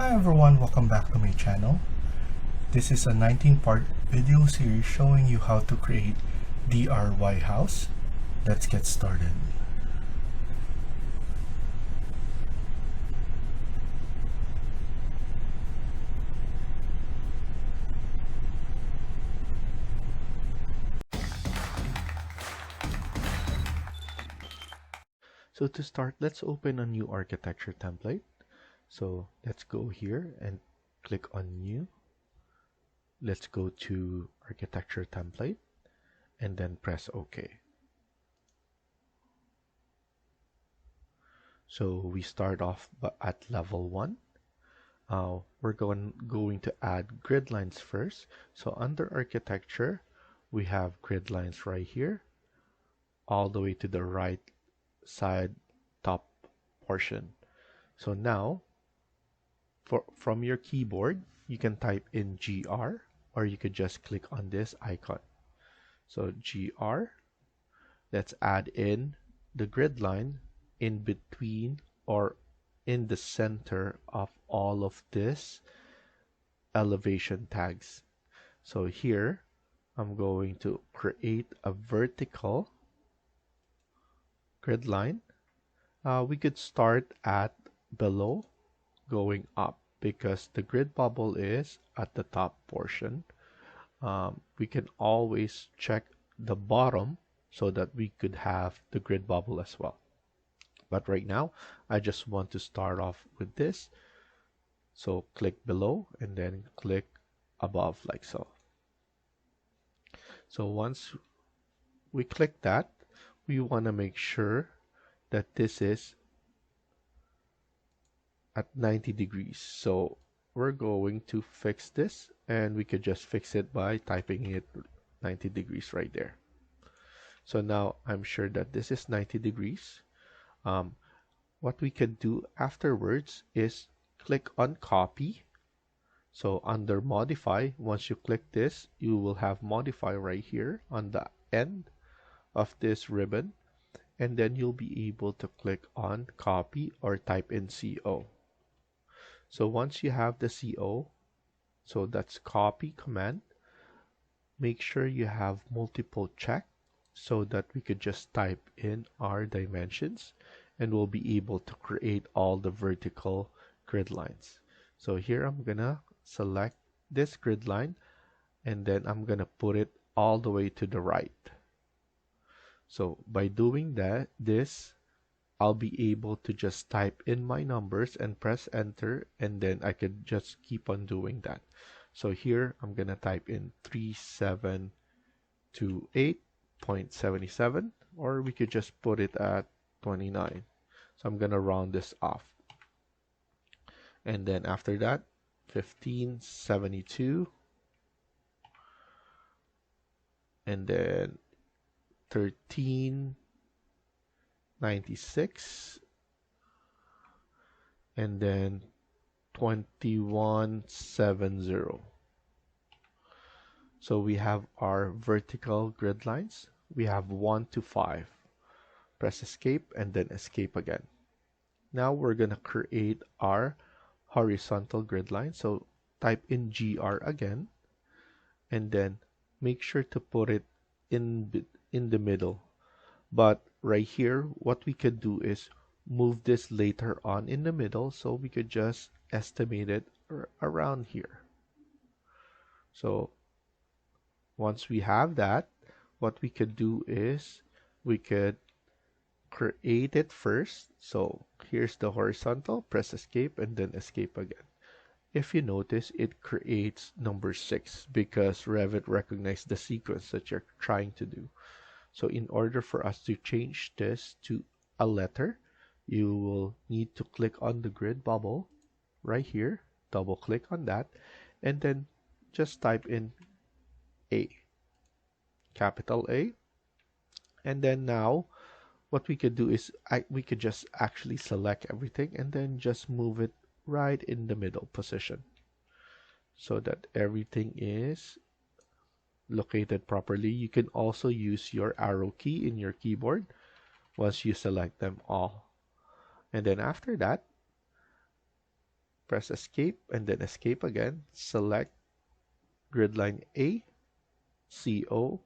Hi everyone, welcome back to my channel. This is a 19-part video series showing you how to create DIY house. Let's get started. So to start, let's open a new architecture template. So let's go here and click on new. Let's go to architecture template and then press OK. So we start off at level 1. We're going to add grid lines first. So under architecture, we have grid lines right here, all the way to the right side top portion. So now, from your keyboard, you can type in GR, or you could just click on this icon. So GR, let's add in the grid line in between or in the center of all of this elevation tags. So here I'm going to create a vertical grid line. We could start at below going up because the grid bubble is at the top portion. We can always check the bottom so that we could have the grid bubble as well. But right now, I just want to start off with this. So click below and then click above like so. So once we click that, we want to make sure that this is at 90 degrees. So we're going to fix this, and we could just fix it by typing it 90 degrees right there. So now I'm sure that this is 90 degrees. What we can do afterwards is click on copy. So under modify, once you click this, you will have modify right here on the end of this ribbon, and then you'll be able to click on copy or type in CO. So once you have the CO, so that's copy command, make sure you have multiple check so that we could just type in our dimensions and we'll be able to create all the vertical grid lines. So here I'm gonna select this grid line and then I'm gonna put it all the way to the right. So by doing this, I'll be able to just type in my numbers and press enter, and then I could just keep on doing that. So here I'm gonna type in 3728.77, or we could just put it at 29. So I'm gonna round this off. And then after that, 1572, and then 1396, and then 2170. So we have our vertical grid lines. We have 1 to 5. Press escape and then escape again. Now we're gonna create our horizontal grid line. So type in GR again, and then make sure to put it in the middle. But right here, what we could do is move this later on in the middle, so we could just estimate it around here. So once we have that, what we could do is we could create it first. So here's the horizontal, press escape and then escape again. If you notice, it creates number 6 because Revit recognizes the sequence that you're trying to do. So in order for us to change this to a letter, you will need to click on the grid bubble right here, double click on that, and then just type in A, capital A. And then now what we could do is we could just actually select everything and then just move it right in the middle position so that everything is located properly. You can also use your arrow key in your keyboard once you select them all. And then after that, press escape and then escape again, select grid line A, CO,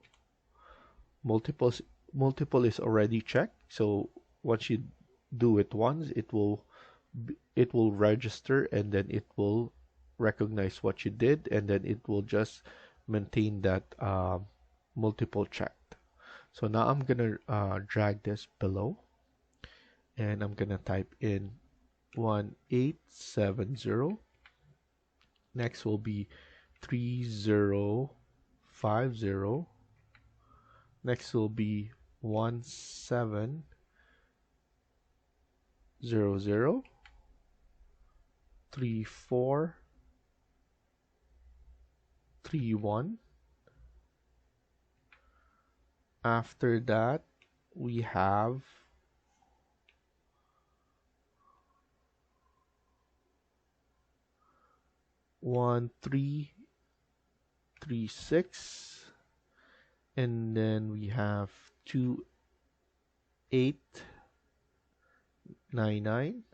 multiples, multiple is already checked, so once you do it once, it will register and then it will recognize what you did, and then it will just maintain that multiple checked. So now I'm gonna drag this below, and I'm gonna type in 1870. Next will be 3050. Next will be 1700, 3431. After that, we have 1336, and then we have 2899,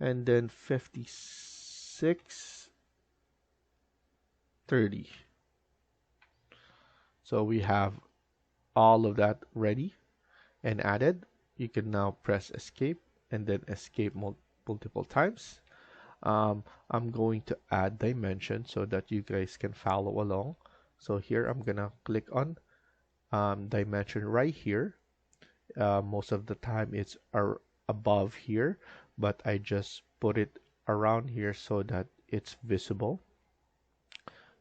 and then 5630. So we have all of that ready and added. You can now press escape and then escape multiple times. I'm going to add dimension so that you guys can follow along. So here I'm gonna click on dimension right here. Most of the time it's above here, but I just put it around here so that it's visible.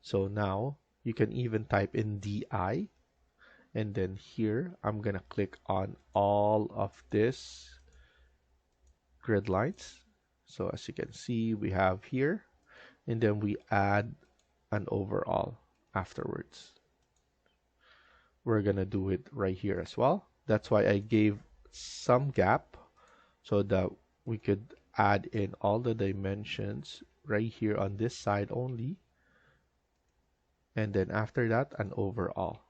So now you can even type in DI, and then here I'm gonna click on all of this grid lines. So as you can see, we have here, and then we add an overall afterwards. We're gonna do it right here as well. That's why I gave some gap so that we could add in all the dimensions right here on this side only, and then after that an overall.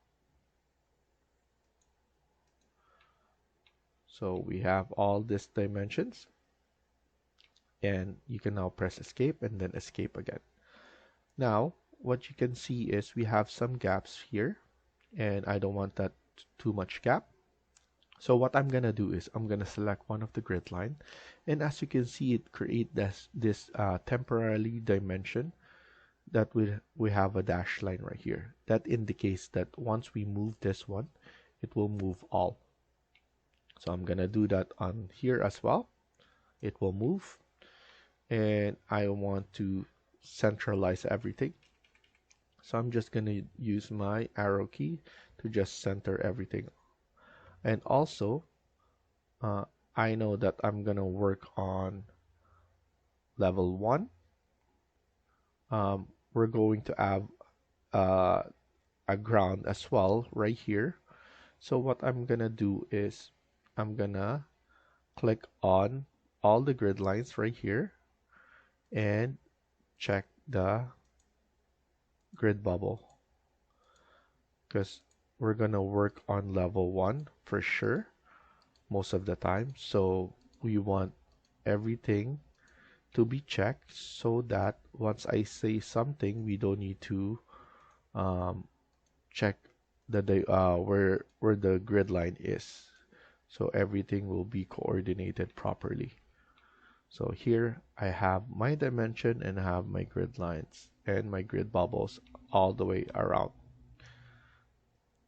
So we have all these dimensions, and you can now press escape and then escape again. Now what you can see is we have some gaps here, and I don't want that too much gap. So what I'm gonna do is I'm gonna select one of the grid line, and as you can see, it create this temporary dimension that we have a dashed line right here. That indicates that once we move this one, it will move all. So I'm gonna do that on here as well. It will move, and I want to centralize everything. So I'm just gonna use my arrow key to just center everything. And also, I know that I'm gonna work on level 1. We're going to have a ground as well right here. So what I'm gonna do is I'm gonna click on all the grid lines right here and check the grid bubble, because we're gonna work on level 1 for sure most of the time. So we want everything to be checked so that once I say something, we don't need to check where the grid line is. So everything will be coordinated properly. So here I have my dimension and I have my grid lines and my grid bubbles all the way around.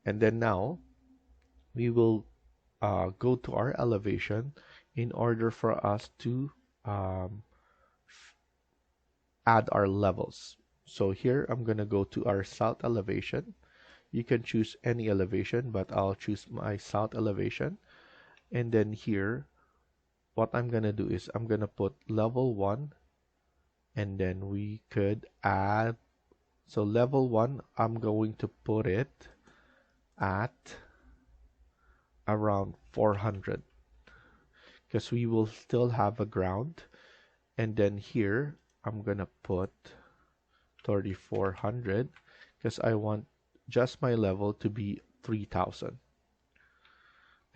And then now we will go to our elevation in order for us to add our levels. So here I'm gonna go to our south elevation. You can choose any elevation, but I'll choose my south elevation. And then here, what I'm gonna do is I'm gonna put level 1, and then we could add. So level 1, I'm going to put it at around 400, because we will still have a ground. And then here I'm gonna put 3400, because I want just my level to be 3000.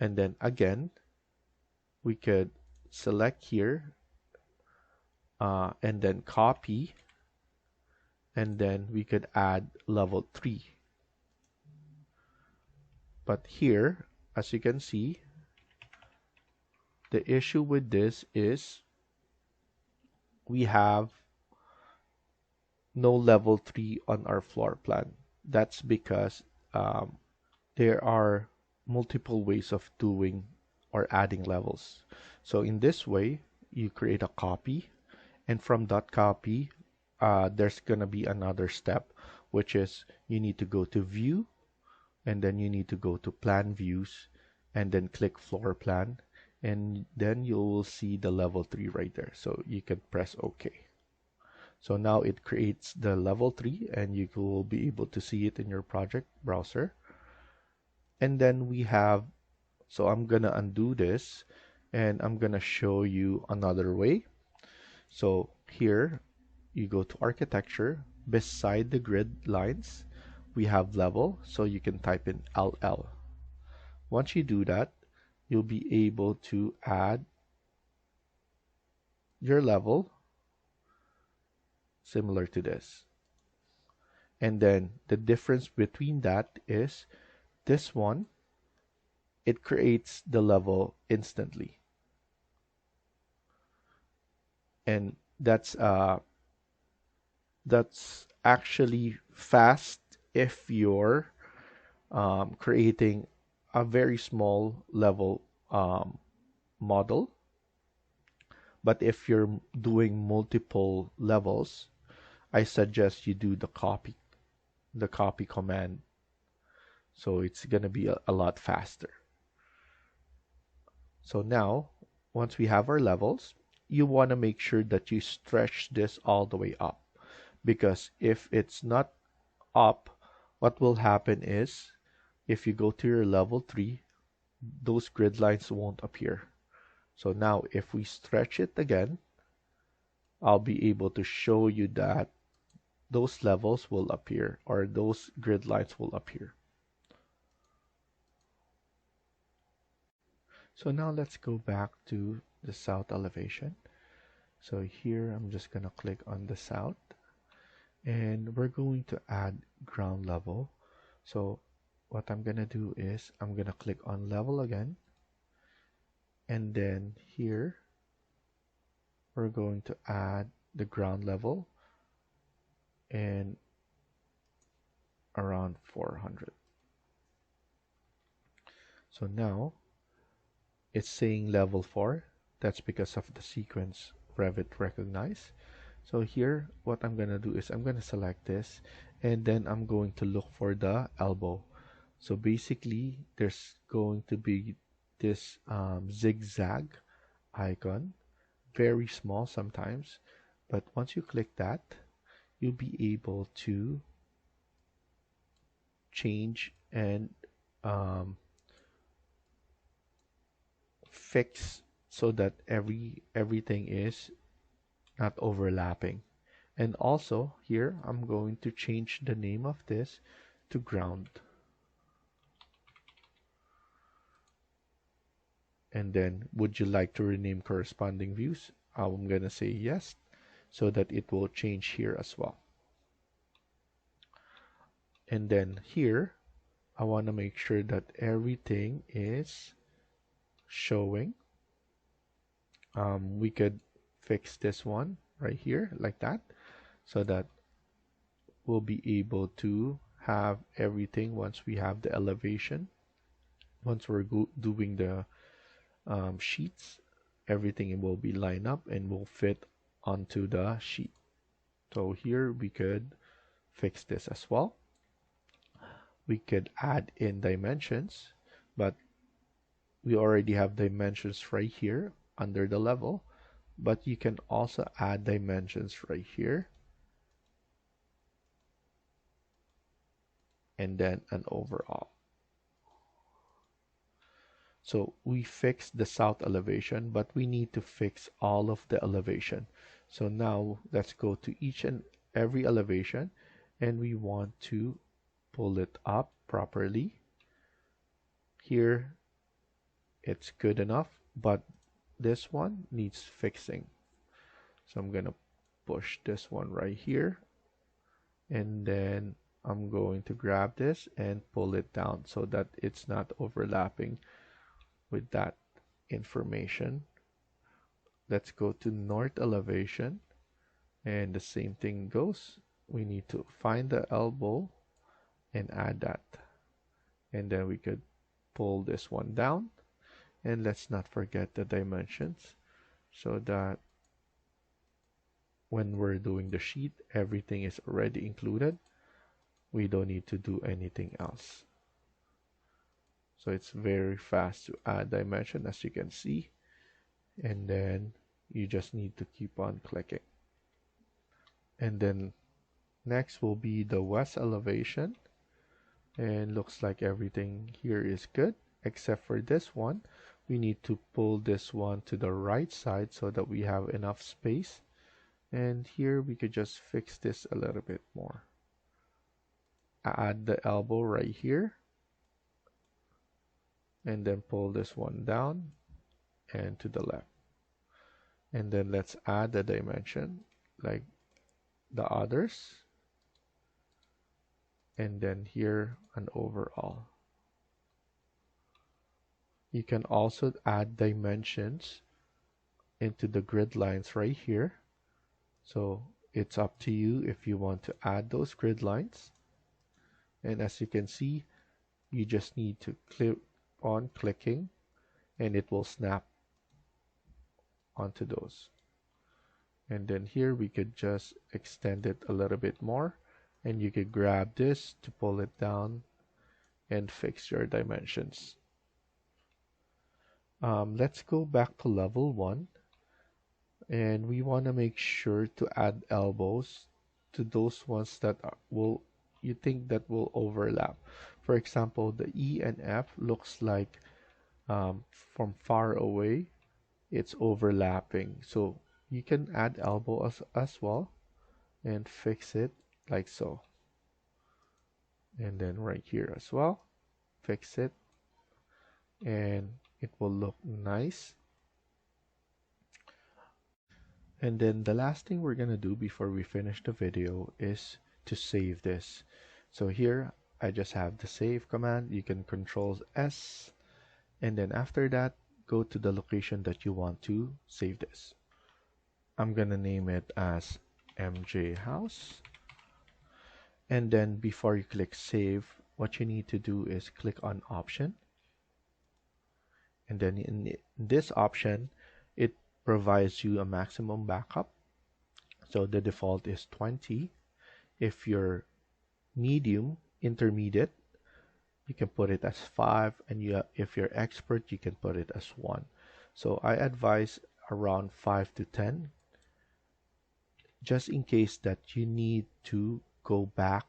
And then again, we could select here and then copy, and then we could add level 3. But here, as you can see, the issue with this is we have no level 3 on our floor plan. That's because um, there are multiple ways of doing or adding levels. So in this way, you create a copy, and from that copy, there's gonna be another step, which is you need to go to view, and then you need to go to plan views, and then click floor plan, and then you will see the level 3 right there. So you can press OK. So now it creates the level 3, and you will be able to see it in your project browser. And then we have, so I'm gonna undo this, and I'm gonna show you another way. So here you go to architecture, beside the grid lines we have level, so you can type in LL. Once you do that, you'll be able to add your level similar to this. And then the difference between that is this one, it creates the level instantly. And that's actually fast if you're creating a very small level model. But if you're doing multiple levels, I suggest you do the copy command. So it's going to be a lot faster. So now, once we have our levels, you want to make sure that you stretch this all the way up. Because if it's not up, what will happen is, if you go to your level 3, those grid lines won't appear. So now if we stretch it again, I'll be able to show you that those levels will appear, or those grid lines will appear. So now let's go back to the south elevation. So here I'm just gonna click on the south, and we're going to add ground level. So what I'm gonna do is I'm gonna click on level again, and then here we're going to add the ground level and around 400. So now it's saying level 4. That's because of the sequence Revit recognize. So here what I'm gonna do is I'm gonna select this, and then I'm going to look for the elbow. So basically there's going to be this zigzag icon, very small sometimes, but once you click that, you'll be able to change and fix so that everything is not overlapping. And also here I'm going to change the name of this to ground. And then would you like to rename corresponding views? I'm gonna say yes, so that it will change here as well. And then here I want to make sure that everything is showing. We could fix this one right here like that, so that we'll be able to have everything once we have the elevation. Once we're doing the sheets, everything will be lined up and will fit onto the sheet. So here we could fix this as well. We could add in dimensions, but we already have dimensions right here under the level, but you can also add dimensions right here, and then an overall. So we fixed the south elevation, but we need to fix all of the elevation. So now let's go to each and every elevation, and we want to pull it up properly. Here it's good enough, but this one needs fixing. So I'm gonna push this one right here, and then I'm going to grab this and pull it down so that it's not overlapping with that information. Let's go to north elevation, and the same thing goes. We need to find the elbow and add that, and then we could pull this one down. And let's not forget the dimensions, so that when we're doing the sheet, everything is already included. We don't need to do anything else. So it's very fast to add dimension, as you can see, and then you just need to keep on clicking. And then next will be the west elevation, and looks like everything here is good except for this one. We need to pull this one to the right side so that we have enough space, and here we could just fix this a little bit more. Add the elbow right here, and then pull this one down and to the left, and then let's add the dimension like the others, and then here an overall. You can also add dimensions into the grid lines right here, so it's up to you if you want to add those grid lines. And as you can see, you just need to click on clicking and it will snap onto those. And then here we could just extend it a little bit more, and you could grab this to pull it down and fix your dimensions. Let's go back to level 1, and we want to make sure to add elbows to those ones that you think that will overlap. For example, the E and F looks like from far away it's overlapping, so you can add elbow as well and fix it like so. And then right here as well, fix it, and it will look nice. And then the last thing we're gonna do before we finish the video is to save this. So here I just have the save command. You can control S, and then after that go to the location that you want to save this. I'm gonna name it as MJ House, and then before you click save, what you need to do is click on option, and then in this option it provides you a maximum backup. So the default is 20. If you're medium intermediate, you can put it as 5, and if you're expert, you can put it as 1. So I advise around 5 to 10, just in case that you need to go back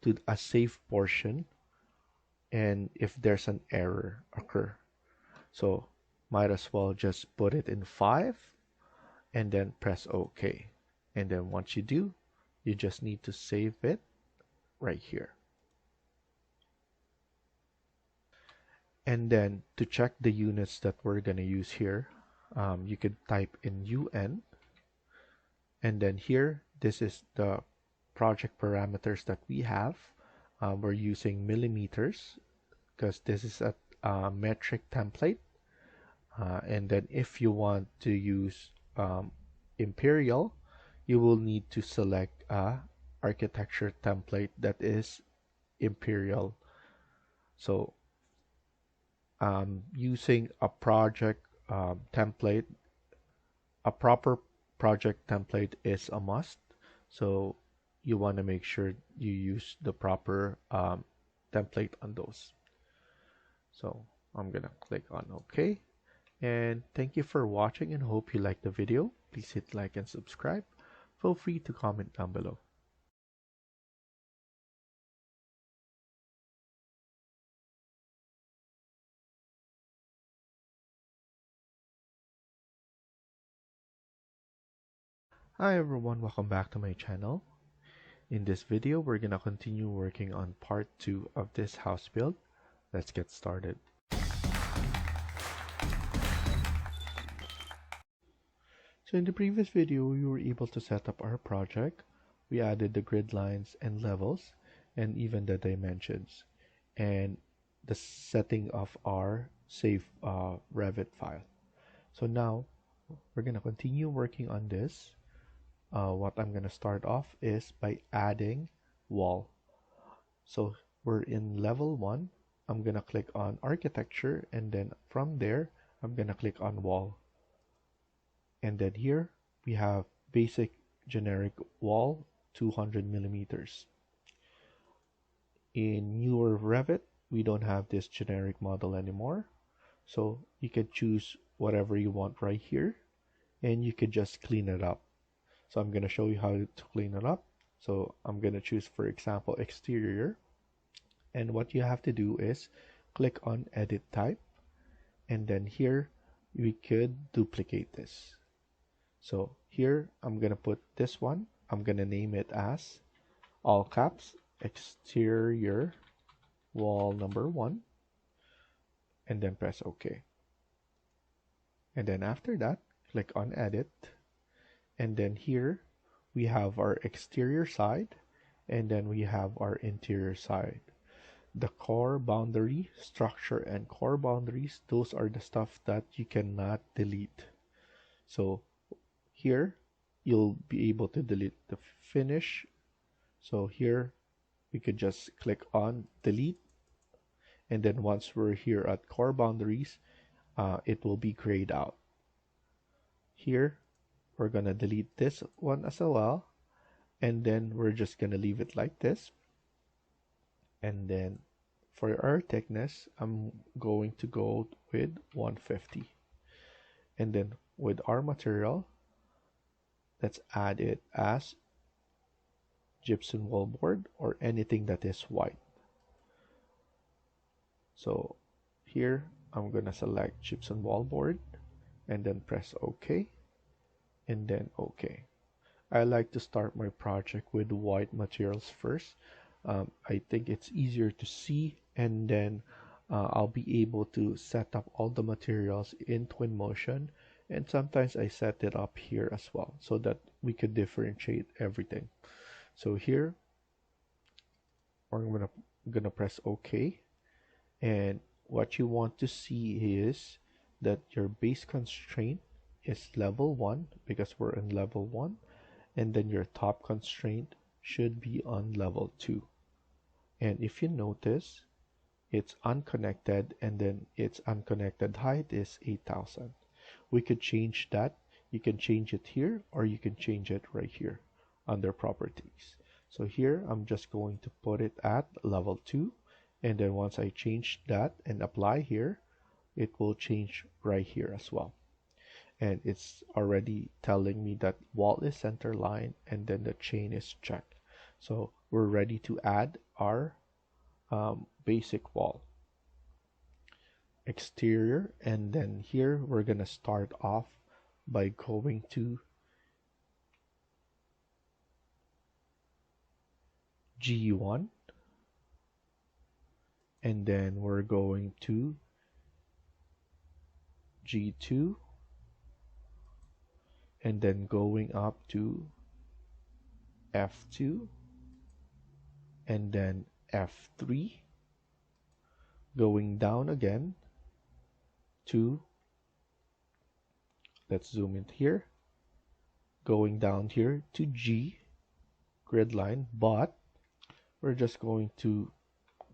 to a safe portion and if there's an error occur. So might as well just put it in 5 and then press OK. And then once you do, you just need to save it right here. And then to check the units that we're going to use here, you could type in UN, and then here, this is the project parameters that we have. We're using millimeters because this is a metric template. And then if you want to use imperial, you will need to select a architecture template that is imperial. So using a project template, a proper project template is a must. So you want to make sure you use the proper template on those. So I'm gonna click on OK. And thank you for watching, and hope you liked the video. Please hit like and subscribe. Feel free to comment down below. Hi everyone, welcome back to my channel. In this video, we're gonna continue working on part 2 of this house build. Let's get started. So in the previous video, we were able to set up our project. We added the grid lines and levels and even the dimensions and the setting of our save Revit file. So now we're going to continue working on this. What I'm going to start off is by adding wall. So we're in level 1. I'm going to click on architecture, and then from there I'm going to click on wall. And then here we have basic generic wall 200 millimeters. In newer Revit, we don't have this generic model anymore. So you can choose whatever you want right here, and you could just clean it up. So I'm going to show you how to clean it up. So I'm going to choose, for example, exterior. And what you have to do is click on edit type. And then here we could duplicate this. So here I'm going to put this one. I'm going to name it as all caps exterior wall number 1. And then press OK. And then after that, click on edit. And then here we have our exterior side, and then we have our interior side. The core boundary, structure, and core boundaries, those are the stuff that you cannot delete. So here you'll be able to delete the finish. So here we could just click on delete, and then once we're here at core boundaries, it will be grayed out. Here we're gonna delete this one as well, and then we're just gonna leave it like this. And then for our thickness, I'm going to go with 150. And then with our material, let's add it as gypsum wallboard or anything that is white. So here I'm gonna select gypsum wallboard and then press OK, and then OK. I like to start my project with white materials first. I think it's easier to see, and then I'll be able to set up all the materials in Twinmotion, and sometimes I set it up here as well so that we could differentiate everything. So here I'm gonna press OK, and what you want to see is that your base constraint is level 1 because we're in level 1, and then your top constraint should be on level 2. And if you notice, it's unconnected, and then its unconnected height is 8,000. We could change that. You can change it here, or you can change it right here under properties. So here I'm just going to put it at level 2, and then once I change that and apply here, it will change right here as well. And it's already telling me that wall is center line, and then the chain is checked. So we're ready to add our basic wall exterior. And then here we're gonna start off by going to G1, and then we're going to G2, and then going up to F2, and then F3, going down again to, let's zoom in here, going down here to G, grid line, but we're just going to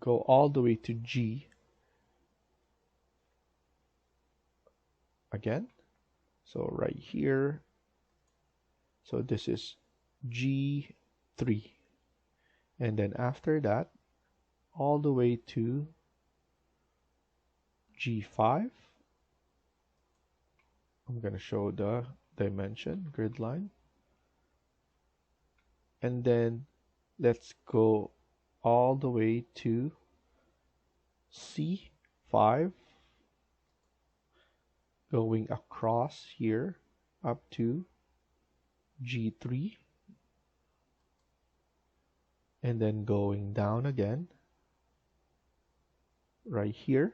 go all the way to G again. So right here, so this is G3, and then after that all the way to G5. I'm going to show the dimension grid line, and then let's go all the way to C5, going across here up to G3, and then going down again right here,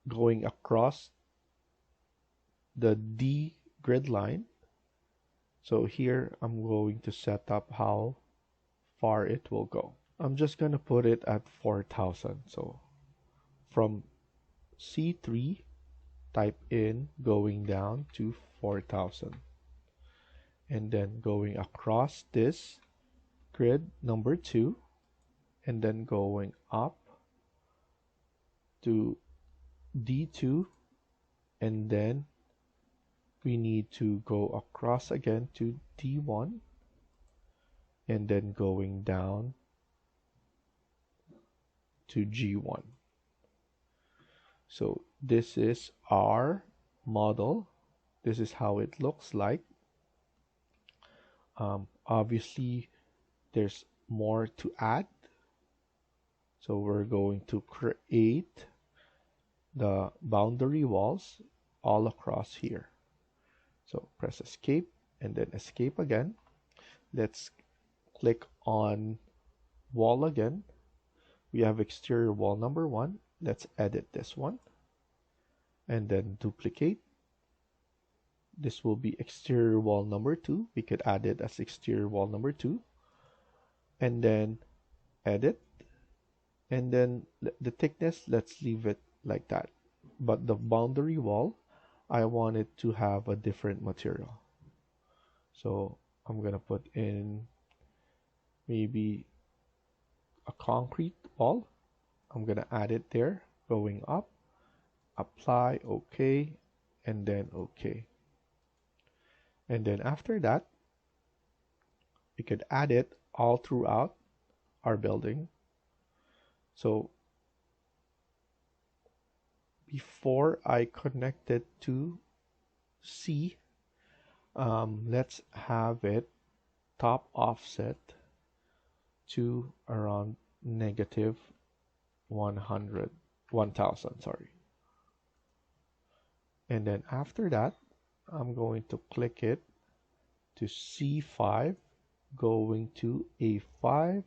going across the D grid line. So here I'm going to set up how far it will go. I'm just going to put it at 4,000. So from C3, type in going down to 4,000. And then going across this grid number 2, and then going up to D2, and then we need to go across again to D1, and then going down to G1. So this is our model. This is how it looks like. Obviously, there's more to add. So we're going to create the boundary walls all across here. So press escape and then escape again. Let's click on wall again. We have exterior wall number 1. Let's edit this one and then duplicate. This will be exterior wall number 2. We could add it as exterior wall number 2 and then edit, and then the thickness, let's leave it like that. But the boundary wall, I want it to have a different material. So I'm gonna put in maybe a concrete wall. I'm gonna add it there, going up, apply, OK, and then OK. And then after that, we could add it all throughout our building. So before I connect it to C, let's have it top offset to around negative 1,000, sorry. And then after that, I'm going to click it to C5, going to A5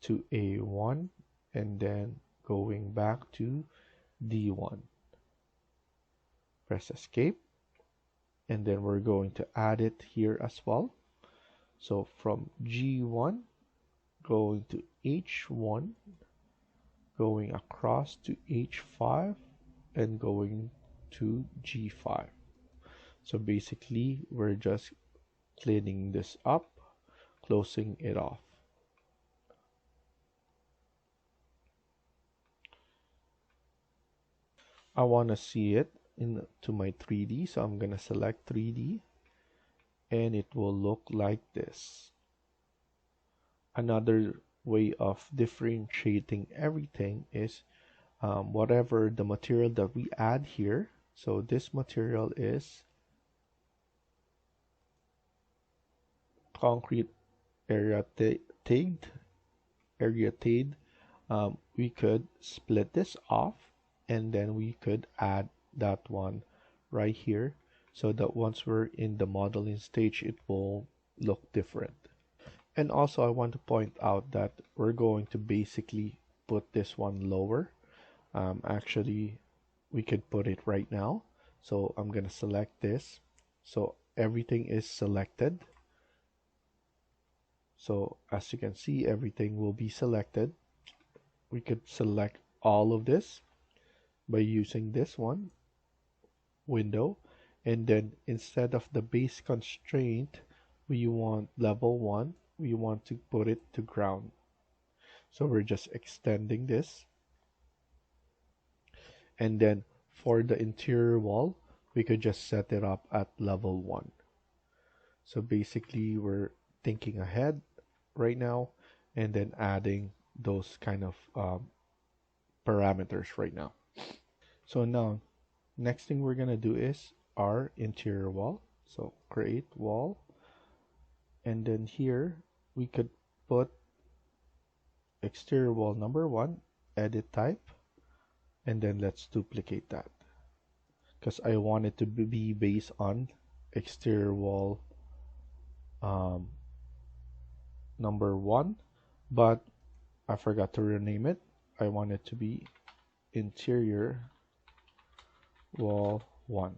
to A1, and then going back to D1. Press escape, and then we're going to add it here as well. So from G1 going to H1, going across to H5, and going to G5. So basically we're just cleaning this up, closing it off. I want to see it into my 3D, so I'm going to select 3D, and it will look like this. Another way of differentiating everything is whatever the material that we add here. So this material is concrete tagged. We could split this off, and then we could add that one right here, so that once we're in the modeling stage, it will look different. And also I want to point out that we're going to basically put this one lower. Actually, we could put it right now. So I'm gonna select this. So everything is selected. So as you can see, everything will be selected. We could select all of this by using this one, window, and then instead of the base constraint, we want level 1, we want to put it to ground. So we're just extending this. And then for the interior wall, we could just set it up at level 1. So basically we're thinking ahead right now and then adding those kind of parameters right now. So now next thing we're gonna do is our interior wall. So create wall, and then here we could put exterior wall number 1, edit type, and then let's duplicate that because I want it to be based on exterior wall number 1, but I forgot to rename it. I want it to be interior wall 1.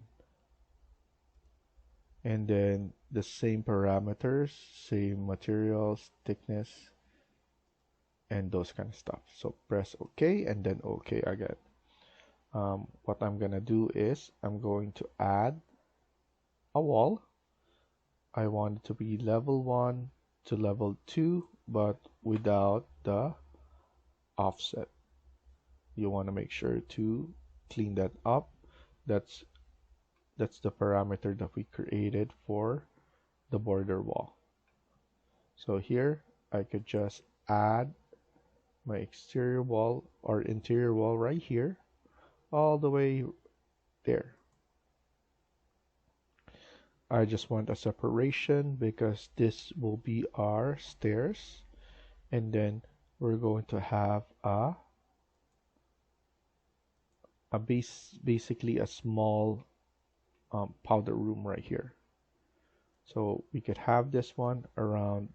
and then the same parameters, same materials, thickness, and those kind of stuff. So press OK and then OK again. What I'm gonna do is I'm going to add a wall. I want it to be level 1 to level 2, but without the offset. You want to make sure to clean that up. That's the parameter that we created for the border wall. So here I could just add my exterior wall or interior wall right here all the way there. I just want a separation because this will be our stairs, and then we're going to have basically a small powder room right here. So we could have this one around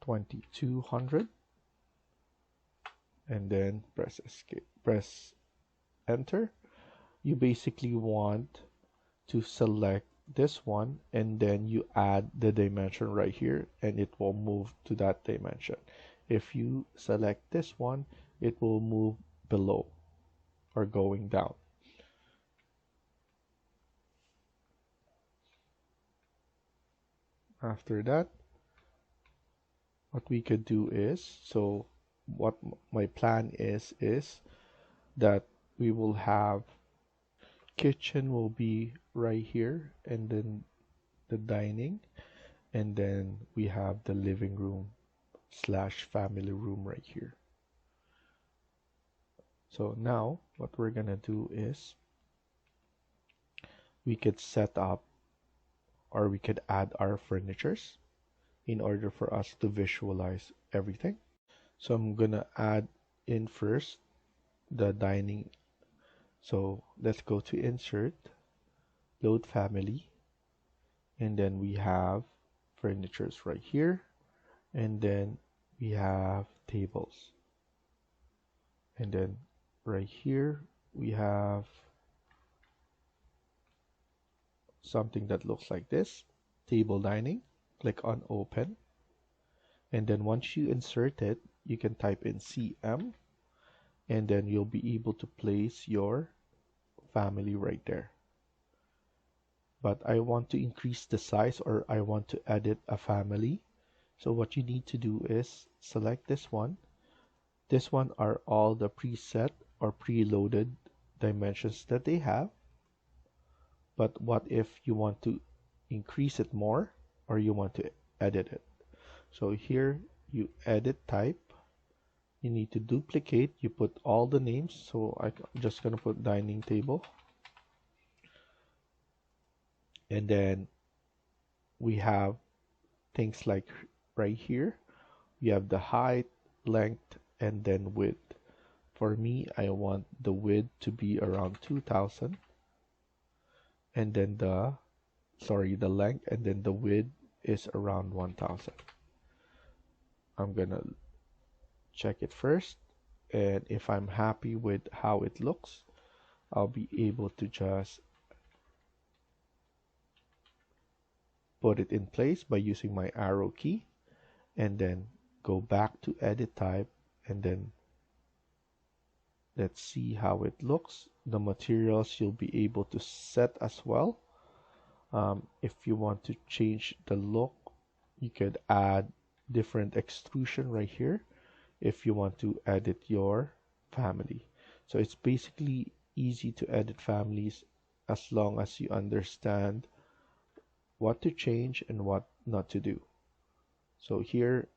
2200, and then press escape, press enter. You basically want to select this one, and then you add the dimension right here, and it will move to that dimension. If you select this one, it will move below or going down. After that, what we could do is, so what my plan is that we will have kitchen will be right here, and then the dining, and then we have the living room slash family room right here. So now what we're gonna do is we could set up, or we could add our furnitures in order for us to visualize everything. So I'm gonna add in first the dining. So let's go to insert, load family, and then we have furnitures right here, and then we have tables, and then right here we have something that looks like this, table dining. Click on open, and then once you insert it, you can type in CM, and then you'll be able to place your family right there. But I want to increase the size, or I want to edit a family. So what you need to do is select this one. This one are all the preset or preloaded dimensions that they have. But what if you want to increase it more, or you want to edit it? So here you edit type. You need to duplicate. You put all the names. So I'm just gonna put dining table, and then we have things like right here. We have the height, length, and then width. For me, I want the width to be around 2000, and then the length, and then the width is around 1000. I'm gonna check it first, and if I'm happy with how it looks, I'll be able to just put it in place by using my arrow key, and then go back to edit type, and then let's see how it looks. The materials you'll be able to set as well. If you want to change the look, you could add different extrusion right here if you want to edit your family. So it's basically easy to edit families as long as you understand what to change and what not to do. So here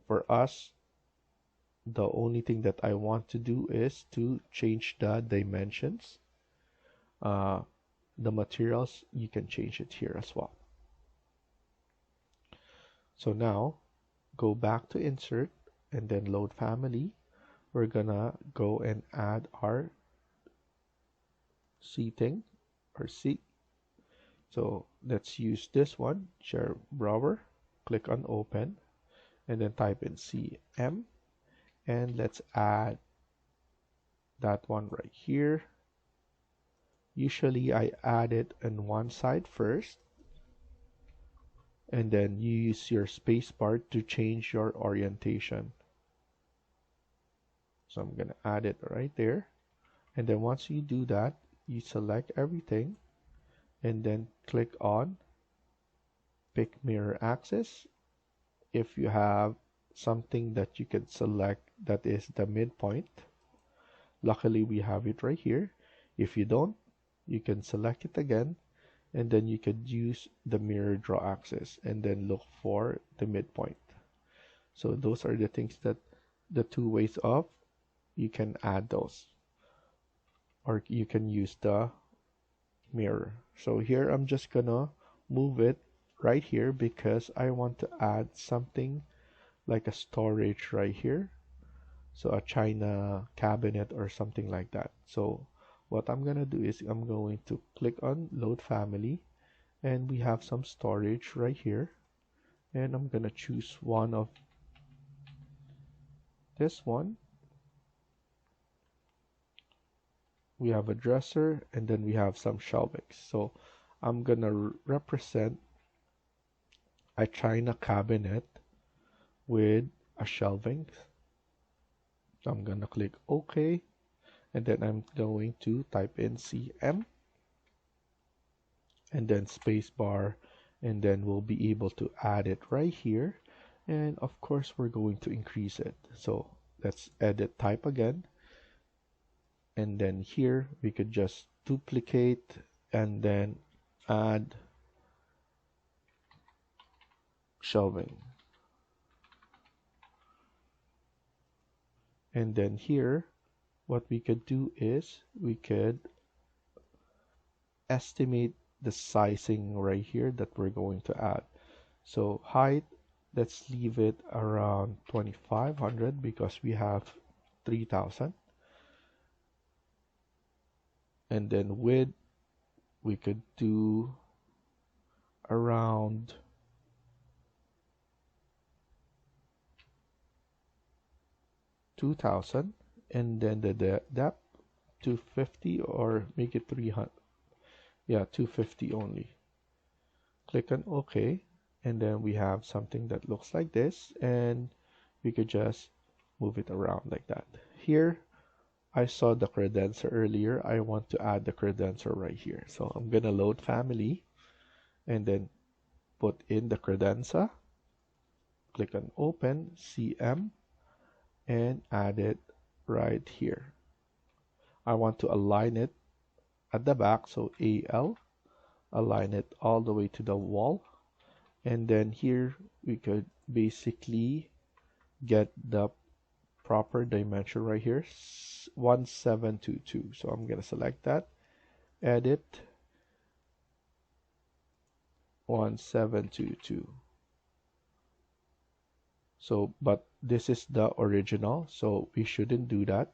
for us, the only thing that I want to do is to change the dimensions. The materials, you can change it here as well. So now go back to insert, and then load family. We're gonna go and add our seating or seat. So let's use this one, share browser, click on open, and then type in CM, and let's add that one right here, Usually I add it on one side first, and then you use your space bar to change your orientation. So I'm gonna add it right there. And then once you do that, you select everything and then click on pick mirror axis. If you have something that you can select that is the midpoint, luckily we have it right here. If you don't, you can select it again, and then you could use the mirror draw axis and then look for the midpoint. So those are the things that the two ways of you can add those, or you can use the mirror. So here I'm just gonna move it right here because I want to add something like a storage right here. So a china cabinet or something like that. So what I'm gonna do is I'm going to click on load family, and we have some storage right here, and I'm gonna choose one of this one. We have a dresser, and then we have some shelving. So I'm gonna represent a china cabinet with a shelving. So I'm gonna click OK, and then I'm going to type in CM and then space bar, and then we'll be able to add it right here. And of course we're going to increase it. So let's edit type again, and then here we could just duplicate and then add shelving. And then here what we could do is we could estimate the sizing right here that we're going to add. So height, let's leave it around 2500 because we have 3000. And then width, we could do around 2000, and then the depth 250, or make it 300. Yeah, 250 only. Click on OK, and then we have something that looks like this, and we could just move it around like that. Here I saw the credenza earlier. I want to add the credenza right here. So I'm gonna load family and then put in the credenza. Click on open, CM, and add it right here. I want to align it at the back, so AL, align it all the way to the wall. And then here we could basically get the proper dimension right here, 1722. So I'm gonna select that, edit 1722. So but this is the original, so we shouldn't do that.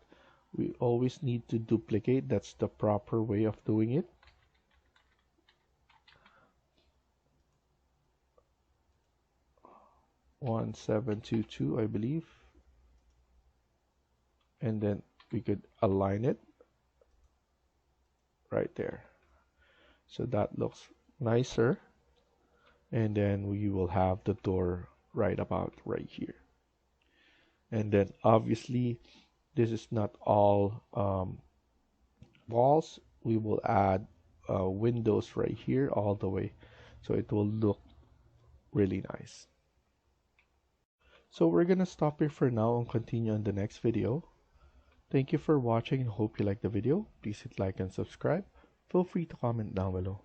We always need to duplicate. That's the proper way of doing it. One 722, I believe, and then we could align it right there, so that looks nicer. And then we will have the door right about right here. And then obviously this is not all walls. We will add windows right here all the way, so it will look really nice. So we're gonna stop here for now and continue on the next video. Thank you for watching and hope you liked the video. Please hit like and subscribe. Feel free to comment down below.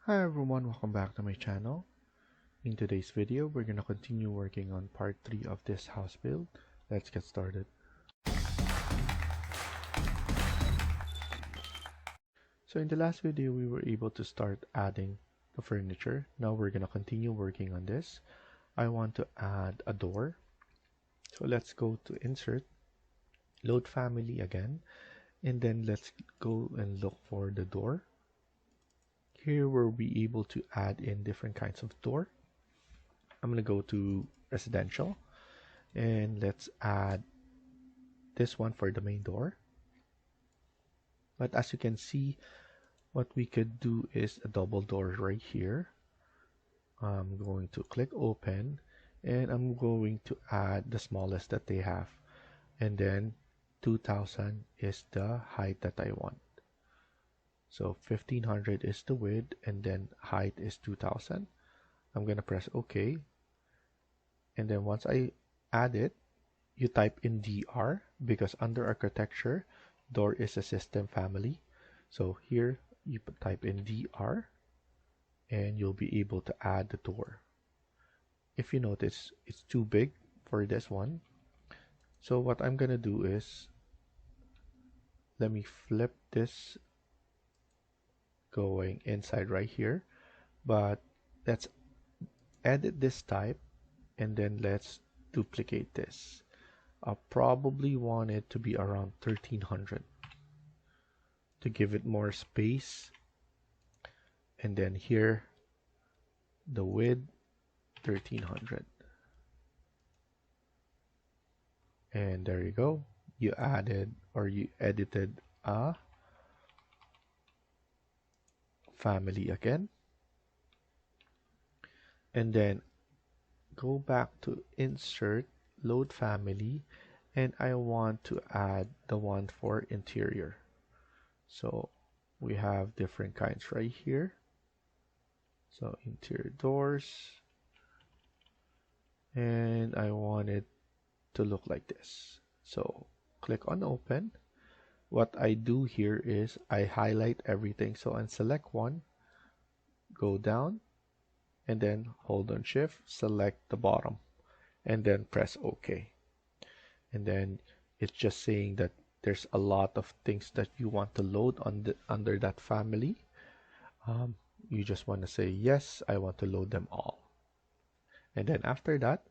Hi everyone, welcome back to my channel. In today's video, we're gonna continue working on part 3 of this house build. Let's get started. So in the last video, we were able to start adding the furniture. Now we're gonna continue working on this. I want to add a door. So let's go to insert, load family again, and then let's go and look for the door. Here we'll be able to add in different kinds of door. I'm going to go to residential, and let's add this one for the main door. But as you can see, what we could do is a double door right here. I'm going to click open, and I'm going to add the smallest that they have, and then 2000 is the height that I want. So 1500 is the width, and then height is 2000. I'm gonna press OK, and then once I add it, you type in DR, because under architecture, door is a system family. So here you type in DR, and you'll be able to add the door. If you notice, it's too big for this one. So what I'm gonna do is, let me flip this going inside right here, but let's edit this type, and then let's duplicate this. I'll probably want it to be around 1300 to give it more space, and then here the width 1300, and there you go. You added, or you edited, a family again, and then go back to insert, load family, and I want to add the one for interior. So we have different kinds right here. So interior doors, and I want it to look like this. So click on open. What I do here is I highlight everything. So I select one, go down, and then hold on shift, select the bottom, and then press OK. And then it's just saying that there's a lot of things that you want to load on under that family. You just want to say yes, I want to load them all. And then after that,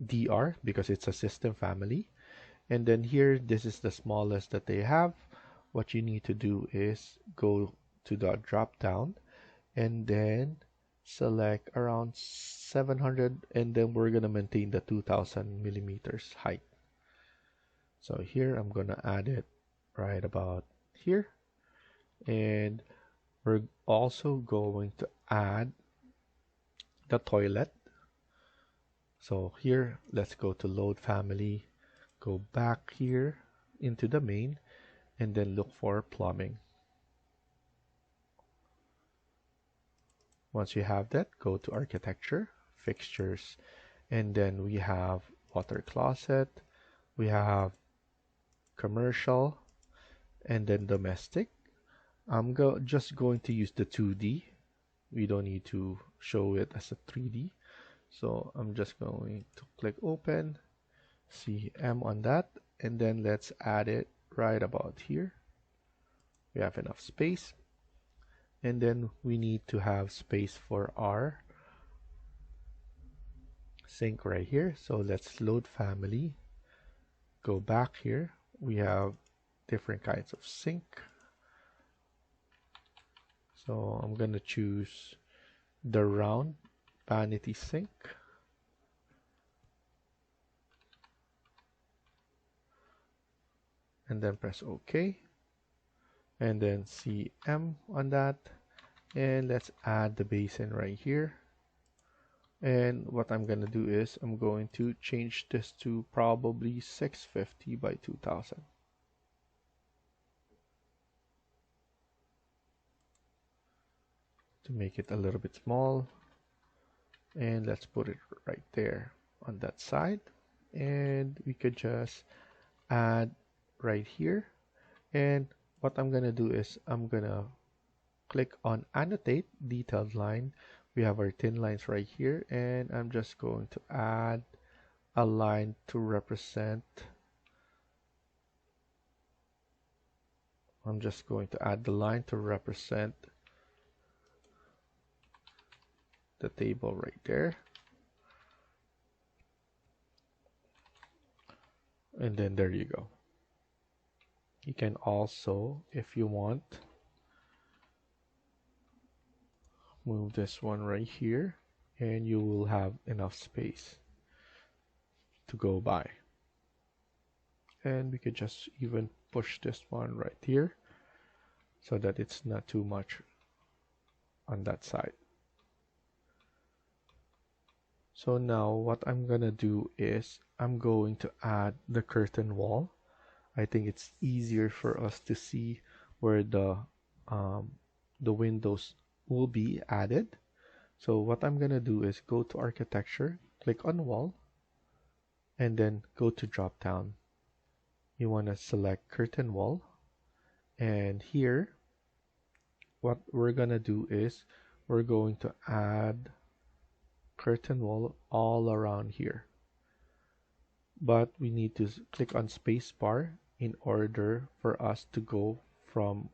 DR, because it's a system family. And then here, this is the smallest that they have. What you need to do is go to the drop down, and then select around 700, and then we're gonna maintain the 2000 millimeters height. So here I'm gonna add it right about here, and we're also going to add the toilet. So here, let's go to load family, go back here into the main, and then look for plumbing. Once you have that, go to architecture, fixtures, and then we have water closet, we have commercial, and then domestic. I'm just going to use the 2D. We don't need to show it as a 3D. So I'm just going to click open, CM on that, and then let's add it right about here. We have enough space, and then we need to have space for our sink right here. So let's load family, go back here. We have different kinds of sink. So I'm gonna choose the round vanity sink, and then press OK, and then CM on that, and let's add the basin right here. And what I'm gonna do is I'm going to change this to probably 650 by 2000. To make it a little bit small, and let's put it right there on that side, and we could just add right here. And what I'm gonna do is I'm gonna click on annotate detailed line. We have our thin lines right here, and I'm just going to add a line to represent. I'm just going to add the line to represent the table right there. And then there you go. You can also, if you want, move this one right here, and you will have enough space to go by. And we could just even push this one right here so that it's not too much on that side. So now what I'm gonna do is I'm going to add the curtain wall. I think it's easier for us to see where the windows will be added. So what I'm gonna do is go to architecture, click on wall, and then go to drop down. You want to select curtain wall, and here what we're gonna do is we're going to add curtain wall all around here, but we need to click on spacebar in order for us to go from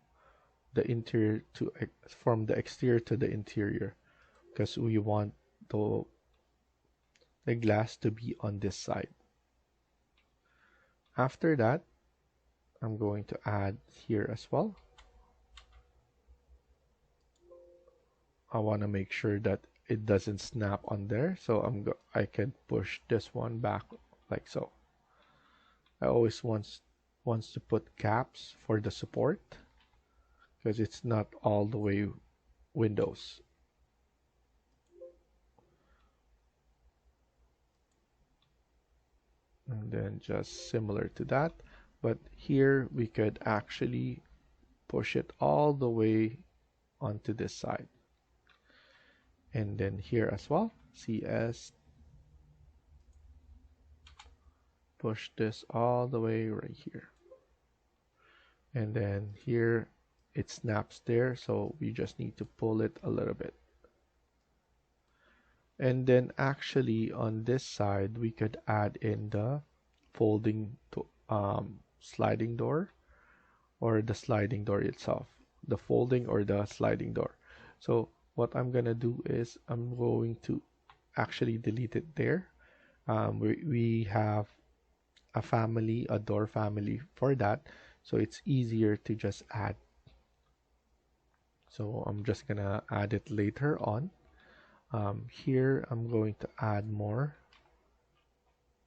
the interior to from the exterior to the interior, because we want the glass to be on this side. After that, I'm going to add here as well. I want to make sure that it doesn't snap on there, so I can push this one back like so. I always wants to put caps for the support because it's not all the way windows. And then just similar to that, but here we could actually push it all the way onto this side. And then here as well, CS, push this all the way right here. And then here it snaps there, so we just need to pull it a little bit. And then actually on this side we could add in the folding sliding door, or the sliding door itself, the folding or the sliding door. So what I'm gonna do is I'm going to actually delete it there. We have a door family for that, so it's easier to just add. So I'm just gonna add it later on. Here I'm going to add more,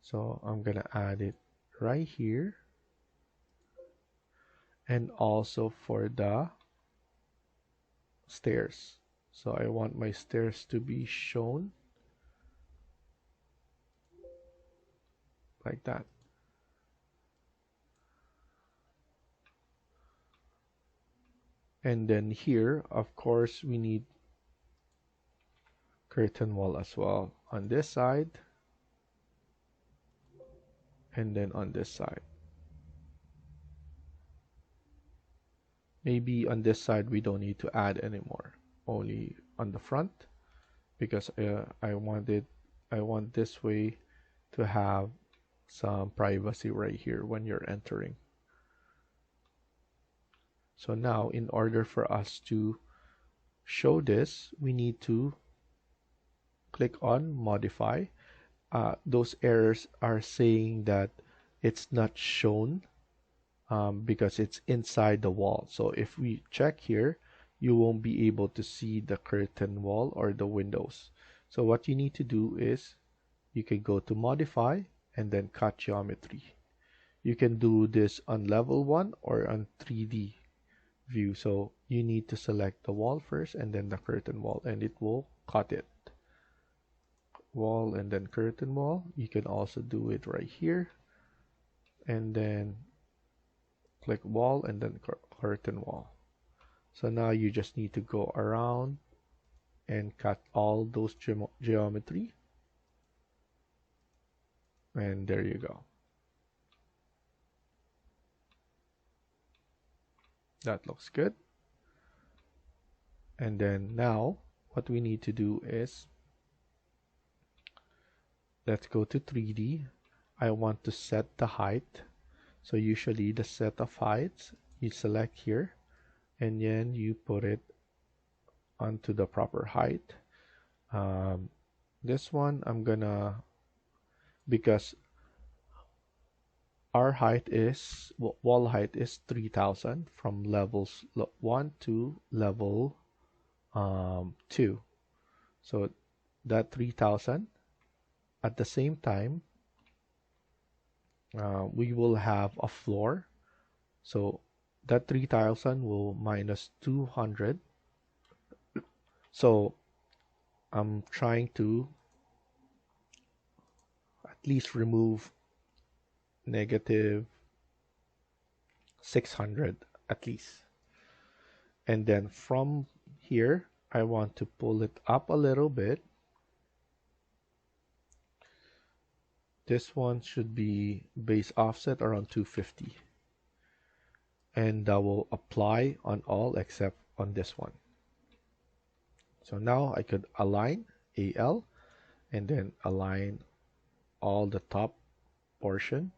so I'm gonna add it right here, and also for the stairs. So I want my stairs to be shown like that. And then here, of course, we need curtain wall as well on this side, and then on this side. Maybe on this side we don't need to add anymore, only on the front, because I want this way to have some privacy right here when you're entering. So now in order for us to show this, we need to click on modify. Those errors are saying that it's not shown because it's inside the wall. So if we check here, you won't be able to see the curtain wall or the windows. So what you need to do is you can go to modify and then cut geometry. You can do this on level 1 or on 3D view. So you need to select the wall first and then the curtain wall, and it will cut it. Wall and then curtain wall. You can also do it right here, and then click wall and then curtain wall. So now you just need to go around and cut all those geometry, and there you go. That looks good. And then now what we need to do is, let's go to 3D. I want to set the height. So usually the set of heights, you select here and then you put it onto the proper height. This one I'm gonna, because our height is, wall height is 3000 from levels 1 to level 2. So that 3,000. At the same time, we will have a floor. So that 3,000 will minus 200. So I'm trying to at least remove negative 600 at least. And then from here, I want to pull it up a little bit. This one should be base offset around 250. And that will apply on all except on this one. So now I could align AL and then align all the top portion.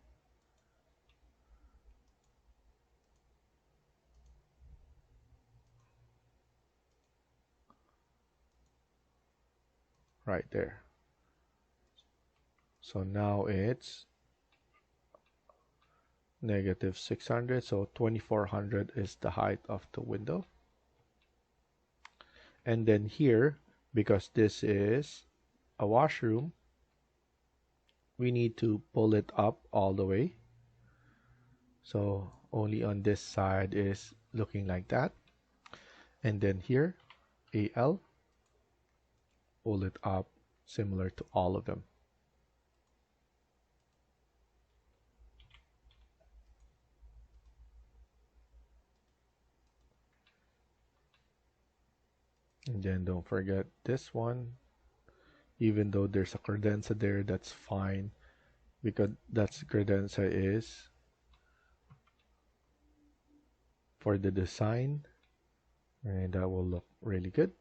Right there. So now it's negative 600. So 2400 is the height of the window. And then here, because this is a washroom, we need to pull it up all the way. So only on this side is looking like that. And then here, AL, pull it up similar to all of them. And then don't forget this one. Even though there's a credenza there, that's fine, because that's credenza is for the design, and that will look really good.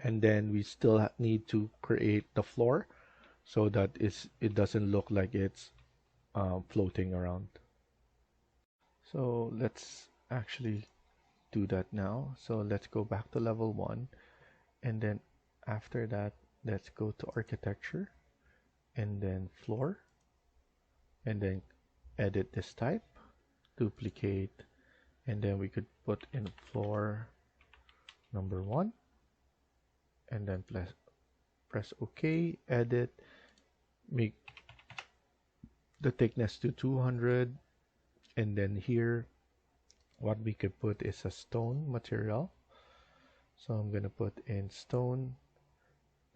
And then we still need to create the floor so that it doesn't look like it's floating around. So let's actually do that now. So let's go back to level 1, and then after that let's go to architecture and then floor, and then edit this type, duplicate, and then we could put in floor number 1, and then press OK, edit, make the thickness to 200, and then here what we could put is a stone material. So I'm gonna put in stone.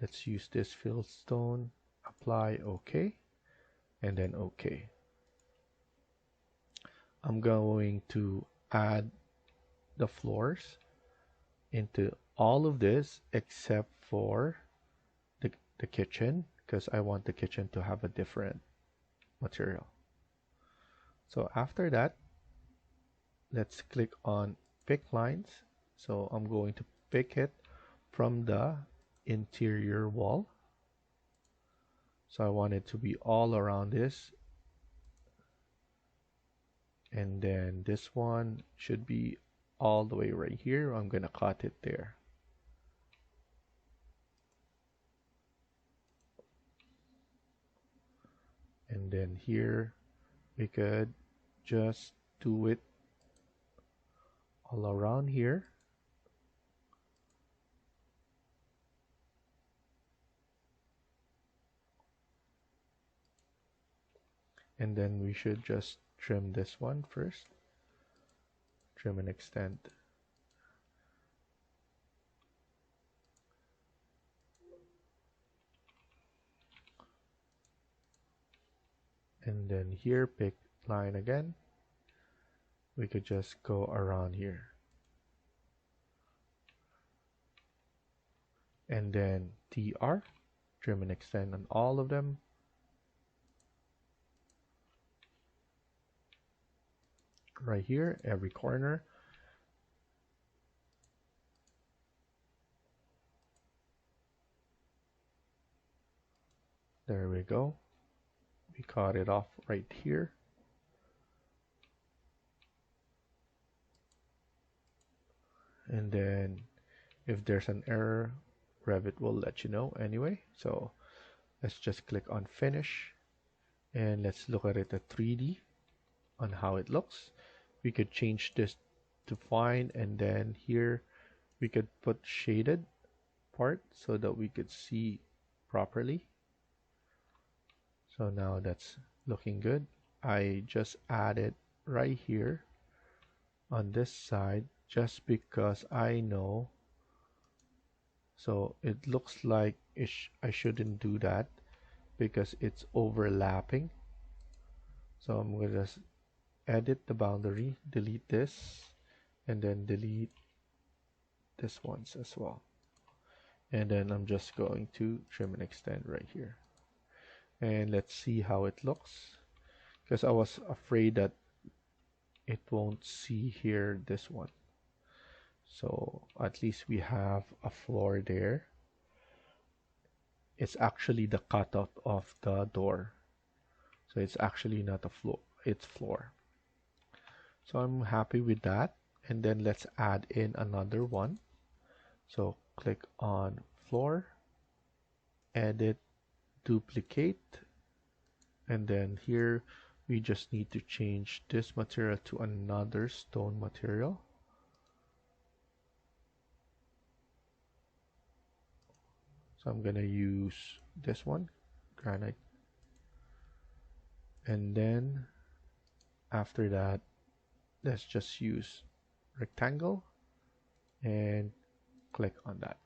Let's use this fill stone, apply OK, and then OK. I'm going to add the floors into all of this except for the kitchen, because I want the kitchen to have a different material. So after that, let's click on pick lines. So I'm going to pick it from the interior wall. So I want it to be all around this. And then this one should be all the way right here. I'm gonna cut it there. And then here we could just do it all around here. And then we should just trim this one first. Trim and extend. And then here, pick line again. We could just go around here. And then TR, trim and extend on all of them. Right here, every corner. There we go. We cut it off right here. And then if there's an error, Revit will let you know anyway. So let's just click on finish and let's look at it at 3D on how it looks. We could change this to fine, and then here We could put shaded part so that we could see properly. So now that's looking good. I just added right here on this side just because I know. So it looks like I shouldn't do that because it's overlapping. So I'm going to edit the boundary, delete this, and then delete this ones as well. And then I'm just going to trim and extend right here. And let's see how it looks, because I was afraid that it won't see here this one. So at least we have a floor there. It's actually the cutout of the door. So it's actually not a floor, it's floor. So I'm happy with that. And then let's add in another one. So click on floor, edit, duplicate, and then here we just need to change this material to another stone material. So I'm gonna use this one, granite, and then after that let's just use rectangle and click on that.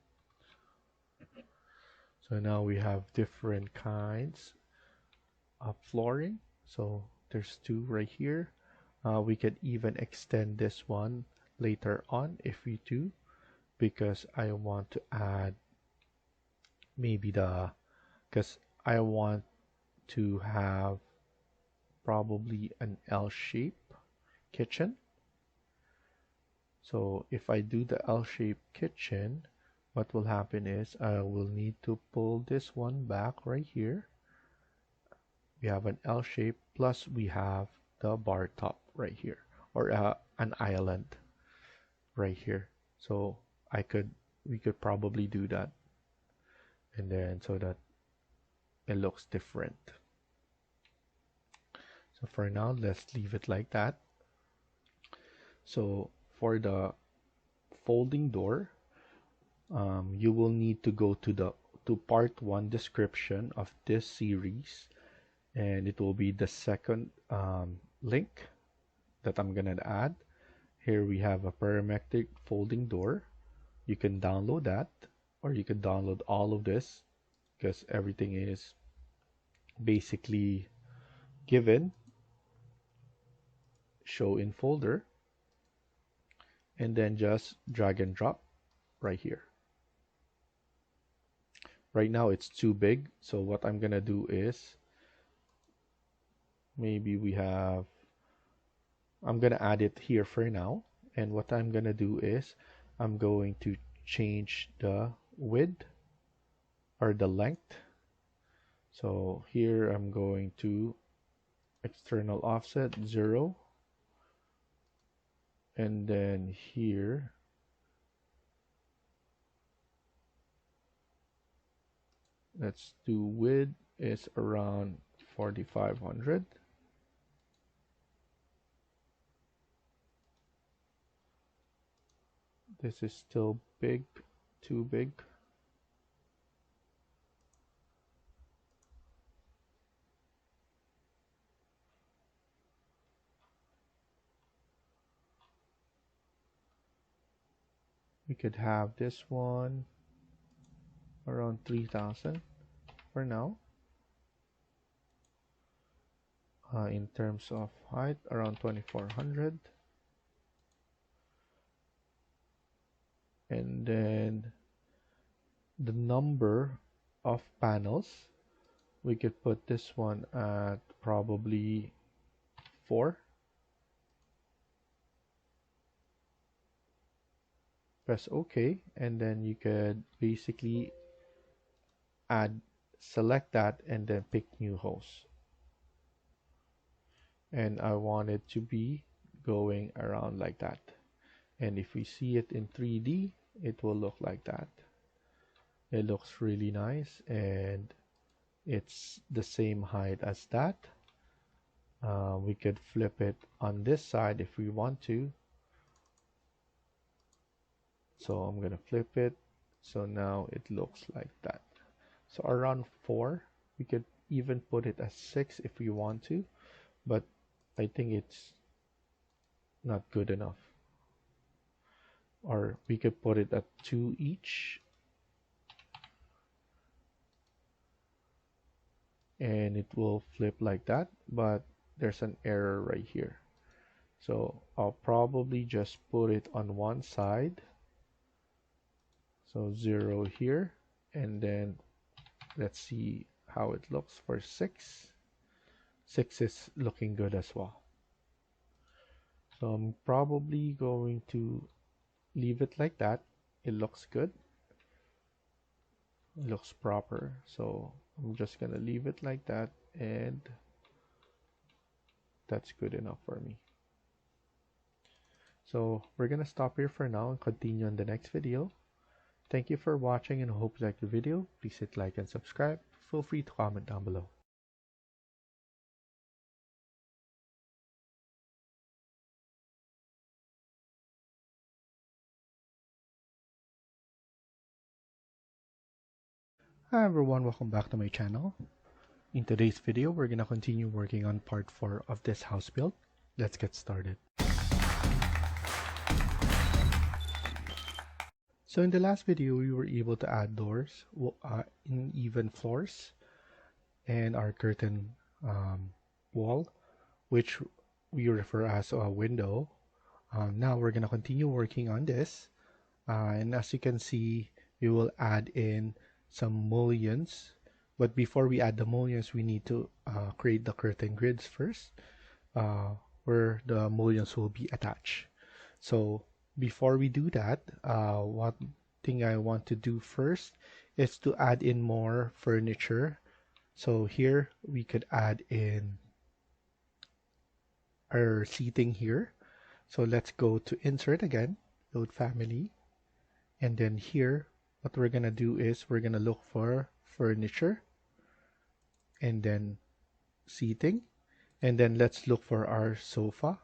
So now we have different kinds of flooring. So there's two right here. We could even extend this one later on if we do, because I want to add maybe because I want to have probably an L-shape kitchen. So if I do the L-shaped kitchen, what will happen is I will need to pull this one back right here. We have an L shape, plus we have the bar top right here, or an island right here. So we could probably do that, and then so that it looks different. So for now, let's leave it like that. So for the folding door, you will need to go to part 1 description of this series, and it will be the second link that I'm gonna add. Here we have a parametric folding door. You can download that, or you can download all of this, because everything is basically given. Show in folder, and then just drag and drop right here. Right now it's too big, so what I'm gonna do is maybe I'm gonna add it here for now, and what I'm gonna do is I'm going to change the width or the length. So here I'm going to external offset 0, and then here let's do width is around 4500. This is still big, too big. We could have this one around 3000 for now. In terms of height, around 2400. And then the number of panels, we could put this one at probably 4. Press OK, and then you could basically select that and then pick new host. And I want it to be going around like that. And if we see it in 3D, it will look like that. It looks really nice, and it's the same height as that. We could flip it on this side if we want to. So I'm gonna flip it. So now it looks like that. So around 4, we could even put it as 6 if we want to, but I think it's not good enough. Or we could put it at 2 each, and it will flip like that, but there's an error right here. So I'll probably just put it on one side. So 0 here, and then let's see how it looks for 6. 6 is looking good as well. So I'm probably going to leave it like that. It looks good. It looks proper. So I'm just gonna leave it like that, and that's good enough for me. So we're gonna stop here for now and continue on the next video. Thank you for watching and hope you liked the video. Please hit like and subscribe. Feel free to comment down below. Hi everyone, welcome back to my channel. In today's video, we're gonna continue working on part 4 of this house build. Let's get started. So in the last video, we were able to add doors in even floors and our curtain wall, which we refer as a window. Now we're gonna continue working on this, and as you can see, we will add in some mullions. But before we add the mullions, we need to create the curtain grids first, where the mullions will be attached. So before we do that, one thing I want to do first is to add in more furniture. So here we could add in our seating here. So let's go to insert again, load family, and then here what we're gonna do is we're gonna look for furniture and then seating, and then let's look for our sofa.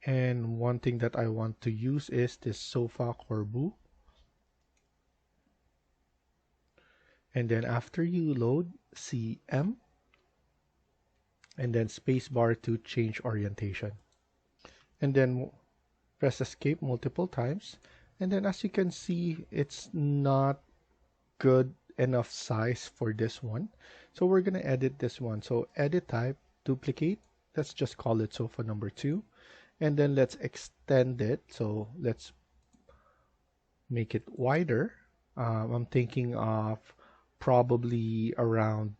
And one thing that I want to use is this sofa corbu. And then after you load CM and then spacebar to change orientation. And then press escape multiple times. And then as you can see, it's not good enough size for this one. So we're going to edit this one. So edit type, duplicate. Let's just call it sofa number 2. And then let's extend it. So let's make it wider. I'm thinking of probably around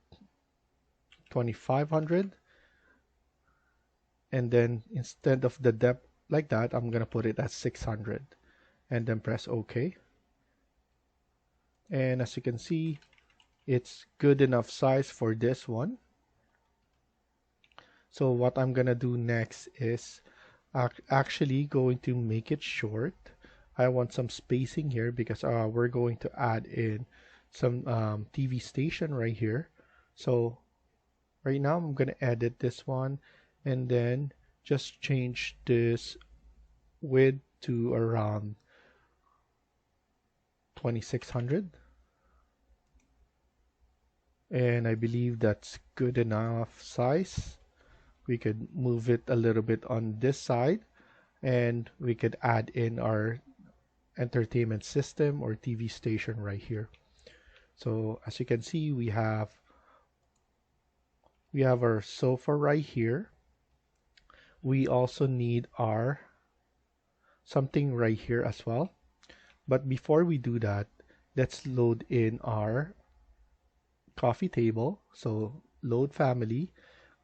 2500. And then instead of the depth like that, I'm going to put it at 600. And then press OK. And as you can see, it's good enough size for this one. So what I'm going to do next is actually going to make it short. I want some spacing here because we're going to add in some TV station right here. So right now I'm going to edit this one and then just change this width to around 2600. And I believe that's good enough size. We could move it a little bit on this side, and we could add in our entertainment system or TV station right here. So as you can see, we have our sofa right here. We also need our something right here as well. But before we do that, let's load in our coffee table. So load family,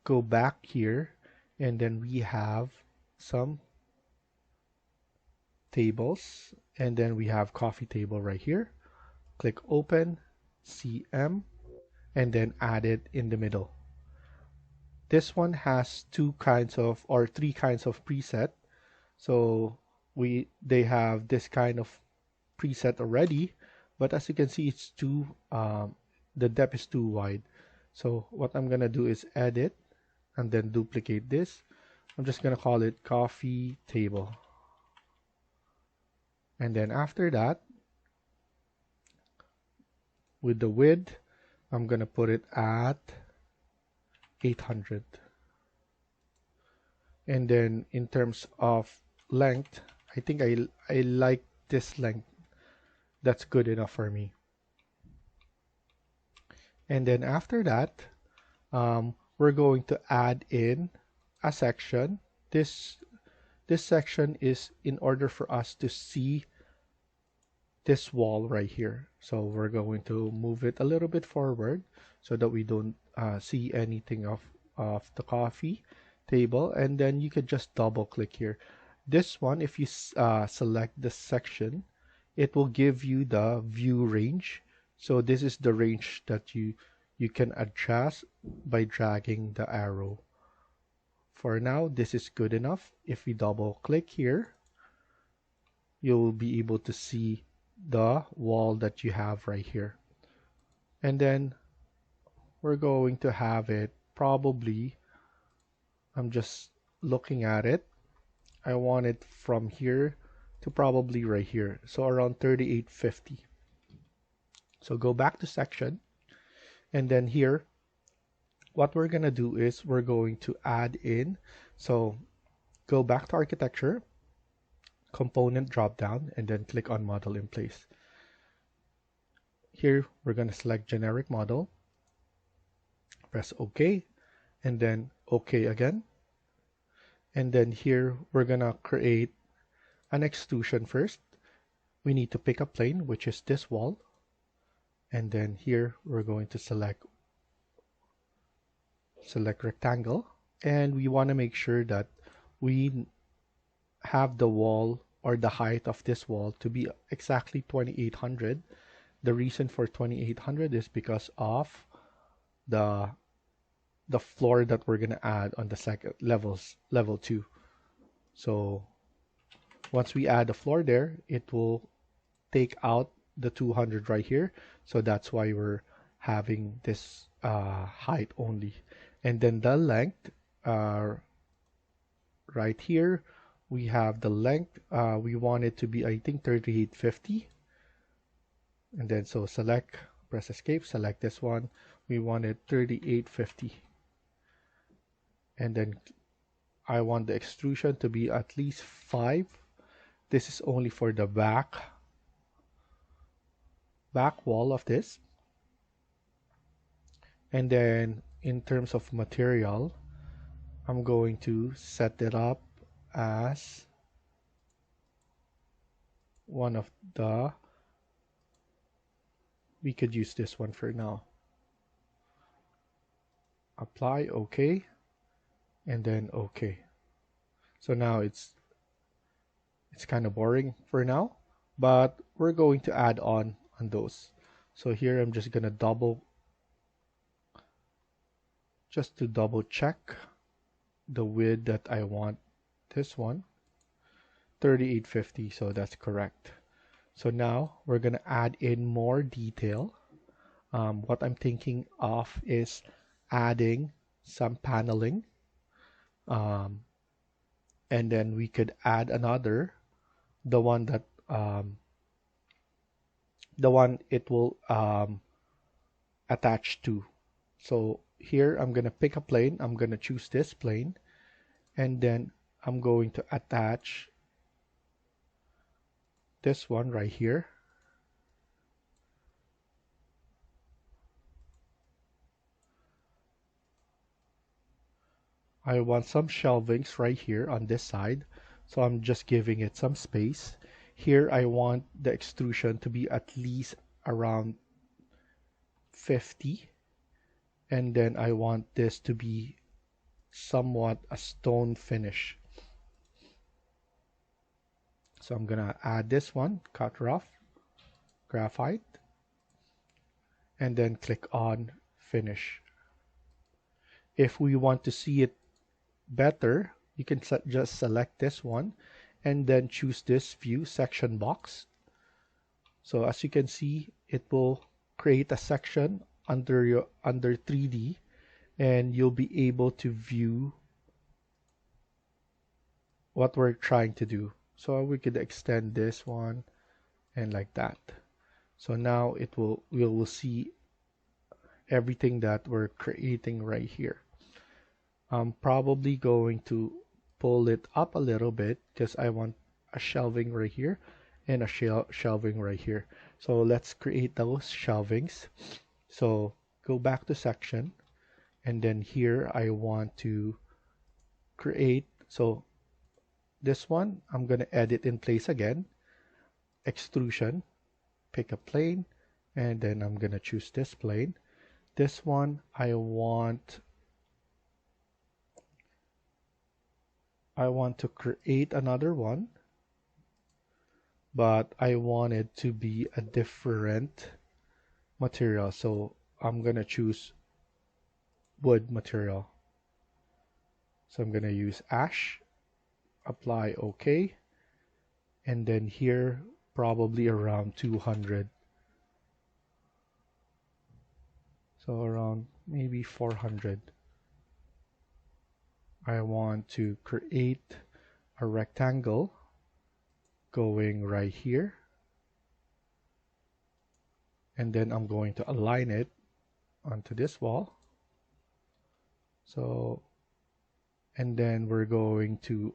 go back here, and then we have some tables, and then we have coffee table right here. Click open, CM, and then add it in the middle. This one has 2 kinds of or 3 kinds of preset. So they have this kind of preset already, but as you can see, it's too the depth is too wide. So what I'm gonna do is edit and then duplicate this, I'm just gonna call it coffee table. And then after that, with the width, I'm gonna put it at 800. And then in terms of length, I think I like this length. That's good enough for me. And then after that, we're going to add in a section. This section is in order for us to see this wall right here. So we're going to move it a little bit forward so that we don't see anything of the coffee table. And then you could just double click here. This one, if you select this section, it will give you the view range. So this is the range that you can adjust by dragging the arrow. For now, this is good enough. If we double click here, you'll be able to see the wall that you have right here. And then we're going to have it probably, I'm just looking at it, I want it from here to probably right here, so around 3850. So go back to section, and then here what we're gonna do is we're going to add in, so go back to architecture, component drop down, and then click on model in place. Here we're going to select generic model, press OK, and then OK again. And then here we're going to create an extrusion first. We need to pick a plane, which is this wall. And then here we're going to select rectangle. And we want to make sure that we have the wall or the height of this wall to be exactly 2800. The reason for 2800 is because of the floor that we're gonna add on the second level 2. So once we add the floor there, it will take out the 200 right here. So that's why we're having this height only. And then the length, right here we have the length, we want it to be, I think, 3850. And then so select, press escape, select this one, we want it 3850. And then I want the extrusion to be at least 5. This is only for the back wall of this. And then in terms of material, I'm going to set it up as one of the, we could use this one for now. Apply, OK, and then OK. So now it's kind of boring for now, but we're going to add on those. So here I'm just gonna double check the width that I want. This one 3850, so that's correct. So now we're gonna add in more detail. What I'm thinking of is adding some paneling, and then we could add another, the one that it will attach to. So here I'm gonna pick a plane, I'm gonna choose this plane, and then I'm going to attach this one right here. I want some shelvings right here on this side, so I'm just giving it some space. Here I want the extrusion to be at least around 50, and then I want this to be somewhat a stone finish. So I'm gonna add this one, cut rough, graphite, and then click on finish. If we want to see it better, you can just select this one and then choose this view section box. So as you can see, it will create a section under 3D, and you'll be able to view what we're trying to do. So we could extend this one and like that. So now we will see everything that we're creating right here. I'm probably going to pull it up a little bit because I want a shelving right here and a shelving right here. So let's create those shelvings. So go back to section, and then here I want to create, so this one I'm going to edit in place again, extrusion, pick a plane, and then I'm going to choose this plane. This one I want to create another one, but I want it to be a different material. So I'm gonna choose wood material. So I'm gonna use ash, apply OK, and then here probably around 200. So around maybe 400. I want to create a rectangle going right here, and then I'm going to align it onto this wall. So, and then we're going to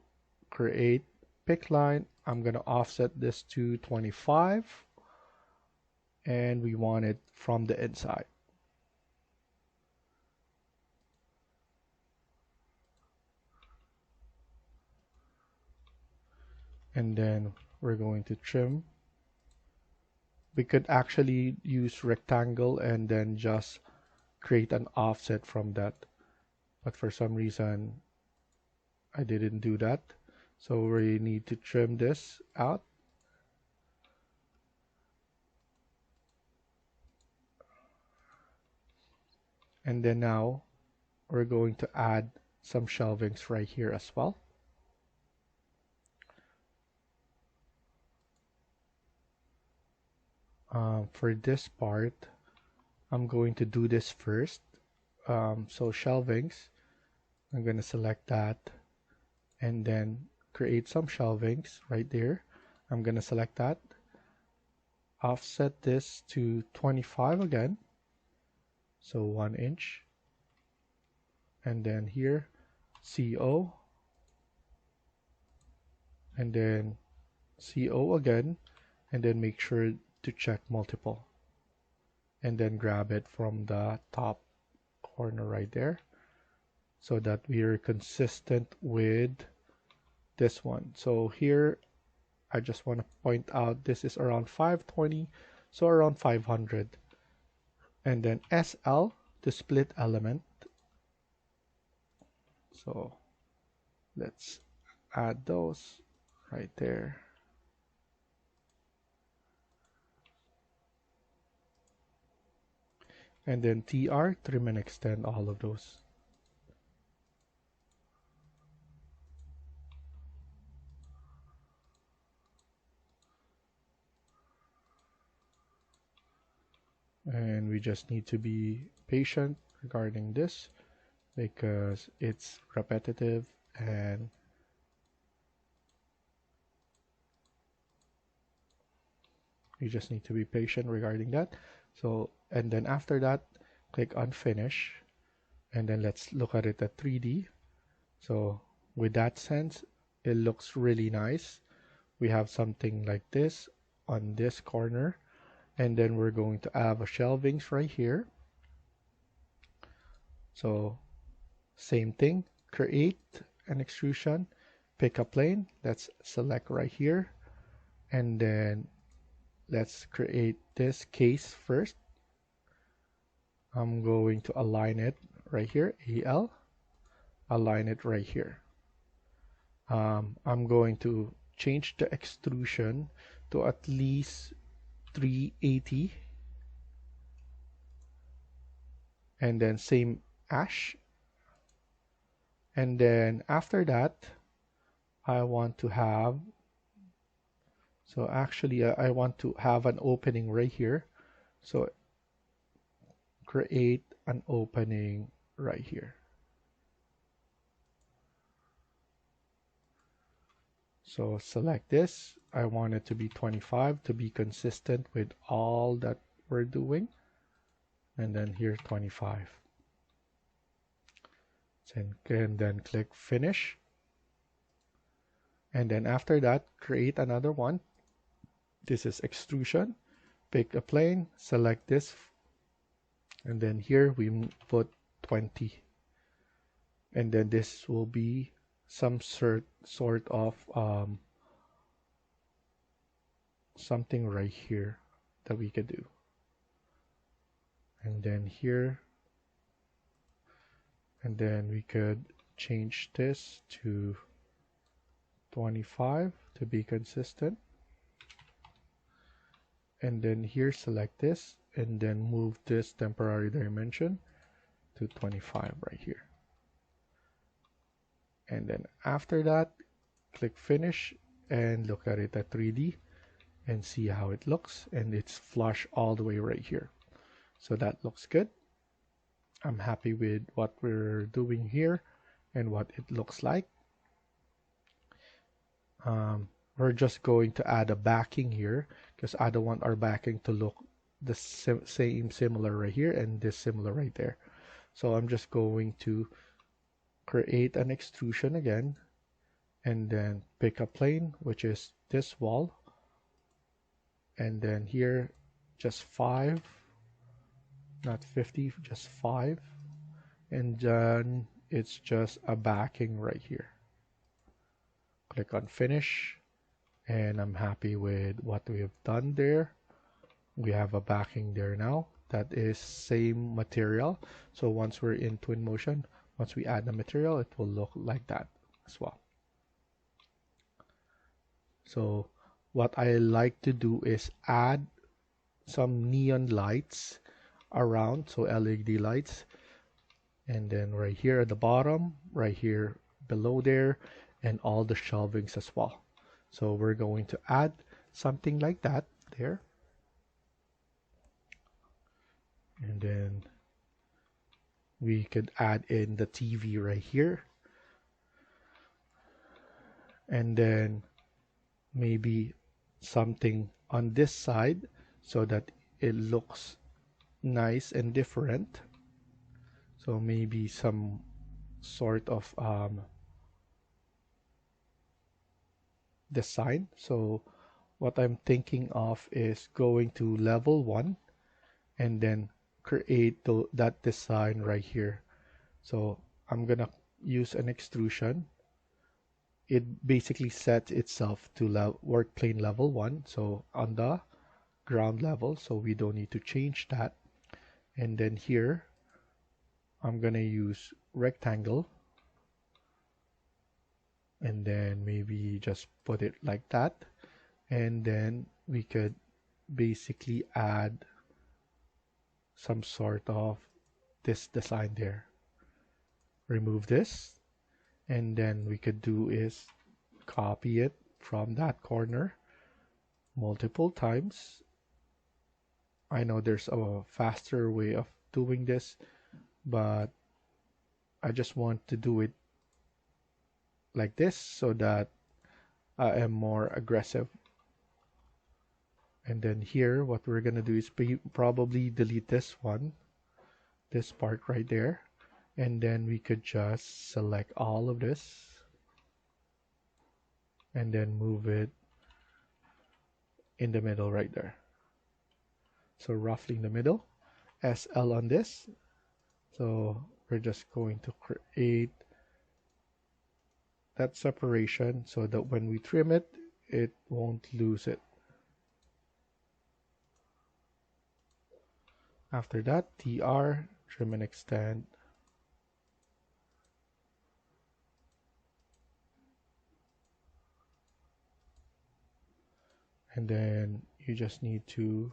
create pick line. I'm going to offset this to 25, and we want it from the inside. And then we're going to trim. We could actually use rectangle and then just create an offset from that, but for some reason I didn't do that. So we need to trim this out. And then now we're going to add some shelvings right here as well. For this part, I'm going to do this first. So shelvings, I'm going to select that and then create some shelvings right there. I'm going to select that, offset this to 25 again, so 1 inch, and then here CO, and then CO again, and then make sure to check multiple, and then grab it from the top corner right there so that we are consistent with this one. So here I just want to point out this is around 520, so around 500. And then SL to split element. So let's add those right there. And then TR, trim and extend all of those. And we just need to be patient regarding this because it's repetitive, and you just need to be patient regarding that. So, and then after that, click on finish, and then let's look at it at 3D. So with that sense, it looks really nice. We have something like this on this corner, and then we're going to have a shelvings right here. So same thing, create an extrusion, pick a plane, let's select right here, and then let's create this case first. I'm going to align it right here, AL, align it right here. I'm going to change the extrusion to at least 380, and then same ash, and then after that I want to have, so actually I want to have an opening right here, so create an opening right here. So select this. I want it to be 25 to be consistent with all that we're doing. And then here 25. And then click finish. And then after that, create another one. This is extrusion. Pick a plane, select this, and then here we put 20. And then this will be some sort of something right here that we could do. And then here, and then we could change this to 25 to be consistent. And then here select this and then move this temporary dimension to 25 right here. And then after that, click finish and look at it at 3D and see how it looks, and it's flush all the way right here. So that looks good. I'm happy with what we're doing here and what it looks like. We're just going to add a backing here because I don't want our backing to look the similar right here and this similar right there. So I'm just going to create an extrusion again and then pick a plane, which is this wall, and then here just 5, not 50, just 5, and then it's just a backing right here. Click on finish, and I'm happy with what we have done there. We have a backing there now that is same material. So once we're in Twinmotion, once we add the material, it will look like that as well. So what I like to do is add some neon lights around, so LED lights, and then right here at the bottom, right here below there, and all the shelvings as well. So we're going to add something like that there, and then we could add in the TV right here, and then maybe something on this side so that it looks nice and different. So maybe some sort of design. So what I'm thinking of is going to level 1 and then create that design right here. So I'm gonna use an extrusion. It basically sets itself to work plane level 1, so on the ground level, so we don't need to change that. And then here I'm gonna use rectangle, and then maybe just put it like that, and then we could basically add some sort of this design there. Remove this, and then we could do is copy it from that corner multiple times. I know there's a faster way of doing this, but I just want to do it like this so that I am more aggressive. And then here what we're gonna do is probably delete this one, this part right there, and then we could just select all of this and then move it in the middle right there. So roughly in the middle, SL on this. So we're just going to create that separation so that when we trim it, it won't lose it. After that, TR, trim and extend. And then you just need to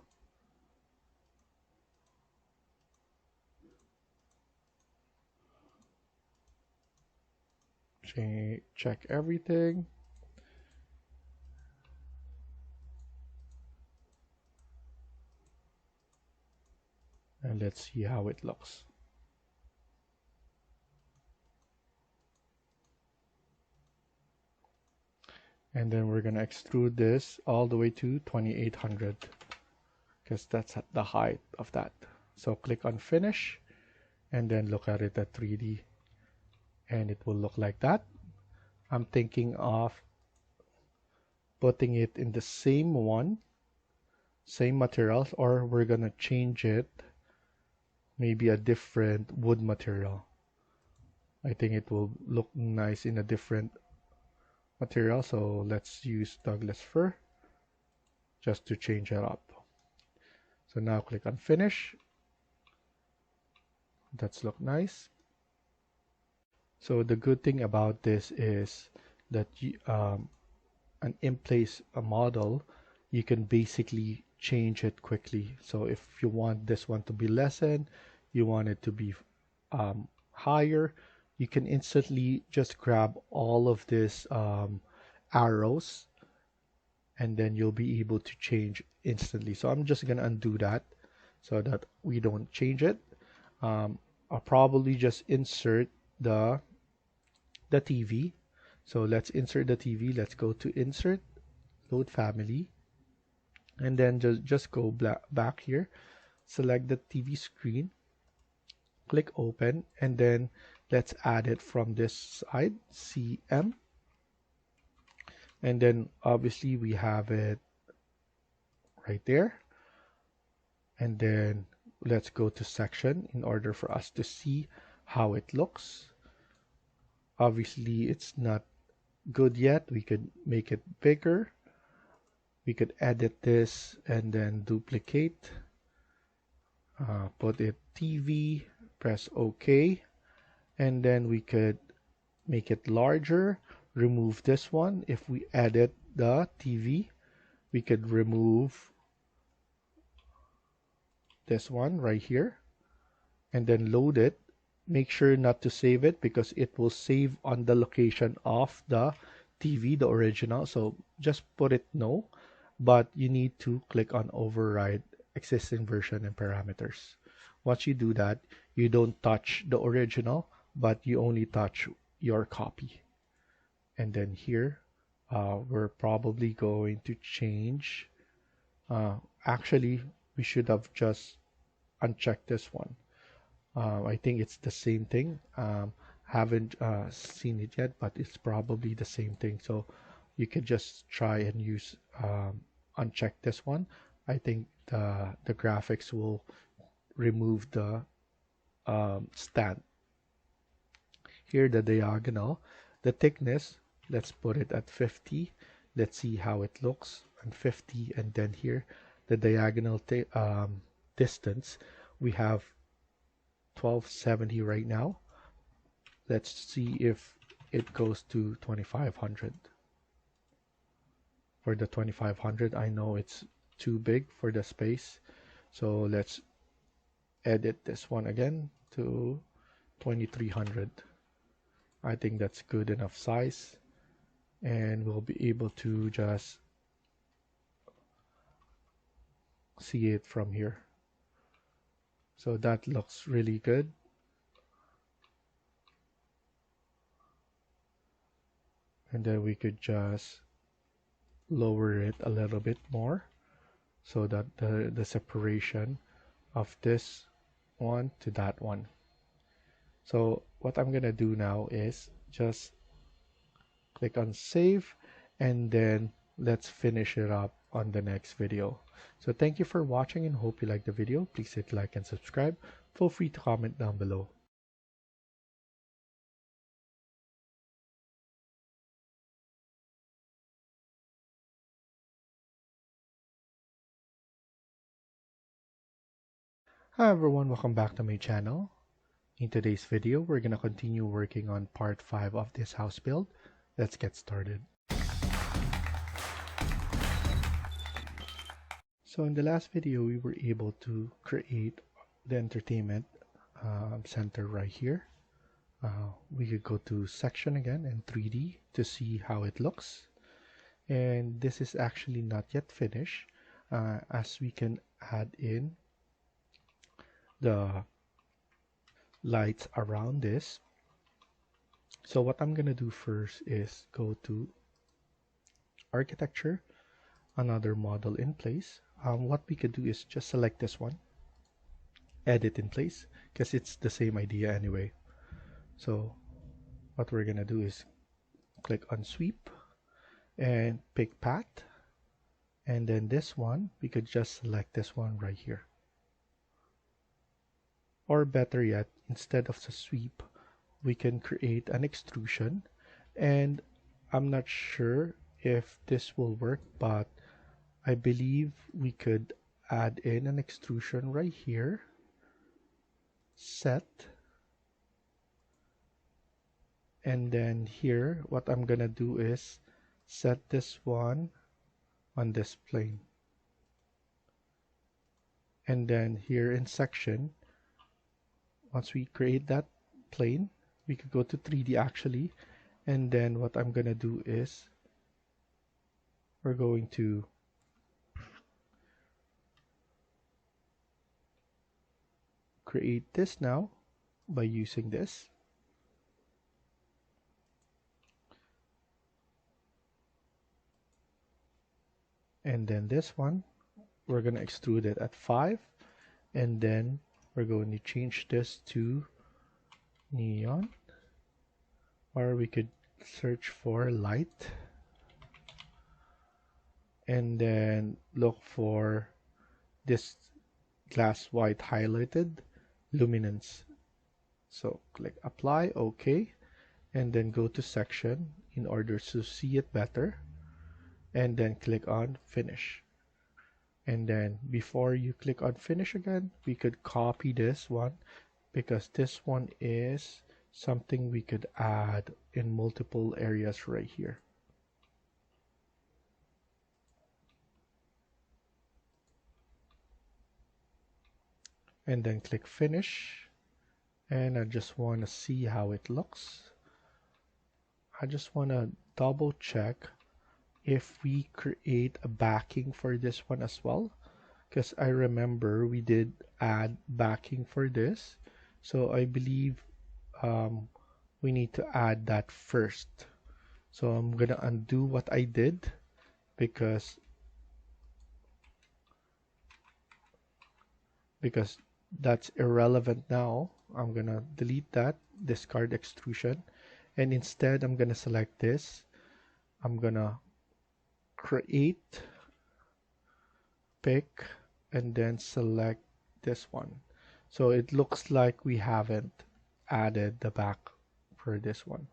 check everything. And let's see how it looks. And then we're going to extrude this all the way to 2800 because that's at the height of that. So click on finish and then look at it at 3D and it will look like that. I'm thinking of putting it in the same one, same materials, or we're gonna change it, maybe a different wood material. I think it will look nice in a different material, so let's use Douglas fir just to change it up. So now click on finish. That's look nice. So the good thing about this is that an in-place model, you can basically change it quickly. So if you want this one to be lessened, you want it to be higher, you can instantly just grab all of this arrows and then you'll be able to change instantly. So I'm just gonna undo that so that we don't change it. I'll probably just insert the TV. So let's insert the TV. Let's go to insert, load family, and then just go back here, select the TV screen, click open, and then let's add it from this side, CM. And then obviously we have it right there. And then let's go to section in order for us to see how it looks. Obviously it's not good yet. We could make it bigger. We could edit this and then duplicate, put it TV, press OK, and then we could make it larger, remove this one. If we edit the TV, we could remove this one right here and then load it. Make sure not to save it because it will save on the location of the TV, the original. So just put it no, but you need to click on override existing version and parameters. Once you do that, you don't touch the original, but you only touch your copy. And then here, we're probably going to change. Actually, we should have just unchecked this one. I think it's the same thing. Haven't seen it yet, but it's probably the same thing. So you can just try and use uncheck this one. I think the graphics will remove the stand. Here the diagonal, the thickness, let's put it at 50. Let's see how it looks on 50. And then here the diagonal distance, we have 1270 right now. Let's see if it goes to 2500. For the 2500, I know it's too big for the space, so let's edit this one again to 2300. I think that's good enough size, and we'll be able to just see it from here. So that looks really good. And then we could just lower it a little bit more so that the separation of this one to that one. So what I'm gonna do now is just click on save, and then let's finish it up on the next video. So thank you for watching and hope you liked the video. Please hit like and subscribe. Feel free to comment down below. Hi everyone, welcome back to my channel. In today's video, we're gonna continue working on part 5 of this house build. Let's get started. So in the last video, we were able to create the entertainment center right here. We could go to section again and 3D to see how it looks. And this is actually not yet finished, as we can add in the lights around this. So what I'm gonna do first is go to architecture, another model in place. What we could do is just select this one, edit in place, because it's the same idea anyway. So what we're gonna do is click on sweep and pick path, and then this one we could just select this one right here. Or better yet, instead of the sweep, we can create an extrusion, and I'm not sure if this will work, but I believe we could add in an extrusion right here, set, and then here what I'm gonna do is set this one on this plane, and then here in section, once we create that plane, we could go to 3D actually, and then what I'm gonna do is we're going to create this now by using this. And then this one, we're going to extrude it at 5, and then we're going to change this to neon, or we could search for light, and then look for this glass white highlighted luminance. So click apply, OK, and then go to section in order to see it better, and then click on finish. And then before you click on finish again, we could copy this one, because this one is something we could add in multiple areas right here. And then click finish, and I just want to see how it looks. I just want to double check if we create a backing for this one as well, because I remember we did add backing for this, so I believe we need to add that first. So I'm gonna undo what I did, because that's irrelevant now. I'm gonna delete that, discard extrusion, and instead I'm gonna select this. I'm gonna create, pick, and then select this one. So it looks like we haven't added the back for this one.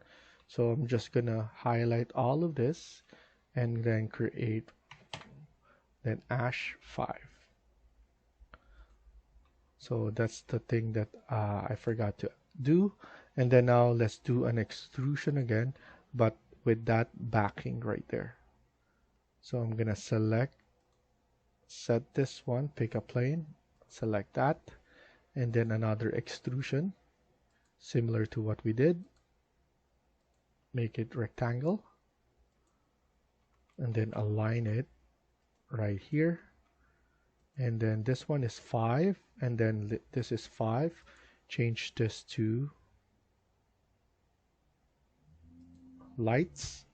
So I'm just gonna highlight all of this and then create, then ash 5. So that's the thing that I forgot to do. And then now let's do an extrusion again, but with that backing right there. So I'm gonna select, set this one, pick a plane, select that, and then another extrusion similar to what we did, make it rectangle, and then align it right here. And then this one is 5, and then this is 5. Change this to lights,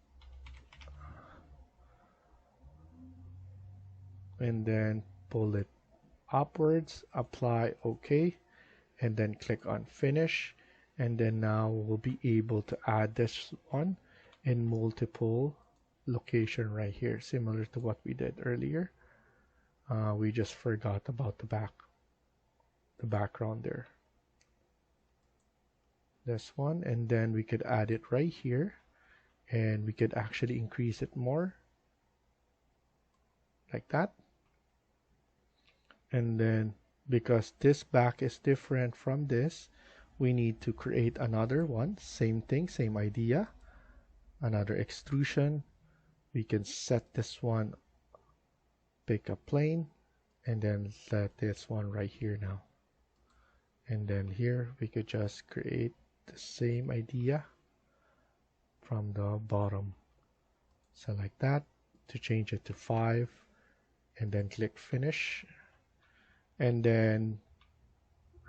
and then pull it upwards, apply, OK, and then click on finish. And then now we'll be able to add this one in multiple location right here, similar to what we did earlier. We just forgot about the background there. This one, and then we could add it right here, and we could actually increase it more like that. And then because this back is different from this, we need to create another one. Same thing, same idea, another extrusion. We can set this one, pick a plane, and then let this one right here now. And then here we could just create the same idea from the bottom. Select that to change it to 5, and then click finish. And then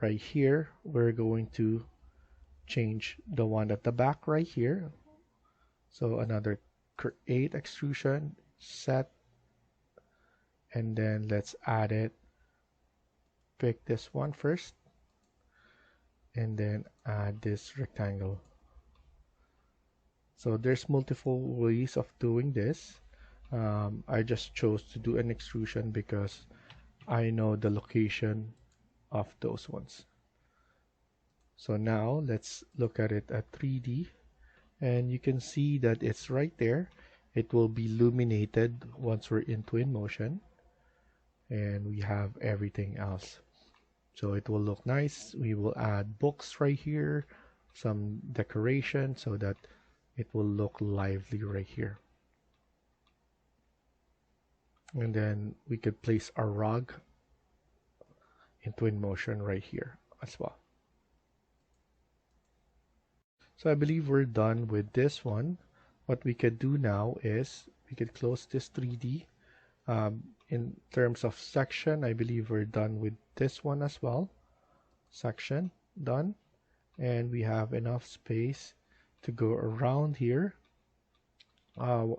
right here we're going to change the one at the back right here. So another create extrusion, set, and then let's add it. Pick this one first, and then add this rectangle. So there's multiple ways of doing this. I just chose to do an extrusion because I know the location of those ones. So now let's look at it at 3D, and you can see that it's right there. It will be illuminated once we're in Twinmotion, and we have everything else. So it will look nice. We will add books right here, some decoration so that it will look lively right here. And then we could place our rug in Twinmotion right here as well. So I believe we're done with this one. What we could do now is we could close this 3D. In terms of section, I believe we're done with this one as well. Section done, and we have enough space to go around here.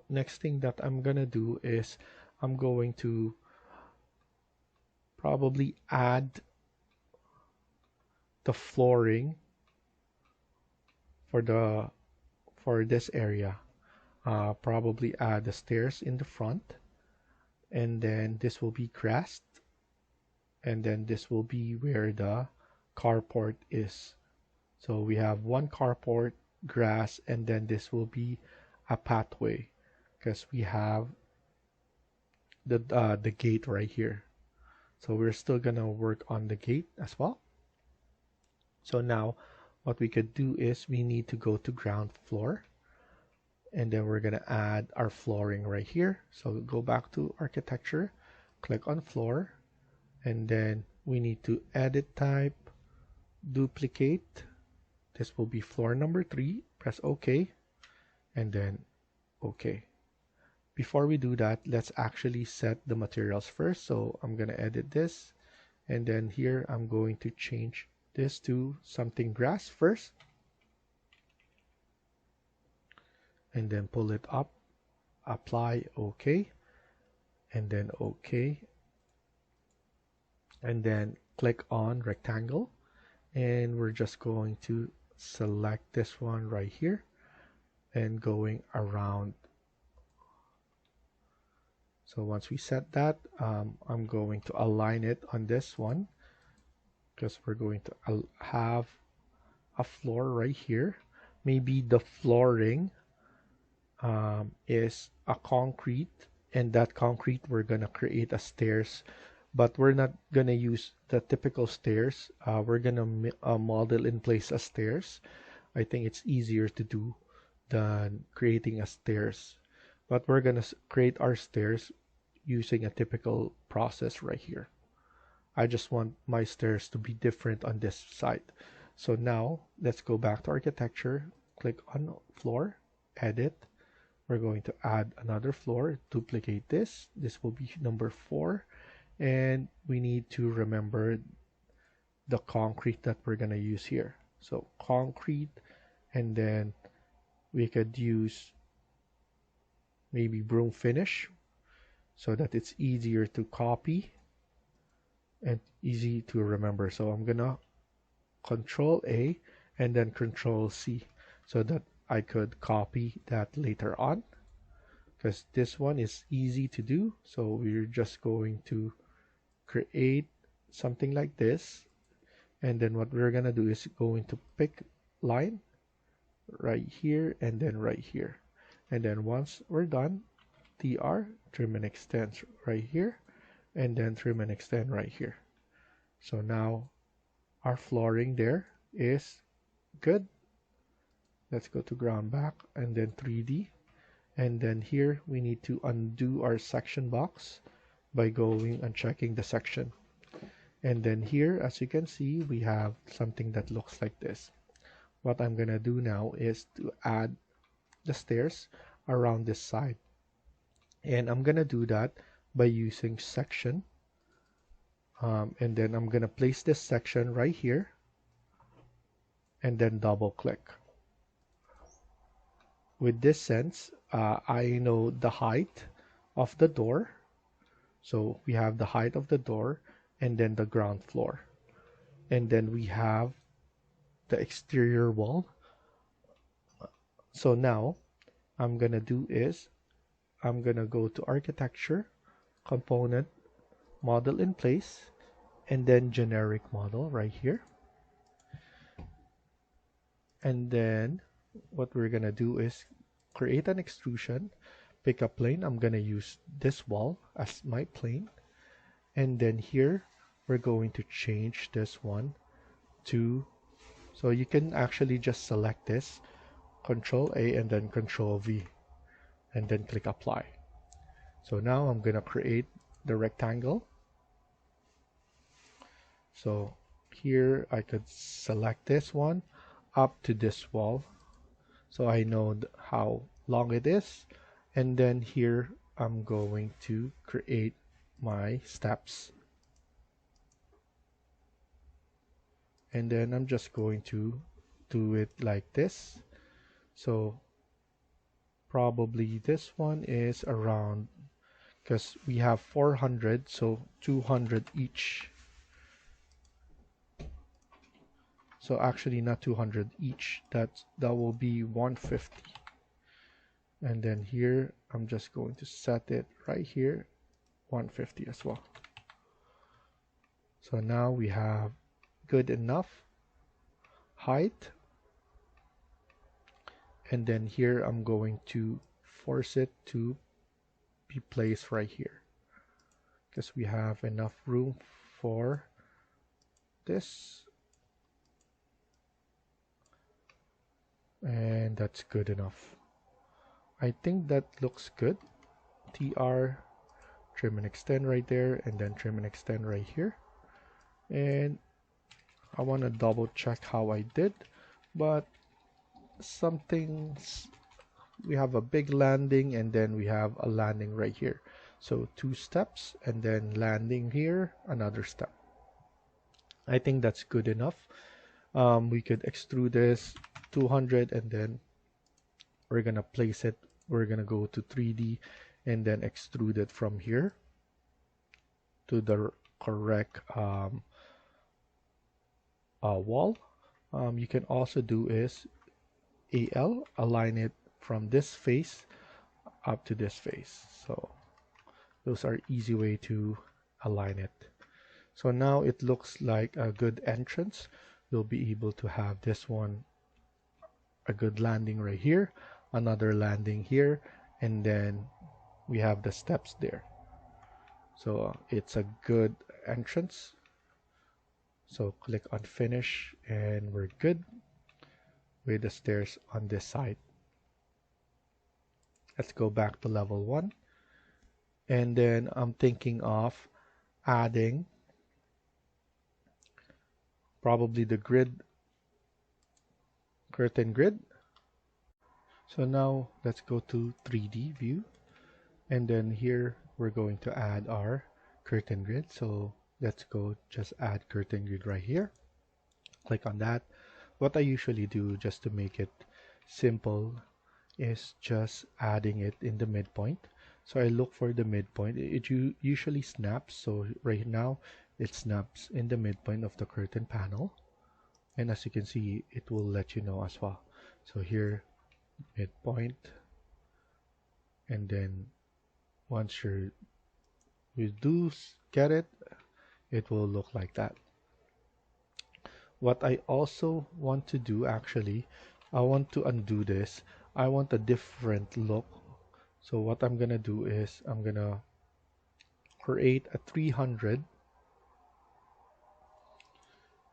Next thing that I'm gonna do is I'm going to probably add the flooring for this area. Probably add the stairs in the front, and then this will be grassed, and then this will be where the carport is. So we have one carport, grass, and then this will be a pathway because we have the gate right here. So we're still gonna work on the gate as well. So now what we could do is we need to go to ground floor, and then we're gonna add our flooring right here. So go back to architecture, click on floor, and then we need to edit type, duplicate. This will be floor number 3. Press OK, and then OK. Before we do that, let's actually set the materials first. So I'm gonna edit this, and then here I'm going to change this to something grass first, and then pull it up, apply, OK, and then OK, and then click on rectangle, and we're just going to select this one right here and going around. So once we set that, I'm going to align it on this one because we're going to have a floor right here. Maybe the flooring is a concrete, and that concrete we're gonna create a stairs, but we're not gonna use the typical stairs. We're gonna model in place a stairs. I think it's easier to do than creating a stairs, but we're gonna create our stairs using a typical process right here. I just want my stairs to be different on this side. So now let's go back to architecture, click on floor, edit. We're going to add another floor, duplicate this. This will be number 4, and we need to remember the concrete that we're gonna use here. So concrete, and then we could use maybe broom finish so that it's easier to copy and easy to remember. So I'm gonna Control A and then Control C so that I could copy that later on, because this one is easy to do. So we're just going to create something like this, and then what we're gonna do is going to pick line right here and then right here, and then once we're done, TR, trim and extend right here, and then trim and extend right here. So now our flooring there is good. Let's go to ground back and then 3D, and then here we need to undo our section box by going and checking the section, and then here, as you can see, we have something that looks like this. What I'm gonna do now is to add the stairs around this side, and I'm gonna do that by using section, and then I'm gonna place this section right here and then double click. With this sense, I know the height of the door. So we have the height of the door and then the ground floor. And then we have the exterior wall. So now I'm gonna do is I'm gonna go to architecture, component, model in place, and then generic model right here. And then what we're gonna do is create an extrusion, pick a plane. I'm gonna use this wall as my plane. And then here we're going to change this one to, so you can actually just select this, Control A and then Control V, and then click apply. So now I'm gonna create the rectangle. So here I could select this one up to this wall, so I know how long it is. And then here I'm going to create my steps, and then I'm just going to do it like this. So probably this one is around, because we have 400, so 200 each. So actually not 200 each, that will be 150. And then here I'm just going to set it right here, 150 as well. So now we have good enough height. And then here I'm going to force it to be placed right here, because we have enough room for this. And that's good enough. I think that looks good. TR, trim and extend right there, and then trim and extend right here. And I want to double check how I did, but some things, we have a big landing and then we have a landing right here. So 2 steps and then landing here, another step. I think that's good enough. We could extrude this 200 and then we're gonna place it, we're gonna go to 3D and then extrude it from here to the correct wall. You can also do is AL, align it from this face up to this face. So those are easy way to align it. So now it looks like a good entrance. You'll be able to have this one, a good landing right here, another landing here, and then we have the steps there. So it's a good entrance. So click on finish and we're good with the stairs on this side. Let's go back to level 1. And then I'm thinking of adding probably the grid, curtain grid. So now let's go to 3D view, and then here we're going to add our curtain grid. So let's go just add curtain grid right here. Click on that. What I usually do just to make it simple is just adding it in the midpoint. So I look for the midpoint. It usually snaps. So right now it snaps in the midpoint of the curtain panel, and as you can see, it will let you know as well. So here, midpoint, and then once you do get it, it will look like that. What I also want to do, actually, I want to undo this. I want a different look. So what I'm gonna do is I'm gonna create a 300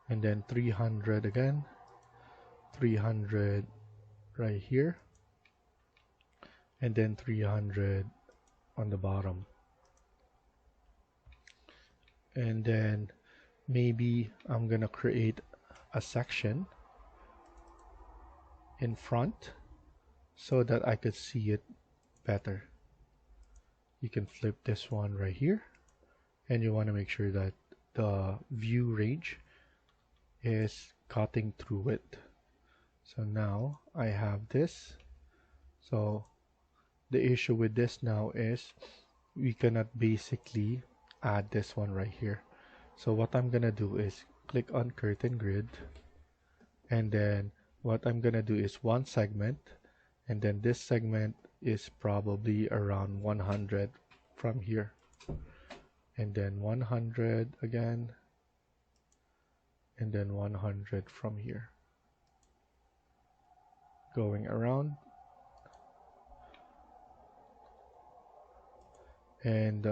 and then 300 again, 300 right here, and then 300 on the bottom. And then maybe I'm gonna create a section in front so that I could see it better. You can flip this one right here, and you want to make sure that the view range is cutting through it. So now I have this. So the issue with this now is we cannot basically add this one right here. So what I'm gonna do is click on curtain grid, and then what I'm gonna do is one segment, and then this segment is probably around 100 from here, and then 100 again, and then 100 from here, going around, and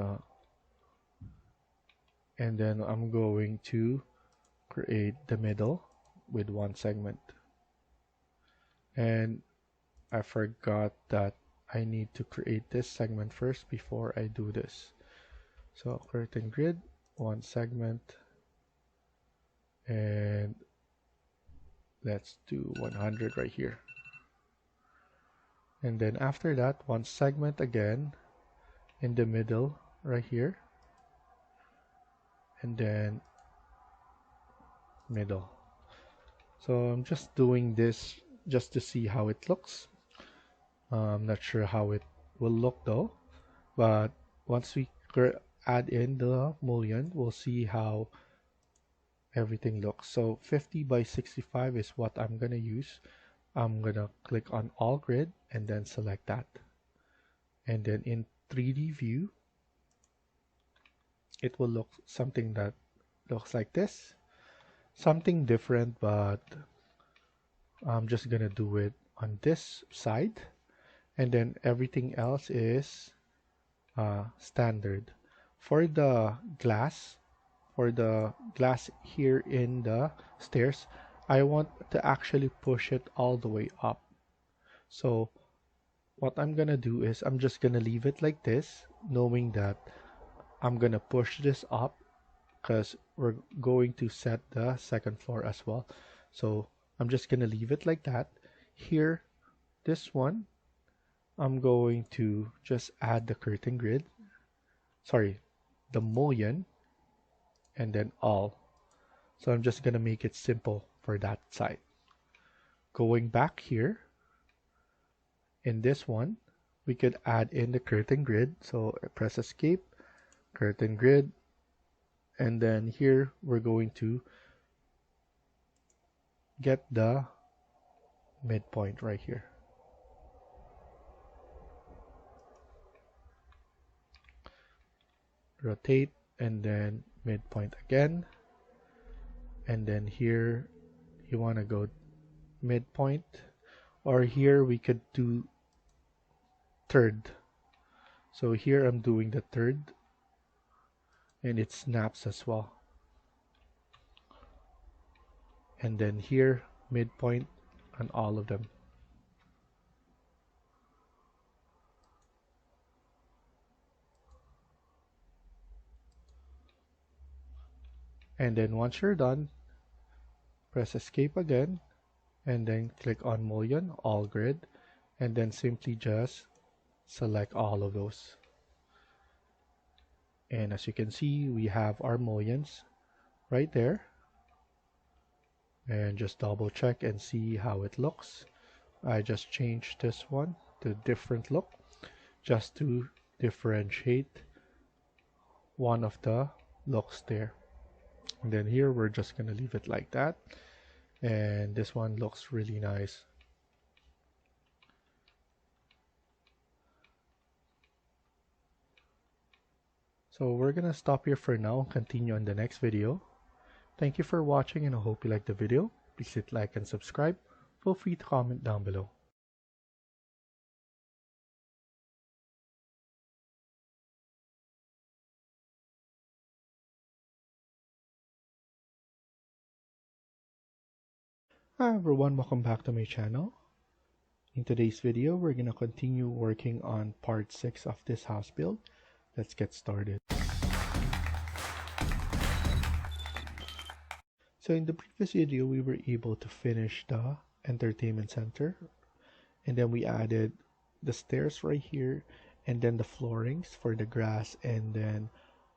then I'm going to create the middle with one segment. And I forgot that I need to create this segment first before I do this. So curtain grid, one segment, and let's do 100 right here. And then after that, one segment again in the middle right here, and then middle. So I'm just doing this just to see how it looks. I'm not sure how it will look though, but once we add in the mullion, we'll see how everything looks. So 50 by 65 is what I'm gonna use. I'm gonna click on all grid and then select that. And then in 3D view, it will look something that looks like this. Something different, but I'm just gonna do it on this side, and then everything else is standard. For the glass here in the stairs, I want to actually push it all the way up. So what I'm gonna do is I'm just gonna leave it like this, knowing that I'm gonna push this up because we're going to set the second floor as well. So I'm just gonna leave it like that. Here, this one, I'm going to just add the curtain grid, sorry, the mullion, and then all. So I'm just gonna make it simple for that side. Going back here, in this one, we could add in the curtain grid. So press escape, curtain grid, and then here we're going to get the midpoint right here. Rotate, and then midpoint again, and then here you want to go midpoint, or here we could do third. So here I'm doing the third, and it snaps as well. And then here midpoint on all of them. And then once you're done, press escape again, and then click on mullion, all grid, and then simply just select all of those. And as you can see, we have our mullions right there. And just double check and see how it looks. I just changed this one to different look just to differentiate one of the looks there. And then here we're just gonna leave it like that, and this one looks really nice. So we're gonna stop here for now and continue on the next video. Thank you for watching, and I hope you liked the video. Please hit like and subscribe. Feel free to comment down below. Hi everyone, welcome back to my channel. In today's video, we're gonna continue working on part 6 of this house build. Let's get started. So in the previous video, we were able to finish the entertainment center, and then we added the stairs right here, and then the floorings for the grass, and then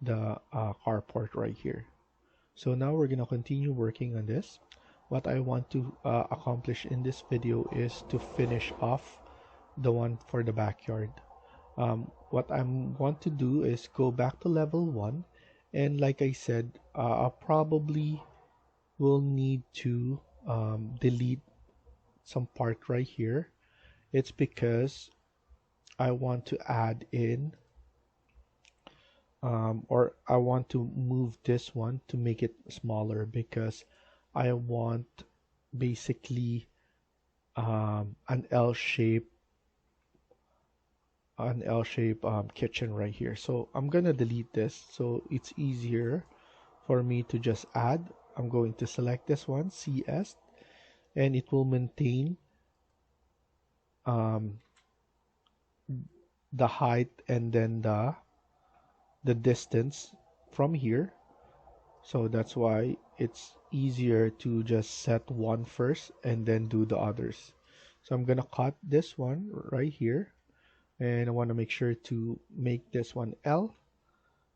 the carport right here. So now we're gonna continue working on this. What I want to accomplish in this video is to finish off the one for the backyard. what I want to do is go back to level 1, and like I said, I probably will need to delete some part right here. It's because I want to add in or I want to move this one to make it smaller, because I want basically an L shape kitchen right here. So I'm gonna delete this so it's easier for me to just add. I'm going to select this one, CS, and it will maintain um, the height and then the distance from here. So that's why it's easier to just set one first and then do the others. So I'm gonna cut this one right here, and I want to make sure to make this one L,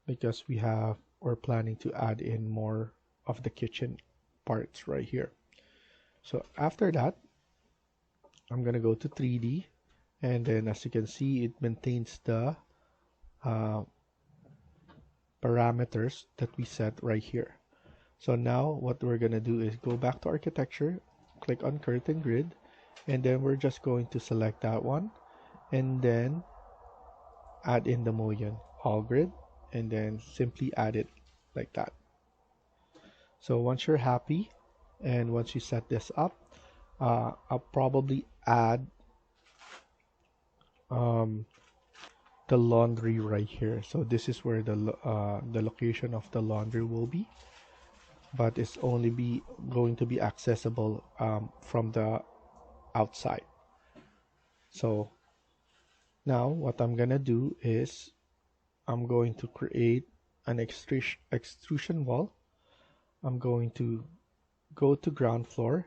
because we're planning to add in more of the kitchen parts right here. So after that, I'm gonna go to 3D, and then as you can see, it maintains the uh, parameters that we set right here. So now what we're gonna do is go back to architecture, click on curtain grid, and then we're just going to select that one, and then add in the mullion all grid, and then simply add it like that. So once you're happy and once you set this up, I'll probably add um, the laundry right here. So this is where the location of the laundry will be, but it's only going to be accessible from the outside. So now what I'm gonna do is I'm going to create an extrusion wall. I'm going to go to ground floor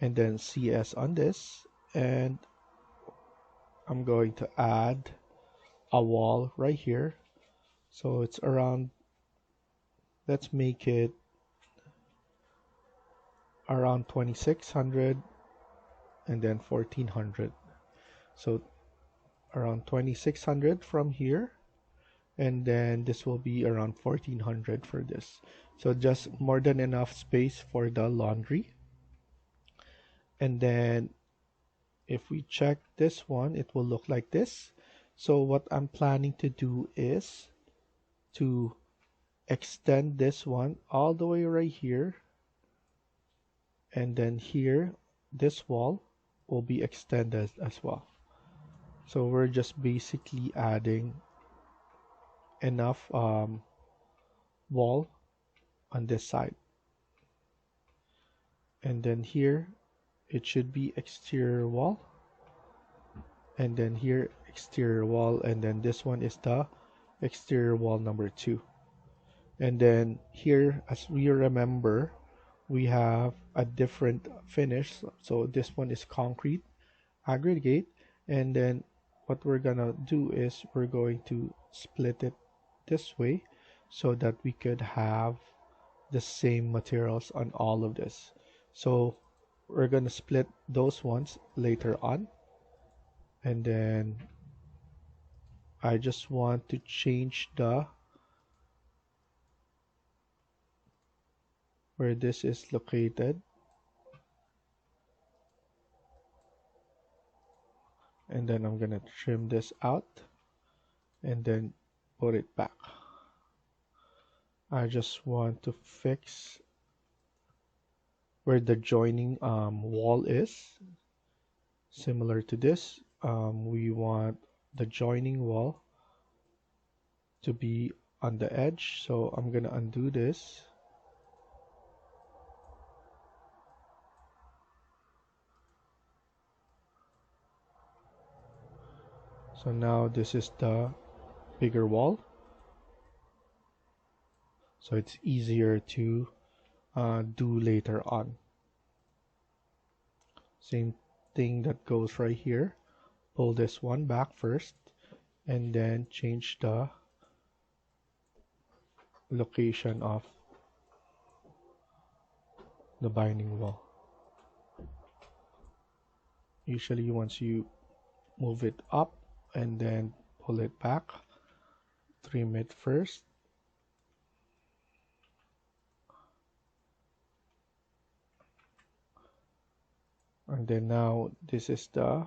and then CS on this, and I'm going to add a wall right here. So it's around, let's make it around 2600 and then 1400. So around 2600 from here, and then this will be around 1400 for this. So just more than enough space for the laundry. And then if we check this one, it will look like this. So what I'm planning to do is to extend this one all the way right here, and then here this wall will be extended as well. So we're just basically adding enough wall on this side, and then here it should be exterior wall, and then here exterior wall, and then this one is the exterior wall number 2. And then here, as we remember, we have a different finish. So this one is concrete aggregate, and then what we're gonna do is we're going to split it this way so that we could have the same materials on all of this. So we're gonna split those ones later on, and then I just want to change the where this is located, and then I'm gonna trim this out and then put it back. I just want to fix where the joining wall is. Similar to this, we want the joining wall to be on the edge, so I'm gonna undo this. So now this is the bigger wall, so it's easier to do later on. Same thing that goes right here. Pull this one back first, and then change the location of the binding wall. Usually once you move it up and then pull it back, trim it first. And then now this is the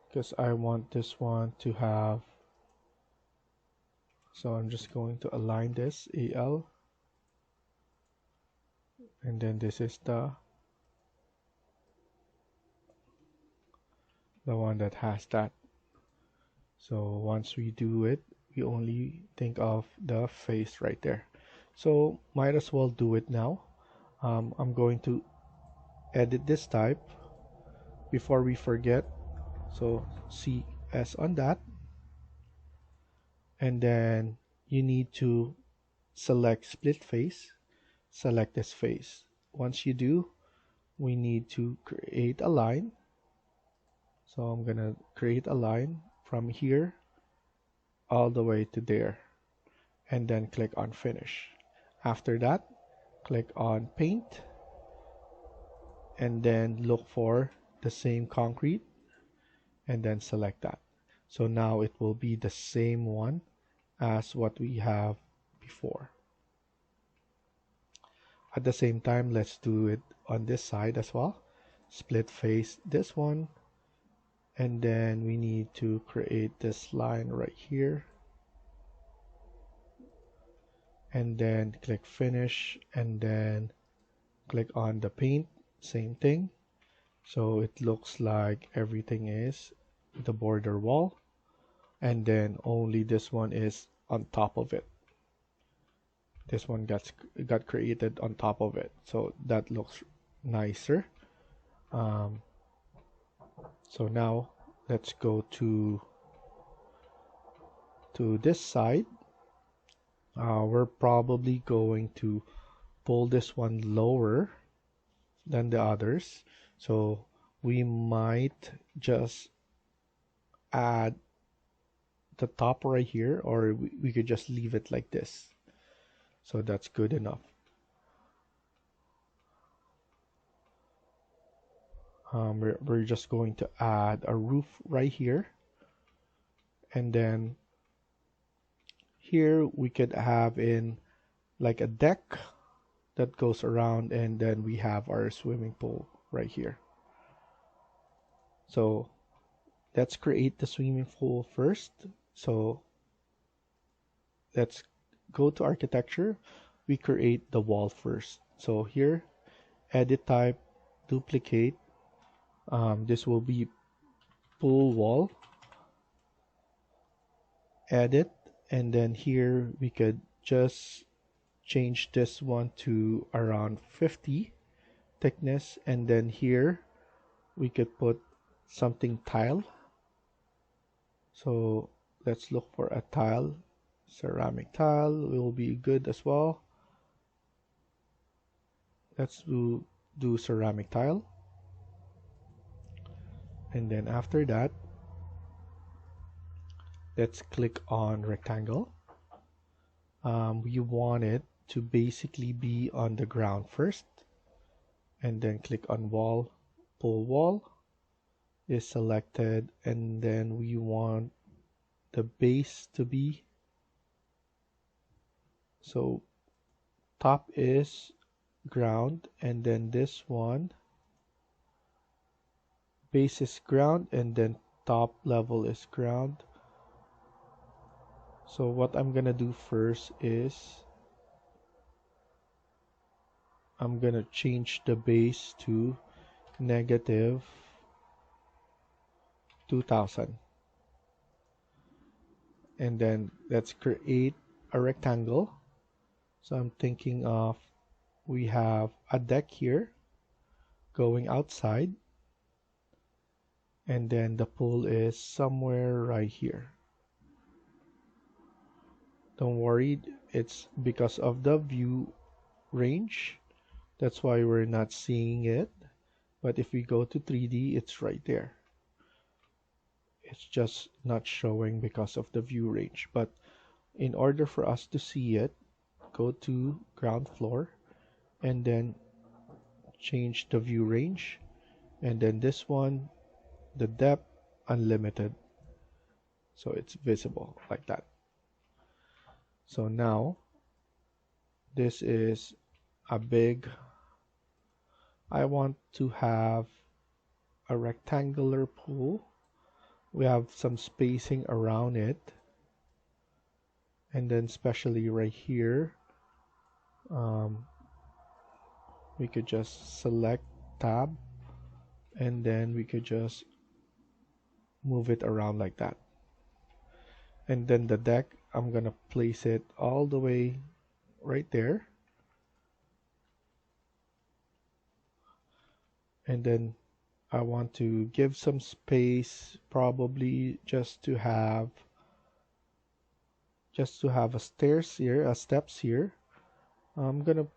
because I want this one to have, so I'm just going to align this AL, and then this is the one that has that. So once we do it, we only think of the face right there. So might as well do it now. I'm going to edit this type before we forget. So CS on that, and then you need to select split face, select this face. Once you do, we need to create a line. So I'm gonna create a line from here all the way to there, and then click on finish. After that, click on paint, and then look for the same concrete, and then select that. So now it will be the same one as what we have before. At the same time, let's do it on this side as well. Split face this one, and then we need to create this line right here, and then click finish, and then click on the paint, same thing. So it looks like everything is the border wall, and then only this one is on top of it. This one got created on top of it, so that looks nicer. So now let's go to this side. We're probably going to pull this one lower than the others, so we might just add the top right here, or we could just leave it like this. So that's good enough. We're just going to add a roof right here, and then here we could have in like a deck that goes around, and then we have our swimming pool right here. So let's create the swimming pool first. So let's go to architecture. We create the wall first. So here, edit type, duplicate. This will be pool wall. Edit, and then here we could just change this one to around 50 thickness, and then here we could put something tile. So let's look for a tile. Ceramic tile will be good as well. Let's do ceramic tile, and then after that, let's click on rectangle. We want it to basically be on the ground first, and then click on wall. Pull wall is selected, and then we want the base to be, so top is ground, and then this one base is ground, and then top level is ground. So what I'm gonna do first is I'm gonna change the base to negative 2000, and then let's create a rectangle. So I'm thinking of, we have a deck here going outside, and then the pool is somewhere right here. Don't worry, it's because of the view range, that's why we're not seeing it. But if we go to 3D, it's right there. It's just not showing because of the view range. But in order for us to see it, go to ground floor, and then change the view range, and then this one, the depth, unlimited, so it's visible like that. So now this is a big, I want to have a rectangular pool. We have some spacing around it, and then especially right here, we could just select tab, and then we could just move it around like that. And then the deck, I'm gonna place it all the way right there, and then I want to give some space, probably just to have a stairs here, a steps here. I'm gonna,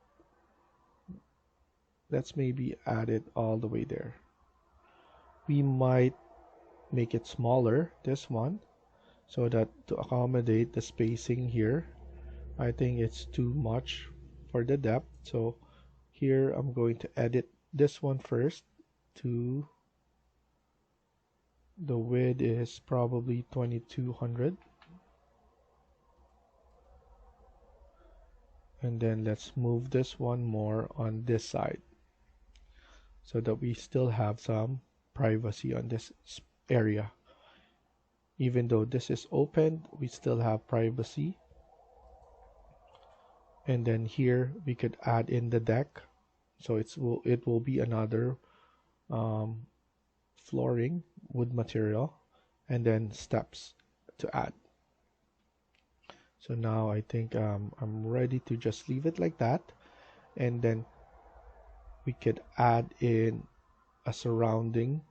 let's maybe add it all the way there. We might make it smaller, this one, so that to accommodate the spacing here. I think it's too much for the depth, so here I'm going to edit this one first to, the width is probably 2200, and then let's move this one more on this side so that we still have some privacy on this area. Even though this is open, we still have privacy. And then here we could add in the deck, so it will be another flooring, wood material, and then steps to add. So now I think I'm ready to just leave it like that, and then we could add in a surrounding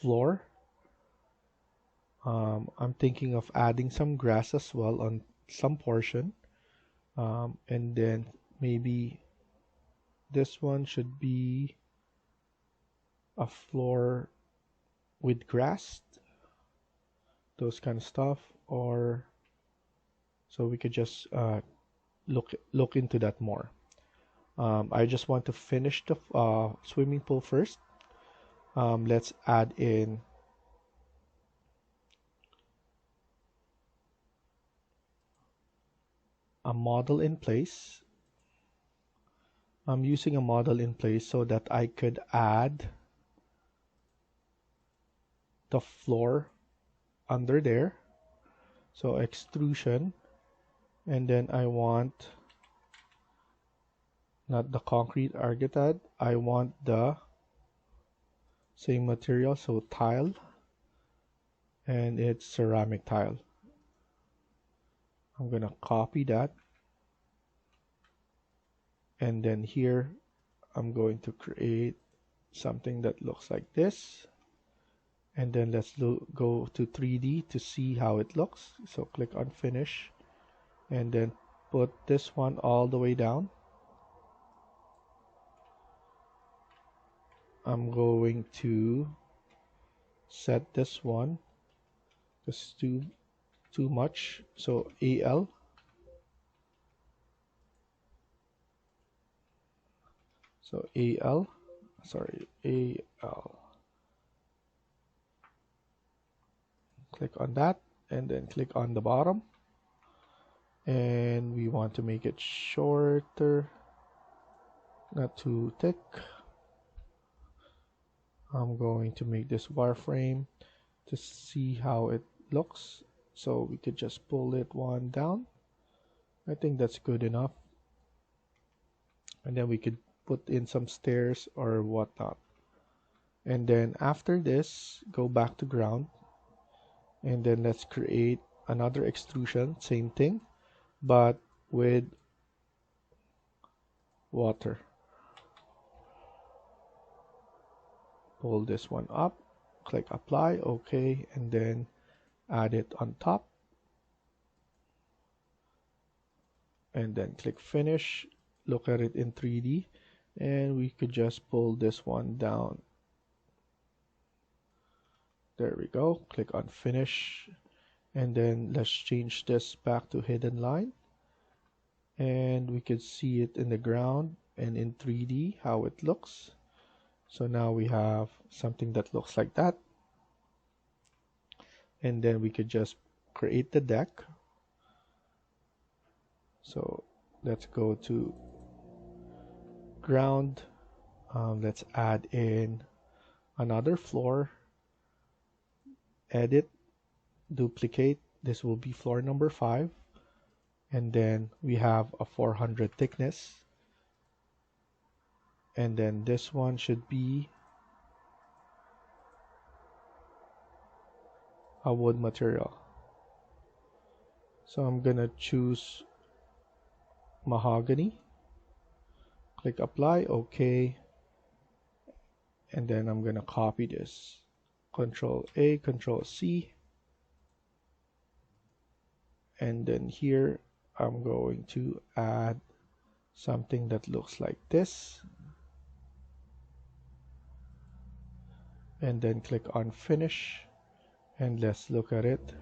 floor. I'm thinking of adding some grass as well on some portion, and then maybe this one should be a floor with grass, those kind of stuff, or so we could just look into that more. I just want to finish the swimming pool first. Let's add in a model in place. I'm using a model in place so that I could add the floor under there. So extrusion, and then I want not the concrete autocad, I want the same material, so tile, and it's ceramic tile. I'm gonna copy that, and then here I'm going to create something that looks like this, and then let's go to 3D to see how it looks. So click on finish, and then put this one all the way down. I'm going to set this one, just too much, so AL, so AL, sorry, AL, click on that, and then click on the bottom, and we want to make it shorter, not too thick. I'm going to make this wireframe to see how it looks, so we could just pull it one down. I think that's good enough, and then we could put in some stairs or whatnot. And then after this, go back to ground, and then let's create another extrusion, same thing, but with water. Pull this one up, click apply, okay, and then add it on top, and then click finish. Look at it in 3D, and we could just pull this one down. There we go. Click on finish, and then let's change this back to hidden line, and we could see it in the ground. and in 3D how it looks. So now we have something that looks like that. And then we could just create the deck. So let's go to ground. Let's add in another floor, edit, duplicate. This will be floor number 5. And then we have a 400 thickness. And then this one should be a wood material. So I'm gonna choose mahogany, click apply, OK, and then I'm gonna copy this, Control A, Control C, and then here I'm going to add something that looks like this, and then click on finish, and let's look at it.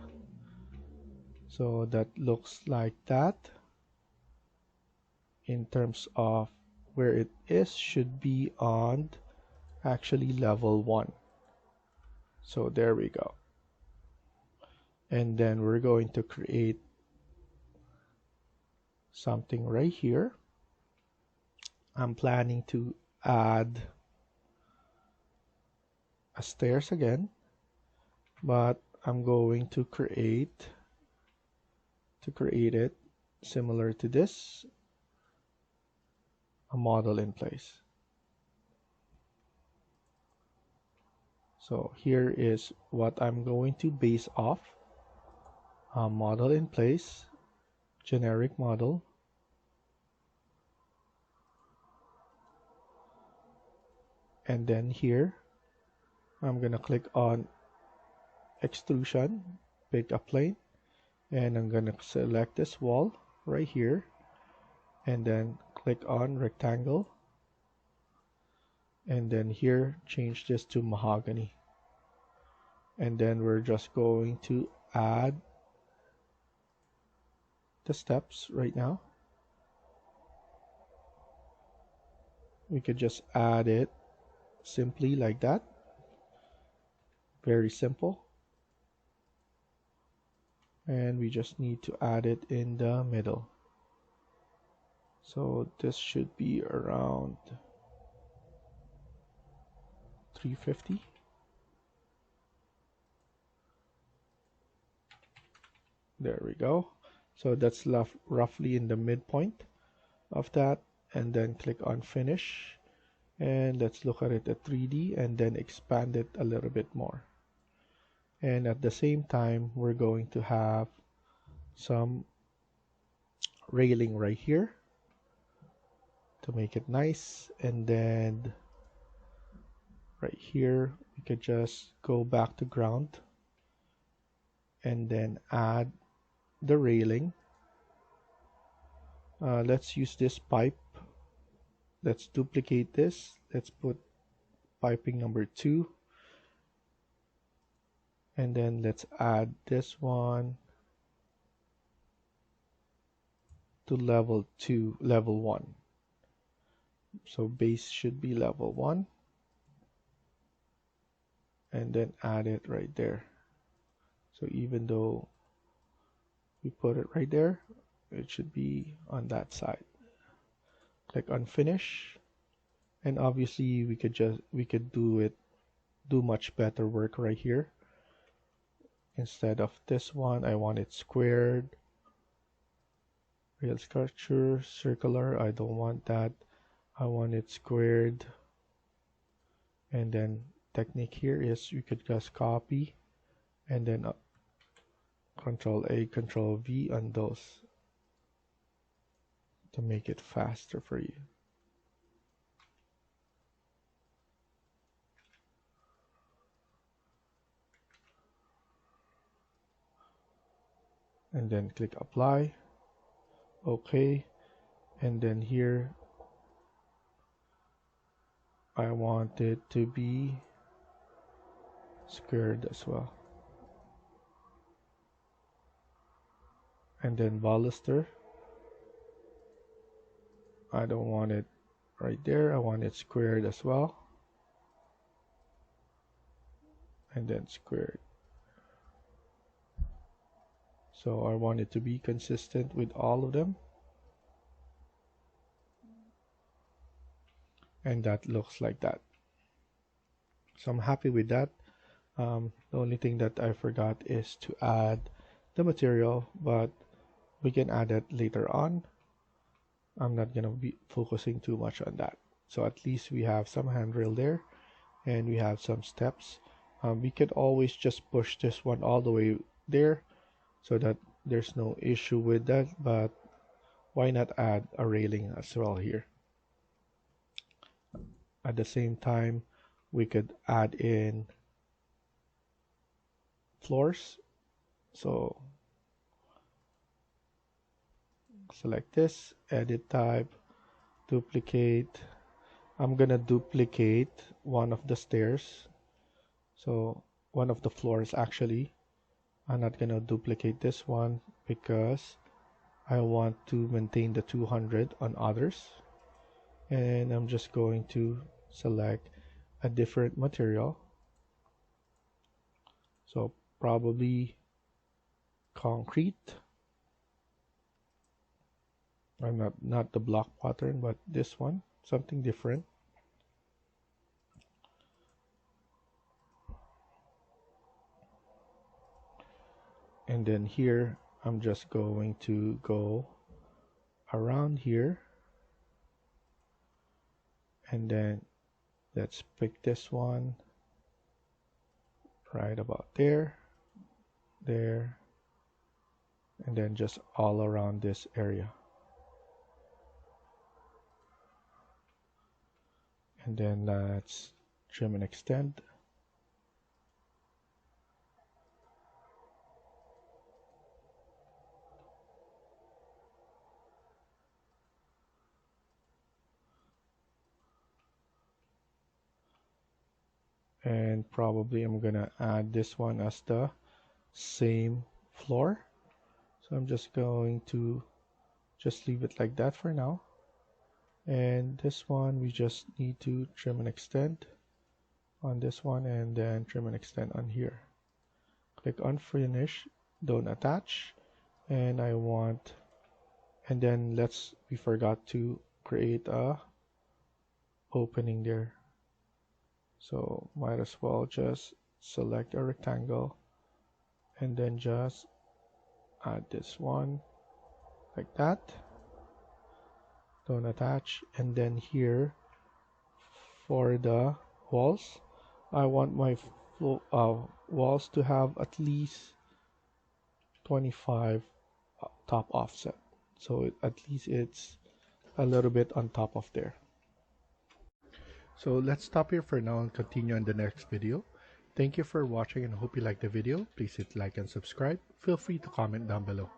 So that looks like that. In terms of where it is, should be on actually level 1. So there we go. And then we're going to create something right here. I'm planning to add a stairs again, but I'm going to create it similar to this, a model in place. So here is what I'm going to base off. A model in place, generic model. And then here, I'm gonna click on extrusion, pick a plane, and I'm gonna select this wall right here, and then click on rectangle, and then here change this to mahogany, and then we're just going to add the steps right now. We could just add it simply like that, very simple, and we just need to add it in the middle. So this should be around 350. There we go. So that's roughly in the midpoint of that, and then click on finish, and let's look at it at 3D and then expand it a little bit more. And at the same time, we're going to have some railing right here to make it nice, and then right here we could just go back to ground and then add the railing. Let's use this pipe. Let's duplicate this. Let's put piping number 2, and then let's add this one to level 1. So base should be level 1, and then add it right there. So even though we put it right there, it should be on that side. Click on finish, and obviously we could do much better work right here. Instead of this one, I want it squared. Real structure, circular, I don't want that. I want it squared. And then technique here is you could just copy and then Control A, Control V on those to make it faster for you. And then click apply, OK, and then here I want it to be squared as well. And then baluster, I don't want it right there. I want it squared as well, and then squared. So I want it to be consistent with all of them, and that looks like that. So I'm happy with that. The only thing that I forgot is to add the material, but we can add it later on. I'm not gonna be focusing too much on that. So at least we have some handrail there, and we have some steps. We could always just push this one all the way there so that there's no issue with that, but why not add a railing as well here? At the same time, we could add in floors. So select this, edit type, duplicate. I'm gonna duplicate one of the stairs, so one of the floors actually. I'm not gonna duplicate this one because I want to maintain the 200 on others, and I'm just going to select a different material, so probably concrete. I'm not the block pattern, but this one, something different. And then here I'm just going to go around here, and then let's pick this one right about there, and then just all around this area. And then let's trim and extend. And probably I'm gonna add this one as the same floor. So I'm just going to just leave it like that for now. And this one we just need to trim and extend on this one, and then trim and extend on here. Click on finish, don't attach, and I want, and then we forgot to create a opening there. So might as well just select a rectangle and then just add this one like that. Don't attach. And then here for the walls, I want my walls to have at least 25 top offset, so at least it's a little bit on top of there. So let's stop here for now and continue in the next video. Thank you for watching and hope you liked the video. Please hit like and subscribe. Feel free to comment down below.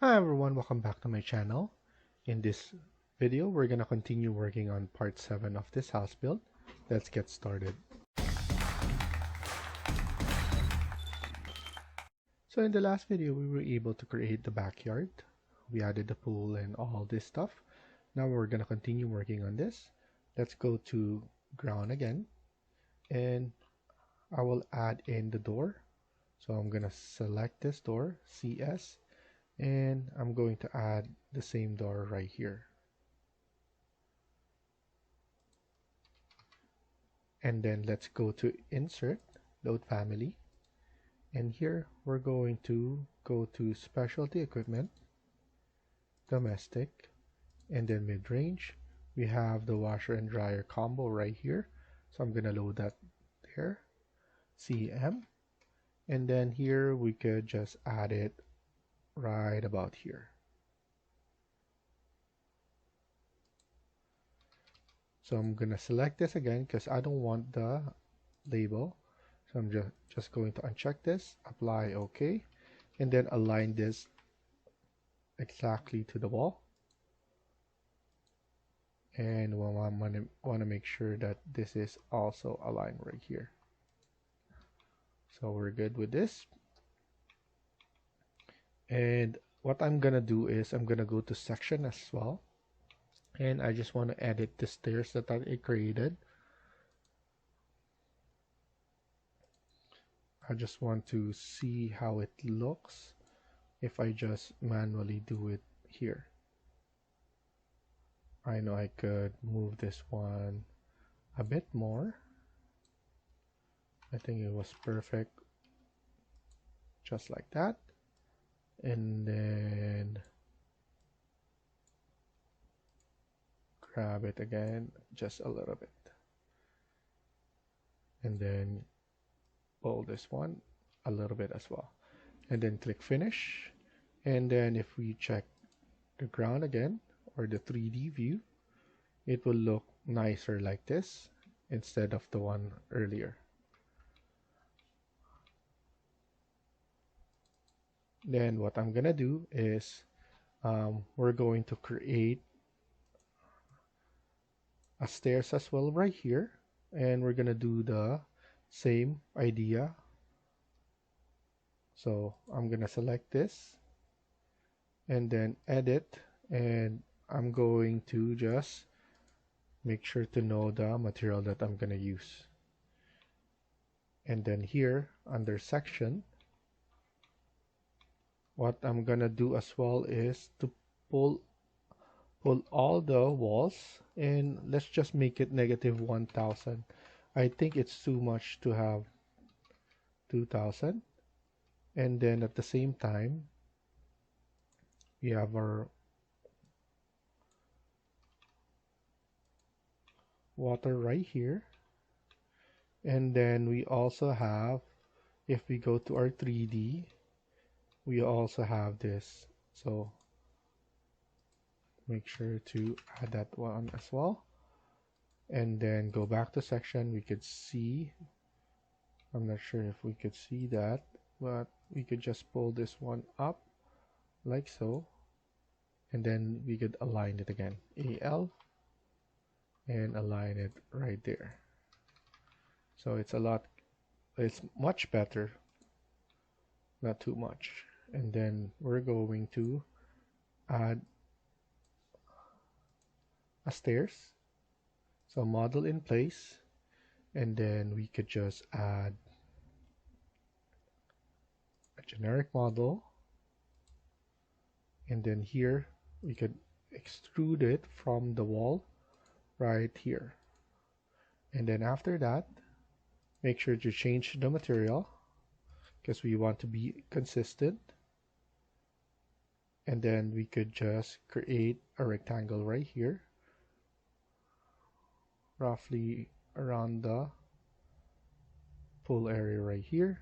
Hi everyone, welcome back to my channel. In this video, we're gonna continue working on part 7 of this house build. Let's get started. So in the last video, we were able to create the backyard. We added the pool and all this stuff. Now we're gonna continue working on this. Let's go to ground again, and I will add in the door. So I'm gonna select this door, CS, and I'm going to add the same door right here. And then let's go to insert, load family, and here we're going to go to specialty equipment, domestic, and then mid-range. We have the washer and dryer combo right here, so I'm gonna load that there, CM, and then here we could just add it right about here. So I'm gonna select this again because I don't want the label. So I'm just going to uncheck this, apply OK, and then align this exactly to the wall. and we'll want to make sure that this is also aligned right here. So we're good with this. And what I'm gonna do is I'm gonna go to section as well, and I just want to edit the stairs that I created. I just want to see how it looks if I just manually do it here. I know I could move this one a bit more. I think it was perfect just like that, and then grab it again just a little bit, and then pull this one a little bit as well, and then click finish. And then if we check the ground again, or the 3D view, it will look nicer like this instead of the one earlier. Then what I'm gonna do is we're going to create a stairs as well right here, and we're gonna do the same idea. So I'm gonna select this and then edit, and I'm going to just make sure to know the material that I'm gonna use. And then here under section, what I'm gonna do as well is to pull all the walls, and let's just make it negative 1000. I think it's too much to have 2000. And then at the same time, we have our water right here, and then we also have, if we go to our 3D, we also have this. So make sure to add that one as well, and then go back to section. We could see, I'm not sure if we could see that, but we could just pull this one up like so, and then we could align it again, AL, and align it right there. So it's much better, not too much. And then we're going to add a stairs, so model in place, and then we could just add a generic model, and then here we could extrude it from the wall right here. And then after that, make sure to change the material because we want to be consistent. And then we could just create a rectangle right here, roughly around the pool area right here.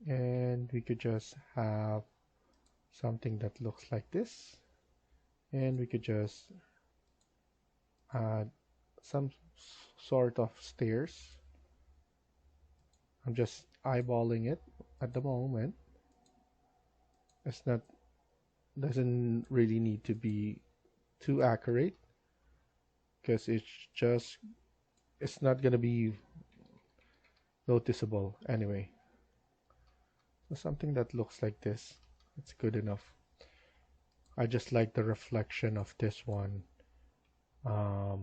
And we could just have something that looks like this, and we could just add some sort of stairs. I'm just eyeballing it at the moment. It's not, doesn't really need to be too accurate because it's not gonna be noticeable anyway. So something that looks like this, it's good enough. I just like the reflection of this one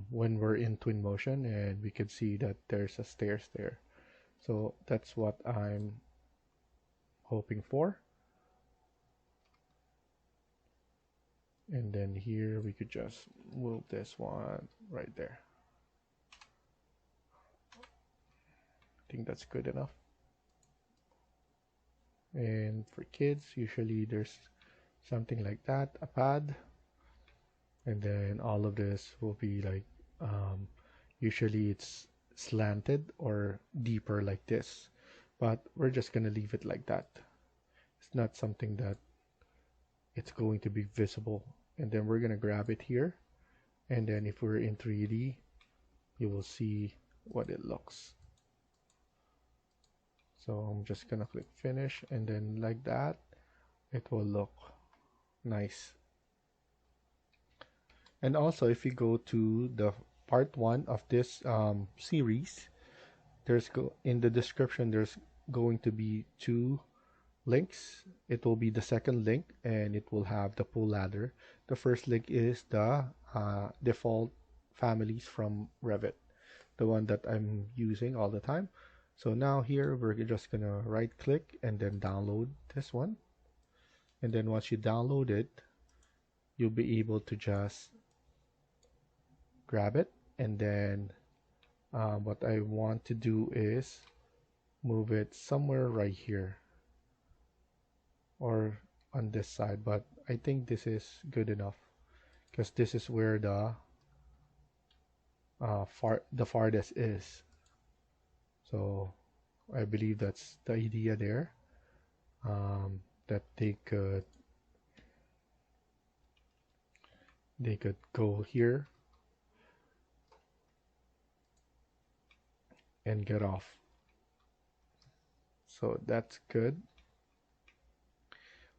when we're in Twinmotion, and we can see that there's a stairs there. So that's what I'm hoping for. And then here we could just move this one right there. I think that's good enough. And for kids, usually there's something like that, a pad, and then all of this will be like usually it's slanted or deeper like this, but we're just gonna leave it like that. It's not something that it's going to be visible. And then we're gonna grab it here, and then if we're in 3D, you will see what it looks. So I'm just gonna click finish, and then like that it will look nice. And also, if you go to the part 1 of this series, in the description there's going to be 2 links. It will be the second link, and it will have the pull ladder. The first link is the default families from Revit, the one that I'm using all the time. So now here we're just gonna right click and then download this one. And then once you download it, you'll be able to just grab it. And then what I want to do is move it somewhere right here or on this side, but I think this is good enough because this is where the farthest is. So I believe that's the idea there, that they could go here and get off. So that's good.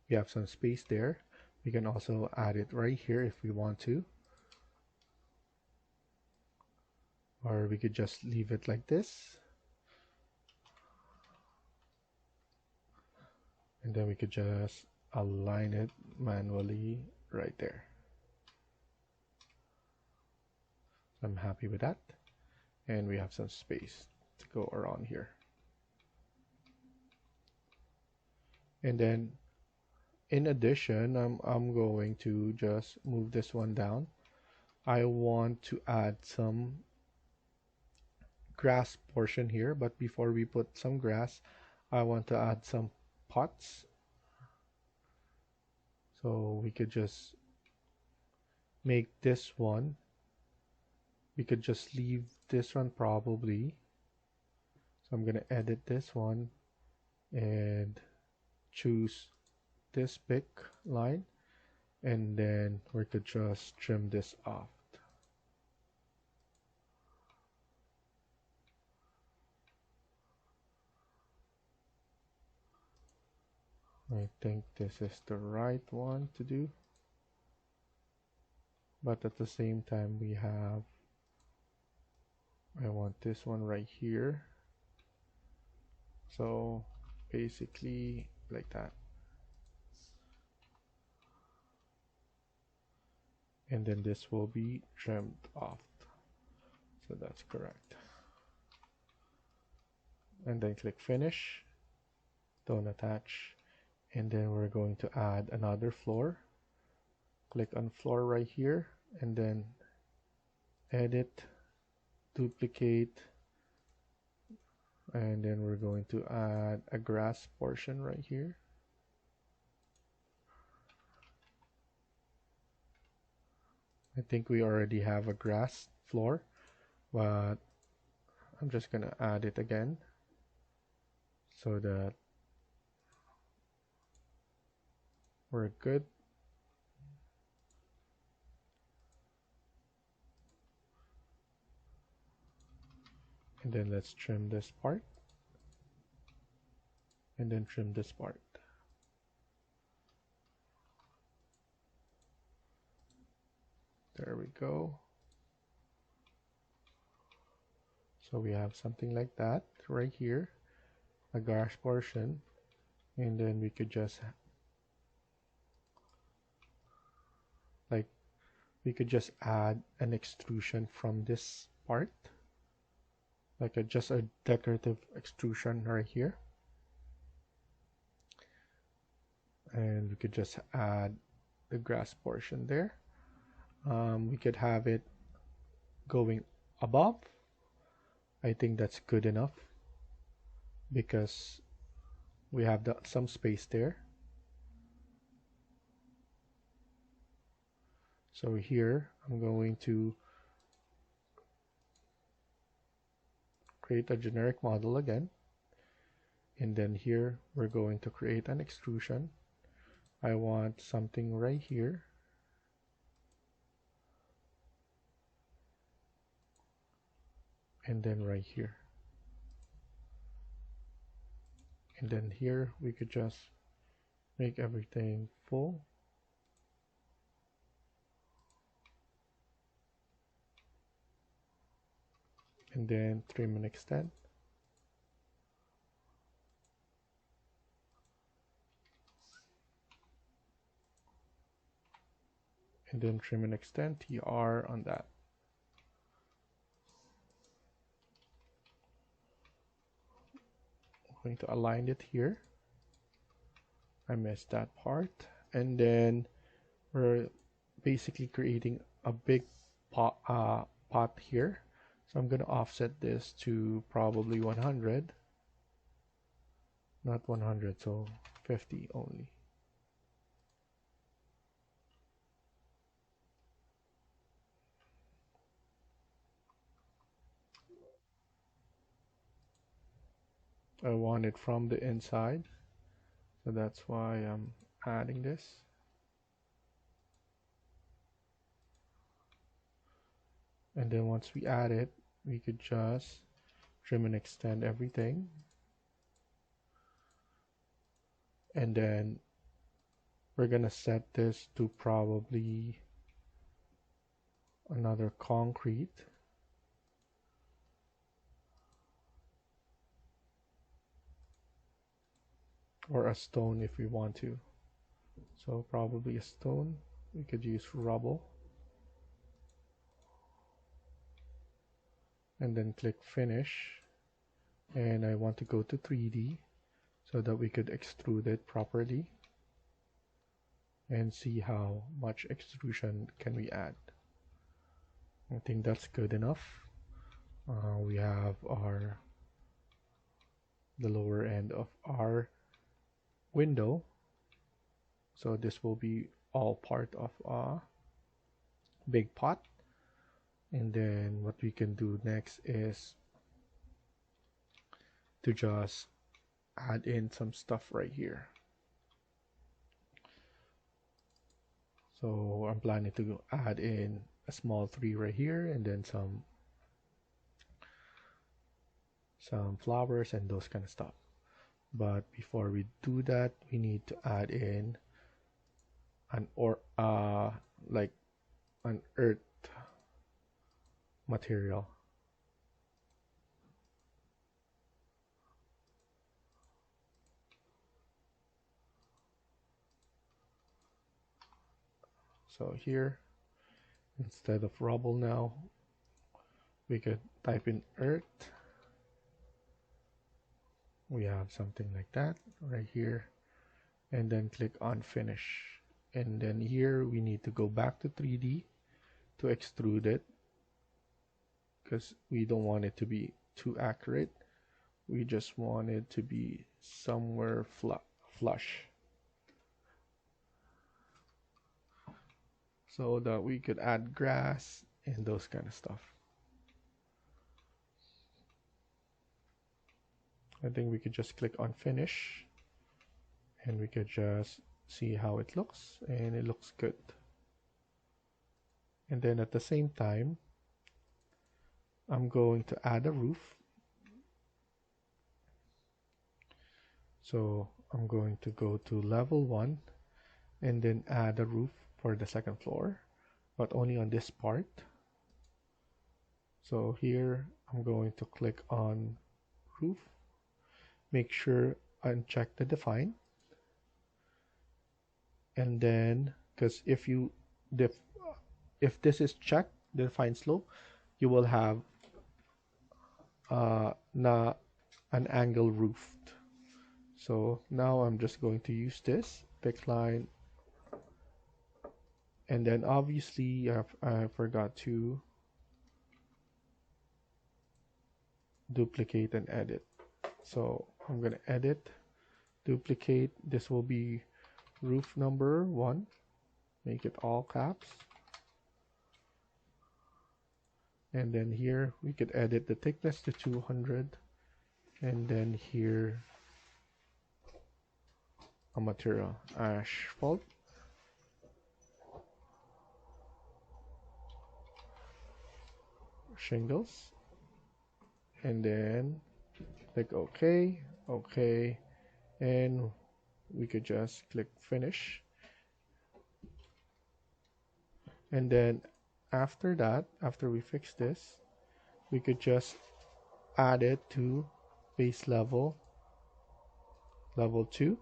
We have some space there. We can also add it right here if we want to, or we could just leave it like this, and then we could just align it manually right there. I'm happy with that, and we have some space to go around here. And then in addition, I'm going to just move this one down. I want to add some grass portion here, but before we put some grass, I want to add some pots. So we could just make this one, we could just leave this one probably. So I'm gonna edit this one and choose this big line, and then we could just trim this off. I think this is the right one to do, but at the same time I want this one right here, so basically like that, and then this will be trimmed off, so that's correct. And then click finish, don't attach, and then we're going to add another floor. Click on floor right here, and then edit, duplicate, and then we're going to add a grass portion right here. I think we already have a grass floor, but I'm just gonna add it again so that we're good. And then let's trim this part, and then trim this part. There we go. So we have something like that right here, a grass portion, and then we could just add an extrusion from this part, like just a decorative extrusion right here, and we could just add the grass portion there. We could have it going above. I think that's good enough because we have some space there. So here I'm going to create a generic model again, and then here we're going to create an extrusion. I want something right here, and then right here, and then here we could just make everything full. and then trim and extend. And then trim and extend TR on that. I'm going to align it here. I missed that part. And then we're basically creating a big pot here. So I'm going to offset this to probably 100. Not 100, so 50 only. I want it from the inside, so that's why I'm adding this. And then once we add it, we could just trim and extend everything. And then we're gonna set this to probably another concrete. Or a stone if we want to. So probably a stone. We could use rubble. And then click finish. And I want to go to 3D so that we could extrude it properly and see how much extrusion can we add. I think that's good enough. We have the lower end of our window, so this will be all part of a big pot. And then what we can do next is to just add in some stuff right here. So I'm planning to add in a small tree right here, and then some flowers and those kind of stuff. But before we do that, we need to add in like an earth material. So here, instead of rubble now, we could type in earth. We have something like that right here, and then click on finish. And then here we need to go back to 3D to extrude it, because we don't want it to be too accurate. We just want it to be somewhere flush, so that we could add grass and those kind of stuff. I think we could just click on finish, and we could just see how it looks, and it looks good. And then at the same time, I'm going to add a roof. So I'm going to go to level 1 and then add a roof for the second floor, but only on this part. So here I'm going to click on roof, make sure uncheck the define, and then because if this is checked, the define slope, you will have not an angle roofed. So now I'm just going to use this pick line, and then obviously I forgot to duplicate and edit. So I'm gonna edit, duplicate. This will be roof number 1. Make it all caps. And then here we could edit the thickness to 200, and then here a material, asphalt. Shingles, and then click OK, and we could just click finish. And then after that, after we fix this, we could just add it to base level 2,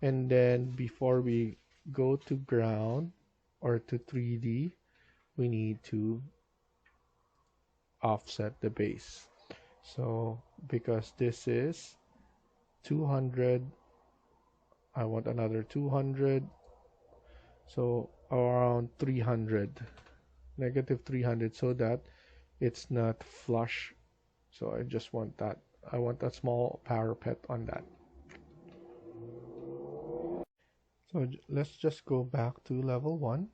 and then before we go to ground or to 3D, we need to offset the base. So because this is 200, I want another 200, so around 300, negative 300, so that it's not flush. So I just want that, I want a small parapet on that. So let's just go back to level 1,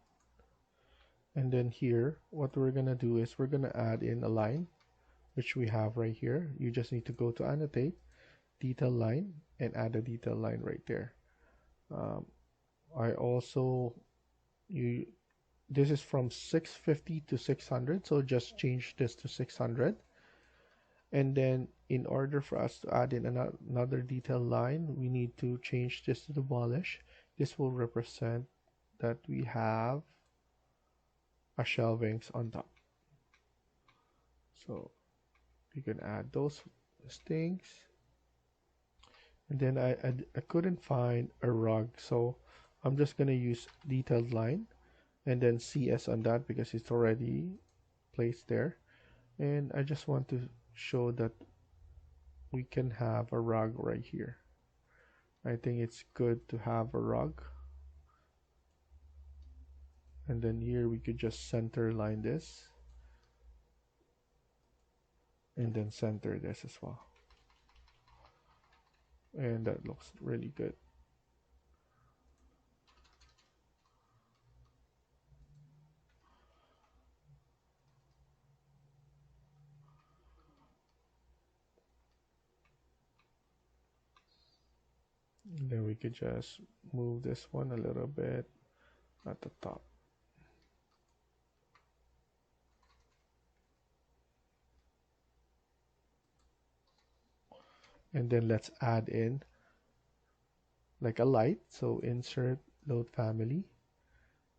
and then here what we're gonna do is we're gonna add in a line, which we have right here. You just need to go to annotate, detail line, and add a detail line right there. I also, this is from 650 to 600, so just change this to 600. And then in order for us to add in another detail line, we need to change this to demolish. This will represent that we have a shelvings on top. So you can add those things. And then I couldn't find a rug, so I'm just gonna use detailed line and then CS on that because it's already placed there. And I just want to show that we can have a rug right here. I think it's good to have a rug. And then here we could just center line this and then center this as well. And that looks really good. And then we could just move this one a little bit at the top. And then let's add in like a light. So insert, load family,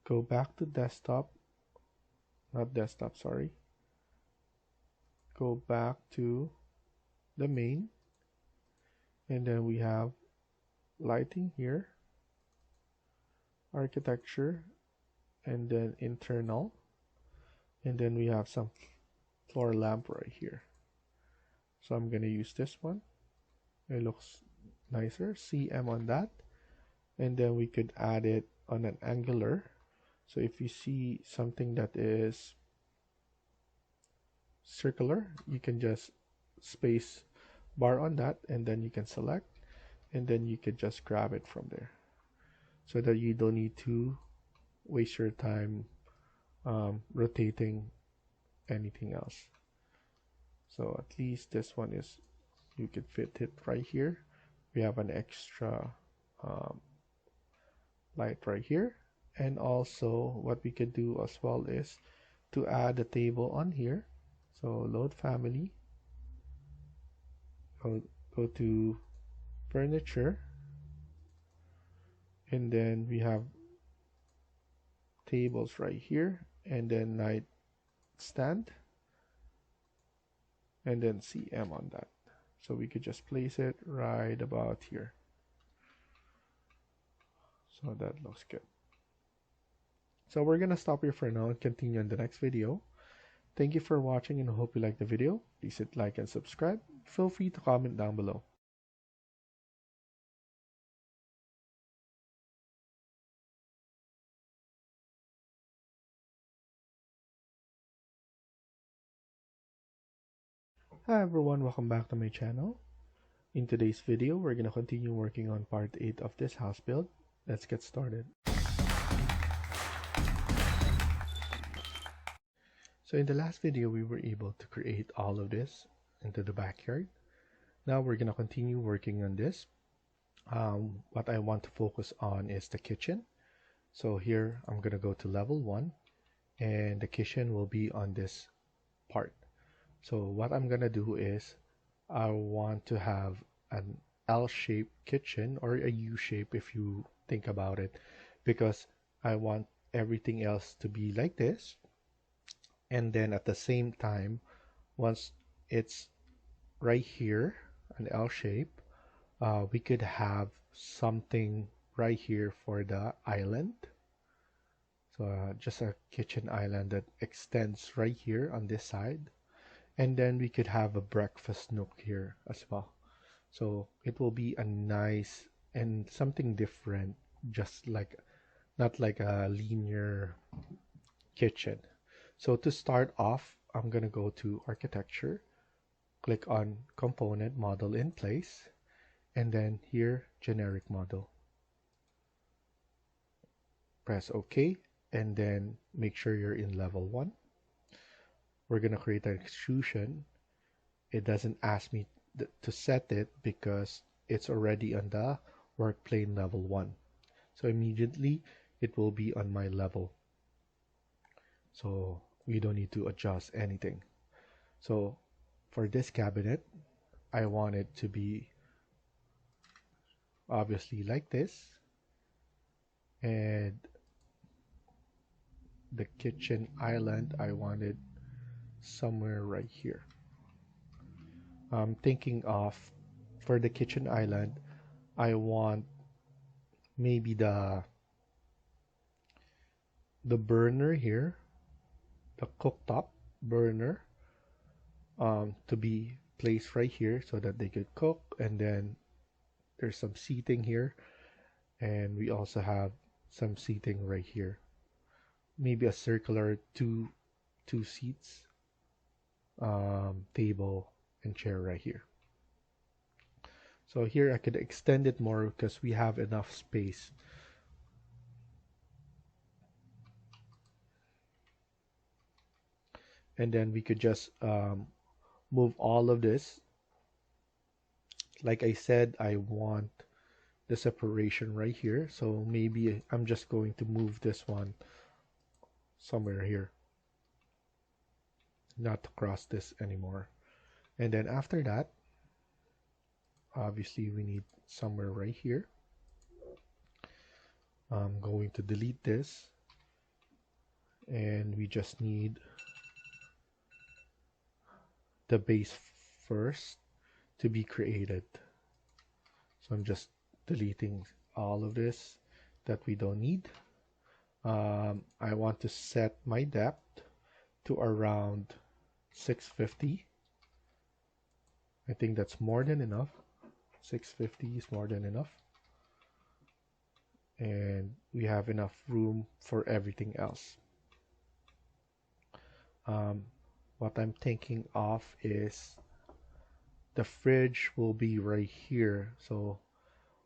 go back to desktop, not desktop, sorry. Go back to the main, and then we have lighting here, architecture, and then internal, and then we have some floor lamp right here. So I'm gonna use this one. It looks nicer, CM on that, and then we could add it on an angular. So if you see something that is circular, you can just space bar on that, and then you can select, and then you could just grab it from there, so that you don't need to waste your time rotating anything else. So at least this one is, you could fit it right here. We have an extra light right here. And also what we could do as well is to add a table on here. So load family, go to furniture, and then we have tables right here, and then night stand, and then CM on that. So we could just place it right about here. So that looks good. So we're gonna stop here for now and continue in the next video. Thank you for watching, and I hope you liked the video. Please hit like and subscribe. Feel free to comment down below. Hi everyone, welcome back to my channel. In today's video, we're gonna continue working on part 8 of this house build. Let's get started. So in the last video, we were able to create all of this into the backyard. Now we're gonna continue working on this. What I want to focus on is the kitchen. So here I'm gonna go to level 1, and the kitchen will be on this part. So what I'm gonna do is I want to have an L-shaped kitchen, or a U-shape if you think about it, because I want everything else to be like this, and then at the same time Once it's right here, an L shape, we could have something right here for the island. So just a kitchen island that extends right here on this side. And then we could have a breakfast nook here as well. So it will be a nice and something different, just like not like a linear kitchen. So to start off, I'm gonna go to architecture, click on component model in place, and then here generic model. Press OK, and then make sure you're in level 1. We're gonna create an extrusion. It doesn't ask me to set it because it's already on the work plane level 1. So immediately it will be on my level. So we don't need to adjust anything. So for this cabinet, I want it to be obviously like this. And the kitchen island, I want it somewhere right here. I'm thinking of, for the kitchen island, I want maybe the burner here, the cooktop burner, to be placed right here so that they could cook. And then there's some seating here, and we also have some seating right here, maybe a circular two seats, table and chair right here. So here I could extend it more because we have enough space. And then we could just move all of this. Like I said, I want the separation right here. So maybe I'm just going to move this one somewhere here, not to cross this anymore. And then after that, obviously we need somewhere right here. I'm going to delete this, and we just need the base first to be created. So I'm just deleting all of this that we don't need. I want to set my depth to around 650. I think that's more than enough. 650 is more than enough. And we have enough room for everything else. What I'm thinking of is the fridge will be right here. So,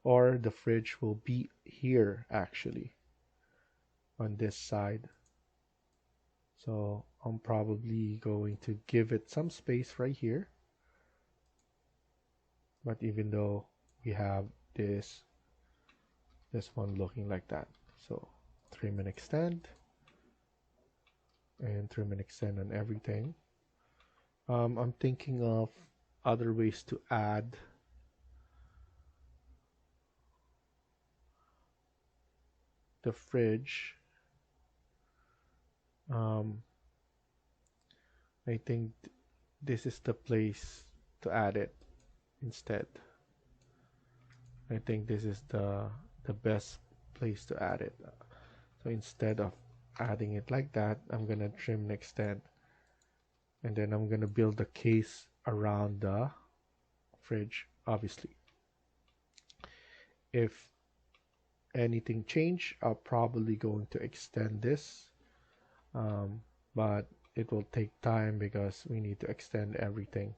or the fridge will be here actually on this side. So I'm probably going to give it some space right here. But even though we have this one looking like that. So trim and extend, and trim and extend on everything. I'm thinking of other ways to add the fridge. I think this is the place to add it instead. I think this is the best place to add it. So instead of adding it like that, I'm gonna trim and extend, and then I'm gonna build a case around the fridge. Obviously, if anything change, I'll probably going to extend this, but it will take time because we need to extend everything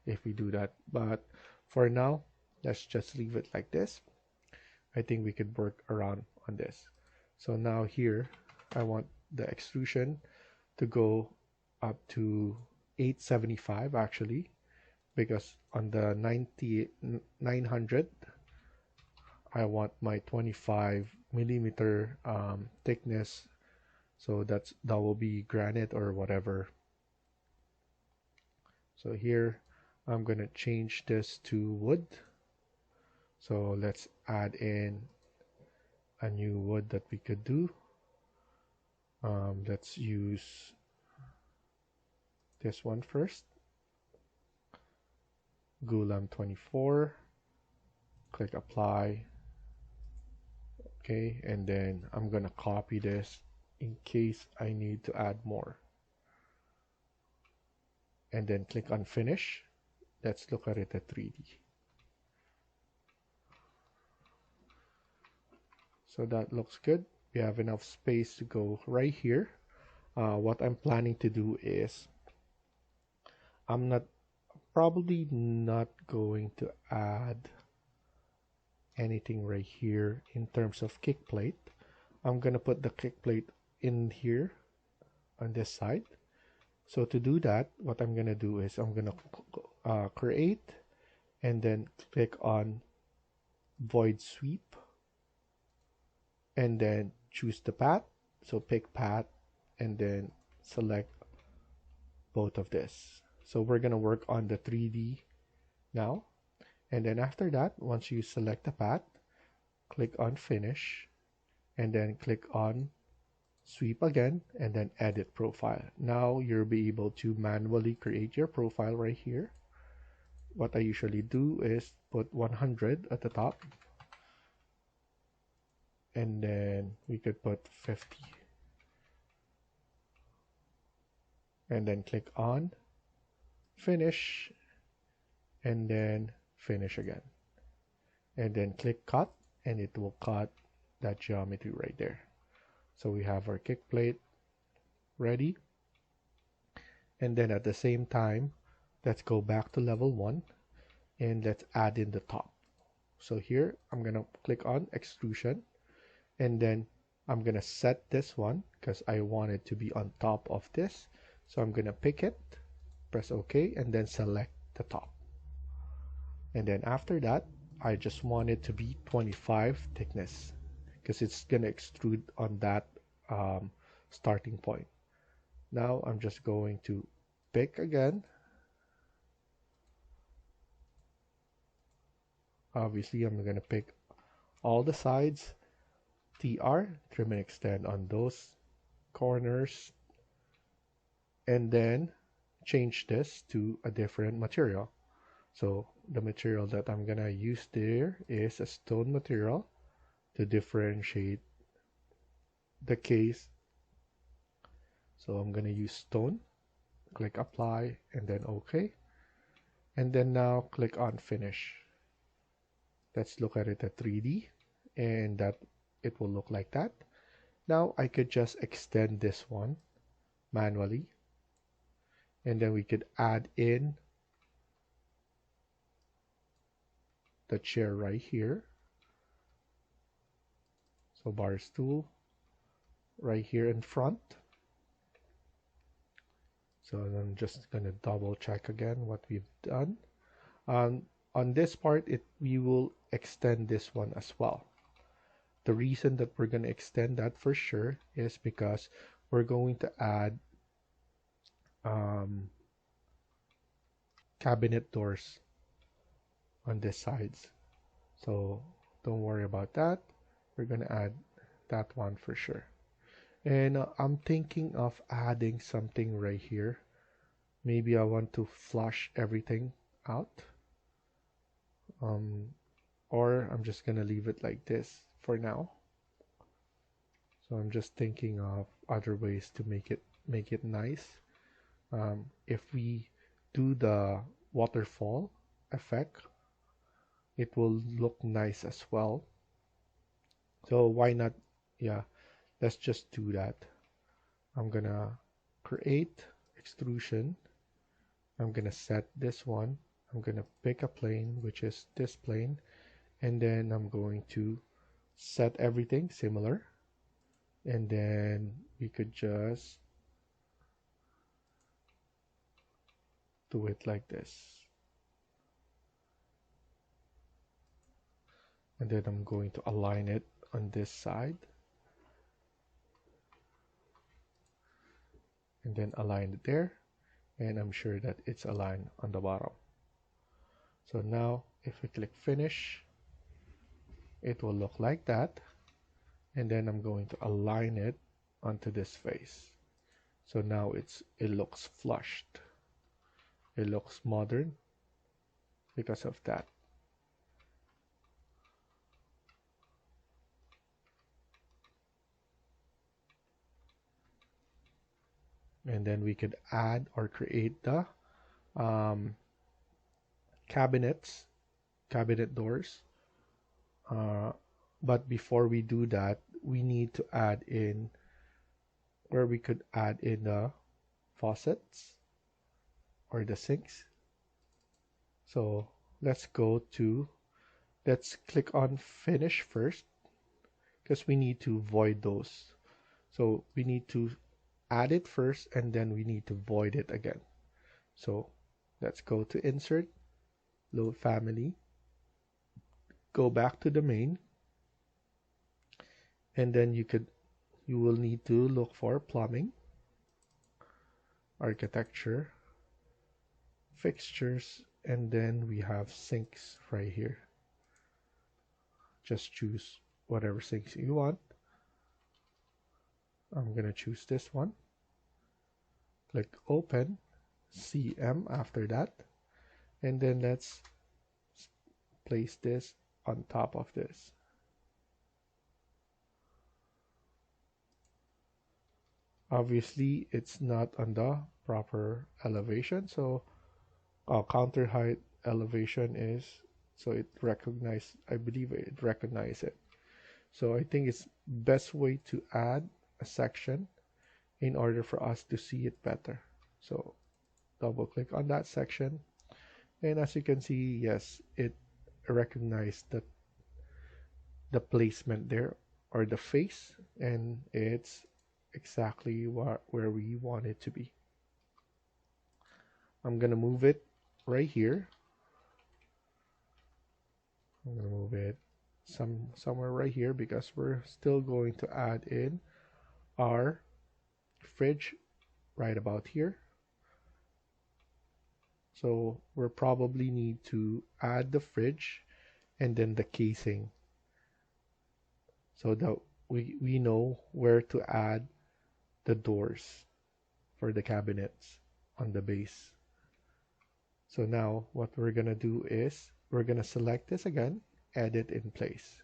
if we do that. But for now, let's just leave it like this. I think we could work around on this. So now here, I want the extrusion to go up to 875 actually, because on the 900, I want my 25 millimeter thickness. So that will be granite or whatever. So here, I'm gonna change this to wood. So let's add in a new wood that we could do. Let's use this one first. Gulam 24, click apply. Okay, and then I'm gonna copy this in case I need to add more. And then click on finish. Let's look at it at 3D. So that looks good. We have enough space to go right here. What I'm planning to do is I'm probably not going to add anything right here in terms of kick plate. I'm gonna put the kick plate in here on this side. So to do that, what I'm gonna do is I'm gonna create and then click on void sweep and then choose the path. So pick path and then select both of this. So we're gonna work on the 3D now. And then after that, once you select the path, click on finish and then click on sweep again and then edit profile. Now you'll be able to manually create your profile right here. What I usually do is put 100 at the top and then we could put 50 and then click on finish and then finish again and then click cut and it will cut that geometry right there. So we have our kick plate ready, and then at the same time let's go back to level 1 and let's add in the top. So here I'm gonna click on extrusion and then I'm gonna set this one because I want it to be on top of this. So I'm gonna pick it, press OK, and then select the top. And then after that, I just want it to be 25 thickness because it's gonna extrude on that starting point. Now I'm just going to pick again. Obviously, I'm gonna pick all the sides, TR, trim and extend on those corners, and then change this to a different material. So the material that I'm gonna use there is a stone material to differentiate the case. So I'm gonna use stone, click apply and then OK, and then now click on finish. Let's look at it at 3D and that it will look like that. Now I could just extend this one manually and then we could add in the chair right here. So bar stool right here in front. So I'm just gonna double check again what we've done. On this part, we will extend this one as well. The reason that we're gonna extend that for sure is because we're going to add cabinet doors on this sides. So don't worry about that. We're gonna add that one for sure. And I'm thinking of adding something right here. Maybe I want to flush everything out. Or I'm just gonna leave it like this for now. So I'm just thinking of other ways to make it nice. If we do the waterfall effect, it will look nice as well. So why not? Yeah, let's just do that. I'm gonna create extrusion. I'm gonna set this one. I'm gonna pick a plane, which is this plane, and then I'm going to set everything similar, and then we could just do it like this. And then I'm going to align it on this side and then align it there, and I'm sure that it's aligned on the bottom. So now if we click finish, it will look like that, and then I'm going to align it onto this face. So now it looks flushed, it looks modern, because of that. And then we could add or create the um, cabinet doors. But before we do that, we need to add in where we could add in the faucets or the sinks. So let's click on finish first because we need to void those. So we need to add it first and then we need to void it again. So let's go to insert, load family, go back to the main, and then you will need to look for plumbing, architecture, fixtures, and then we have sinks right here. Just choose whatever sinks you want. I'm gonna choose this one. Click open, CM after that, and then let's place this on top of this. Obviously it's not on the proper elevation, so counter height elevation is, so it recognize, I believe it recognize it. So I think it's best way to add a section in order for us to see it better. So double click on that section, and as you can see, yes, it recognized that the placement there or the face, and it's exactly where we want it to be. I'm gonna move it right here. I'm gonna move it somewhere right here because we're still going to add in our fridge right about here. So we'll probably need to add the fridge and then the casing so that we know where to add the doors for the cabinets on the base. So now what we're gonna do is we're gonna select this again, edit in place.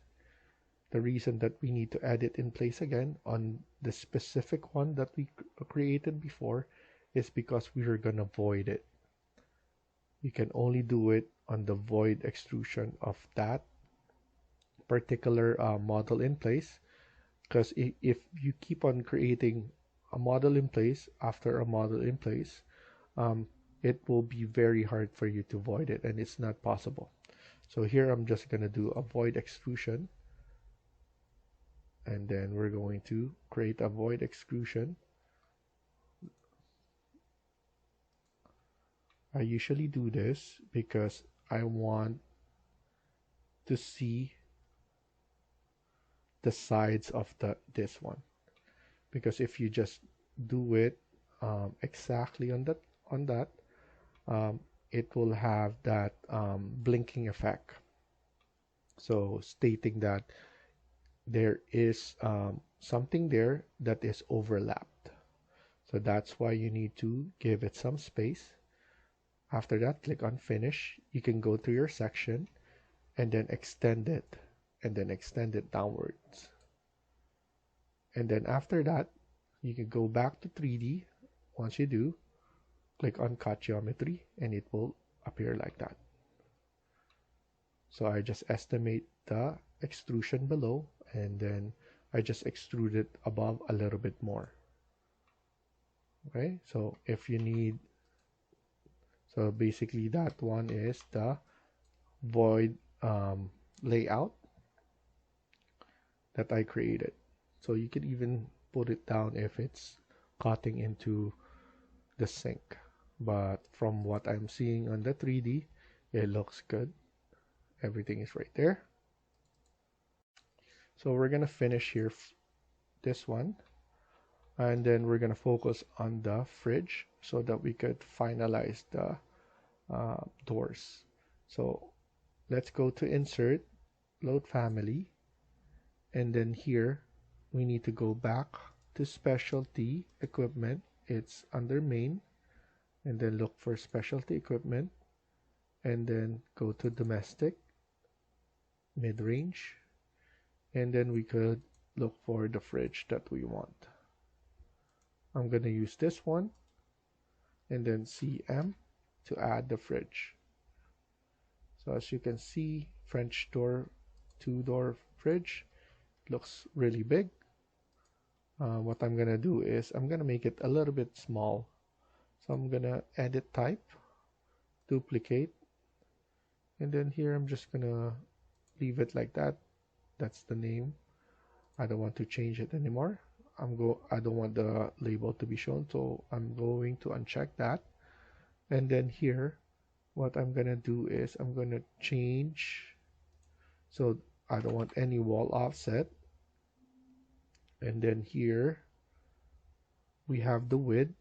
The reason that we need to edit in place again on the specific one that we created before is because we are gonna void it. You can only do it on the void extrusion of that particular model in place, because if you keep on creating a model in place after a model in place, it will be very hard for you to void it, and it's not possible. So here I'm just going to do a void extrusion, and then we're going to create a void extrusion. I usually do this because I want to see the sides of this one, because if you just do it exactly on that, it will have that blinking effect, so stating that there is something there that is overlapped. So that's why you need to give it some space. After that, click on finish. You can go to your section and then extend it, and then extend it downwards. And then after that, you can go back to 3D. Once you do, click on cut geometry and it will appear like that. So I just estimate the extrusion below, and then I just extrude it above a little bit more. Okay, so if you need, so basically that one is the void layout that I created. So you can even put it down if it's cutting into the sink, but from what I'm seeing on the 3D, it looks good. Everything is right there. So we're gonna finish here this one, and then we're gonna focus on the fridge so that we could finalize the doors. So let's go to insert, load family, and then here we need to go back to specialty equipment. It's under main, and then look for specialty equipment, and then go to domestic, mid-range, and then we could look for the fridge that we want. I'm gonna use this one and then CM to add the fridge. So as you can see, French door, 2-door fridge looks really big. What I'm gonna do is I'm gonna make it a little bit small. So I'm gonna edit type, duplicate, and then here I'm just gonna leave it like that. That's the name. I don't want to change it anymore. I don't want the label to be shown, so I'm going to uncheck that. And then here, what I'm gonna do is I'm gonna change, so I don't want any wall offset. And then here we have the width.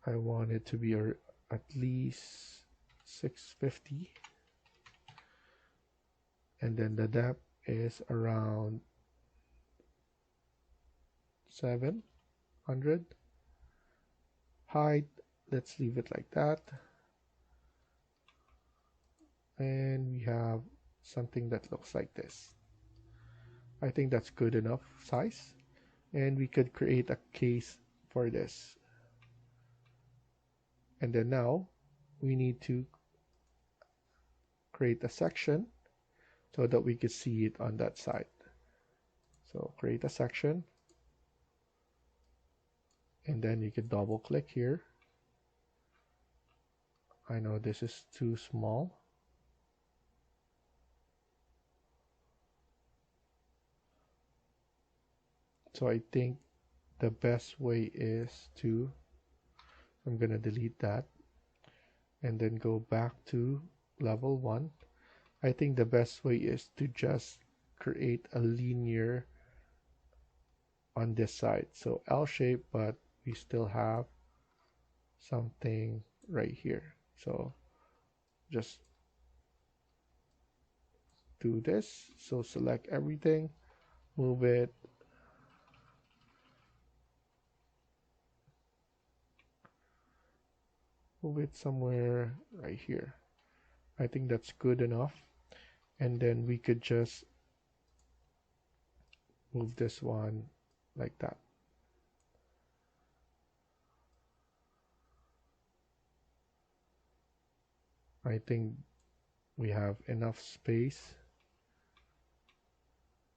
I want it to be at least 650, and then the depth is around 700. Height, let's leave it like that, and we have something that looks like this. I think that's good enough size, and we could create a case for this. And then now we need to create a section so that we could see it on that side. So create a section, and then you can double click here. I know this is too small. So I think the best way is to, I'm gonna delete that and then go back to level 1. I think the best way is to just create a linear on this side. So L shape, but we still have something right here. So just do this. So select everything, move it somewhere right here. I think that's good enough. And then we could just move this one like that. I think we have enough space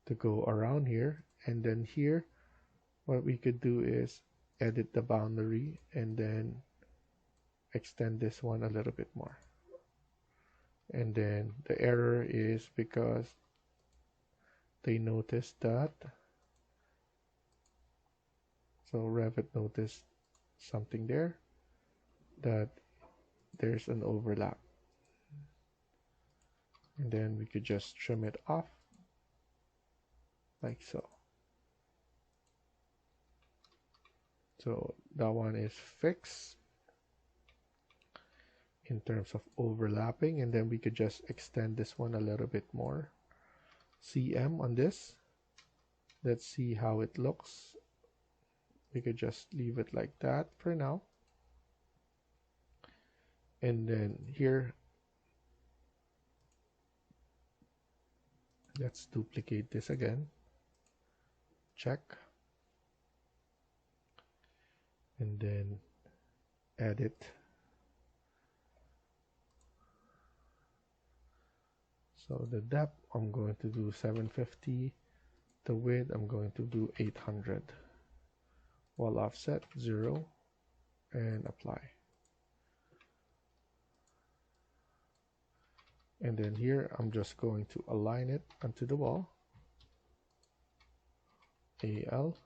to go around here. And then here, what we could do is edit the boundary and then extend this one a little bit more. And then the error is because they noticed that. So Revit noticed something there, that there's an overlap. And then we could just trim it off like so. So that one is fixed in terms of overlapping, and then we could just extend this one a little bit more. CM on this. Let's see how it looks. We could just leave it like that for now. And then here, let's duplicate this again. Check. And then edit. So the depth, I'm going to do 750. The width, I'm going to do 800. Wall offset 0 and apply. And then here, I'm just going to align it onto the wall. AL.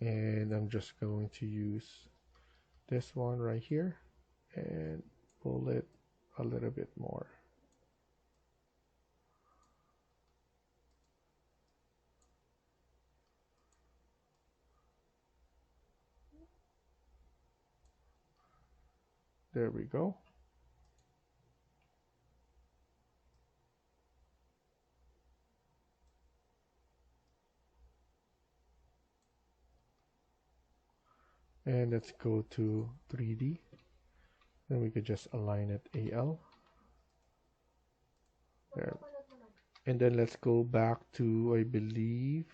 And I'm just going to use this one right here and pull it a little bit more. There we go. And let's go to 3D. Then we could just align it AL. There. And then let's go back to, I believe,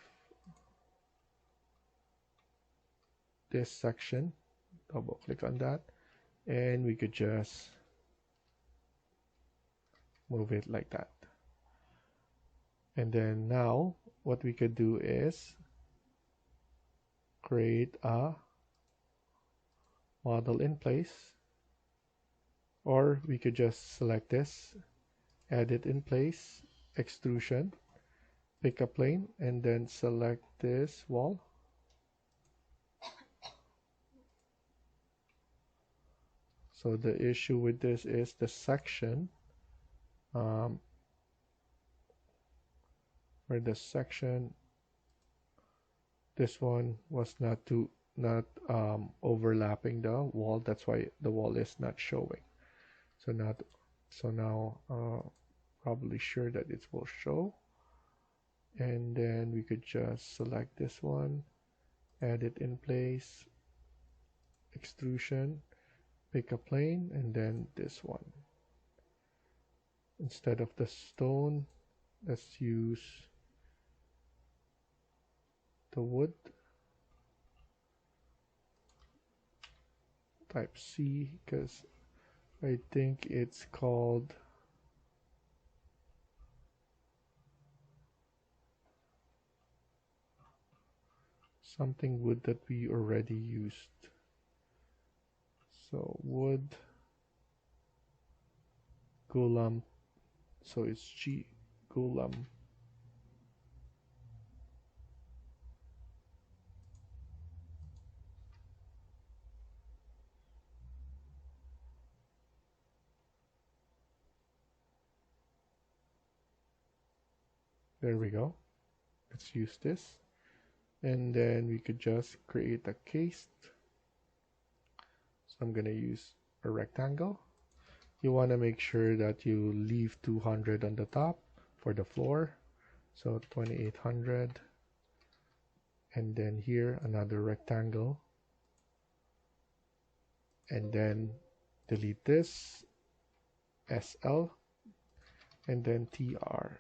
this section. Double click on that. And we could just move it like that. And then now what we could do is create a model in place, or we could just select this, edit in place, extrusion, pick a plane, and then select this wall. So the issue with this is the section where the section, this one was not overlapping the wall. That's why the wall is not showing. So now probably sure that it will show. And then we could just select this one, edit in place, extrusion, pick a plane, and then this one. Instead of the stone, let's use the wood. Type C, because I think it's called something wood that we already used. So wood, Gulam, so it's G, Gulam. There we go. Let's use this. And then we could just create a case. So I'm going to use a rectangle. You want to make sure that you leave 200 on the top for the floor. So 2800. And then here another rectangle. And then delete this, SL, and then TR.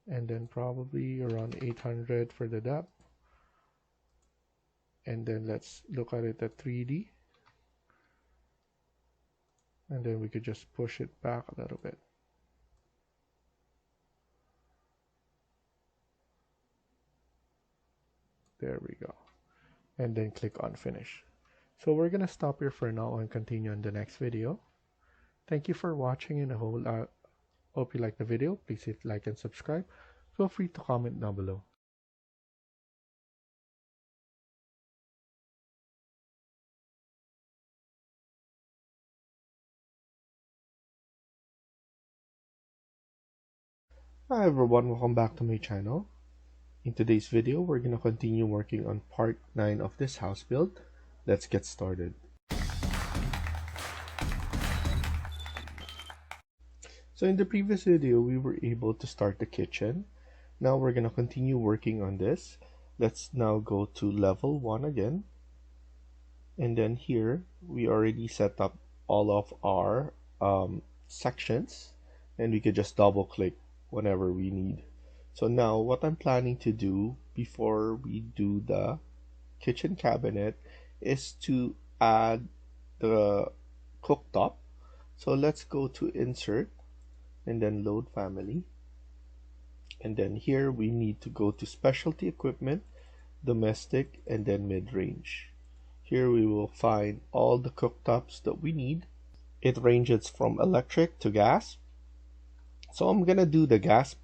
And then probably around 800 for the depth. And then let's look at it at 3D. And then we could just push it back a little bit. There we go. And then click on finish. So we're gonna stop here for now and continue in the next video. Thank you for watching, and I hope you like the video. Please hit like and subscribe. Feel free to comment down below. Hi everyone, welcome back to my channel. In today's video, we're going to continue working on part 9 of this house build. Let's get started. So in the previous video, we were able to start the kitchen. Now we're going to continue working on this. Let's now go to level 1 again. And then here, we already set up all of our sections. And we could just double click whenever we need. So now what I'm planning to do before we do the kitchen cabinet is to add the cooktop. So let's go to insert and then load family. And then here we need to go to specialty equipment, domestic, and then mid-range. Here we will find all the cooktops that we need. It ranges from electric to gas. So I'm gonna do the gas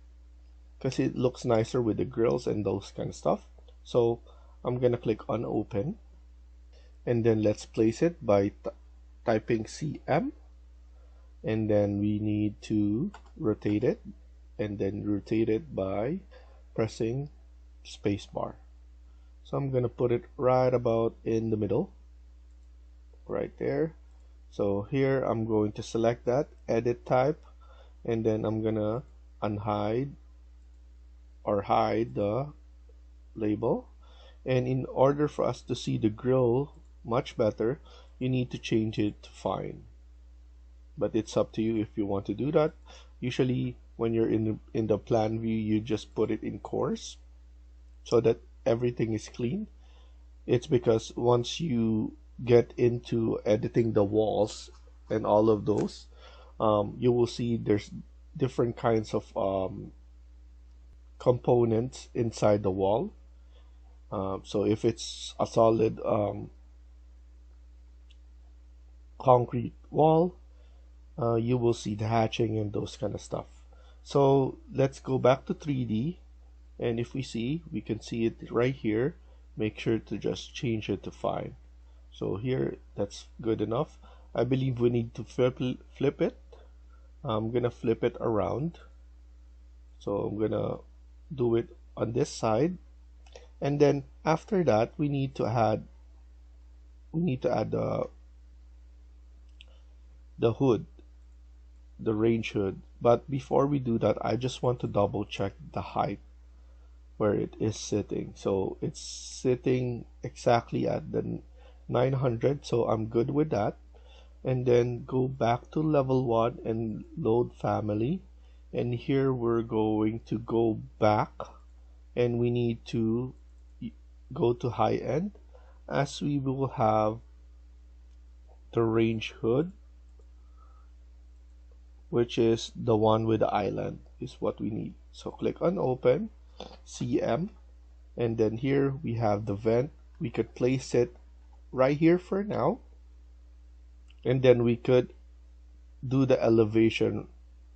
because it looks nicer with the grills and those kind of stuff. So I'm gonna click on open, and then let's place it by typing CM, and then we need to rotate it, and then rotate it by pressing spacebar. So I'm gonna put it right about in the middle, right there. So here I'm going to select that, edit type, and then I'm gonna unhide or hide the label, And in order for us to see the grill much better, you need to change it to fine. But it's up to you if you want to do that. Usually when you're in the plan view, you just put it in coarse so that everything is clean. It's because once you get into editing the walls and all of those, you will see there's different kinds of components inside the wall. So if it's a solid concrete wall, you will see the hatching and those kind of stuff. So let's go back to 3D, and if we can see it right here. Make sure to just change it to fine. So here, that's good enough. I believe we need to flip it. I'm gonna flip it around. So I'm gonna do it on this side, and then after that we need to add the hood, the range hood. But before we do that, I just want to double check the height where it is sitting. So it's sitting exactly at the 900, so I'm good with that. And then go back to level 1 and load family, and here we're going to go back and we need to go to high end, as we will have the range hood, which is the one with the island is what we need. So click on open, CM, and then here we have the vent. We could place it right here for now, and then we could do the elevation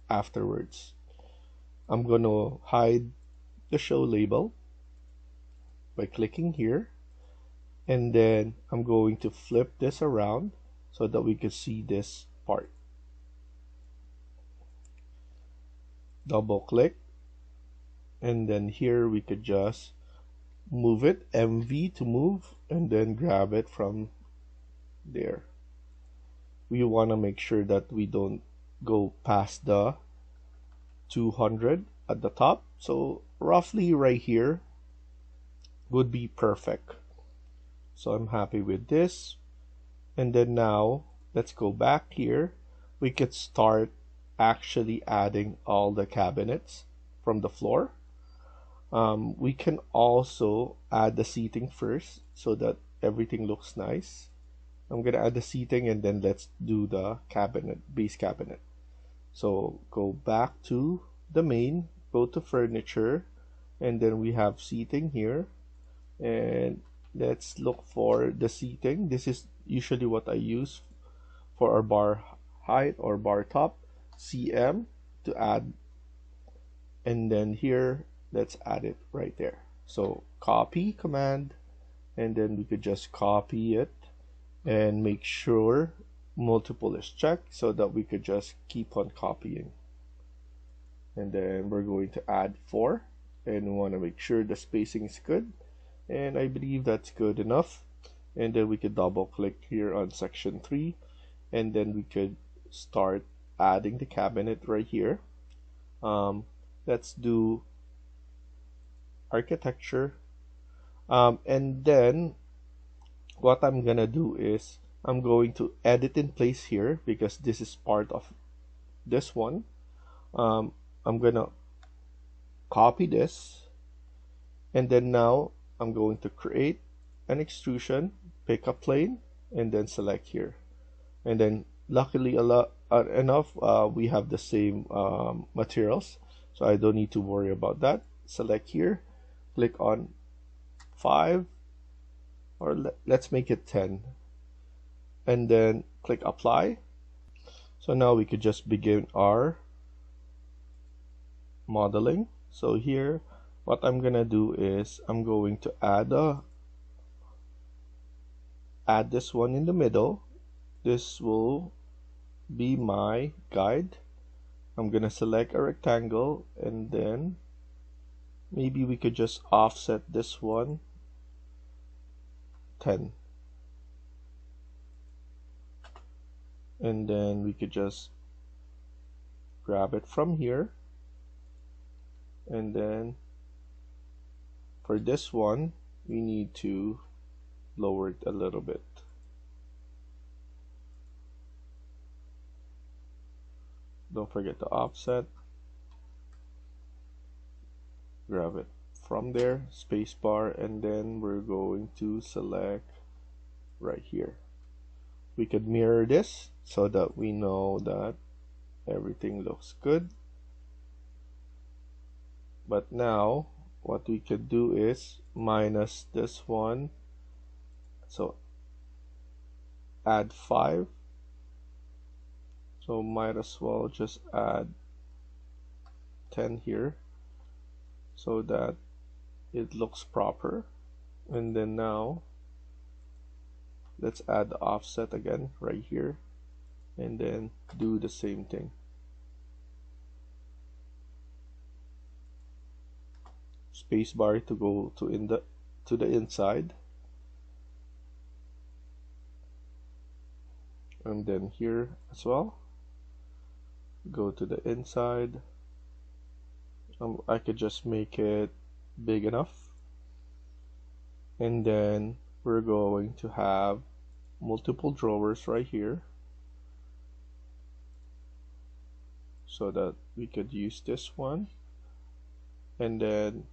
afterwards. I'm going to hide the show label by clicking here, and then I'm going to flip this around so that we can see this part. Double click, and then here we could just move it, MV to move, and then grab it from there. We want to make sure that we don't go past the 200 at the top, so roughly right here would be perfect. So I'm happy with this. And then now let's go back here. We could start actually adding all the cabinets from the floor. We can also add the seating first so that everything looks nice. I'm gonna add the seating, and then let's do the base cabinet. So go back to the main, go to furniture, and then we have seating here, and let's look for the seating. This is usually what I use for our bar height or bar top. CM to add, and then here let's add it right there. So copy command, and then we could just copy it and make sure multiple is checked so that we could just keep on copying. And then we're going to add 4, and we want to make sure the spacing is good, and I believe that's good enough. And then we could double click here on section 3, and then we could start adding the cabinet right here. Let's do architecture, and then what I'm gonna do is I'm going to edit in place here because this is part of this one. I'm gonna copy this, and then now I'm going to create an extrusion, pick a plane, and then select here. And then luckily enough, we have the same materials, so I don't need to worry about that. Select here, click on 5, or let's make it 10, and then click apply. So now we could just begin our modeling. So here what I'm gonna do is I'm going to add this one in the middle. This will be my guide. I'm gonna select a rectangle, and then maybe we could just offset this one 10, and then we could just grab it from here, and then for this one we need to lower it a little bit. Don't forget to offset. Grab it from there, spacebar, and then we're going to select right here. We could mirror this so that we know that everything looks good. But now what we could do is minus this one, so add 5. So might as well just add 10 here so that it looks proper. And then now let's add the offset again right here, and then do the same thing. Spacebar to go to the inside, and then here as well, go to the inside. I could just make it big enough, and then we're going to have multiple drawers right here so that we could use this one. And then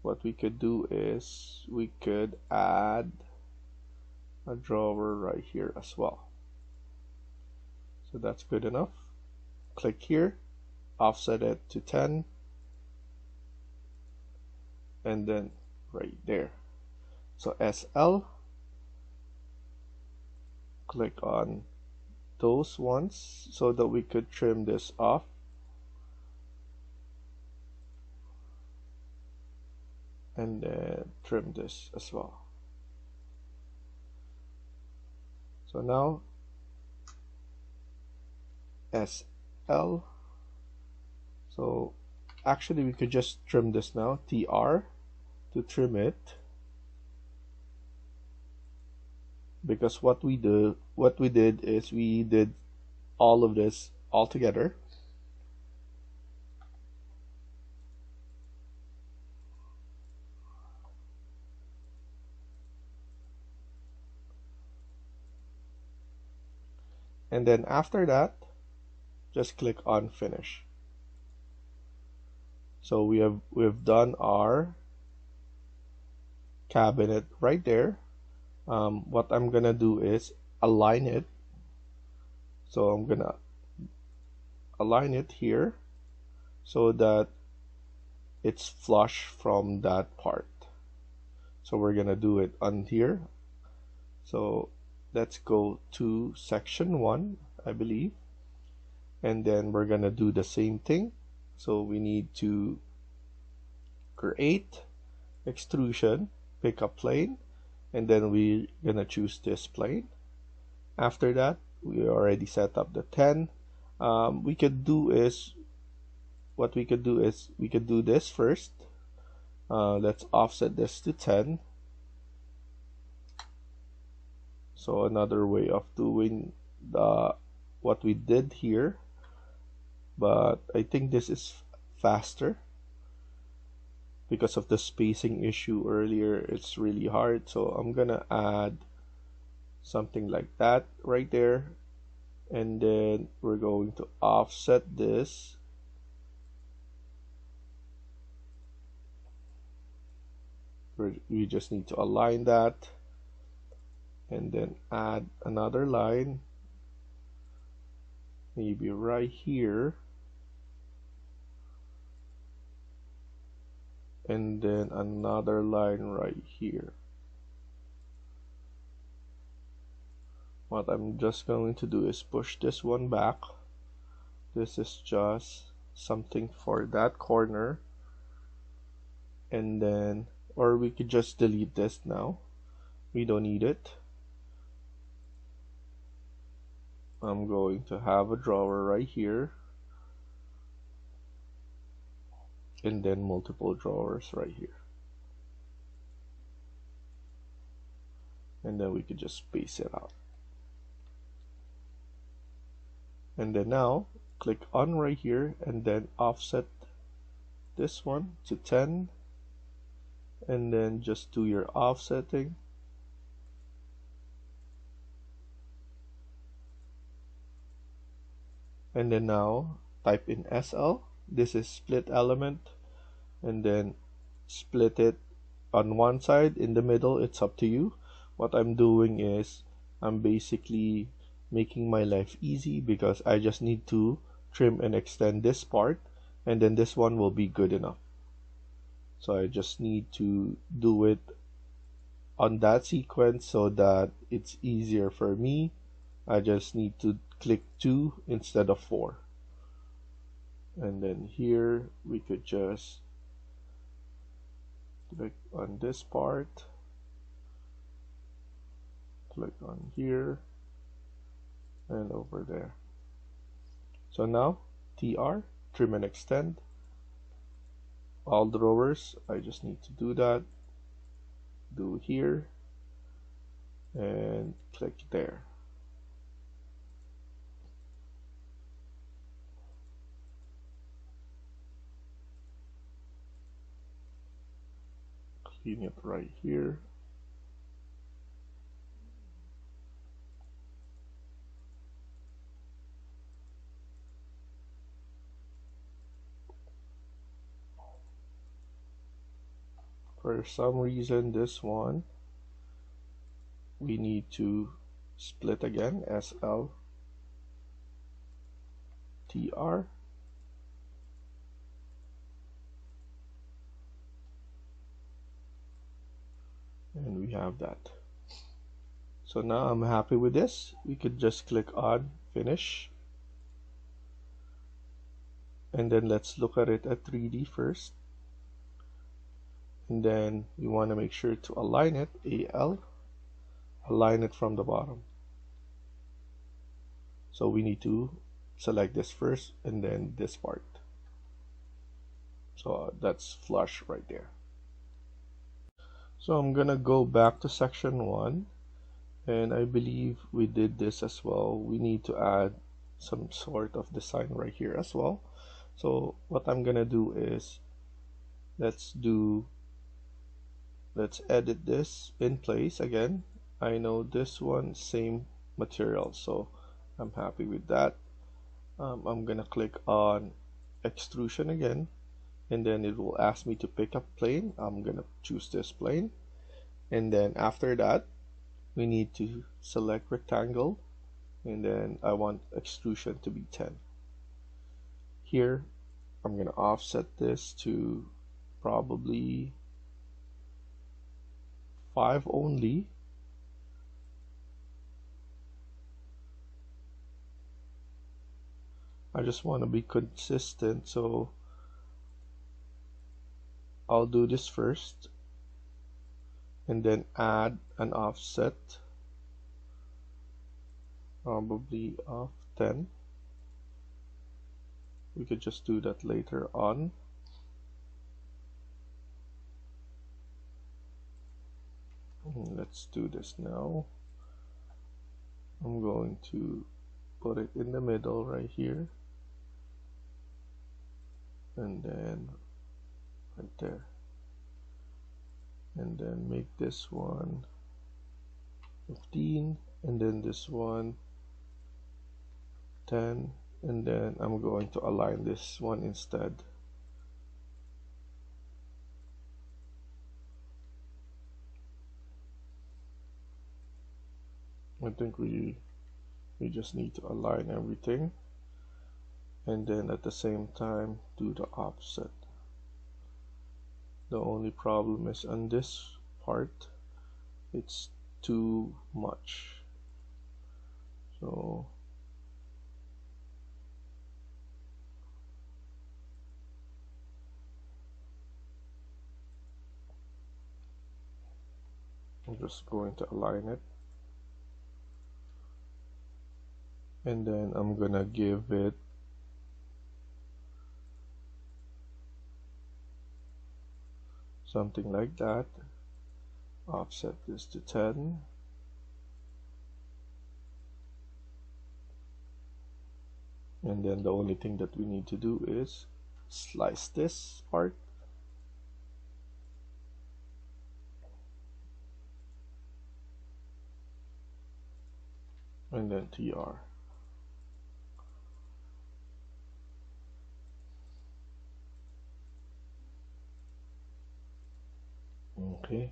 what we could do is we could add a drawer right here as well. So that's good enough. Click here, offset it to 10, and then right there. So SL, click on those ones so that we could trim this off. And then trim this as well. So now SL. So actually we could just trim this now, TR to trim it, because what we did is we did all of this all together. And then after that, just click on finish. So we've done our cabinet right there. What I'm gonna do is align it. So I'm gonna align it here so that it's flush from that part. So we're gonna do it on here. So let's go to section 1, I believe, and then we're gonna do the same thing. So we need to create extrusion, pick a plane, and then we're gonna choose this plane. After that, we already set up the 10. We could do this first. Let's offset this to 10. So another way of doing what we did here, but I think this is faster because of the spacing issue earlier. It's really hard, so I'm gonna add something like that right there, and then we're going to offset this. We just need to align that, and then add another line, maybe right here, and then another line right here. What I'm just going to do is push this one back. This is just something for that corner, and then, or we could just delete this now. We don't need it. I'm going to have a drawer right here, and then multiple drawers right here, and then we could just space it out. And then now click on right here and then offset this one to 10, and then just do your offsetting. And then now type in SL. This is split element, and then split it on one side. In the middle, it's up to you. What I'm doing is I'm basically making my life easy because I just need to trim and extend this part, and then this one will be good enough. So I just need to do it on that sequence so that it's easier for me. I just need to click 2 instead of 4. And then here we could just click on this part, click on here, and over there. So now TR, trim and extend. All drawers, I just need to do that. Do here and click there. Clean it right here. For some reason, this one we need to split again. SL TR. And we have that. So now I'm happy with this. We could just click on finish. And then let's look at it at 3D first. And then we want to make sure to align it, AL, align it from the bottom. So we need to select this first and then this part. So that's flush right there. So I'm gonna go back to section 1, and I believe we did this as well. We need to add some sort of design right here as well. So what I'm gonna do is let's edit this in place again. I know this one same material, so I'm happy with that. I'm gonna click on extrusion again, and then it will ask me to pick up plane. I'm gonna choose this plane, and then after that we need to select rectangle, and then I want extrusion to be 10. Here I'm gonna offset this to probably 5 only. I just want to be consistent, so I'll do this first and then add an offset, probably of 10. We could just do that later on. Let's do this now. I'm going to put it in the middle right here, and then right there, and then make this one 15, and then this one 10, and then I'm going to align this one instead. I think we just need to align everything, and then at the same time do the offset. The only problem is on this part it's too much, so I'm just going to align it, and then I'm gonna give it something like that. Offset this to 10, and then the only thing that we need to do is slice this part, and then TR. Okay,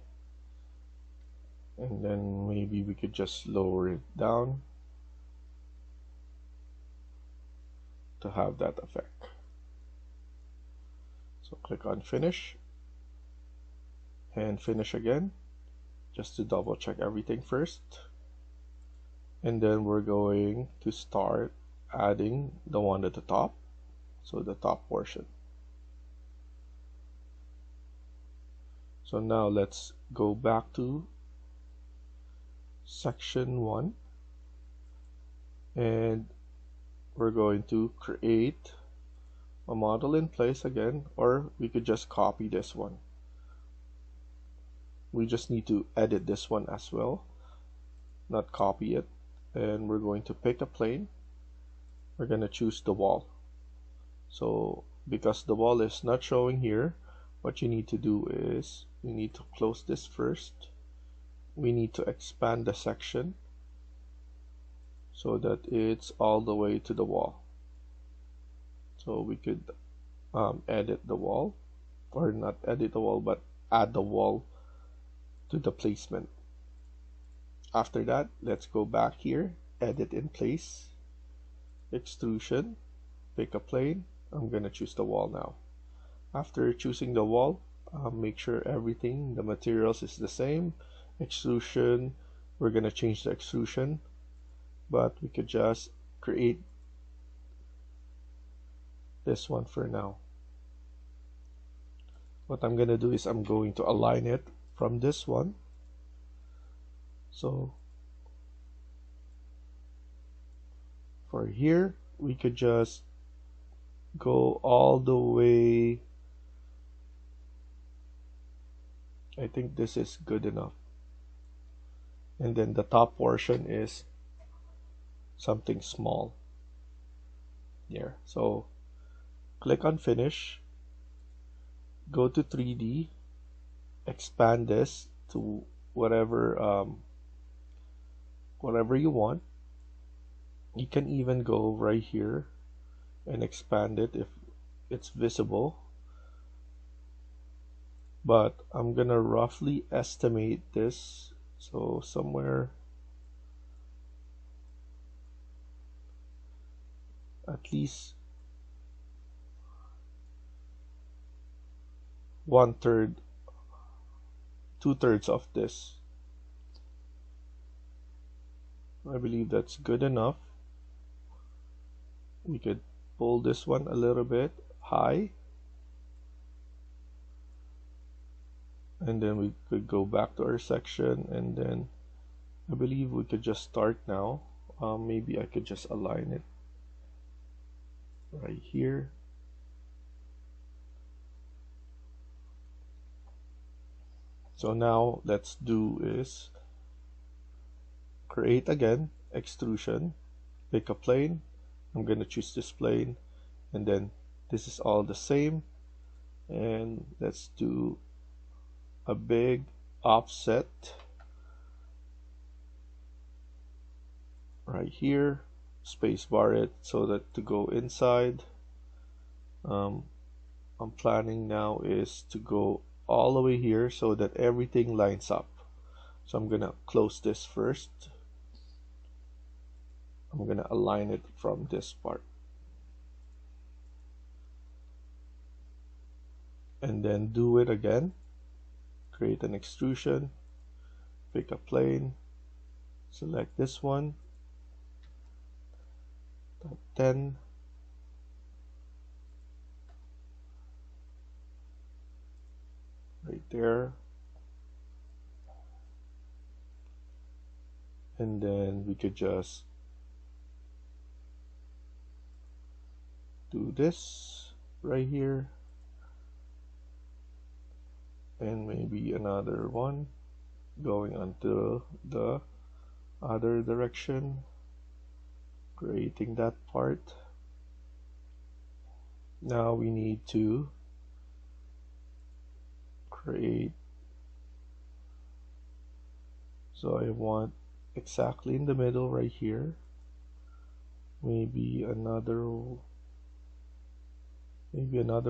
and then maybe we could just lower it down to have that effect. So click on finish and finish again, just to double check everything first. And then we're going to start adding the one at the top, so the top portion. So now let's go back to section 1, and we're going to create a model in place again, or we could just copy this one. We just need to edit this one as well, not copy it. And we're going to pick a plane. We're going to choose the wall. So because the wall is not showing here, what you need to do is we need to close this first. We need to expand the section so that it's all the way to the wall. So we could edit the wall, or not edit the wall, but add the wall to the placement. After that, let's go back here, edit in place, extrusion, pick a plane. I'm gonna choose the wall now. After choosing the wall, make sure everything, the materials is the same. Extrusion, we're gonna change the extrusion, but we could just create this one for now. What I'm gonna do is I'm going to align it from this one. So for here, we could just go all the way. I think this is good enough. And then the top portion is something small here. So click on finish, go to 3D, expand this to whatever whatever you want. You can even go right here and expand it if it's visible, but I'm gonna roughly estimate this, so somewhere at least 1/3, 2/3 of this. I believe that's good enough. We could pull this one a little bit high, and then we could go back to our section, and then I believe we could just start now. Maybe I could just align it right here. So now let's do is create again, extrusion, pick a plane. I'm gonna choose this plane, and then this is all the same, and let's do a big offset right here, space bar it so that to go inside. I'm planning now is to go all the way here so that everything lines up. So I'm gonna close this first. I'm gonna align it from this part, and then do it again. Create an extrusion, pick a plane, select this one, top 10, right there, and then we could just do this right here, and maybe another one going onto the other direction, creating that part. Now we need to create, so I want exactly in the middle right here. Maybe another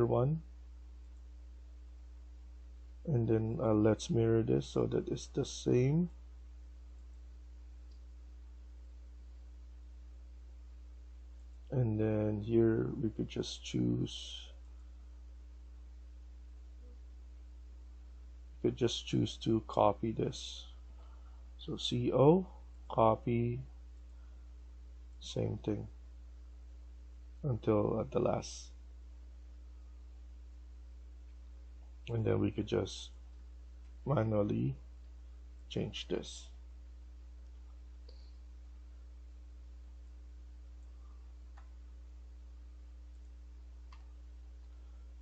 one, and then let's mirror this so that it's the same. And then here we could just choose to copy this. So CO, copy, same thing until at the last. And then we could just manually change this.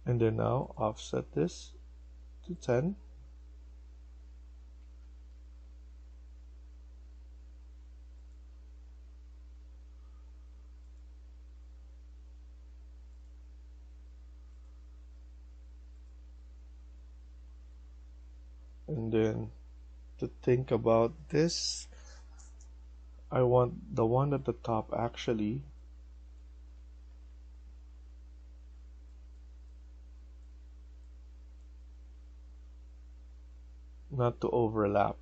And then now offset this to 10. And then to think about this, I want the one at the top actually not to overlap.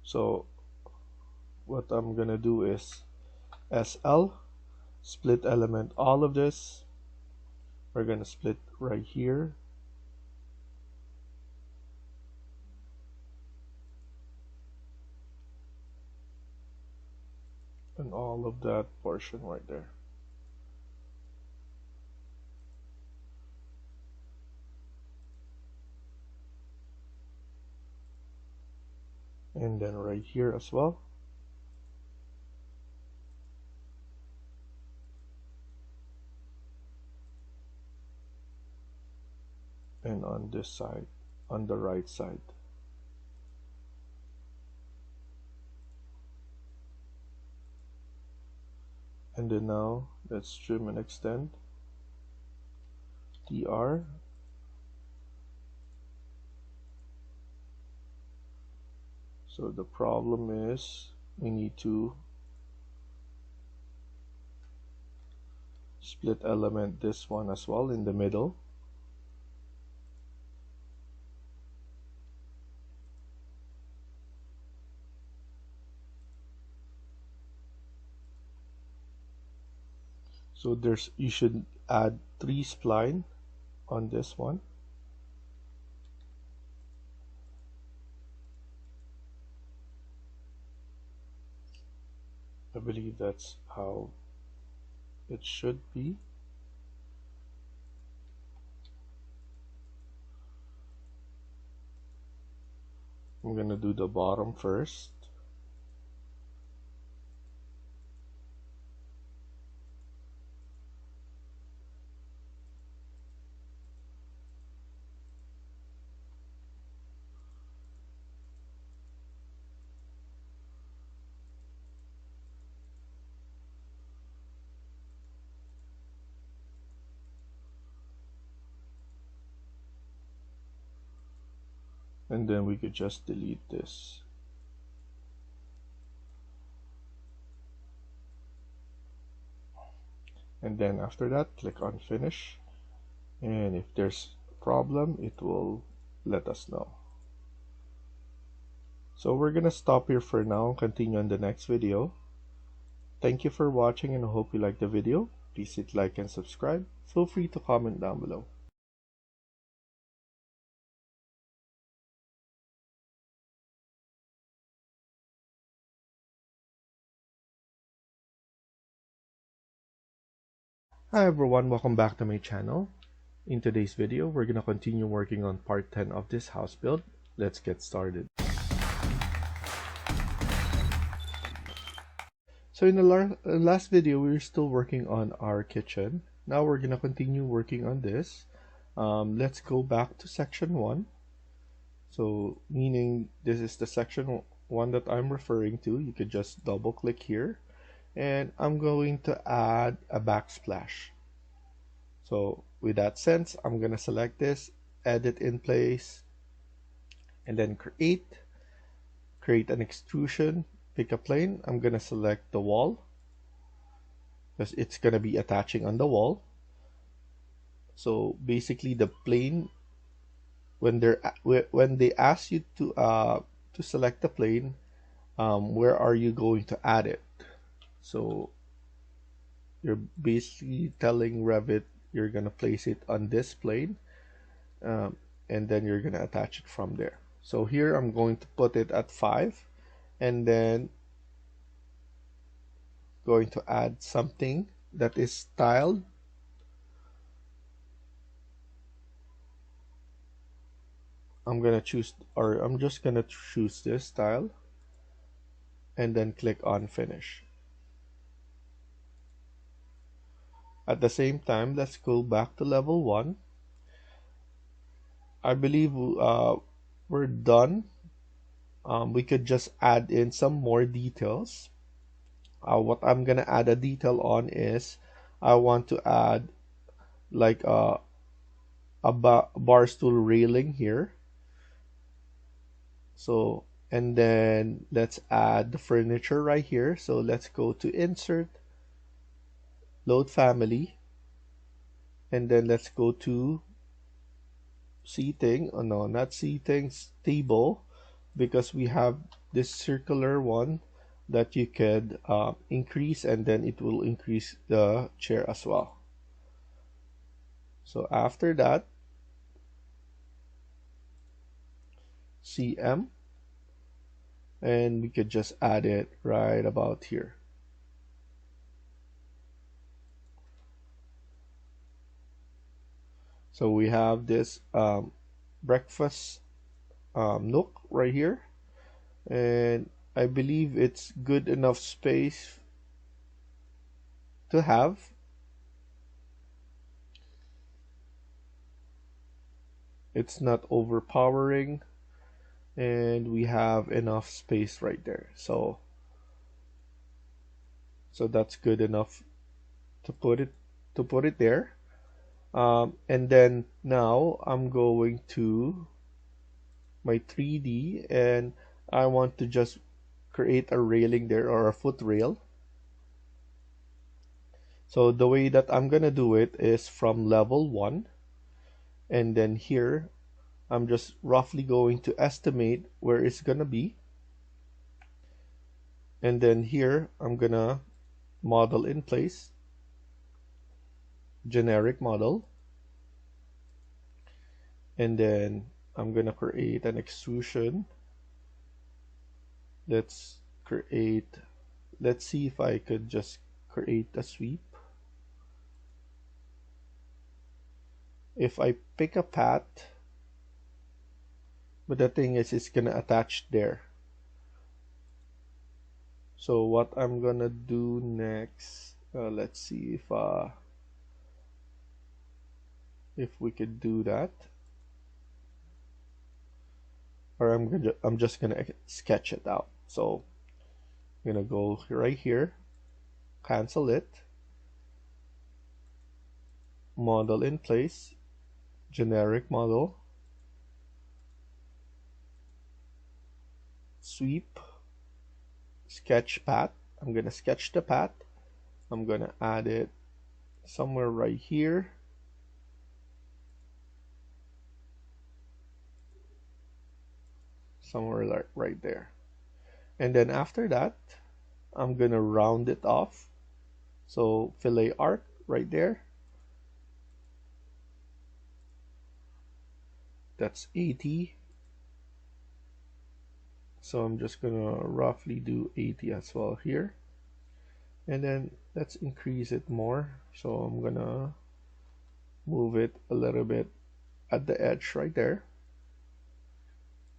So what I'm gonna do is SL, split element, all of this we're gonna split right here, and all of that portion right there. And then right here as well. And on this side, on the right side. And then now let's trim and extend. TR. So the problem is we need to split element this one as well in the middle. So you should add 3 spline on this one. I believe that's how it should be. I'm gonna do the bottom first. And then we could just delete this. And then after that, click on finish. And if there's a problem, it will let us know. So we're gonna stop here for now and continue on the next video. Thank you for watching and I hope you liked the video. Please hit like and subscribe. Feel free to comment down below. Hi everyone, welcome back to my channel. In today's video, we're gonna continue working on part 10 of this house build. Let's get started. So in the last video, we were still working on our kitchen. Now we're gonna continue working on this. Let's go back to section 1. So meaning this is the section 1 that I'm referring to. You could just double click here. And I'm going to add a backsplash. So with that sense, I'm gonna select this, edit in place, and then create an extrusion, pick a plane. I'm gonna select the wall because it's gonna be attaching on the wall. So basically the plane, when they ask you to select the plane, where are you going to add it? So you're basically telling Revit you're gonna place it on this plane, um, and then you're gonna attach it from there. So here I'm going to put it at 5, and then going to add something that is styled. I'm just gonna choose this style and then click on finish. At the same time, let's go back to level 1. I believe we're done. We could just add in some more details. What I'm gonna add a detail on is I want to add like a bar stool railing here. So, and then let's add the furniture right here. So let's go to insert, load family, and then let's go to seating. Oh no, not seating, table, because we have this circular one that you could increase, and then it will increase the chair as well. So after that, CM, and we could just add it right about here. So we have this breakfast nook right here, and I believe it's good enough space to have. It's not overpowering, and we have enough space right there. So that's good enough to put it there. And then now I'm going to my 3D, and I want to just create a railing there, or a foot rail. So the way that I'm gonna do it is from level 1, and then here I'm just roughly going to estimate where it's gonna be, and then here I'm gonna model in place, generic model, and then I'm gonna create an extrusion. Let's see if I could just create a sweep. If I pick a path, but the thing is it's gonna attach there. So what I'm gonna do next, let's see if we could do that, or I'm just gonna sketch it out. So I'm gonna go right here, cancel it, model in place, generic model, sweep, sketch path. I'm gonna sketch the path. I'm gonna add it somewhere right here. Somewhere like right there. And then after that, I'm gonna round it off. So fillet arc right there. That's 80. So I'm just gonna roughly do 80 as well here. And then let's increase it more. So I'm gonna move it a little bit at the edge right there.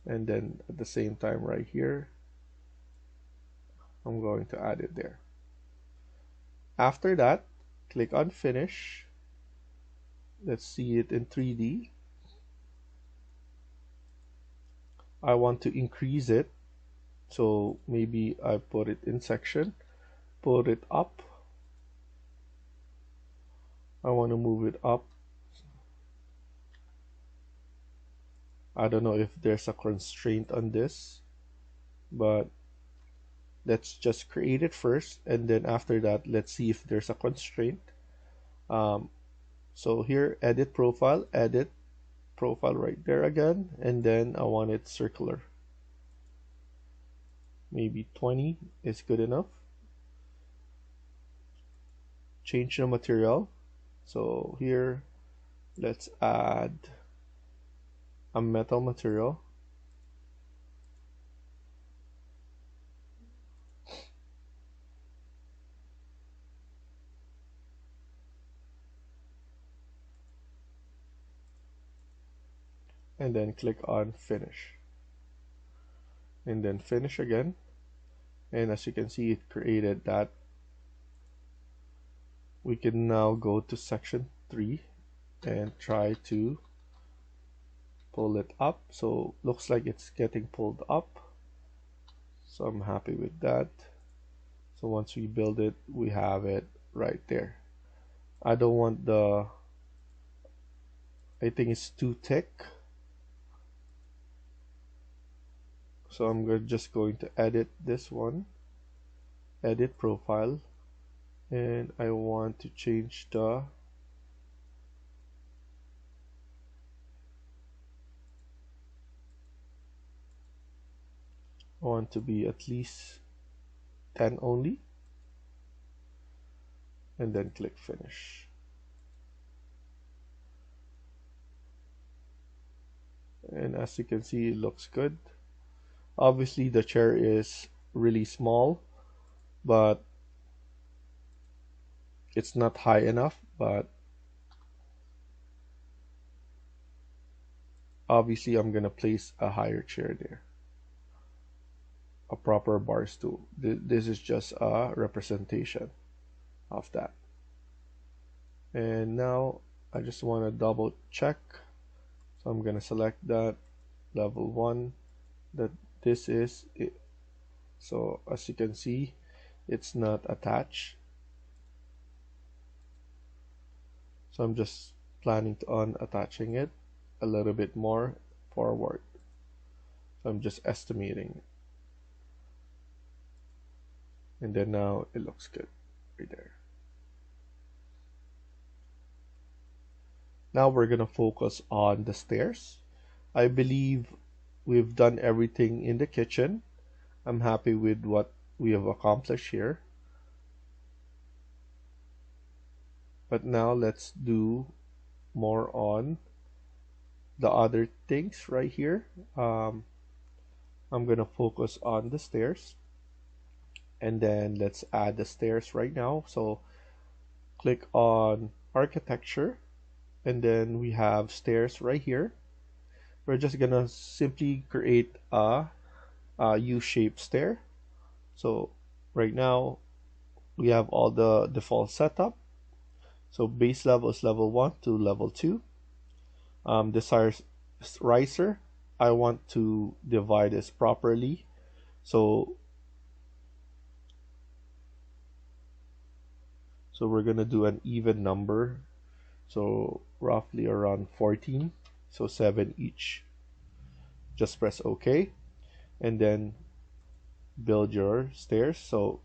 And then at the same time right here, I'm going to add it there. After that, click on finish. Let's see it in 3D. I want to increase it, so maybe I put it in section, put it up. I want to move it up. I don't know if there's a constraint on this, but let's just create it first, and then after that, let's see if there's a constraint. Um, so here, edit profile right there again, and then I want it circular. Maybe 20 is good enough. Change the material. So here, let's add a metal material. And then click on finish. And then finish again. And as you can see, it created that. We can now go to section 3 and try to pull it up. So looks like it's getting pulled up. So I'm happy with that. So once we build it, we have it right there. I don't want I think it's too thick. So I'm just going to edit this one, edit profile, and I want to change I want to be at least 10 only, and then click finish. And as you can see, it looks good. Obviously the chair is really small, but it's not high enough, but obviously I'm gonna place a higher chair there, a proper bar stool. This is just a representation of that. And now I just want to double check, so I'm gonna select that level 1, that this is it. So as you can see, it's not attached, so I'm just planning on attaching it a little bit more forward. So I'm just estimating, and then now it looks good right there. Now we're gonna focus on the stairs. I believe we've done everything in the kitchen. I'm happy with what we have accomplished here. But now let's do more on the other things right here. I'm gonna focus on the stairs, and then let's add the stairs right now. So click on architecture, and then we have stairs right here. We're just gonna simply create a U-shaped stair. So right now we have all the default setup. So base level is level 1 to level 2. Desired riser, I want to divide this properly. So we're gonna do an even number. So roughly around 14. So 7 each. Just press OK, and then build your stairs. So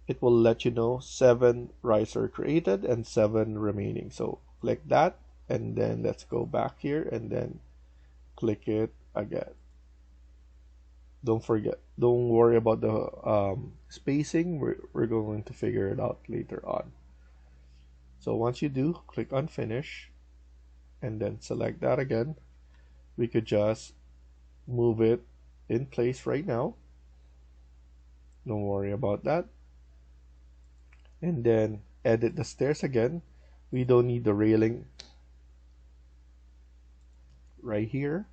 it will let you know 7 riser created and 7 remaining. So click that, and then let's go back here and then click it again. Don't worry about the spacing. We're going to figure it out later on. So once you do, click on finish, and then select that again. We could just move it in place right now. Don't worry about that. And then edit the stairs again. We don't need the railing right here.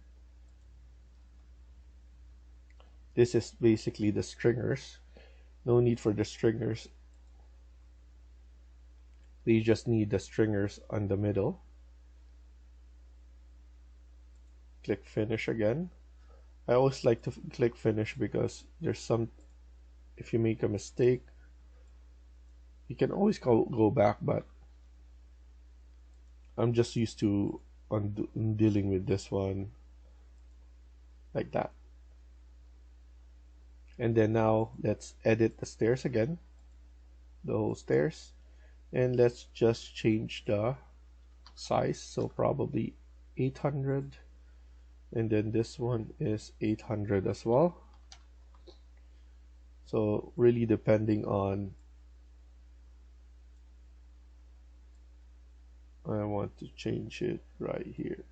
This is basically the stringers. No need for the stringers. We just need the stringers on the middle. Click finish again. I always like to click finish because there's if you make a mistake, you can always go back, but I'm just used to dealing with this one. like that. And then now let's edit the stairs again, the whole stairs, and let's just change the size, so probably 800, and then this one is 800 as well. So really depending on, I want to change it right here.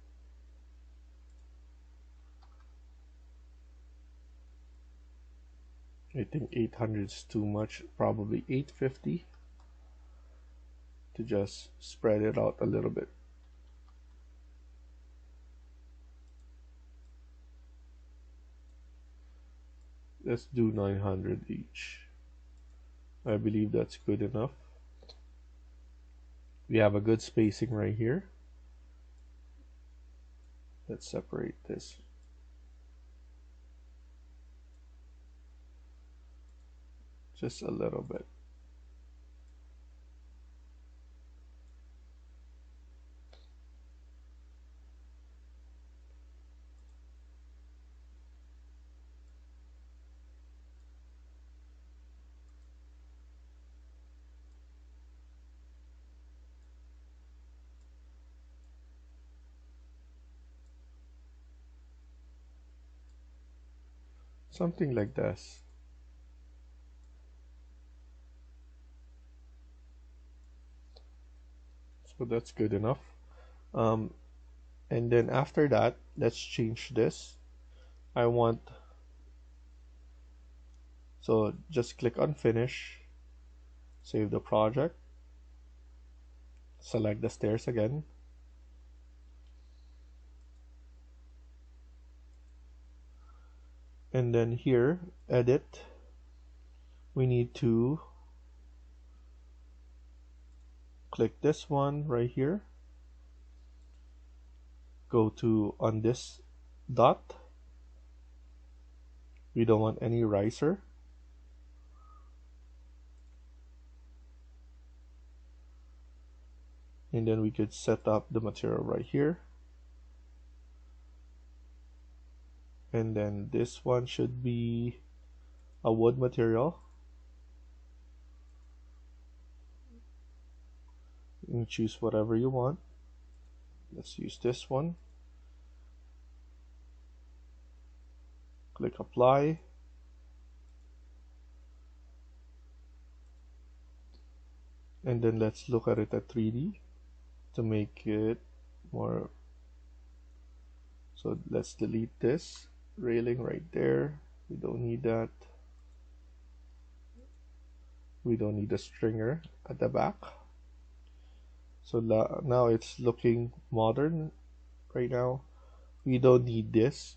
I think 800 is too much, probably 850 to just spread it out a little bit. Let's do 900 each. I believe that's good enough. We have a good spacing right here. Let's separate this. Just a little bit. Something like this. So that's good enough. And then after that, let's change this. I want, so just click on finish, save the project, select the stairs again, and then here, edit, we need to click this one right here, go to on this dot, we don't want any riser, and then we could set up the material right here, and then this one should be a wood material. You can choose whatever you want. Let's use this one. Click apply. And then let's look at it at 3D to make it more. So let's delete this railing right there. We don't need that. We don't need a stringer at the back. So now it's looking modern right now. We don't need this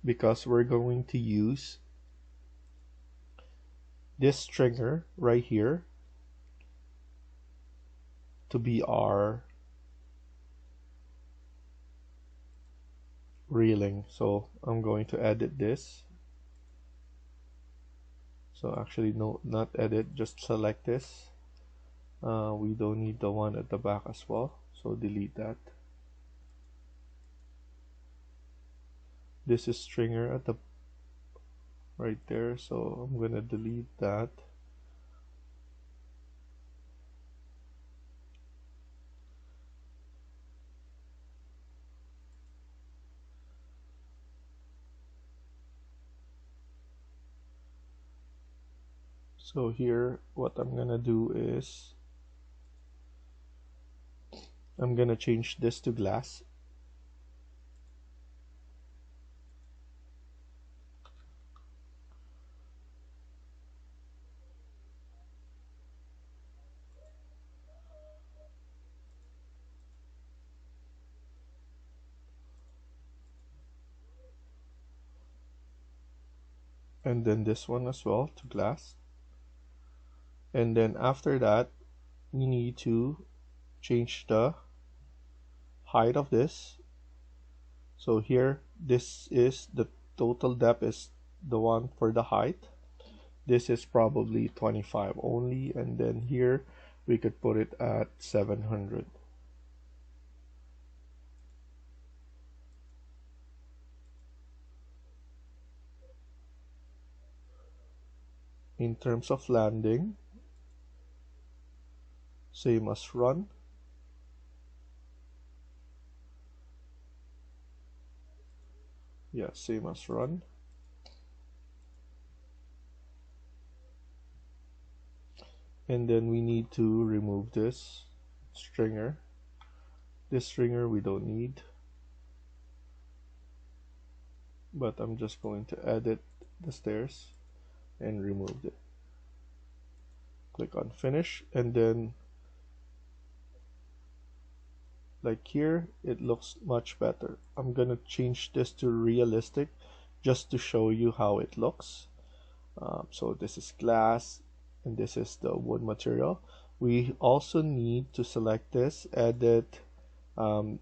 because we're going to use this stringer right here to be our railing. So I'm going to edit this. So actually no, not edit, just select this. We don't need the one at the back as well, so delete that. This is stringer at the right there, so I'm gonna delete that. So here what I'm gonna do is I'm gonna change this to glass. And then this one as well to glass. And then after that, you need to change the height of this. So here, this is the total depth is the one for the height. This is probably 25 only, and then here we could put it at 700. In terms of landing, same as run. Yeah, same as run. And then we need to remove this stringer. This stringer we don't need, but I'm just going to edit the stairs and remove it. Click on finish, and then like here it looks much better. I'm gonna change this to realistic just to show you how it looks. So this is glass and this is the wood material. We also need to select this, edit the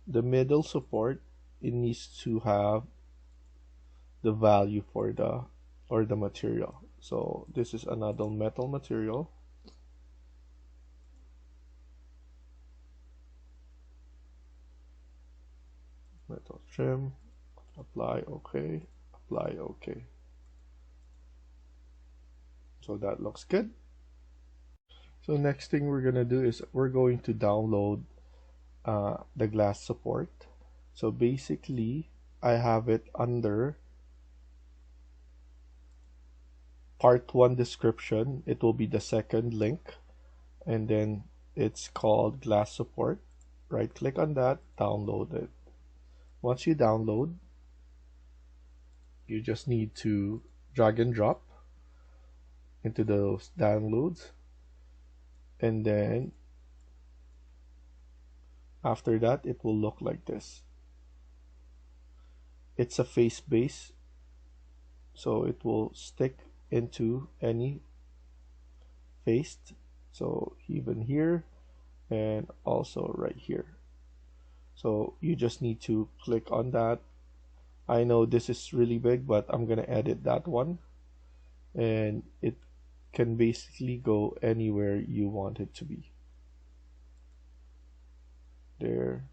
middle support. It needs to have the value for the material. So this is another metal material. Metal trim, apply OK, apply OK. So that looks good. So next thing we're gonna do is we're going to download the glass support. So basically I have it under part 1 description. It will be the second link, and then it's called glass support. Right click on that, download it. Once you download, you just need to drag and drop into those downloads, and then after that it will look like this. It's a face base, so it will stick into any face, so even here and also right here. So you just need to click on that. I know this is really big, but I'm gonna edit that one, and it can basically go anywhere you want it to be. There,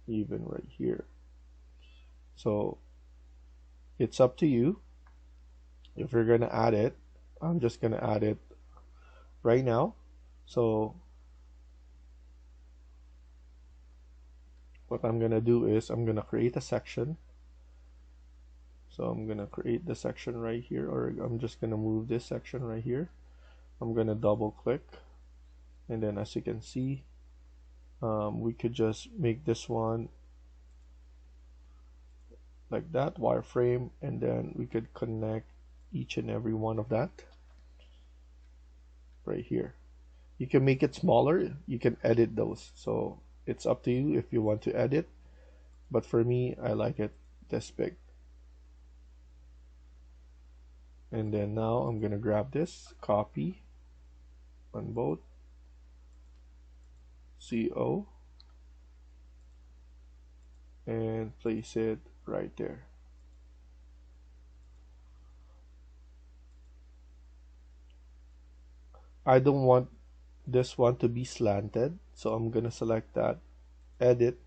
even right here. So it's up to you if you're gonna add it. I'm just gonna add it right now. So what I'm gonna do is I'm gonna create a section. So I'm gonna create the section right here, or I'm just gonna move this section right here. I'm gonna double click, and then as you can see, we could just make this one like that, wireframe, and then we could connect each and every one of that right here. You can make it smaller, you can edit those, so it's up to you if you want to edit, but for me I like it this big. And then now I'm gonna grab this, copy on both, CO, and place it right there. I don't want this one to be slanted, so I'm gonna select that, edit.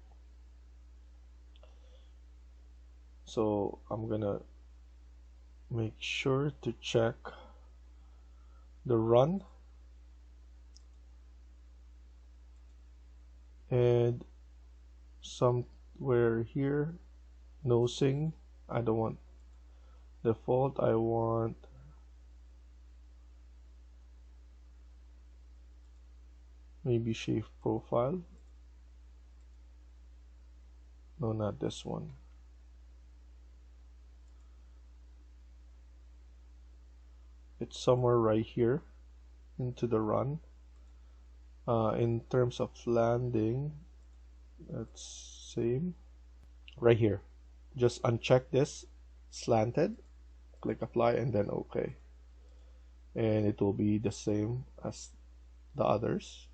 So I'm gonna make sure to check the run, and somewhere here nosing, I don't want default, I want maybe shape profile. No, not this one. It's somewhere right here into the run. In terms of landing, that's same right here. Just uncheck this slanted, click apply, and then OK, and it will be the same as the others.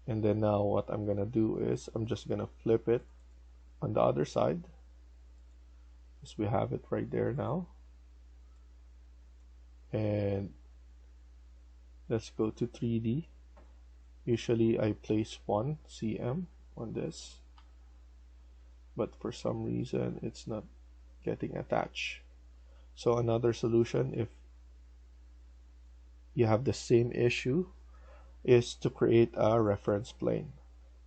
And then now what I'm gonna do is I'm just gonna flip it on the other side, as we have it right there now. And let's go to 3D. Usually I place 1 cm on this, but for some reason it's not getting attached. So another solution, if you have the same issue, is to create a reference plane.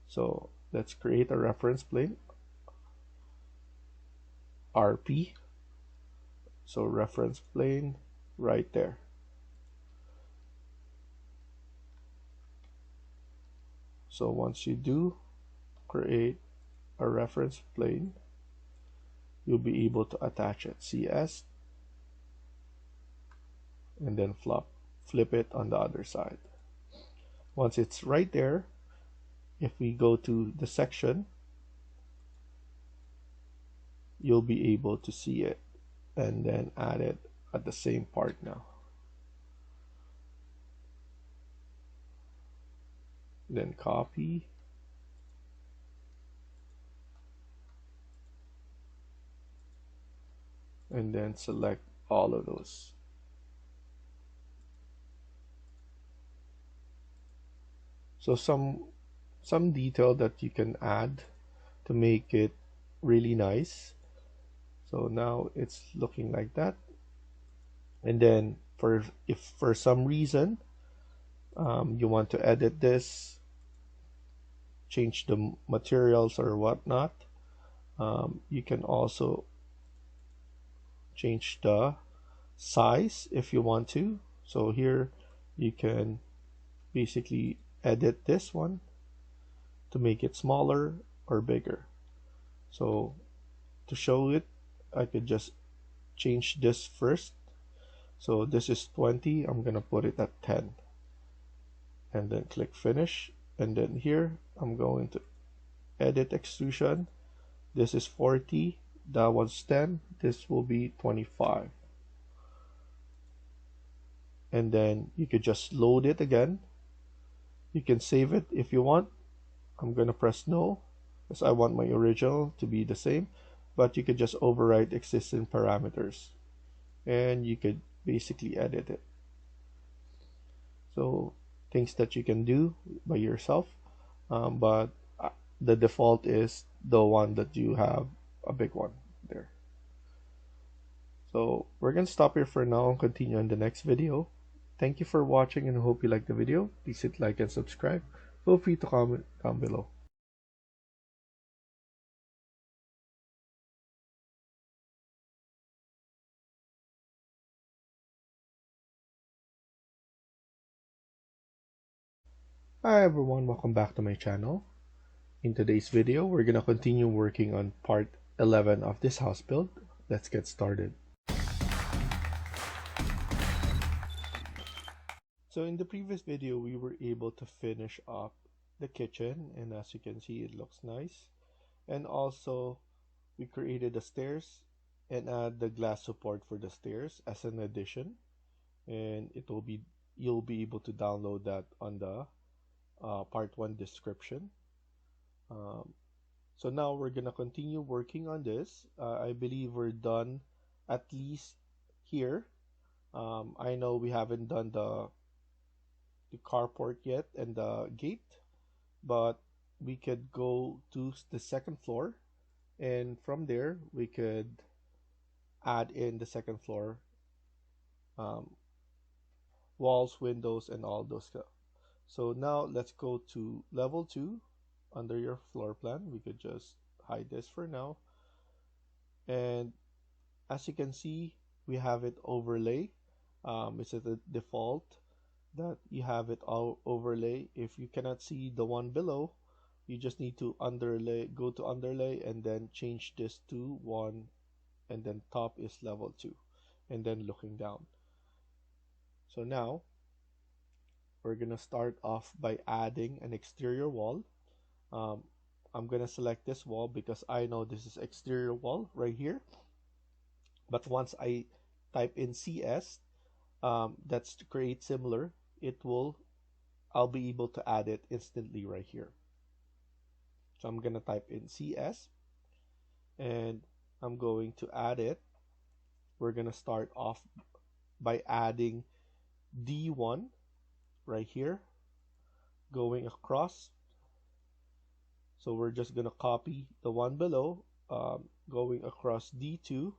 So let's create a reference plane, RP. So reference plane right there. So once you do create a reference plane, you'll be able to attach it, CS, and then flip it on the other side. Once it's right there, if we go to the section, you'll be able to see it and then add it at the same part now. Then copy, and then select all of those. So some detail that you can add to make it really nice. So now it's looking like that. And then if for some reason you want to edit this, change the materials or whatnot, you can also change the size if you want to. So here you can basically edit this one to make it smaller or bigger. So to show it, I could just change this first. So this is 20, I'm gonna put it at 10, and then click finish. And then here I'm going to edit extrusion. This is 40, that one's 10, this will be 25. And then you could just load it again. You can save it if you want. I'm gonna press no because I want my original to be the same, but you could just overwrite existing parameters and you could basically edit it. So things that you can do by yourself, but the default is the one that you have, a big one there. So we're gonna stop here for now and continue in the next video. Thank you for watching and hope you liked the video. Please hit like and subscribe. Feel free to comment down below. Hi everyone, welcome back to my channel. In today's video, we're gonna continue working on part 11 of this house build. Let's get started. So in the previous video, we were able to finish up the kitchen, and as you can see, it looks nice. And also, we created the stairs and add the glass support for the stairs as an addition. And you'll be able to download that on the part 1 description. So now we're gonna continue working on this. I believe we're done at least here. I know we haven't done the carport yet and the gate, but we could go to the second floor, and from there we could add in the second floor walls, windows, and all those stuff. So now let's go to level 2 under your floor plan. We could just hide this for now. And as you can see, we have it overlay. It's at the default that you have it all overlay. If you cannot see the one below, you just need to go to underlay and then change this to 1, and then top is level 2, and then looking down. So now we're gonna start off by adding an exterior wall. I'm gonna select this wall because I know this is exterior wall right here, but once I type in CS, that's to create similar, I'll be able to add it instantly right here. So I'm gonna type in CS and I'm going to add it. We're gonna start off by adding D1 right here, going across. So we're just gonna copy the one below, going across D2,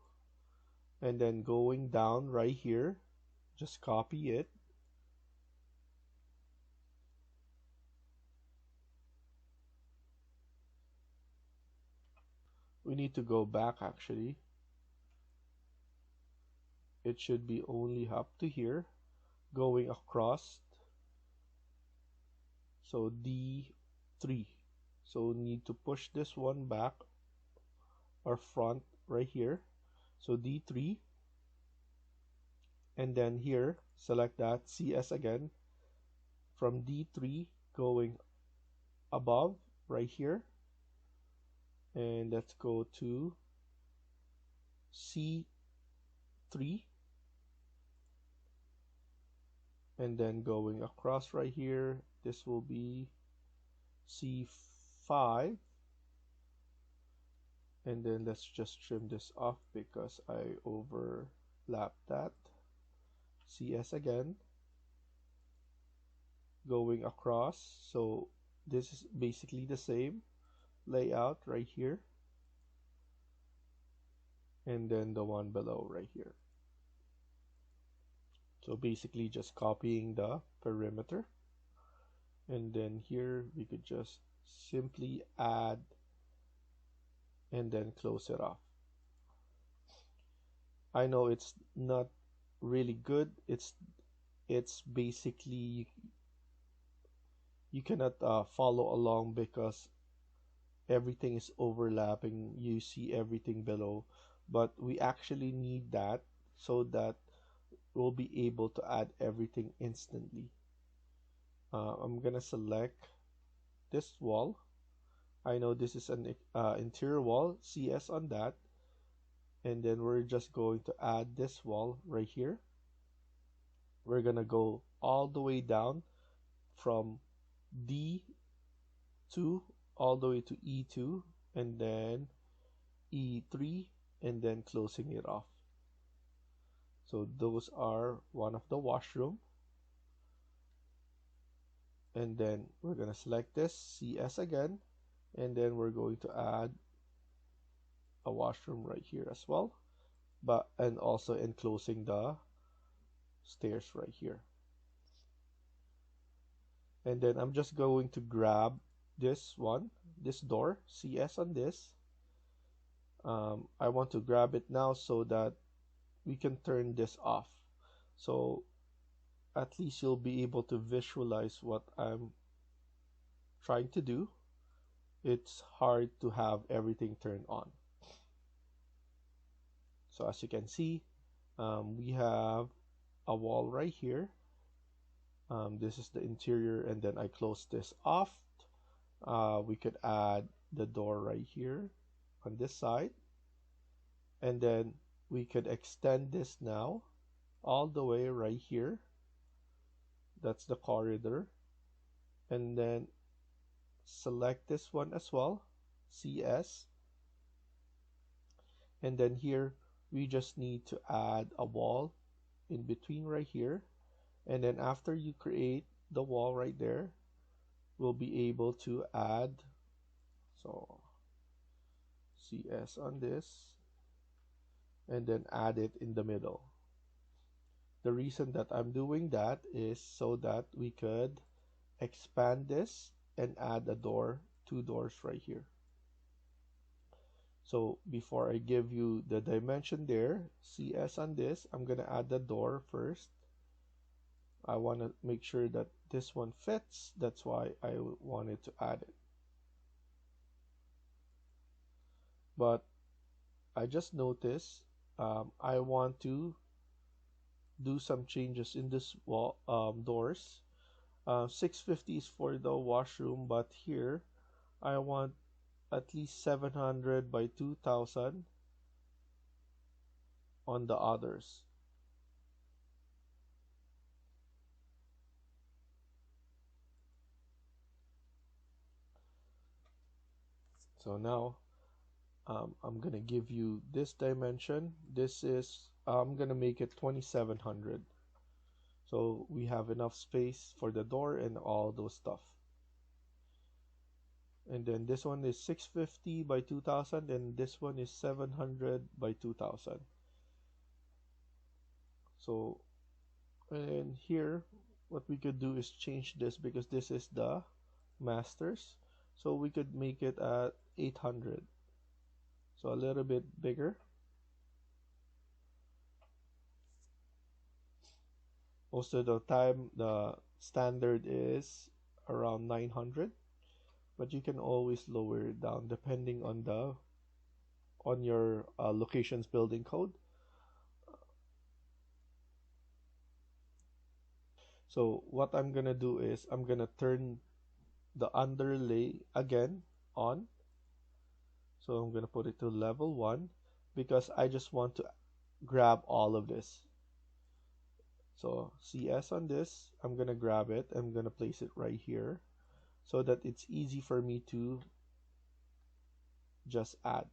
and then going down right here, just copy it. We need to go back actually. It should be only up to here, going across. So D3. So need to push this one back or front right here. So D3, and then here select that CS again. From D3 going above right here, and let's go to C3, and then going across right here, this will be C5, and then let's just trim this off because I overlapped that. CS again, going across, so this is basically the same layout right here, and then the one below right here. So basically just copying the perimeter, and then here we could just simply add and then close it off. I know it's not really good. It's basically you cannot follow along because everything is overlapping. You see everything below, but we actually need that so that we'll be able to add everything instantly. I'm gonna select this wall. I know this is an interior wall, CS on that, and then we're just going to add this wall right here. We're gonna go all the way down from D2 all the way to E2, and then E3, and then closing it off. So those are one of the washroom, and then we're gonna select this CS again, and then we're going to add a washroom right here as well, and also enclosing the stairs right here. And then I'm just going to grab this one, this door, CS on this. I want to grab it now so that we can turn this off. So at least you'll be able to visualize what I'm trying to do. It's hard to have everything turned on. So as you can see, we have a wall right here. This is the interior, and then I close this off. We could add the door right here on this side, and then we could extend this now all the way right here. That's the corridor, and then select this one as well, CS, and then here we just need to add a wall in between right here, and then after you create the wall right there, we'll be able to add, so CS on this, and then add it in the middle. The reason that I'm doing that is so that we could expand this and add a door, two doors right here. So before I give you the dimension there, CS on this, I'm gonna add the door first. I want to make sure that this one fits. That's why I wanted to add it. But I just noticed I want to do some changes in this wall doors. 650 is for the washroom, but here I want at least 700 by 2000 on the others. So now I'm gonna give you this dimension. This is I'm gonna make it 2700. So we have enough space for the door and all those stuff. And then this one is 650 by 2000, and this one is 700 by 2000. So, and here, what we could do is change this because this is the masters. So we could make it at 800. So a little bit bigger. Most of the time, the standard is around 900, but you can always lower it down depending on the on your location's building code. So what I'm gonna do is I'm gonna turn the underlay again on. So I'm gonna put it to level 1 because I just want to grab all of this. So CS on this, I'm gonna grab it. I'm gonna place it right here so that it's easy for me to just add.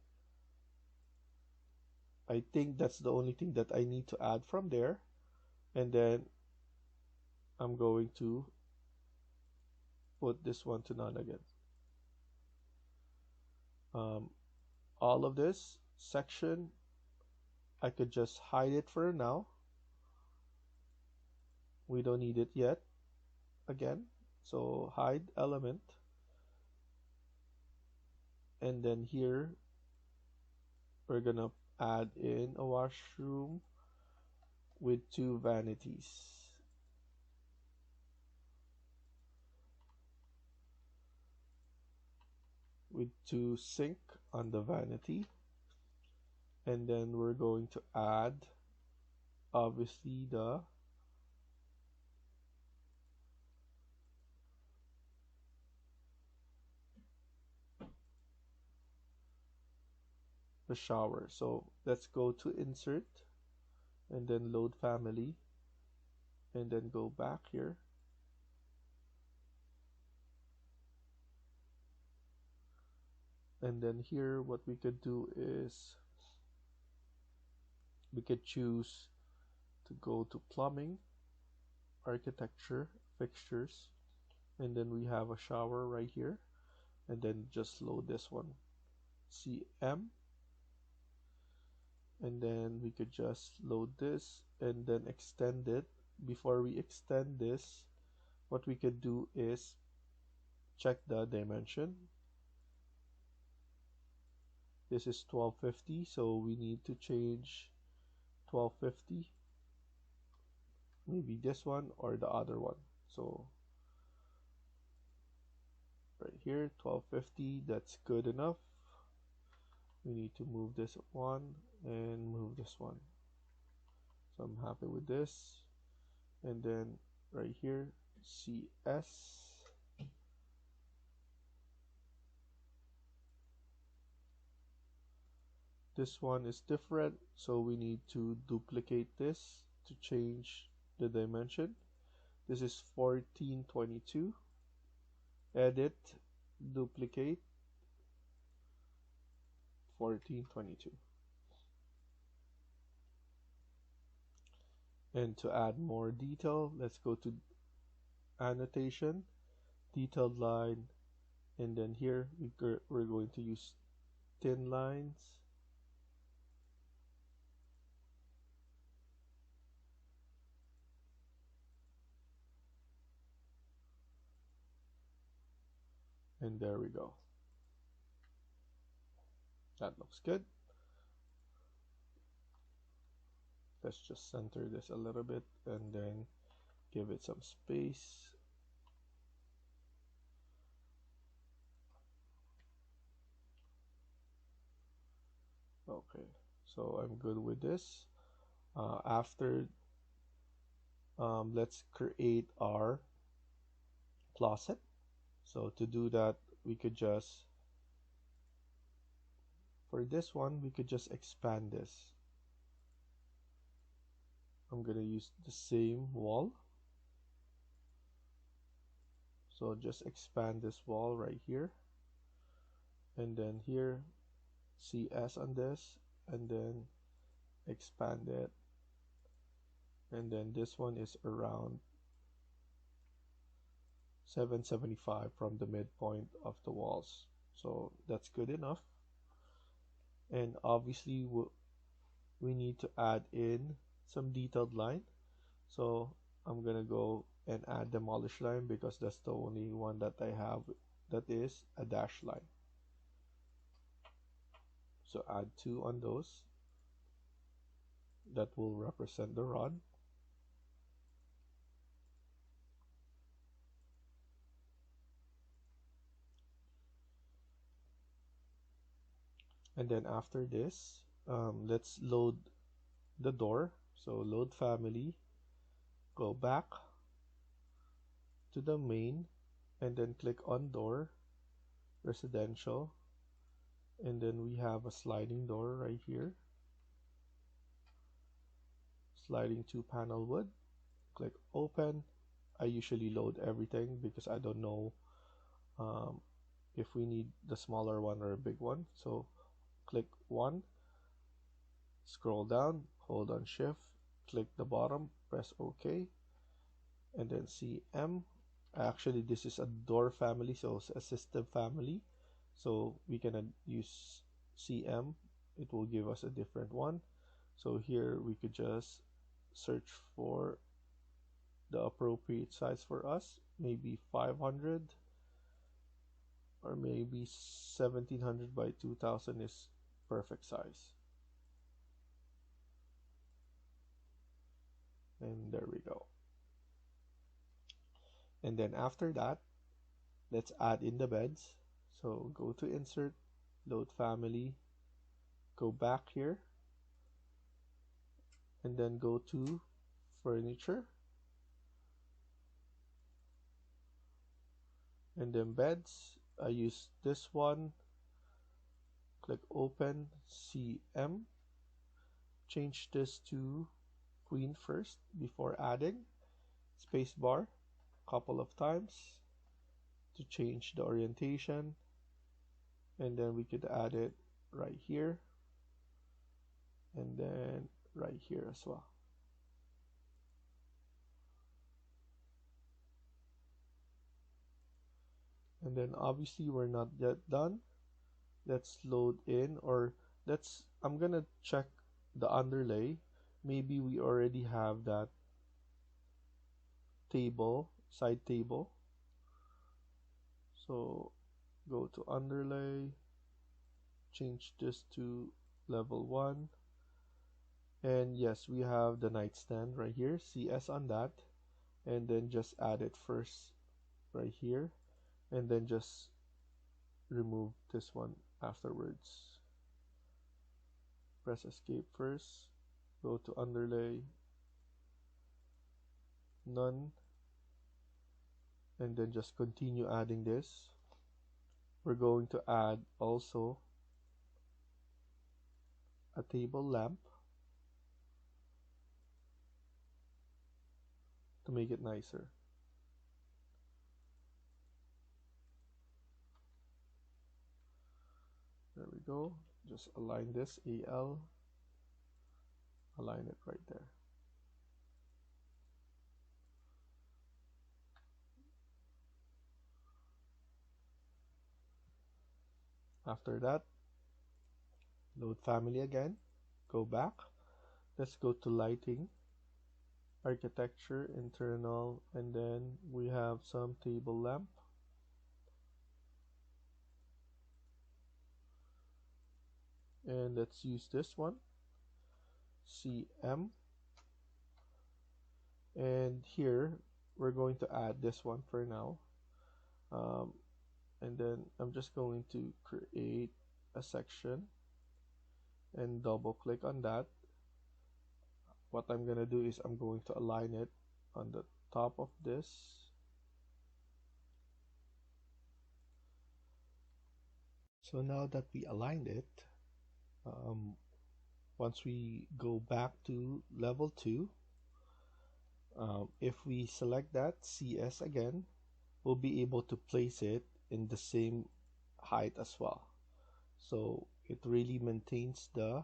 I think that's the only thing that I need to add from there. And then I'm going to put this one to none again. Um, all of this section, I could just hide it for now. We don't need it yet again. So hide element. And then here, we're gonna add in a washroom with 2 vanities. With 2 sink on the vanity. And then we're going to add obviously the shower. So let's go to insert and then load family and then go back here. And then here what we could do is we could choose to go to plumbing, architecture, fixtures, and then we have a shower right here, and then just load this one, CM, and then we could just load this and then extend it. Before we extend this, what we could do is check the dimension. This is 1250, so we need to change 1250, maybe this one or the other one. So right here 1250, that's good enough. We need to move this one and move this one, so I'm happy with this. And then right here CS, this one is different, so we need to duplicate this to change the dimension. This is 1422, edit, duplicate, 1422. And to add more detail, let's go to annotation, detailed line, and then here we're going to use thin lines. And there we go. That looks good. Let's just center this a little bit and then give it some space. Okay, so I'm good with this. After, let's create our closet. So to do that, we could just, for this one, we could just expand this. I'm gonna use the same wall. So just expand this wall right here. And then here, CS on this, and then expand it. And then this one is around 775 from the midpoint of the walls. So that's good enough. And obviously we need to add in some detailed line. So I'm gonna go and add demolish line because that's the only one that I have that is a dash line. So add 2 on those. That will represent the rod. And then after this, let's load the door. So load family, go back to the main, and then click on door, residential, and then we have a sliding door right here. Sliding 2-panel wood, click open. I usually load everything because I don't know if we need the smaller one or a big one. So click 1, scroll down, hold on shift, click the bottom, press OK, and then CM. Actually, this is a door family, so it's a system family. So we can use CM. It will give us a different one. So here we could just search for the appropriate size for us, maybe 500 or maybe 1700 by 2000 is perfect size. And there we go. And then after that, let's add in the beds. So go to insert, load family, go back here, and then go to furniture, and then beds. I use this one, click open, CM, change this to queen first before adding, space bar couple of times to change the orientation, and then we could add it right here and then right here as well. And then obviously we're not yet done. Let's load in, or I'm gonna check the underlay. Maybe we already have that table, side table. So go to underlay, change this to level 1, and yes, we have the nightstand right here. CS on that, and then just add it first right here, and then just remove this one afterwards. Press escape first, go to underlay, none, and then just continue adding this. We're going to add also a table lamp to make it nicer. There we go. Just align this, AL, align it right there. After that, load family again, go back. Let's go to lighting, architecture, internal, and then we have some table lamp. And let's use this one, CM. And here we're going to add this one for now. And then I'm just going to create a section and double click on that. What I'm gonna do is I'm going to align it on the top of this. So now that we aligned it, once we go back to level 2, if we select that CS again, we'll be able to place it in the same height as well. So it really maintains the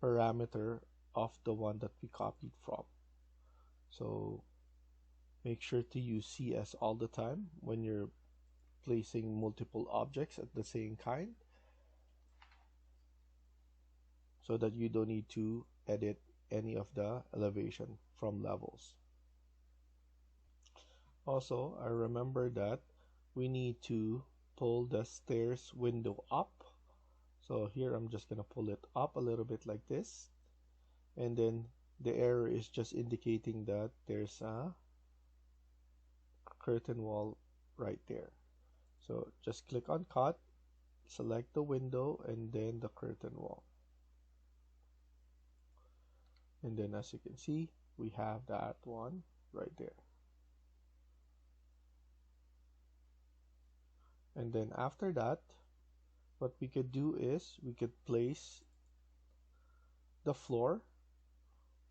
parameter of the one that we copied from. So make sure to use CS all the time when you're placing multiple objects at the same kind, so that you don't need to edit any of the elevation from levels. Also, I remember that we need to pull the stairs window up. So here I'm just going to pull it up a little bit like this. And then the arrow is just indicating that there's a curtain wall right there. So just click on cut, select the window, and then the curtain wall. And then as you can see, we have that one right there. And then after that, what we could do is we could place the floor.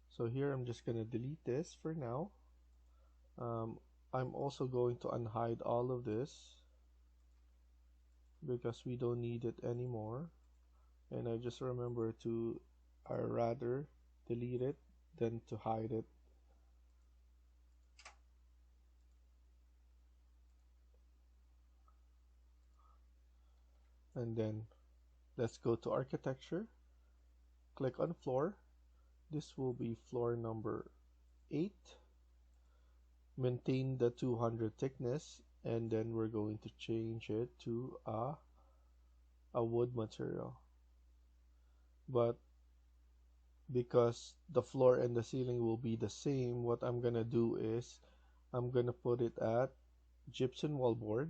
So here I'm just going to delete this for now. I'm also going to unhide all of this because we don't need it anymore. And I just remember to, I rather delete it than to hide it. And then let's go to architecture, click on floor. This will be floor number 8. Maintain the 200 thickness, and then we're going to change it to a wood material. But because the floor and the ceiling will be the same, what I'm gonna do is I'm gonna put it at gypsum wallboard,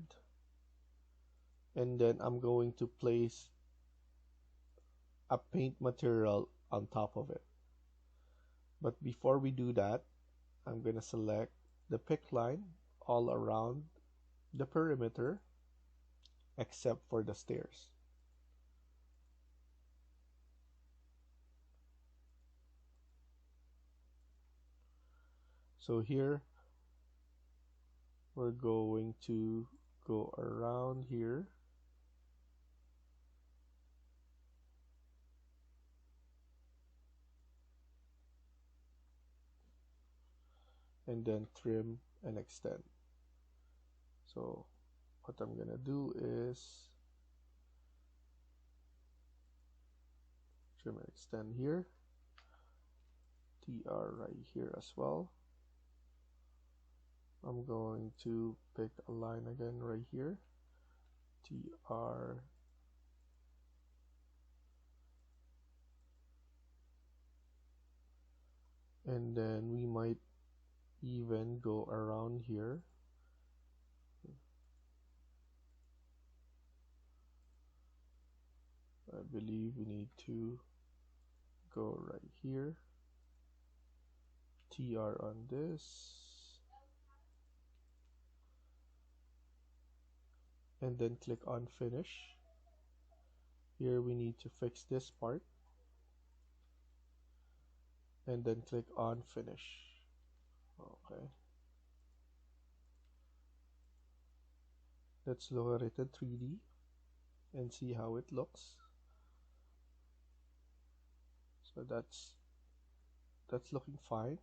and then I'm going to place a paint material on top of it. But before we do that, I'm gonna select the pick line all around the perimeter except for the stairs. So here we're going to go around here and then trim and extend. So what I'm gonna do is trim and extend here, TR right here as well. I'm going to pick a line again right here, TR, and then we might even go around here. I believe we need to go right here, TR on this, and then click on finish. Here we need to fix this part, and then click on finish. Okay, let's look at it in 3D and see how it looks. So that's looking fine.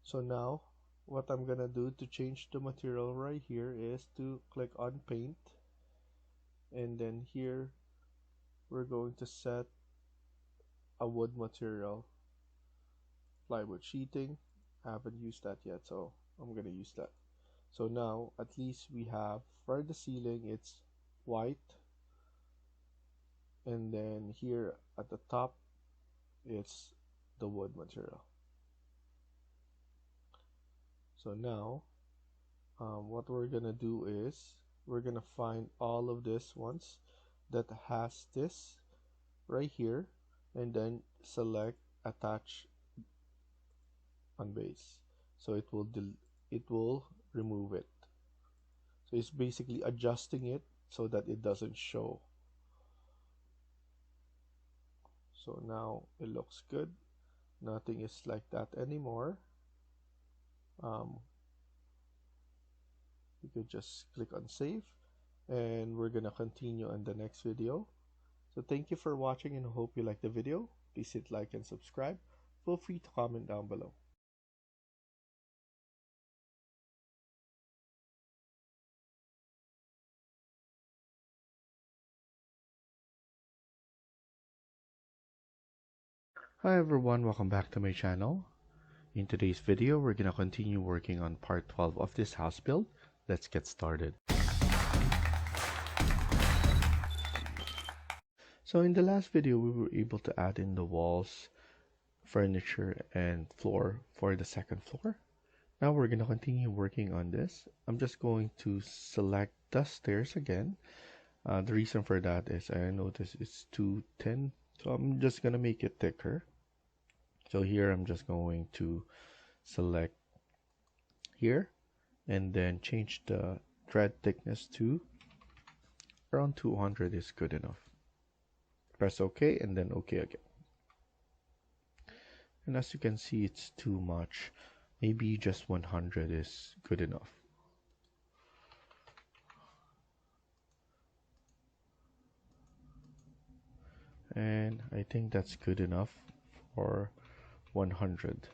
So now what I'm gonna do to change the material right here is to click on paint, and then here we're going to set a wood material, plywood sheeting. I haven't used that yet, so I'm gonna use that. So now at least we have, for the ceiling it's white, and then here at the top it's the wood material. So now what we're gonna do is we're gonna find all of this ones that has this right here, and then select attach on base, so it will remove it. So it's basically adjusting it so that it doesn't show. So now it looks good, nothing is like that anymore. You could just click on save, and we're gonna continue on the next video. So thank you for watching, and hope you like the video. Please hit like and subscribe. Feel free to comment down below. Hi everyone, welcome back to my channel. In today's video, we're gonna continue working on part 12 of this house build. Let's get started. So in the last video, we were able to add in the walls, furniture, and floor for the second floor. Now we're gonna continue working on this. I'm just going to select the stairs again. The reason for that is I noticed it's too thin, so I'm just gonna make it thicker. So here I'm just going to select here and then change the thread thickness to around 200 is good enough. Press OK and then OK again. And as you can see, it's too much. Maybe just 100 is good enough. And I think that's good enough for 100.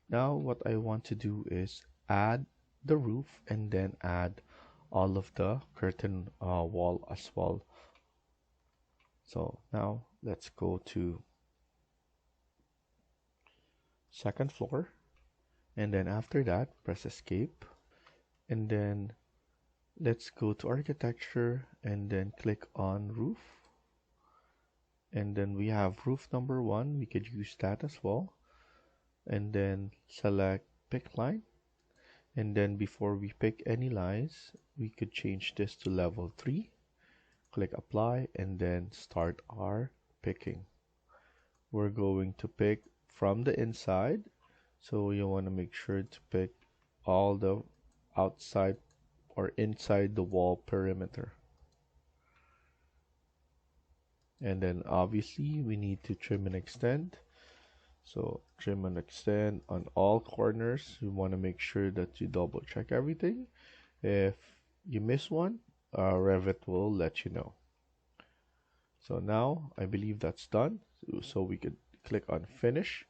Now what I want to do is add the roof and then add all of the curtain wall as well. So now let's go to second floor, and then after that press escape, and then let's go to architecture and then click on roof, and then we have roof number 1. We could use that as well, and then select pick line, and then before we pick any lines we could change this to level 3. Click apply and then start our picking. We're going to pick from the inside, so you want to make sure to pick all the outside or inside the wall perimeter. And then obviously we need to trim and extend, so trim and extend on all corners. You want to make sure that you double check everything. If you miss one, Revit will let you know. So now I believe that's done, so we could click on finish,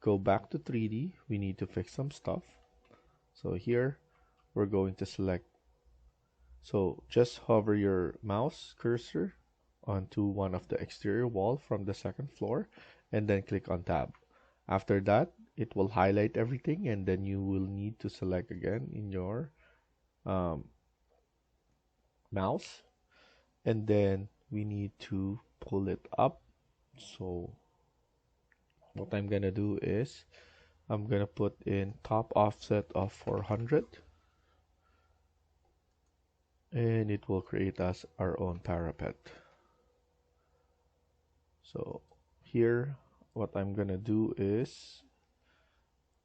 go back to 3D. We need to fix some stuff, so here we're going to select, so just hover your mouse cursor onto one of the exterior wall from the second floor and then click on tab. After that it will highlight everything, and then you will need to select again in your mouse, and then we need to pull it up. So what I'm gonna do is I'm gonna put in top offset of 400, and it will create us our own parapet. So here what I'm gonna do is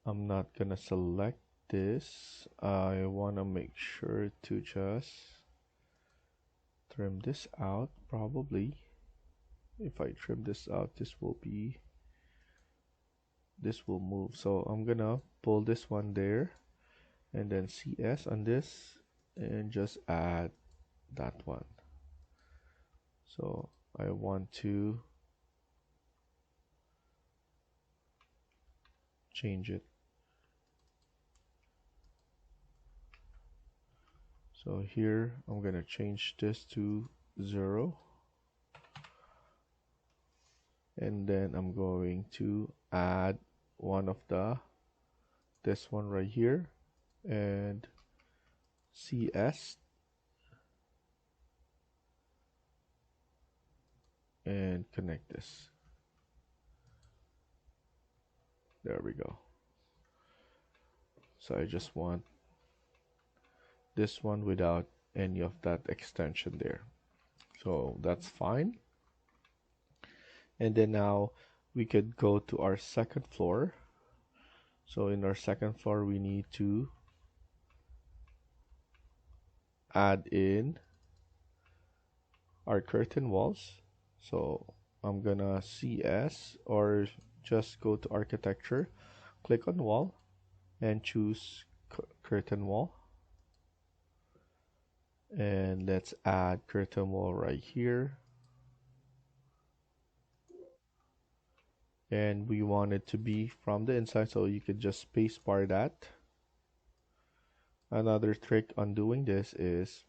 I'm not gonna select this. I wanna make sure to just trim this out. Probably if I trim this out, this will move, so I'm gonna pull this one there and then CS on this and just add that one. So I want to change it. So here I'm gonna change this to 0, and then I'm going to add one of this one right here and CS and connect this. There we go. So I just want this one without any of that extension there, so that's fine. And then now we could go to our second floor. So in our second floor we need to add in our curtain walls. So I'm gonna CS or just go to architecture, click on wall and choose curtain wall, and let's add curtain wall right here, and we want it to be from the inside, so you could just space bar that. Another trick on doing this is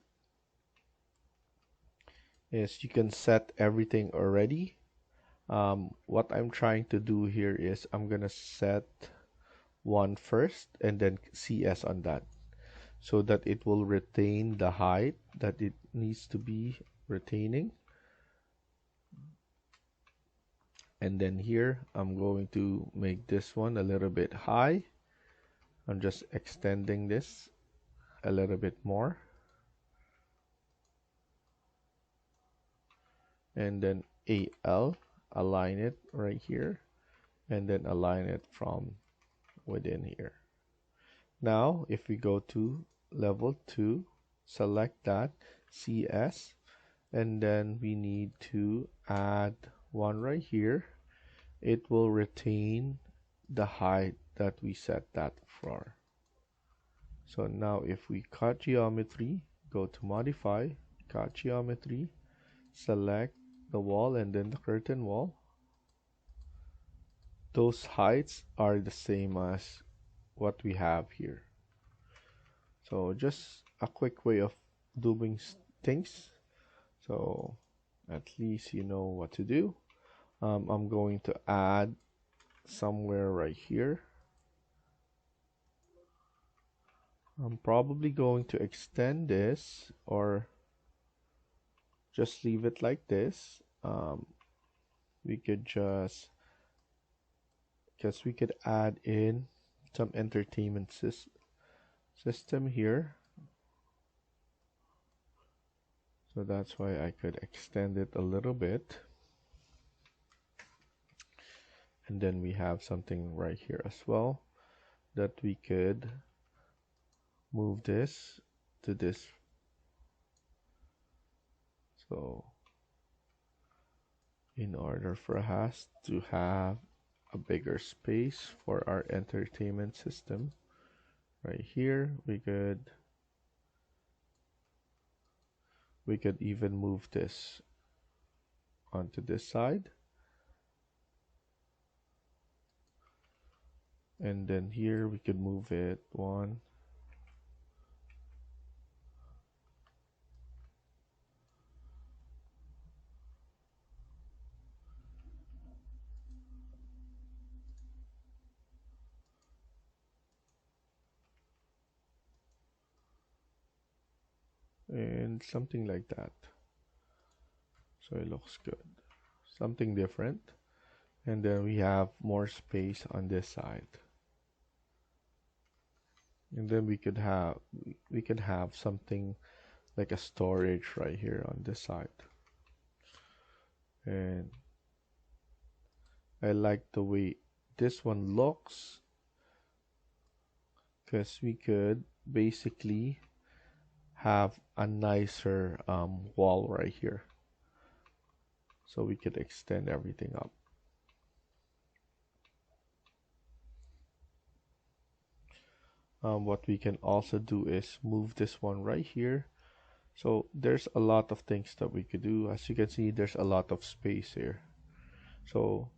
you can set everything already What I'm trying to do here is I'm gonna set one first and then CS on that so that it will retain the height that it needs to be retaining. And then here I'm going to make this one a little bit high. I'm just extending this a little bit more, and then AL, align it right here, and then align it from within here. Now if we go to level 2, select that CS, and then we need to add one right here. It will retain the height that we set that for. So now if we cut geometry, go to modify, cut geometry, select the wall and then the curtain wall. Those heights are the same as what we have here. So just a quick way of doing things. So at least you know what to do. I'm going to add somewhere right here. I'm probably going to extend this or just leave it like this. We could just, because we could add in some entertainment system here. So that's why I could extend it a little bit. And then we have something right here as well that we could move this to this. So in order for us to have a bigger space for our entertainment system, right here we could even move this onto this side, and then here we could move it one, and something like that. So it looks good, something different. And then we have more space on this side, and then we could have something like a storage right here on this side. And I like the way this one looks because we could basically have a nicer wall right here, so we could extend everything up. What we can also do is move this one right here. So there's a lot of things that we could do. As you can see, there's a lot of space here. So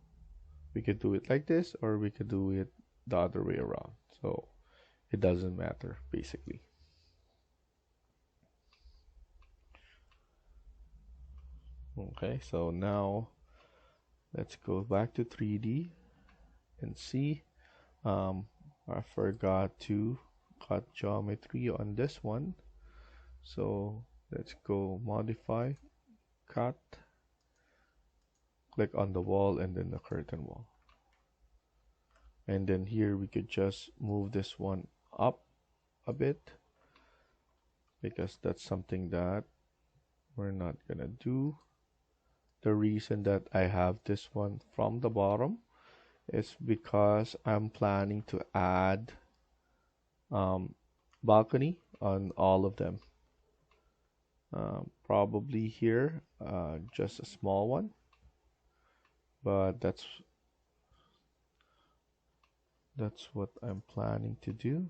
we could do it like this, or we could do it the other way around. So it doesn't matter basically. Okay, so now let's go back to 3D and see. I forgot to cut geometry on this one. So let's go modify, cut, click on the wall and then the curtain wall. And then here we could just move this one up a bit, because that's something that we're not gonna do. The reason that I have this one from the bottom is because I'm planning to add balcony on all of them. Probably here just a small one, but that's what I'm planning to do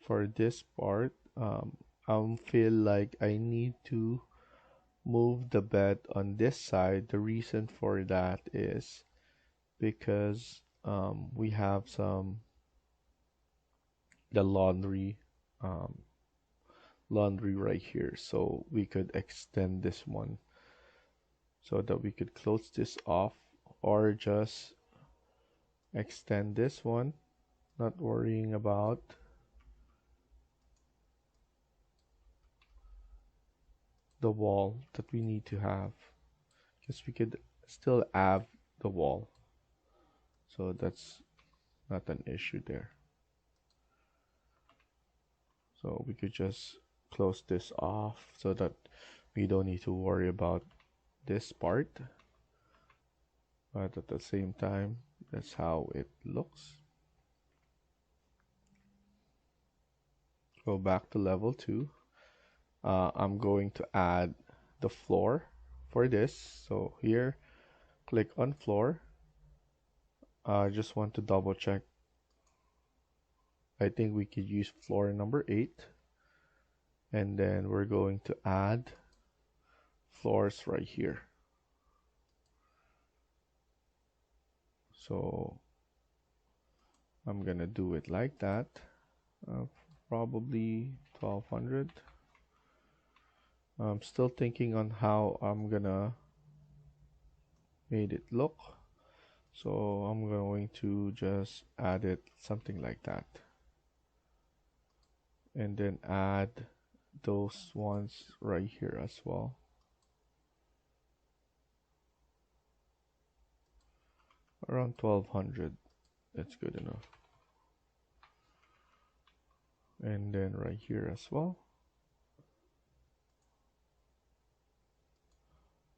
for this part. I feel like I need to move the bed on this side. The reason for that is because we have the laundry right here, so we could extend this one so that we could close this off or just extend this one, not worrying about the wall that we need to have, because we could still have the wall, so that's not an issue there. So we could just close this off so that we don't need to worry about this part, but at the same time, that's how it looks. Go back to level 2. I'm going to add the floor for this. So here, click on floor. I just want to double check. I think we could use floor number 8. And then we're going to add floors right here. So I'm gonna do it like that. Probably 1200. I'm still thinking on how I'm gonna make it look. So I'm going to just add it something like that. And then add those ones right here as well. Around 1200. That's good enough. And then right here as well.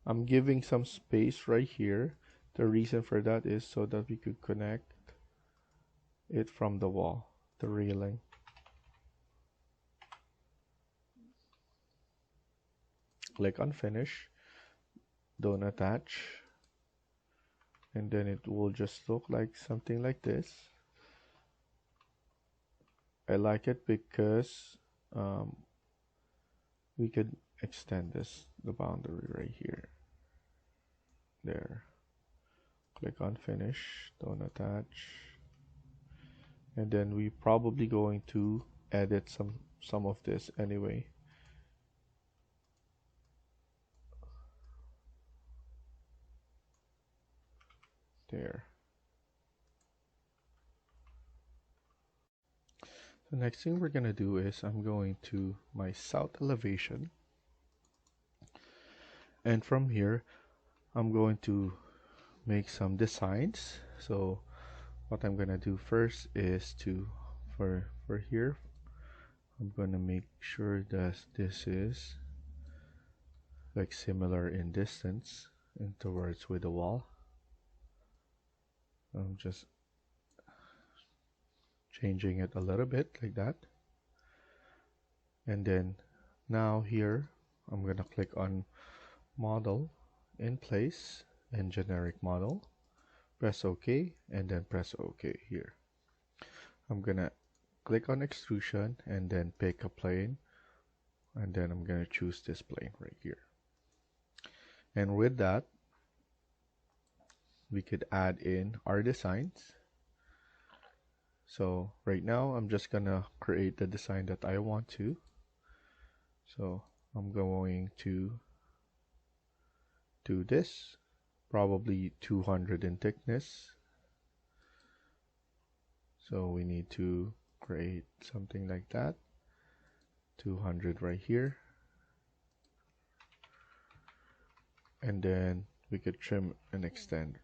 I'm giving some space right here. The reason for that is so that we could connect it from the wall, the railing. Click on finish, don't attach, and then it will just look like something like this. I like it because we could extend the boundary right here. There. Click on finish, don't attach, and then we probably going to edit some of this anyway. There. The next thing we're gonna do is I'm going to my south elevation, and from here I'm going to make some designs. So what I'm gonna do first is for here, I'm gonna make sure that this is like similar in distance and towards with the wall. I'm just changing it a little bit like that. And then now here I'm gonna click on model, in place, and generic model. Press OK, and then press OK here. I'm gonna click on extrusion and then pick a plane, and then I'm gonna choose this plane right here. And with that, we could add in our designs. So right now I'm just gonna create the design that I want to. So I'm going to do this, probably 200 in thickness. So we need to create something like that, 200 right here. And then we could trim and extend.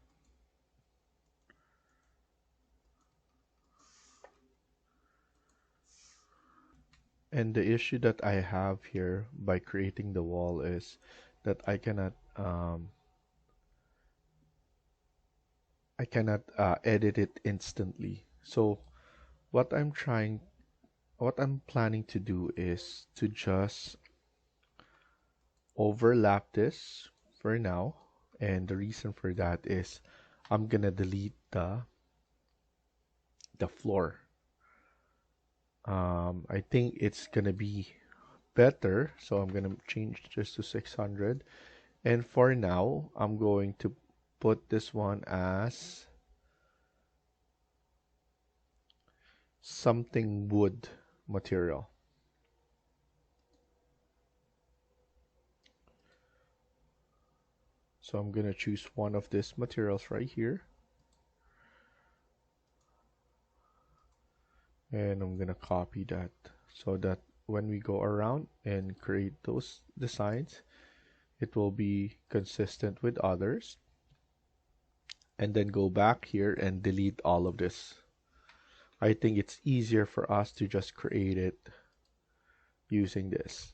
And the issue that I have here by creating the wall is that I cannot edit it instantly. So what I'm planning to do is to just overlap this for now, and the reason for that is I'm gonna delete the floor. I think it's gonna be better, so I'm gonna change this to 600, and for now I'm going to put this one as something wood material. So I'm gonna choose one of these materials right here, and I'm gonna copy that so that when we go around and create those designs, it will be consistent with others. And then go back here and delete all of this. I think it's easier for us to just create it using this.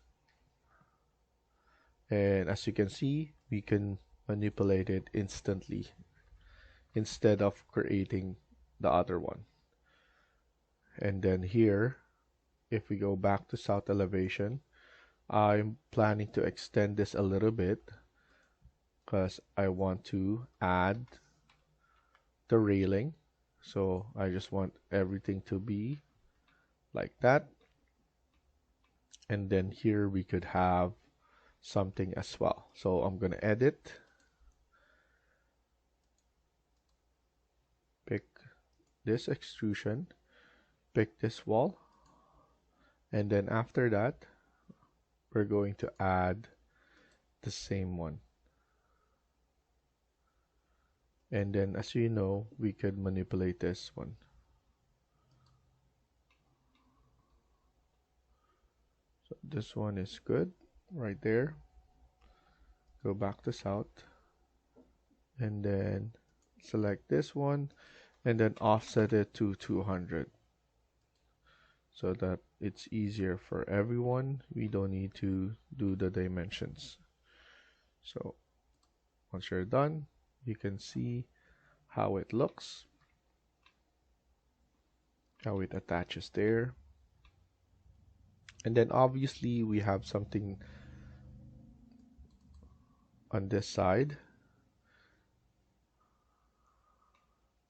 And as you can see, we can manipulate it instantly instead of creating the other one. And then here, if we go back to south elevation, I'm planning to extend this a little bit because I want to add the railing. So I just want everything to be like that. And then here we could have something as well. So I'm gonna edit, pick this extrusion, pick this wall, and then after that we're going to add the same one. And then as you know, we could manipulate this one. So this one is good right there. Go back to south and then select this one and then offset it to 200 so that it's easier for everyone. We don't need to do the dimensions. So once you're done, you can see how it looks, how it attaches there. And then obviously we have something on this side.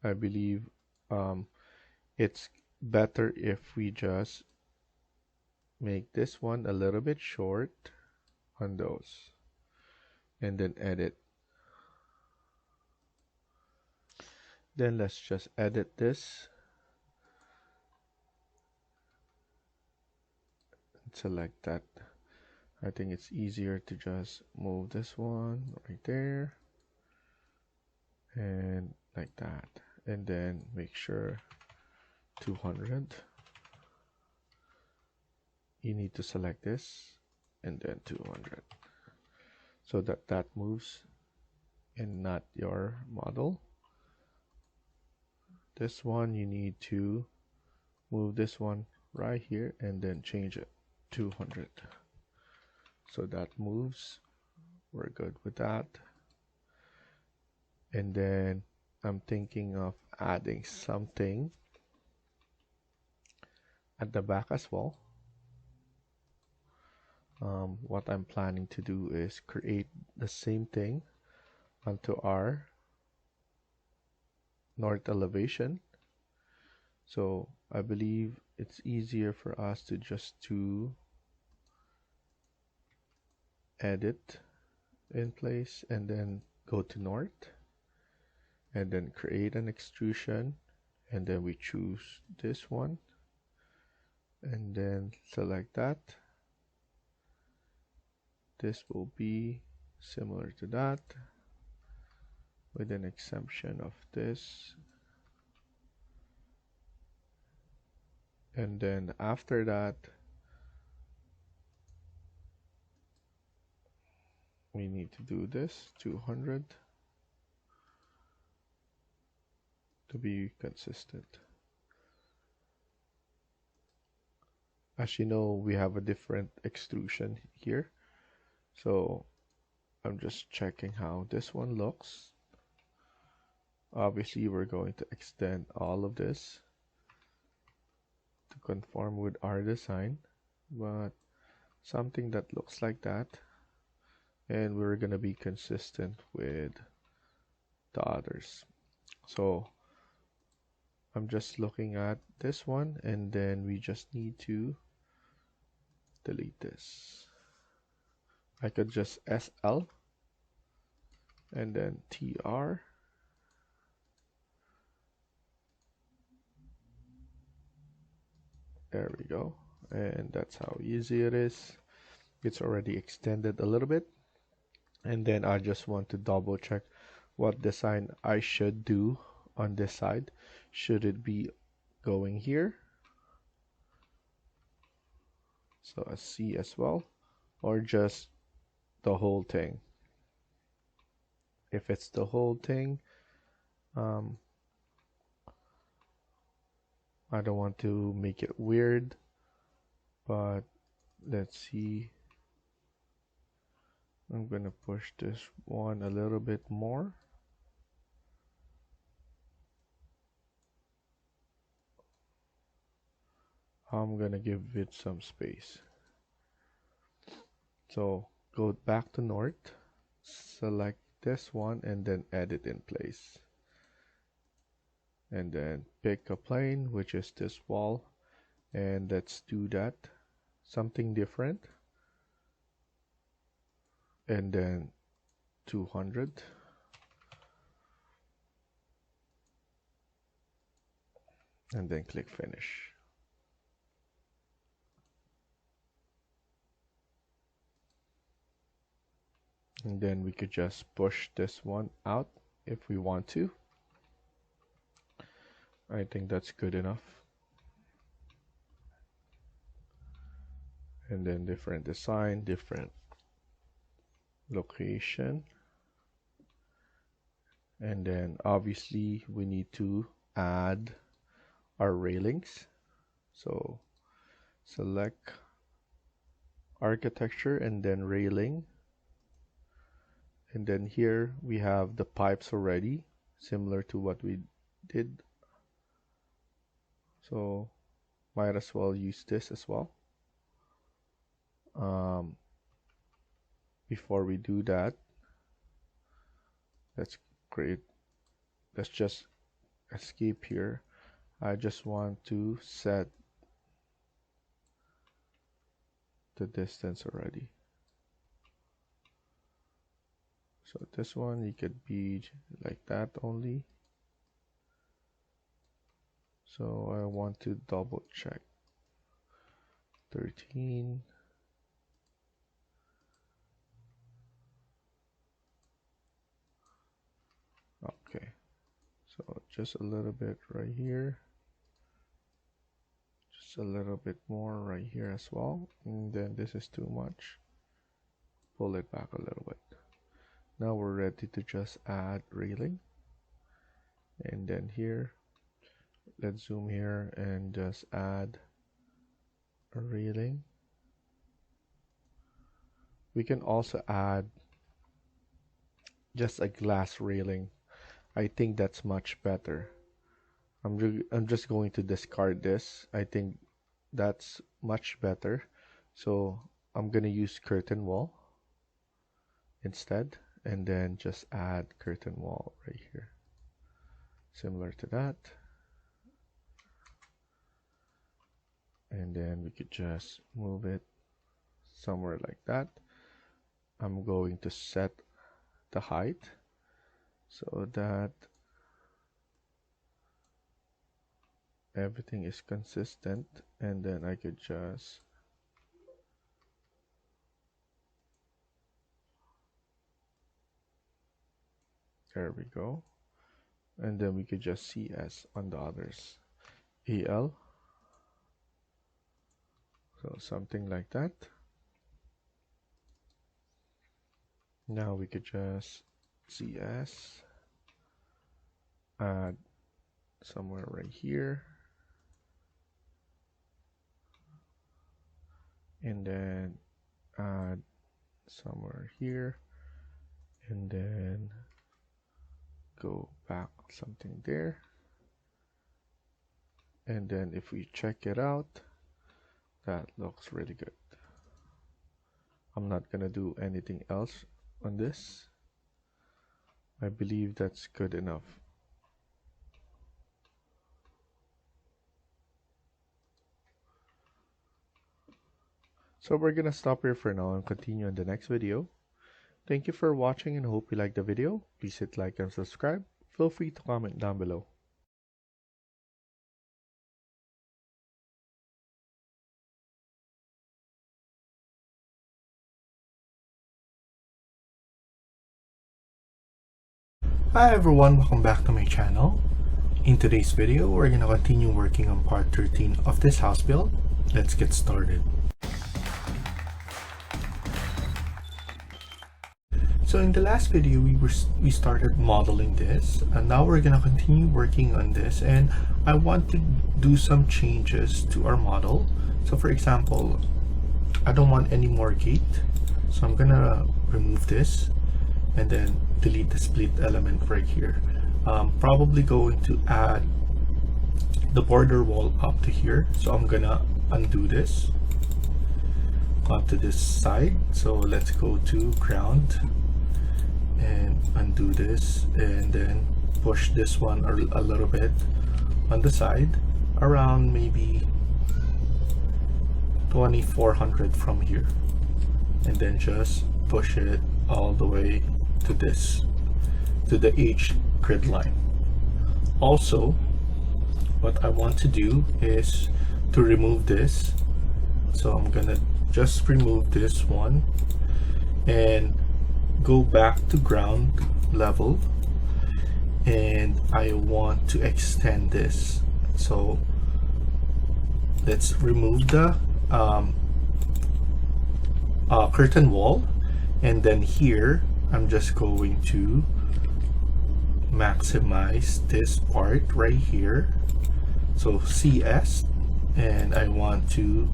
I believe it's better if we just make this one a little bit short on those and then edit. Then let's just edit this and select that. I think it's easier to just move this one right there and like that, and then make sure 200. You need to select this and then 200 so that that moves and not your model. This one you need to move this one right here and then change it 200 so that moves. We're good with that. And then I'm thinking of adding something at the back as well. What I'm planning to do is create the same thing onto our north elevation. So I believe it's easier for us to just to edit in place and then go to north and then create an extrusion, and then we choose this one and then select that. This will be similar to that with an exemption of this. And then after that, we need to do this 200 to be consistent. As you know, we have a different extrusion here. So I'm just checking how this one looks. Obviously, we're going to extend all of this to conform with our design, but something that looks like that, and we're gonna be consistent with the others. So I'm just looking at this one, and then we just need to delete this. I could just SL and then TR. There we go. And that's how easy it is. It's already extended a little bit. And then I just want to double check what design I should do on this side. Should it be going here? So a C as well, or just the whole thing? If it's the whole thing, um, I don't want to make it weird, but let's see. I'm gonna push this one a little bit more. I'm gonna give it some space. So go back to north, select this one, and then edit in place. And then pick a plane, which is this wall, and let's do that. Something different. And then 200. And then click finish. And then we could just push this one out if we want to. I think that's good enough. And then different design, different location. And then obviously we need to add our railings. So select architecture and then railing. And then here we have the pipes already, similar to what we did. So might as well use this as well. Before we do that, let's just escape here. I just want to set the distance already. So this one, you could be like that only. So I want to double check. 13. Okay. So just a little bit right here. Just a little bit more right here as well. And then this is too much. Pull it back a little bit. Now we're ready to just add railing. And then here, let's zoom here and just add a railing. We can also add just a glass railing. I think that's much better. I'm just going to discard this. I think that's much better. So I'm gonna use curtain wall instead, and then just add curtain wall right here, similar to that. And then we could just move it somewhere like that. I'm going to set the height so that everything is consistent, and then I could just there we go. And then we could just CS on the others. EL. So something like that. Now we could just CS, add somewhere right here, and then add somewhere here, and then go back something there. And then if we check it out, that looks really good. I'm not gonna do anything else on this. I believe that's good enough. So we're gonna stop here for now and continue in the next video. Thank you for watching and hope you liked the video. Please hit like and subscribe. Feel free to comment down below. Hi everyone, welcome back to my channel. In today's video, we're going to continue working on part 13 of this house build. Let's get started. So in the last video, we started modeling this, and now we're going to continue working on this, and I want to do some changes to our model. So for example, I don't want any more gate, so I'm going to remove this and then delete the split element right here. Probably going to add the border wall up to here, so I'm gonna undo this onto this side. So let's go to ground and undo this, and then push this one a little bit on the side, around maybe 2400 from here, and then just push it all the way to this, to the H grid line. Also, what I want to do is to remove this, so I'm gonna just remove this one and go back to ground level, and I want to extend this. So let's remove the curtain wall, and then here I'm just going to maximize this part right here, so CS, and I want to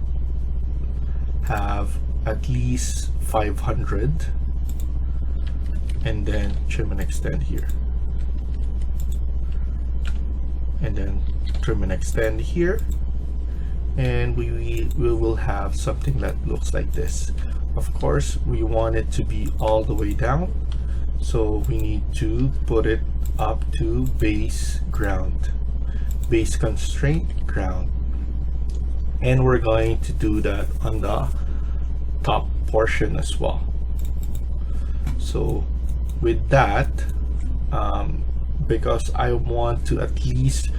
have at least 500, and then trim and extend here, and then trim and extend here, and we will have something that looks like this. Of course, we want it to be all the way down, so we need to put it up to base ground, base constraint ground, and we're going to do that on the top portion as well. So with that, because I want to at least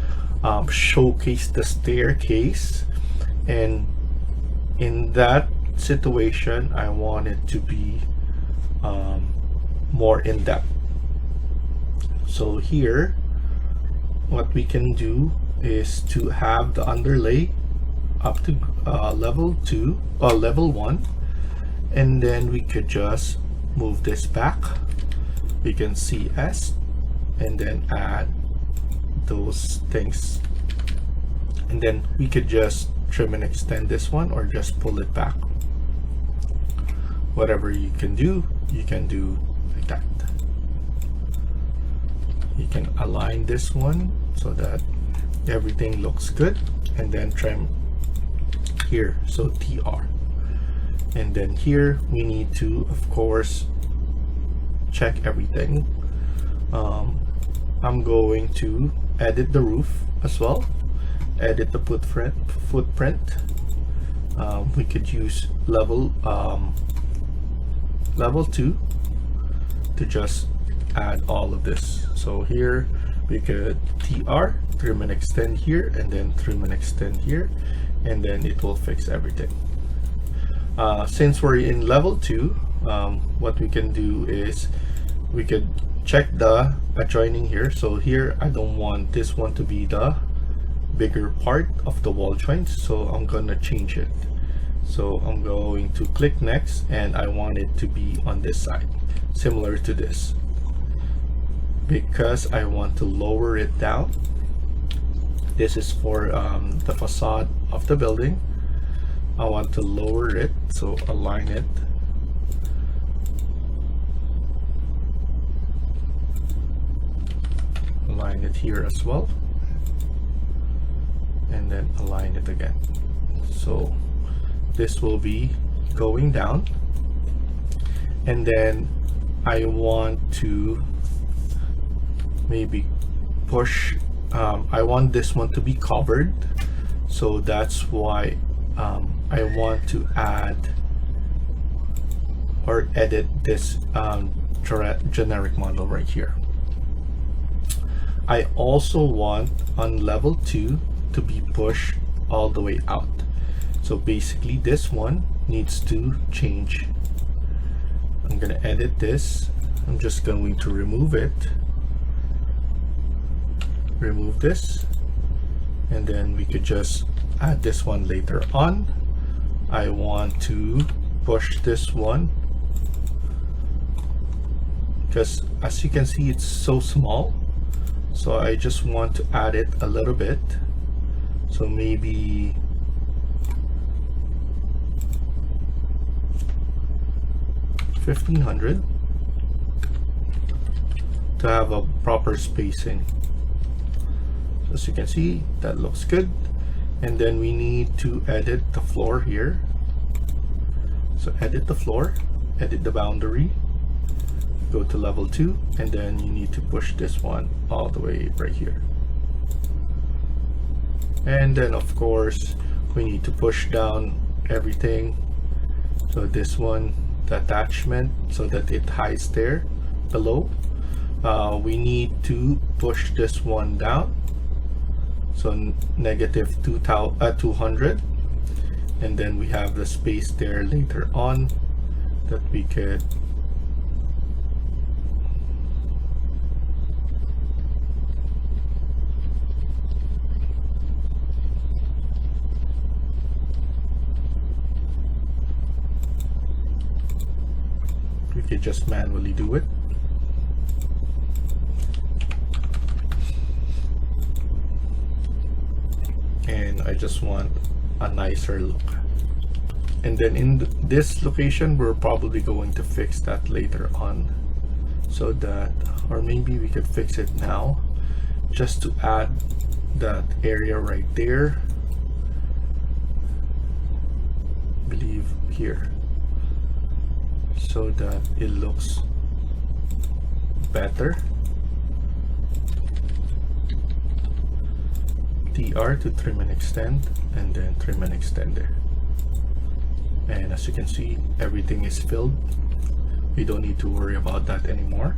showcase the staircase, and in that situation I want it to be more in depth. So here what we can do is to have the underlay up to level 2 or level 1, and then we could just move this back. We can CS and then add those things, and then we could just trim and extend this one or just pull it back. Whatever you can do like that. You can align this one so that everything looks good, and then trim here, so TR. And then here we need to, of course, check everything. I'm going to edit the roof as well, edit the footprint. We could use level 2 to just add all of this. So here we could TR, trim and extend here, and then trim and extend here, and then it will fix everything. Since we're in level 2, what we can do is we could check the adjoining here. So here I don't want this one to be the bigger part of the wall joint, so I'm gonna change it. So I'm going to click next, and I want it to be on this side, similar to this, because I want to lower it down. This is for the facade of the building. I want to lower it, so align it. Align it here as well, and then align it again. So this will be going down, and then I want to maybe push, I want this one to be covered, so that's why I want to add or edit this generic model right here. I also want on level 2 to be pushed all the way out. So basically this one needs to change. I'm gonna edit this. I'm just going to remove it remove this, and then we could just add this one later on. I want to push this one because as you can see it's so small, so I just want to add it a little bit, so maybe $1,500 to have a proper spacing. So as you can see, that looks good. And then we need to edit the floor here. So edit the floor, edit the boundary, go to level 2, and then you need to push this one all the way right here. And then of course we need to push down everything. So this one, the attachment, so that it hides there below. We need to push this one down, so negative 200, and then we have the space there later on that we could just manually do it. And I just want a nicer look. And then in this location, we're probably going to fix that later on, so that, or maybe we could fix it now, just to add that area right there, I believe here, so that it looks better. TR to trim and extend, and then trim and extend there. And as you can see, everything is filled. We don't need to worry about that anymore.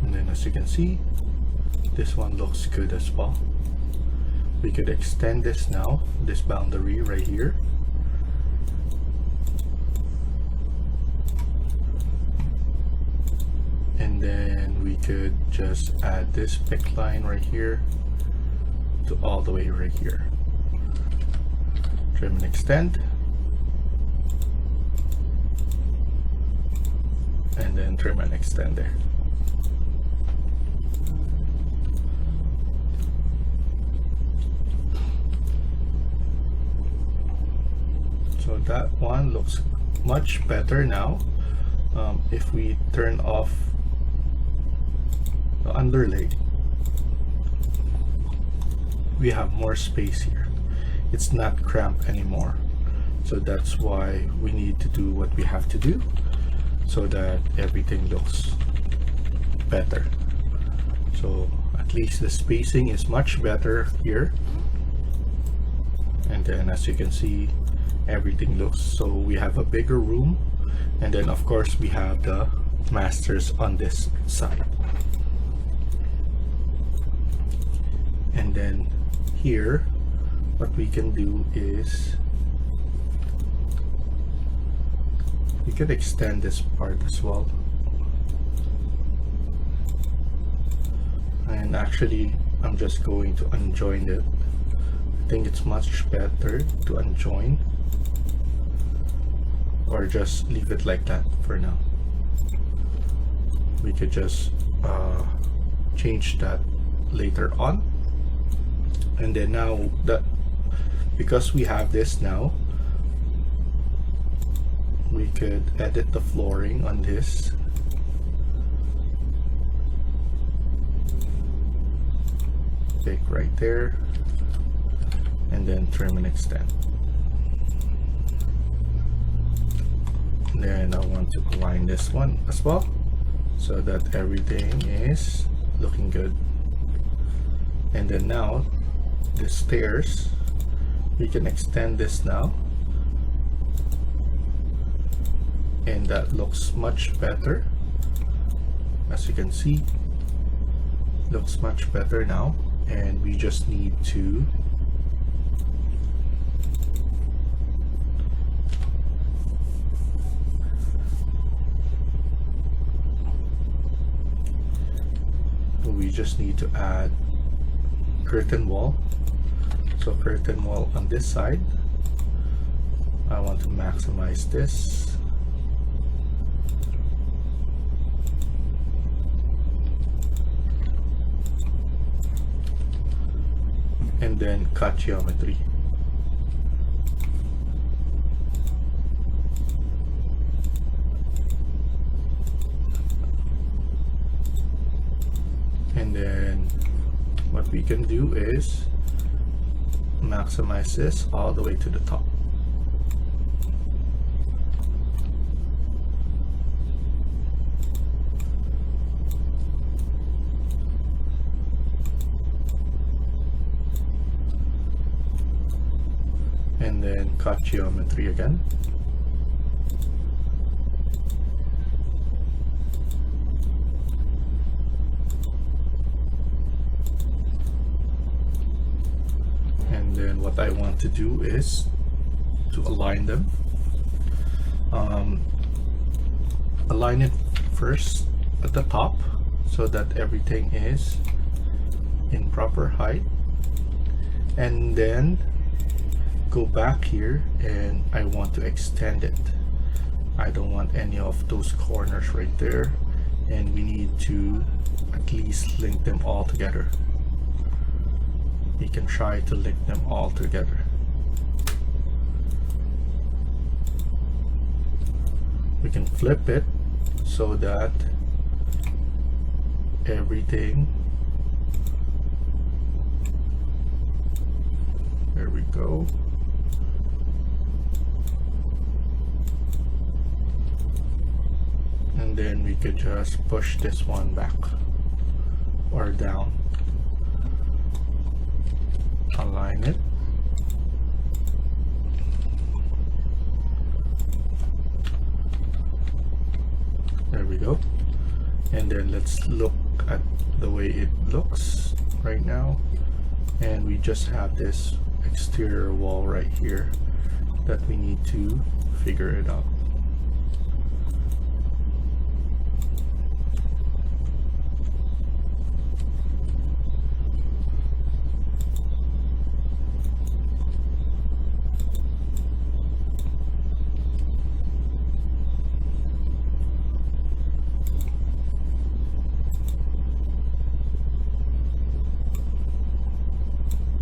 And then as you can see, this one looks good as well. We could extend this now, this boundary right here. And then we could just add this pick line right here to all the way right here. Trim and extend, and then trim and extend there. So that one looks much better now. If we turn off the underlay, we have more space here. It's not cramped anymore, so that's why we need to do what we have to do, so that everything looks better. So at least the spacing is much better here, and then as you can see, everything looks, so we have a bigger room, and then of course we have the masters on this side. And then here, what we can do is we could extend this part as well. And actually, I'm just going to unjoin it. I think it's much better to unjoin, or just leave it like that for now. We could just change that later on. And then now that, because we have this now, we could edit the flooring on this. Pick right there, and then trim and extend. And then I want to align this one as well, so that everything is looking good. And then now the stairs, we can extend this now, and that looks much better. As you can see, looks much better now, and we just need to just need to add curtain wall. So curtain wall on this side. I want to maximize this. And then cut geometry. And then what we can do is maximize this all the way to the top. And then cut geometry again. And then what I want to do is to align them. Align it first at the top so that everything is in proper height, and then go back here and I want to extend it. I don't want any of those corners right there, and we need to at least link them all together. We can try to link them all together. We can flip it so that everything, there we go. And then we could just push this one back or down. Align it. There we go. And then let's look at the way it looks right now. And we just have this exterior wall right here that we need to figure it out.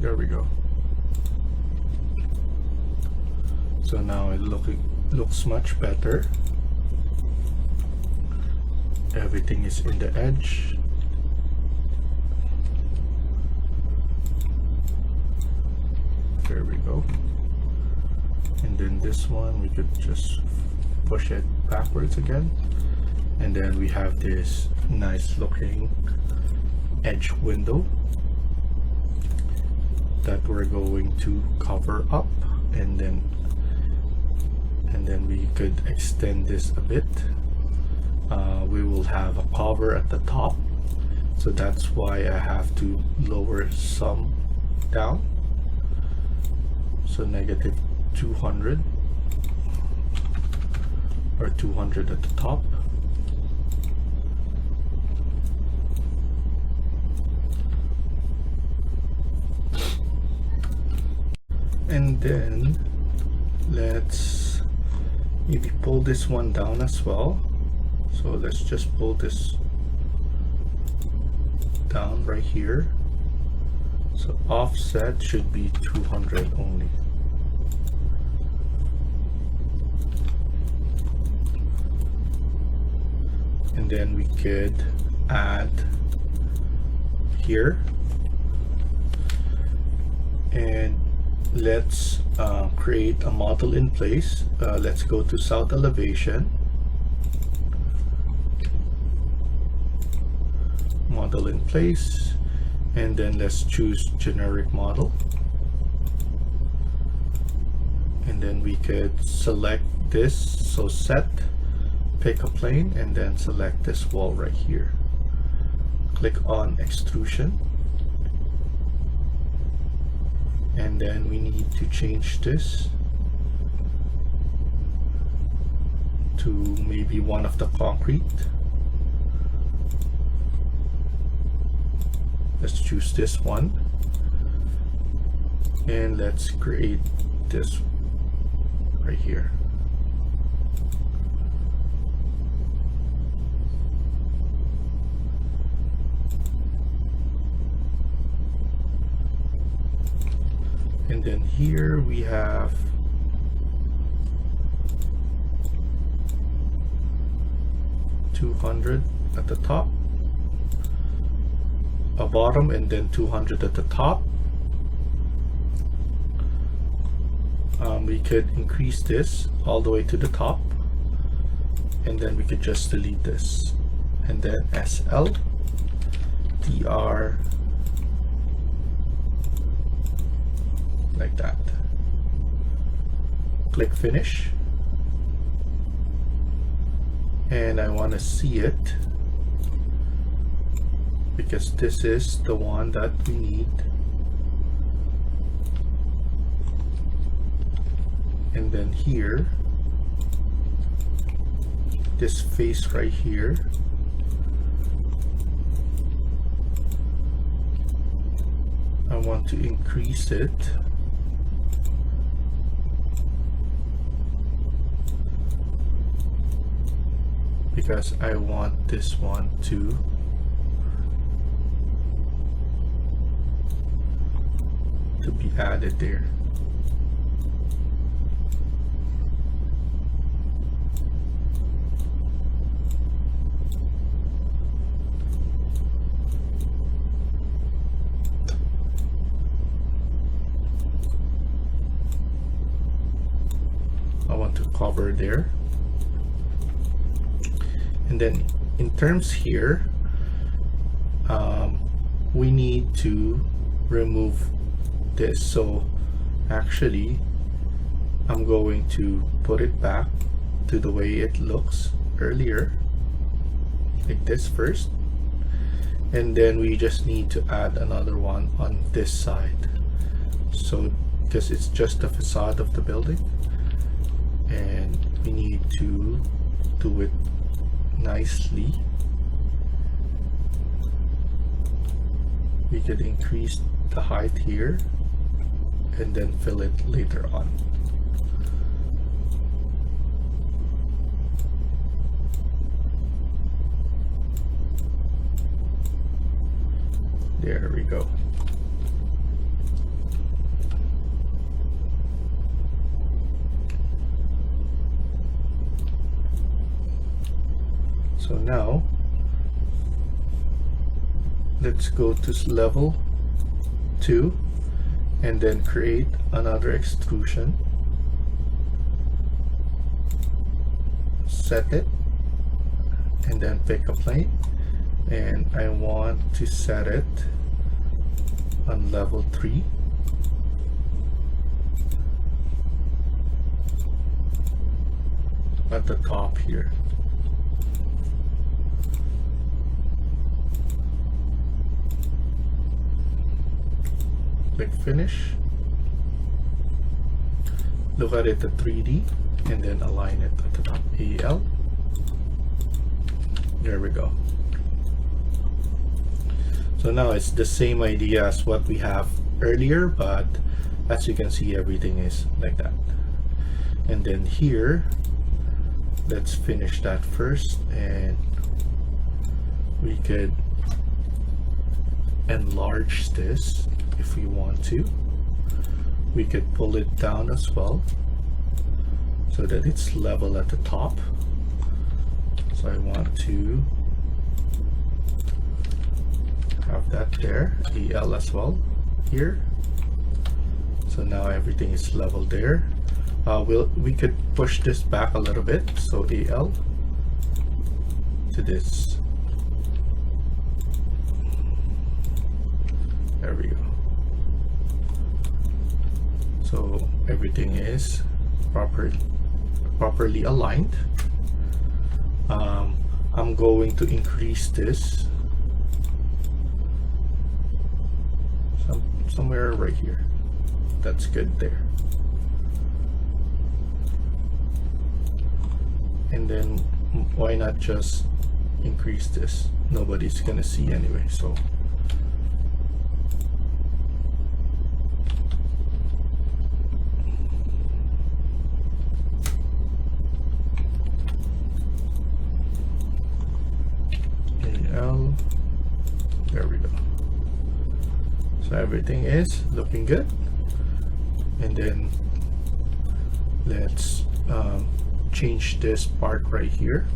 There we go. So now it looks much better. Everything is in the edge. There we go. And then this one we could just push it backwards again. And then we have this nice looking edge window that we're going to cover up, and then we could extend this a bit. We will have a cover at the top, so that's why I have to lower some down. So negative 200 or 200 at the top. And then let's maybe pull this one down as well. So let's just pull this down right here. So offset should be 200 only. And then we could add here, and let's create a model in place. Let's go to south elevation, model in place, and then let's choose generic model, and then we could select this. So set, pick a plane, and then select this wall right here. Click on extrusion, and then we need to change this to maybe one of the concrete. Let's choose this one, and let's create this right here. And then here we have $200 at the top, a bottom, and then 200 at the top. We could increase this all the way to the top, and then we could just delete this, and then SL TR like that. Click finish, and I want to see it because this is the one that we need. And then here, this face right here, I want to increase it because I want this one to be added there. I want to cover there. And then in terms here, we need to remove this. So actually, I'm going to put it back to the way it looks earlier, like this first. And then we just need to add another one on this side. So because it's just the facade of the building, and we need to do it nicely. We could increase the height here and then fill it later on. There we go. So now let's go to level 2 and then create another extrusion. Set it and then pick a plane, and I want to set it on level 3. At the top here. Click finish. Look at it at 3D and then align it at the top. AL. There we go. So now it's the same idea as what we have earlier, but as you can see, everything is like that. And then here, let's finish that first, and we could enlarge this if we want to. We could pull it down as well so that it's level at the top. So I want to have that there, AL as well here. So now everything is level there. We could push this back a little bit, so AL to this. There we go. So everything is properly aligned. I'm going to increase this somewhere right here. That's good there. And then why not just increase this? Nobody's gonna see anyway, so everything is looking good. And then let's change this part right here.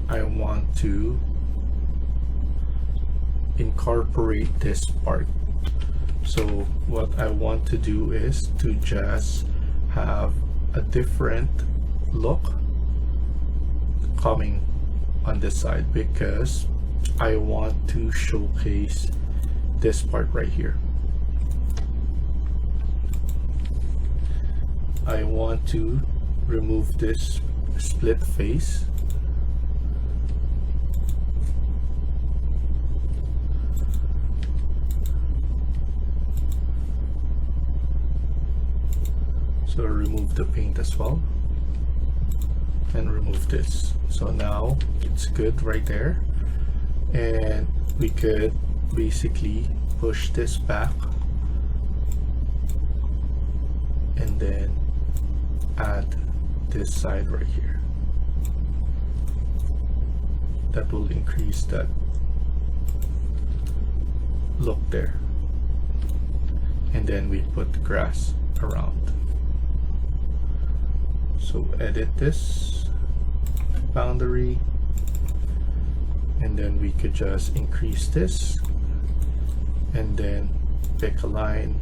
I want to incorporate this part. So what I want to do is to just have a different look coming on this side, because I want to showcase this part right here. I want to remove this split face. So remove the paint as well, and remove this. So now it's good right there, and we could basically push this back and then add this side right here. That will increase that look there, and then we put the grass around. So edit this boundary, and then we could just increase this and then pick a line.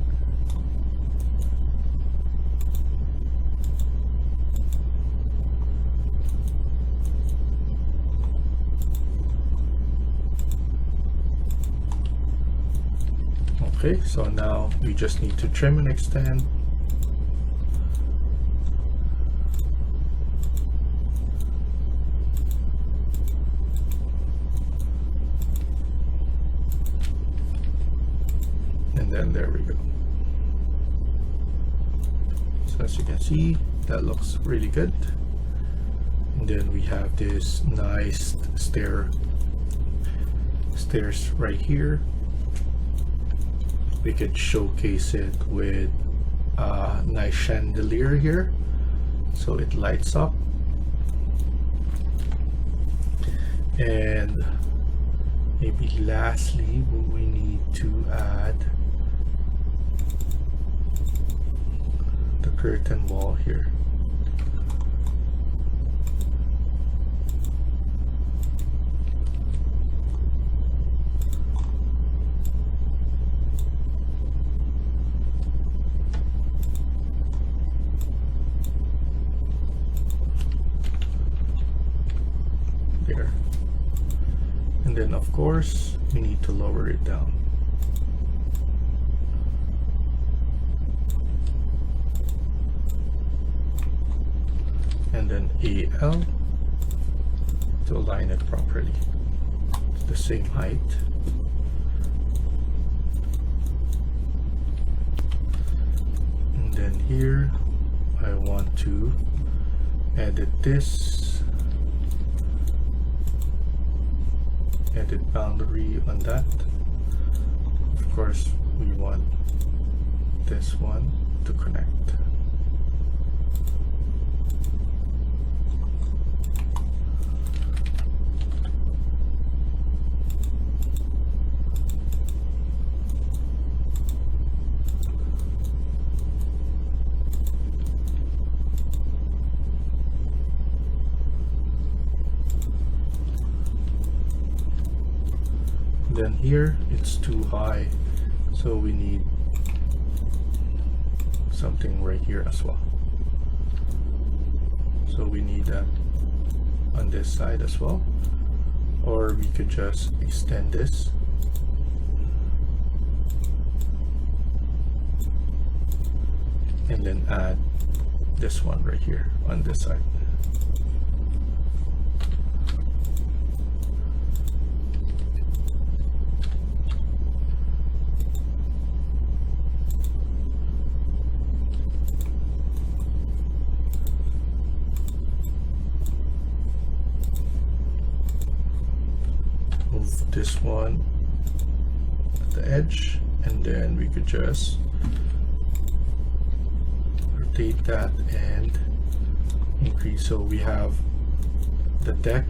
Okay, so now we just need to trim and extend. And then there we go. So as you can see, that looks really good. And then we have this nice stairs right here. We could showcase it with a nice chandelier here, so it lights up. And maybe lastly, we need to add the curtain wall here. There. And then of course we need to lower it down. And then AL to align it properly. It's the same height. And then here I want to edit this, edit boundary on that. Of course we want this one to connect. Then here it's too high, so we need something right here as well. So we need that on this side as well, or we could just extend this and then add this one right here on this side. Move this one at the edge, and then we could just rotate that and increase. So we have the deck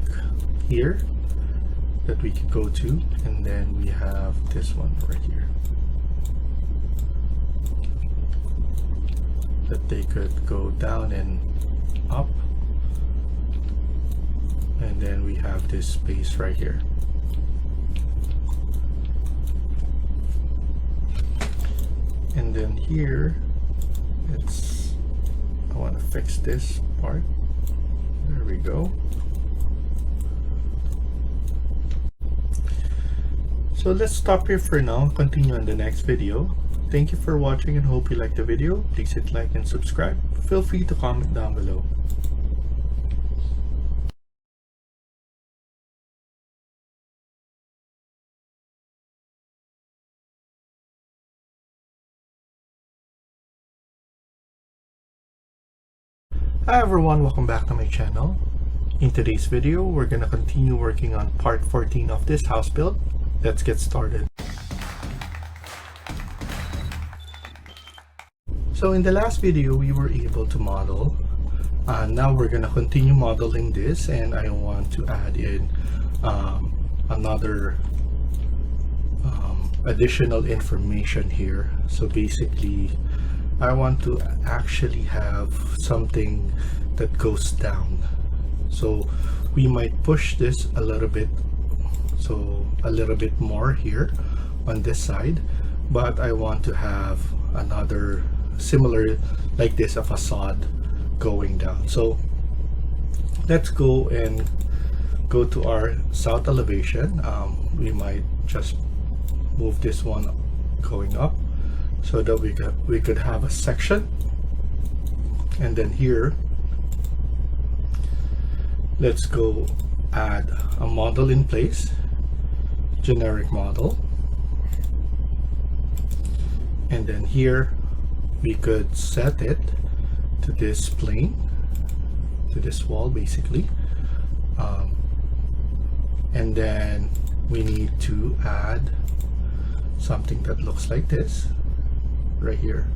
here, that we could go to, and then we have this one right here that they could go down and up, and then we have this space right here. And then here I want to fix this part. There we go. So let's stop here for now and continue on the next video. Thank you for watching and hope you liked the video. Please hit like and subscribe. Feel free to comment down below. Hi everyone, welcome back to my channel. In today's video, we're going to continue working on part 14 of this house build. Let's get started. So in the last video, we were able to model. Now we're going to continue modeling this, and I want to add in another additional information here. So basically, I want to actually have something that goes down. So we might push this a little bit, so a little bit more here on this side, but I want to have another similar like this, a facade going down. So let's go to our south elevation. We might just move this one going up so that we could have a section. And then here, let's go add a model in place, generic model. And then here we could set it to this plane, to this wall basically. And then we need to add something that looks like this right here.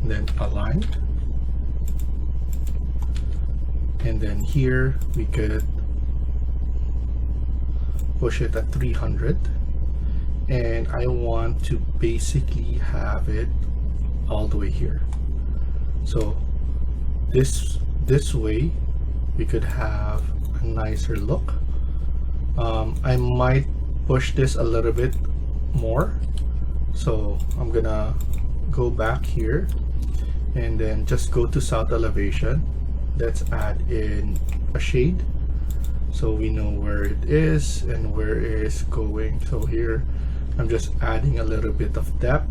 And then align. And then here we could push it at 300, and I want to basically have it all the way here. So this way we could have a nicer look. I might push this a little bit more, so I'm gonna go back here and then just go to south elevation. Let's add in a shade so we know where it is and where it is going. So here I'm just adding a little bit of depth.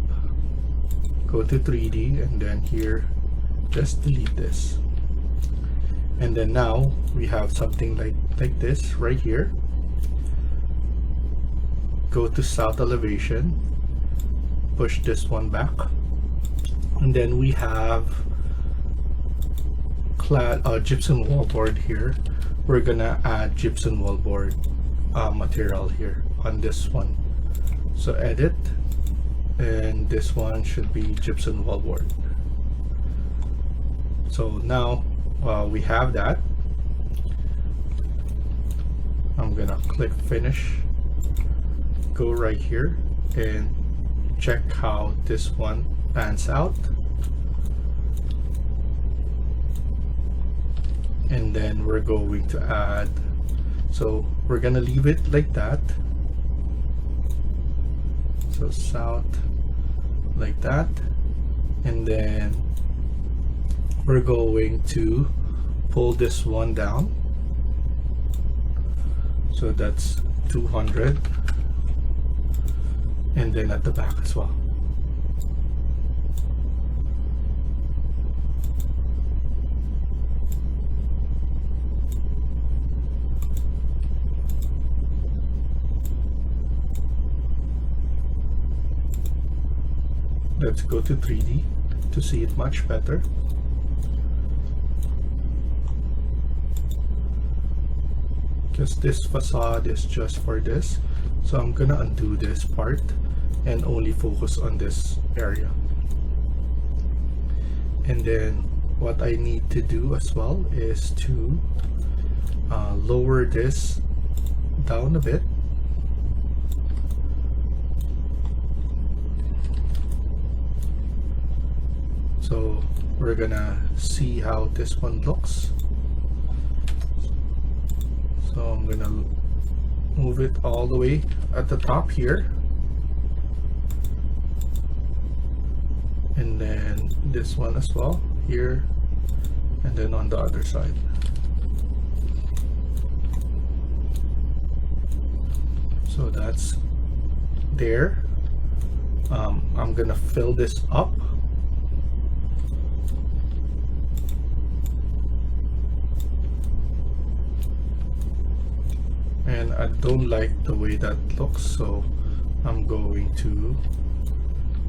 Go to 3D, and then here just delete this. And then now we have something like this right here. Go to south elevation, push this one back, and then we have gypsum wallboard here. We're gonna add gypsum wallboard material here on this one. So edit, and this one should be gypsum wallboard. So now we have that. I'm gonna click finish, go right here and check how this one pans out. And then we're going to add, so we're gonna leave it like that. So south like that, and then we're going to pull this one down, so that's 200, and then at the back as well. Let's go to 3D to see it much better. Because this facade is just for this, so I'm gonna undo this part and only focus on this area. And then what I need to do as well is to lower this down a bit. So we're gonna see how this one looks. So I'm gonna move it all the way at the top here, and then this one as well here, and then on the other side. So that's there. I'm gonna fill this up. And I don't like the way that looks, so I'm going to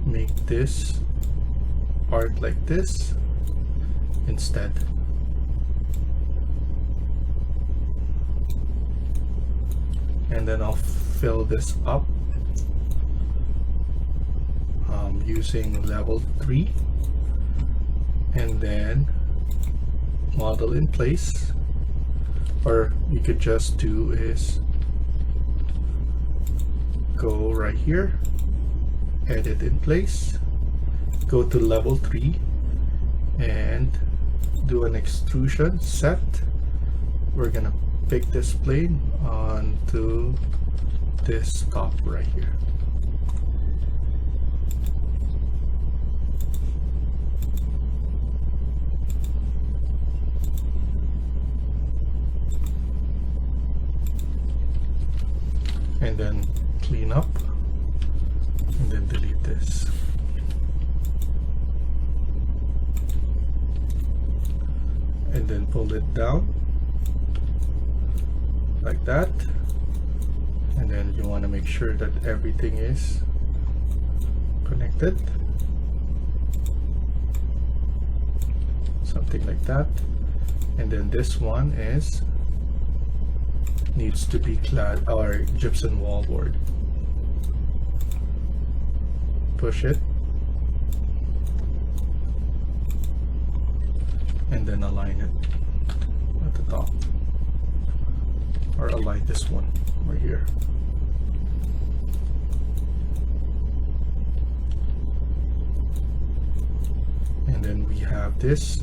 make this part like this instead. And then I'll fill this up using level 3, and then model in place. Or you could just do is go right here, edit in place, go to level 3 and do an extrusion set. We're gonna pick this plane onto this top right here. And then clean up, and then delete this. And then pull it down like that. And then you want to make sure that everything is connected. Something like that. And then this one needs to be clad or gypsum wallboard. Push it, and then align it at the top, or align this one right here. And then we have this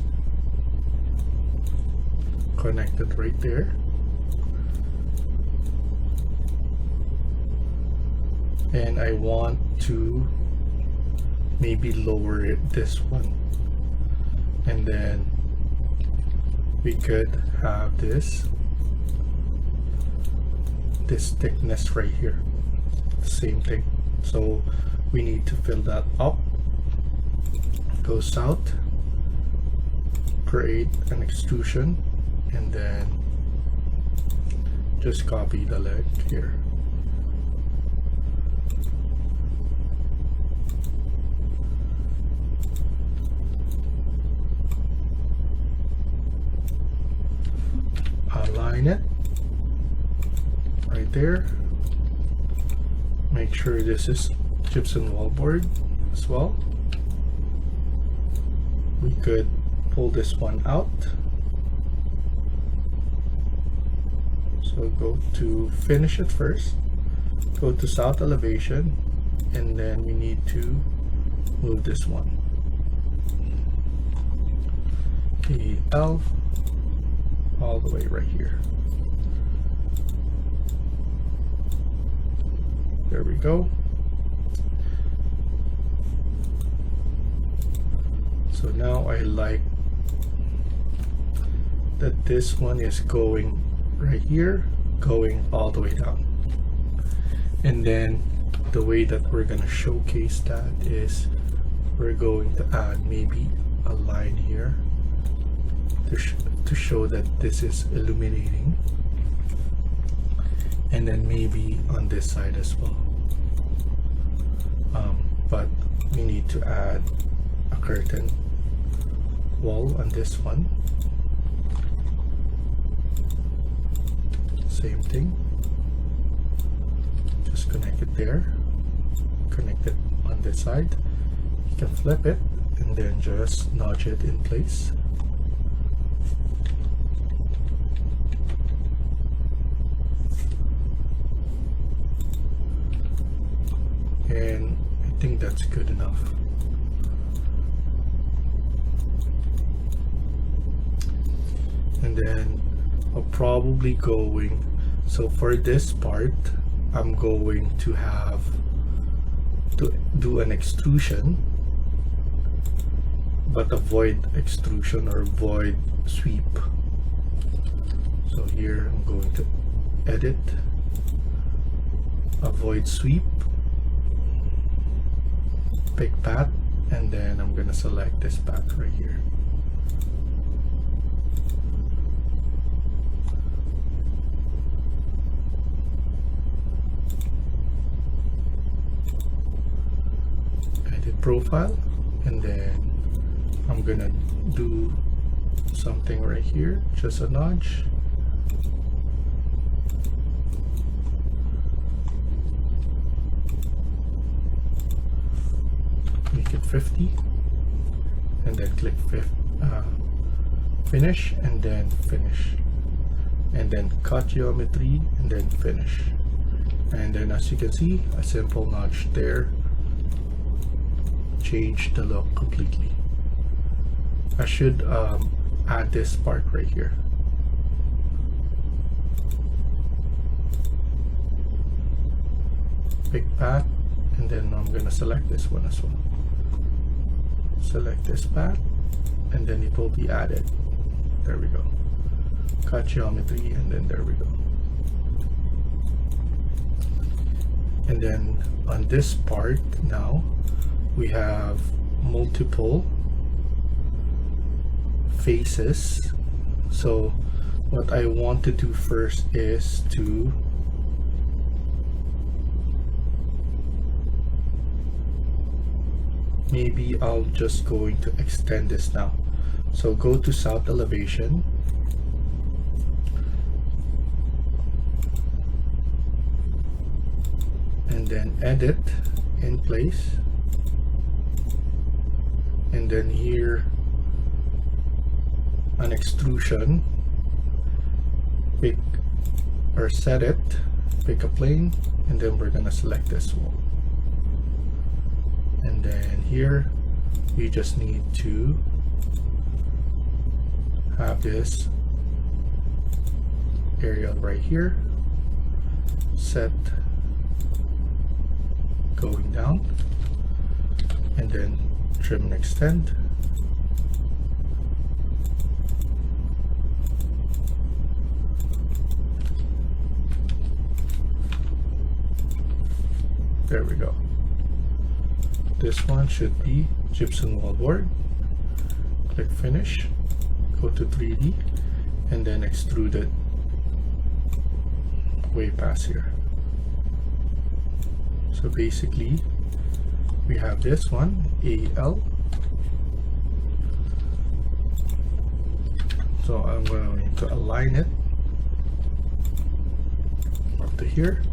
connected right there. And I want to maybe lower it, this one, and then we could have this thickness right here, same thing. So we need to fill that up. Go south, create an extrusion, and then just copy the leg here. Align it right there. Make sure this is gypsum wallboard as well. We could pull this one out. So go to finish it first, go to south elevation, and then we need to move this one. EL all the way right here. There we go. So now I like that this one is going right here, going all the way down. And then the way that we're gonna showcase that is we're going to add maybe a line here to show that this is illuminating, and then maybe on this side as well. But we need to add a curtain wall on this one. Same thing, just connect it there, connect it on this side. You can flip it and then just nudge it in place and I think that's good enough. And then I'll probably going, so for this part I'm going to have to do an extrusion, but avoid extrusion or void sweep. So here I'm going to edit, avoid sweep, pick path, and then I'm gonna select this path right here. Edit profile, and then I'm gonna do something right here, just a nudge. Make it 50, and then click finish, and then finish, and then cut geometry, and then finish. And then as you can see, a simple nudge there changed the look completely. I should add this part right here. Pick path, and then I'm gonna select this one as well. Select this path, and then it will be added. There we go. Cut geometry, and then there we go. And then on this part now, we have multiple faces. So what I want to do first is to maybe I'll just going to extend this now. So go to south elevation, and then edit in place, and then here an extrusion, pick or set it, pick a plane, and then we're gonna select this wall. And then here you just need to have this area right here set going down, and then trim and extend. There we go. This one should be gypsum wall board. Click finish, go to 3D, and then extrude it way past here. So basically we have this one, AL. So I'm going to align it up to here,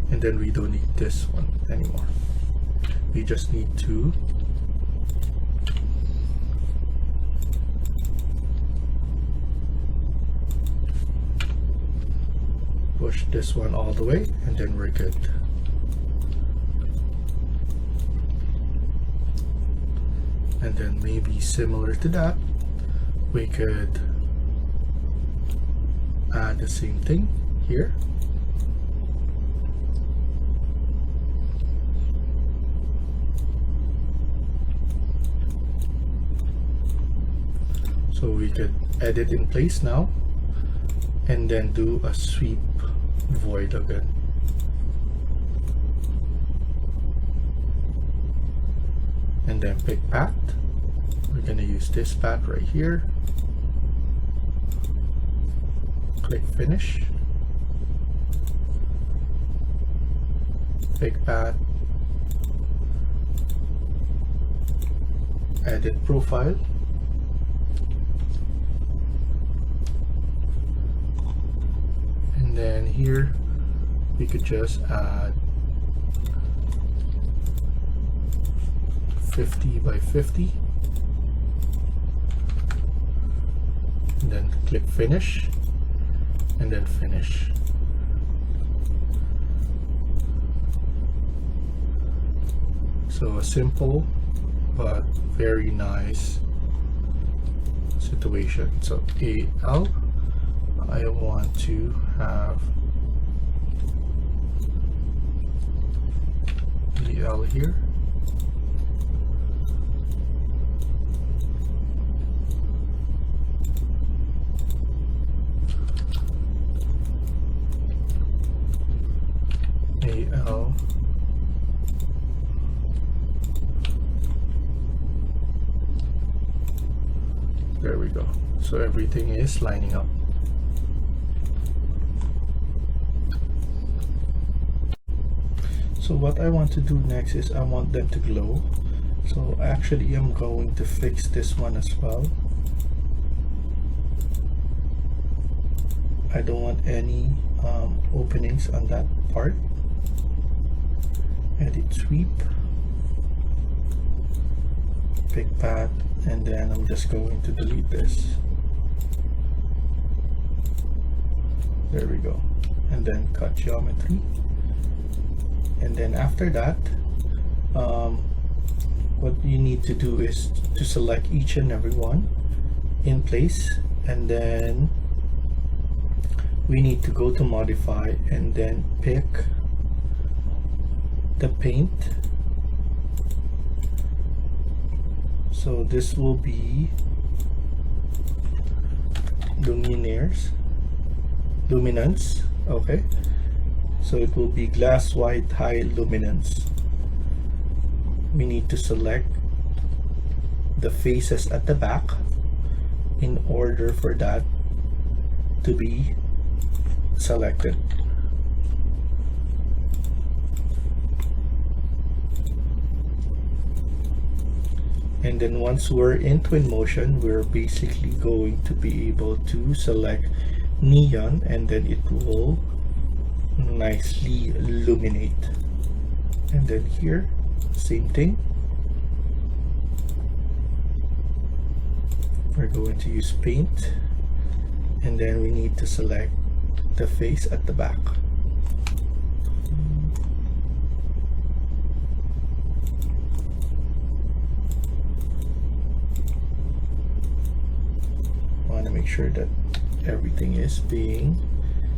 and then we don't need this one anymore. We just need to push this one all the way, and then we're good. And then maybe similar to that, we could add the same thing here. So we could edit in place now, and then do a sweep void again. And then pick path. We're gonna use this path right here. Click finish. Pick path. Edit profile. And then here we could just add 50 by 50, and then click finish, and then finish. So a simple but very nice situation. So AL, I want to have AL here. AL. There we go. So everything is lining up. So what I want to do next is I want them to glow. So actually I'm going to fix this one as well. I don't want any openings on that part. Edit sweep, pick path, and then I'm just going to delete this. There we go. And then cut geometry. And then after that, what you need to do is to select each and every one in place, and then we need to go to modify and then pick the paint. So this will be luminaires, luminance, okay. So it will be glass white high luminance. We need to select the faces at the back in order for that to be selected. And then once we're in Twinmotion, we're basically going to be able to select neon, and then it will nicely illuminate. And then here, same thing. We're going to use paint, and then we need to select the face at the back. Want to make sure that everything is being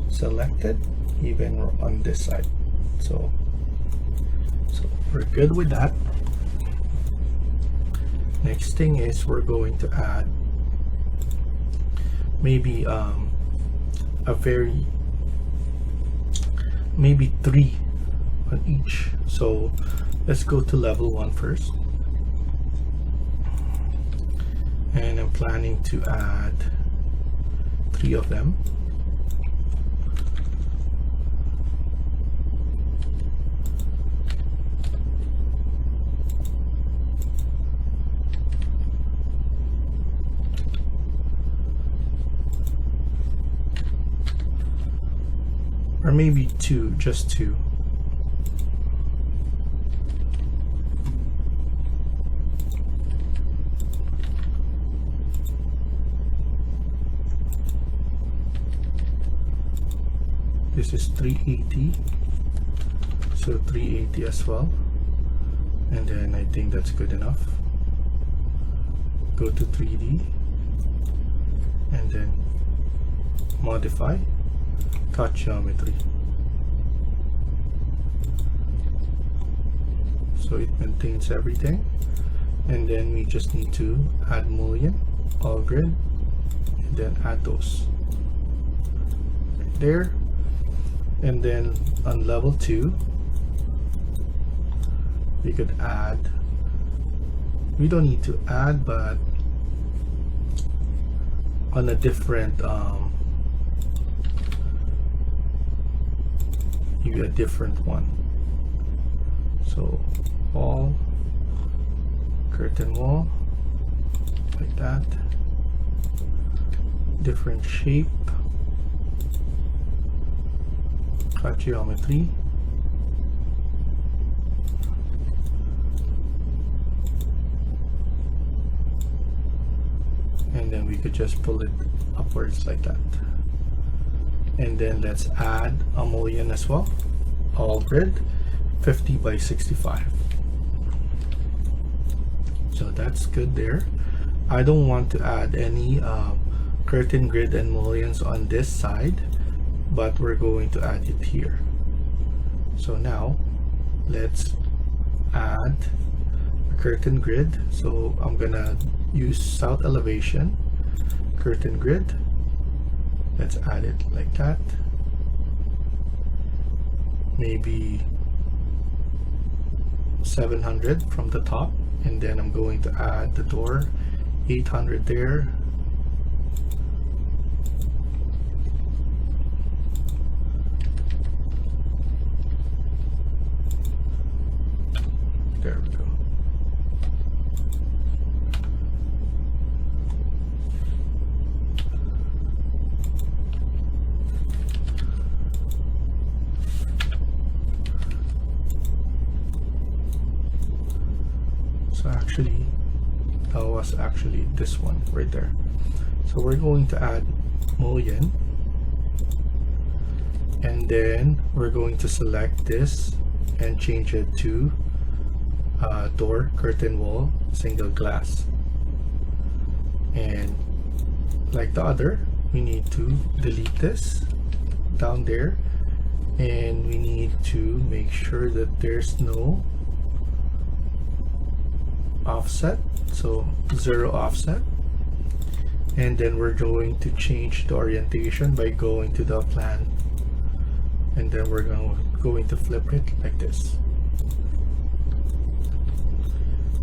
selected, even on this side. So we're good with that. Next thing is we're going to add maybe maybe 3 on each. So let's go to level 1 first, and I'm planning to add 3 of them. Or maybe 2, just 2. This is 380, so 380 as well, and then I think that's good enough. Go to 3D and then modify, cut geometry. So it maintains everything, and then we just need to add mullion, all grid, and then add those right there. And then on level 2 we could add, we don't need to add, but on a different maybe a different one. So all curtain wall like that, different shape, cut geometry, and then we could just pull it upwards like that. And then let's add a mullion as well, all grid, 50 by 65. So that's good there. I don't want to add any curtain grid and mullions on this side, but we're going to add it here. So now let's add a curtain grid. So I'm gonna use south elevation curtain grid. Let's add it like that. Maybe 700 from the top, and then I'm going to add the door 800 there. There we go. So actually, that was actually this one right there. So we're going to add mullion, and then we're going to select this and change it to door, curtain wall, single glass. And like the other, we need to delete this down there, and we need to make sure that there's no offset, so 0 offset. And then we're going to change the orientation by going to the plan, and then we're going to flip it like this.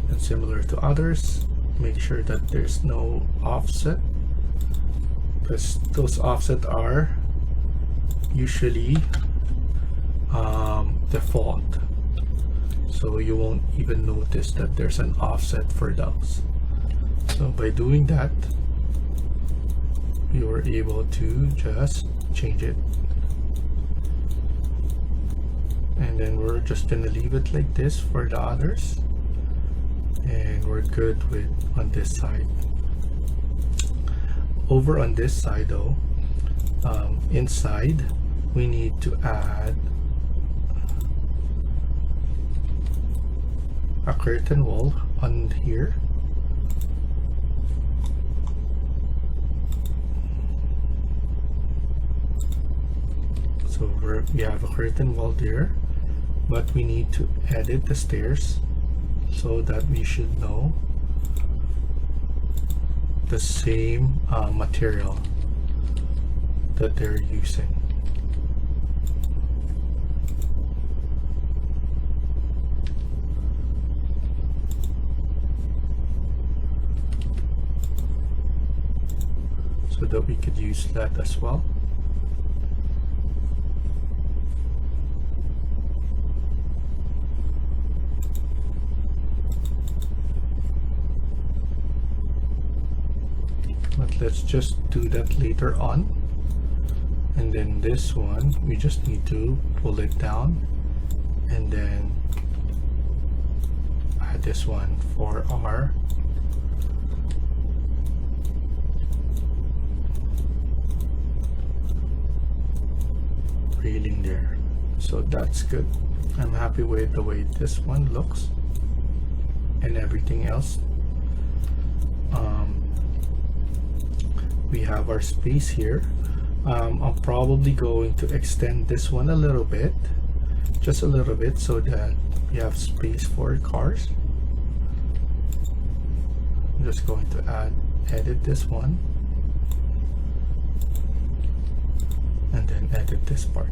And similar to others, make sure that there's no offset, because those offset are usually default, so you won't even notice that there's an offset for those. So by doing that, you were able to just change it, and then we're just gonna leave it like this for the others, and we're good with on this side. Over on this side though, inside we need to add a curtain wall on here. So we have a curtain wall there, but we need to edit the stairs so that we should know the same material that they're using. So that we could use that as well. But let's just do that later on. And then this one, we just need to pull it down and then add this one for our railing there. So that's good. I'm happy with the way this one looks and everything else. We have our space here. I'm probably going to extend this one a little bit, just a little bit, so that we have space for cars. I'm just going to edit this one, and then edit this part.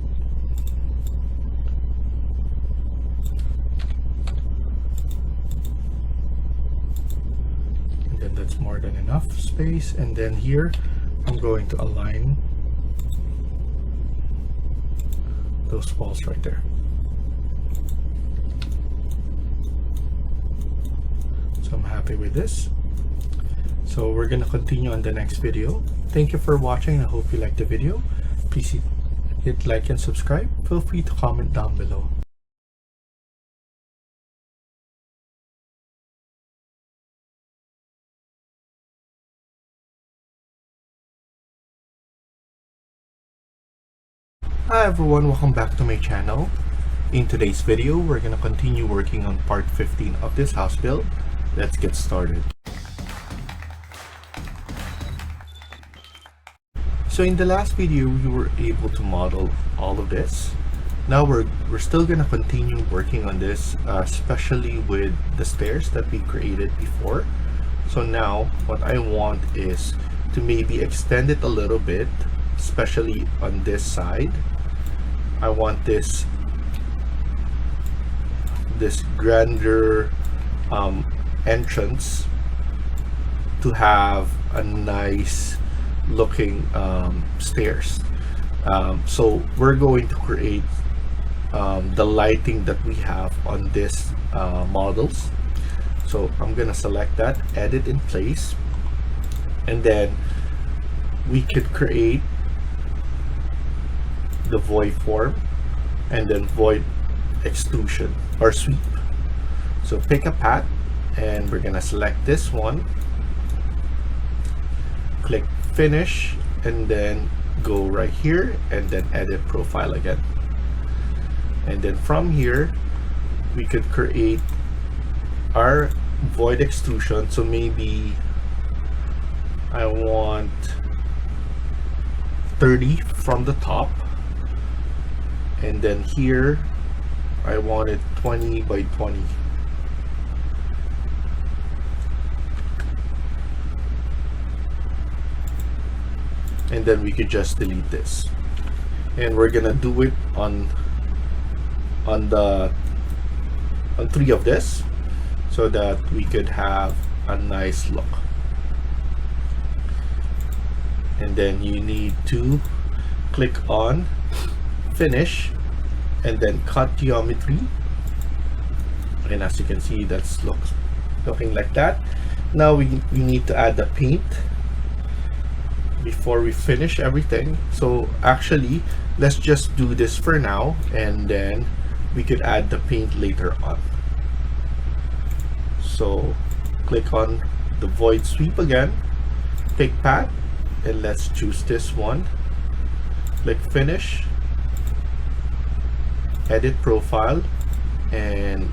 And then that's more than enough space. And then here I'm going to align those walls right there. So I'm happy with this. So we're gonna continue on the next video. Thank you for watching. I hope you liked the video. Please hit like and subscribe. Feel free to comment down below. Hi everyone, welcome back to my channel. In today's video, we're gonna continue working on part 15 of this house build. let's get started. So in the last video, we were able to model all of this. Now we're still gonna continue working on this, especially with the stairs that we created before. So now what I want is to maybe extend it a little bit, especially on this side. I want this grander entrance to have a nice looking stairs. So we're going to create the lighting that we have on this models. So I'm gonna select that, edit in place, and then we could create the void form and then void extrusion or sweep. So pick a path, and we're gonna select this one, click finish, and then go right here and then edit profile again. And then from here we could create our void extrusion. So maybe I want 30 from the top, and then here I wanted 20 by 20. And then we could just delete this, and we're gonna do it on 3 of this so that we could have a nice look. And then you need to click on finish and then cut geometry, and as you can see, that's looking like that. Now we need to add the paint before we finish everything. So actually, let's just do this for now, and then we could add the paint later on. So click on the void sweep again, pick path, and let's choose this one, click finish, edit profile, and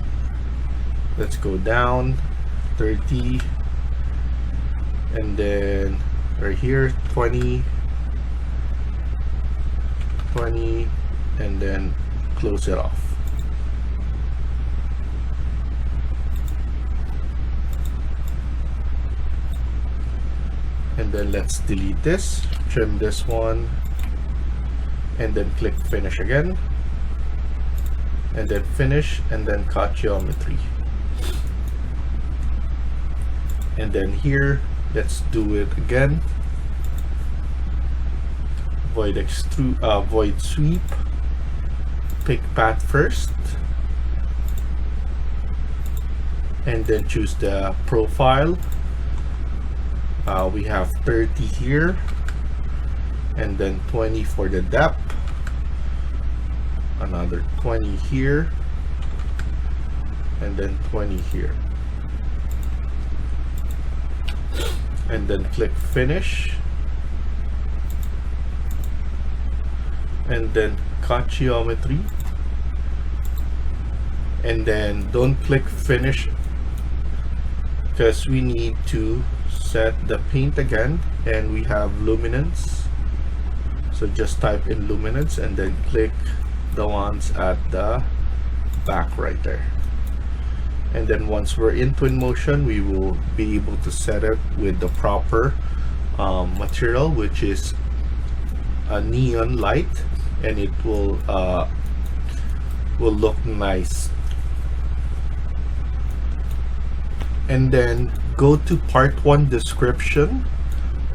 let's go down 30, and then right here 20, and then close it off. And then let's delete this, trim this one, and then click finish again, and then finish, and then cut geometry. And then here, let's do it again, void sweep, pick path first, and then choose the profile. We have 30 here, and then 20 for the depth, another 20 here, and then 20 here, and then click finish, and then cut geometry, and then don't click finish because we need to set the paint again, and we have luminance. So just type in luminance and then click the ones at the back right there. And then once we're in Twinmotion, we will be able to set it with the proper material, which is a neon light, and it will look nice. And then go to part 1 description.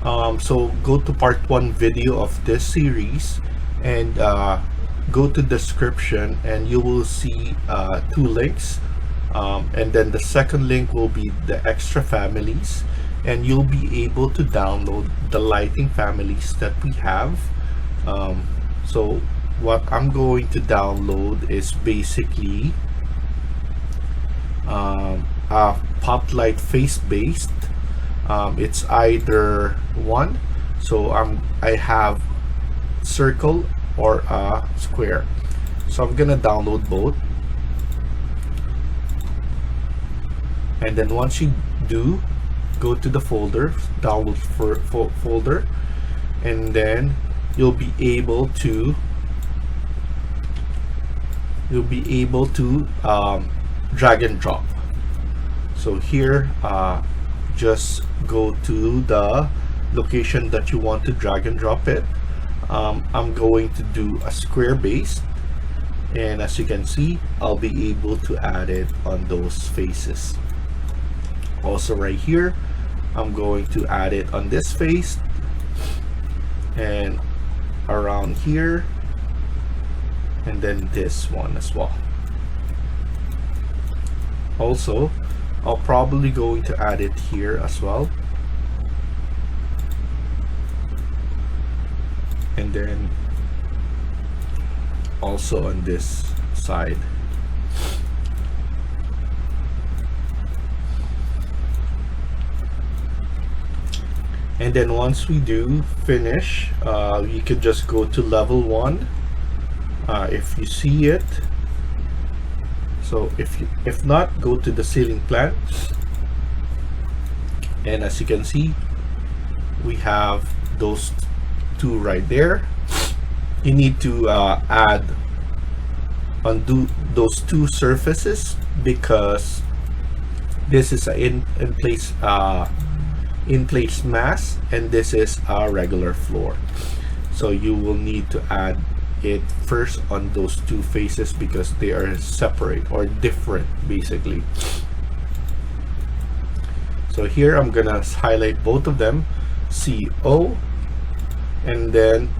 So go to part 1 video of this series, and go to description, and you will see 2 links, and then the second link will be the extra families, and you'll be able to download the lighting families that we have. So what I'm going to download is basically a pop light face based. It's either one, so I have circle or a square, so I'm gonna download both. And then once you do, go to the folder, download folder, and then you'll be able to drag and drop. So here, just go to the location that you want to drag and drop it. I'm going to do a square base, and as you can see, I'll be able to add it on those faces. Also right here, I'm going to add it on this face and around here, and then this one as well. Also, I'll probably going to add it here as well, and then also on this side. And then once we do finish, you could just go to level 1 if you see it. So if not, go to the ceiling plan, and as you can see, we have those two right there. You need to undo those two surfaces, because this is an in place mass, and this is a regular floor. So you will need to add it first on those two faces, because they are separate or different basically. So here I'm gonna highlight both of them, CO, and then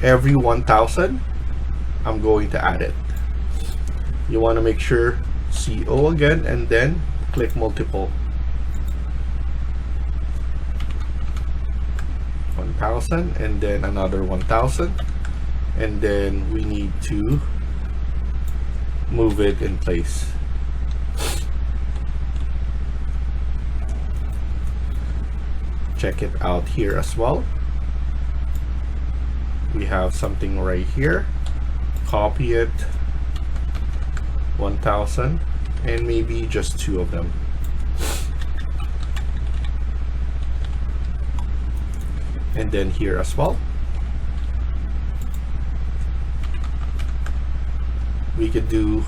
every 1000 I'm going to add it. You want to make sure CO again, and then click multiple. 1000, and then another 1000, and then we need to move it in place. Check it out here as well. We have something right here. Copy it, 1000, and maybe just two of them. And then here as well, we could do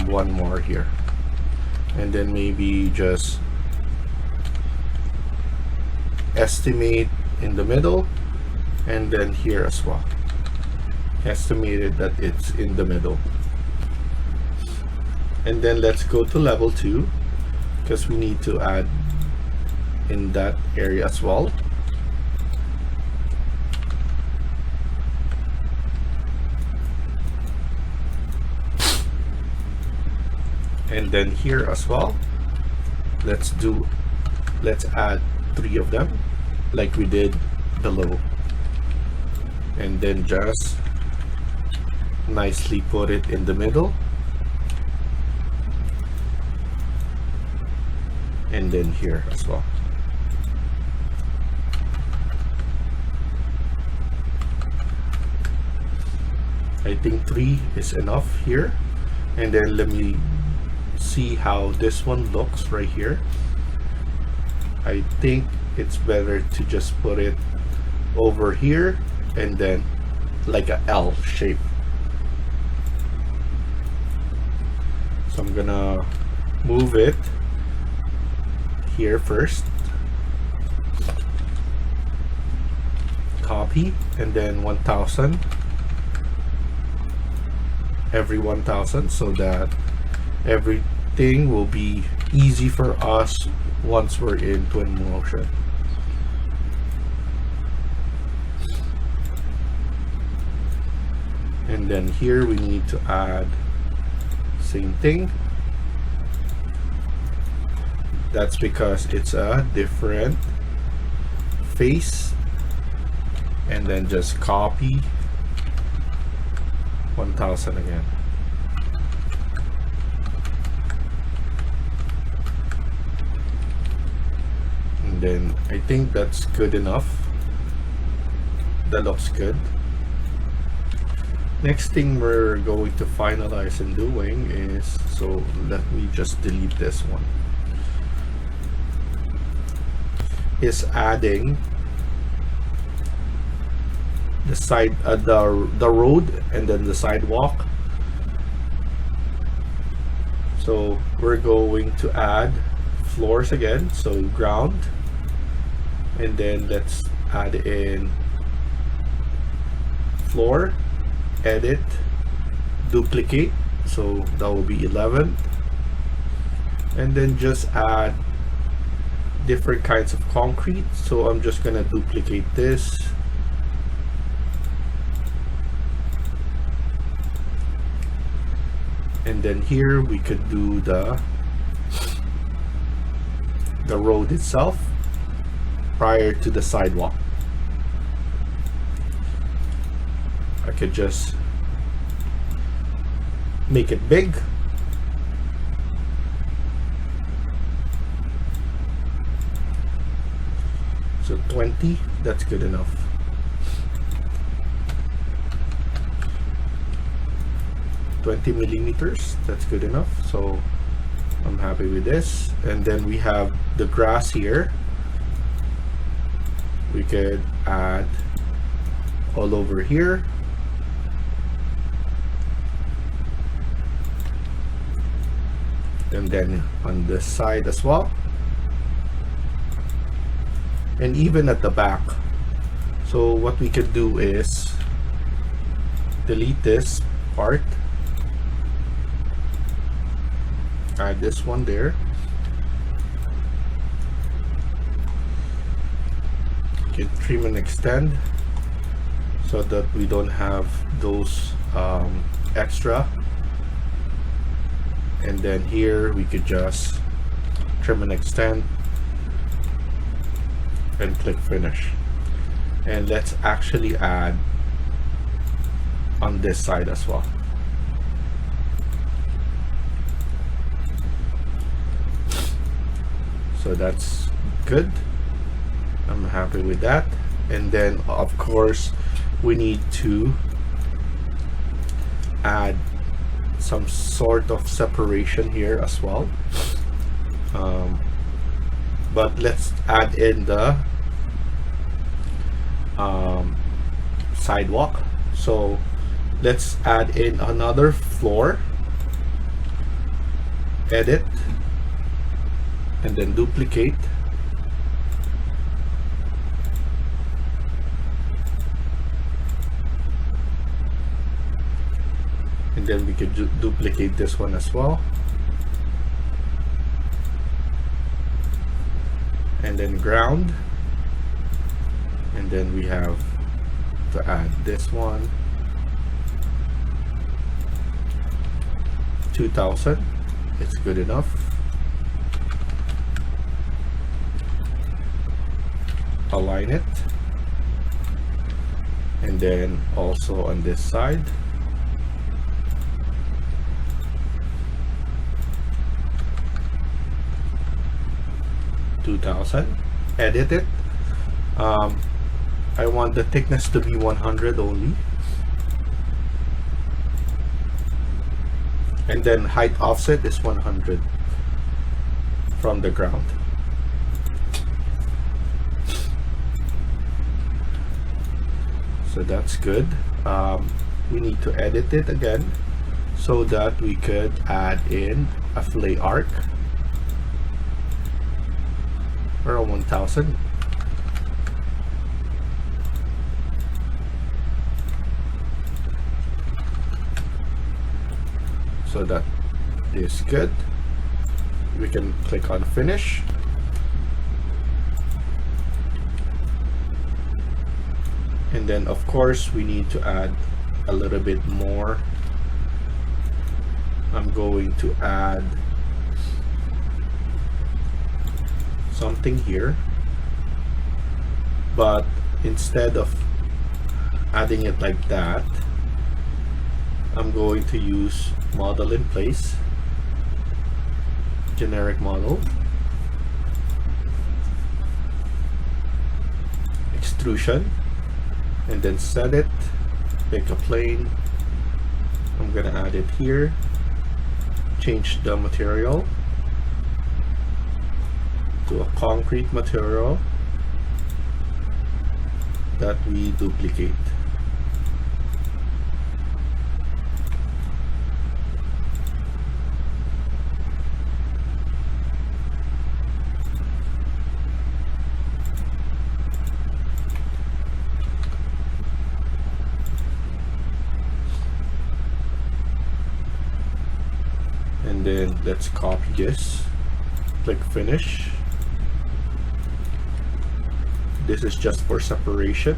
one more here, and then maybe just estimate in the middle, and then here as well, estimated that it's in the middle. And then let's go to level 2, because we need to add in that area as well. And then here as well, let's add 3 of them like we did below, and then just nicely put it in the middle, and then here as well. I think 3 is enough here, and then let me see how this one looks right here. I think it's better to just put it over here, and then like a L shape. So I'm gonna move it here first, copy, and then 1000 every 1000, so that everything will be easy for us once we're in Twinmotion. And then here we need to add same thing. That's because it's a different face, and then just copy 1000 again. And then I think that's good enough. That looks good. Next thing we're going to finalize and doing is, so let me just delete this one, is adding the side, the road and then the sidewalk. So we're going to add floors again, so ground, and then let's add in floor, edit, duplicate, so that will be 11, and then just add different kinds of concrete. So I'm just gonna duplicate this, and then here we could do the road itself prior to the sidewalk. I could just make it big, so 20, that's good enough. $20mm, that's good enough, so I'm happy with this. And then we have the grass here. We could add all over here, and then on this side as well, and even at the back. So what we could do is delete this part, add this one there, you can trim and extend so that we don't have those extra. And then here we could just trim and extend and click finish. And let's actually add on this side as well. So that's good, I'm happy with that. And then of course we need to add some sort of separation here as well, but let's add in the sidewalk. So let's add in another floor, edit, and then duplicate, and then we could duplicate this one as well, and then ground, and then we have to add this one, 2000, it's good enough. Align it, and then also on this side, edit it. I want the thickness to be 100 only, and then height offset is 100 from the ground. So that's good. We need to edit it again so that we could add in a fillet arc for a 1000. So that is good. We can click on finish. And then of course we need to add a little bit more. I'm going to add something here, but instead of adding it like that, I'm going to use model in place, generic model, extrusion, and then set it, pick a plane, I'm gonna add it here, change the material to a concrete material that we duplicate. And then let's copy this, click finish. This is just for separation.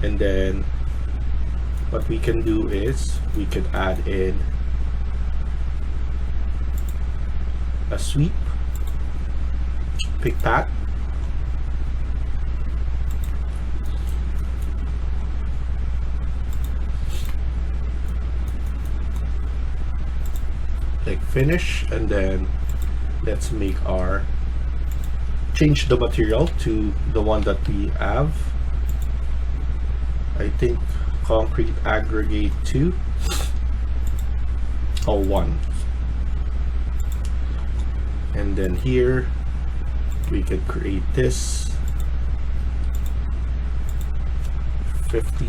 And then what we can do is we can add in a sweep, pick path, click finish, and then let's make our change the material to the one that we have. I think concrete aggregate 201, and then here we can create this 50,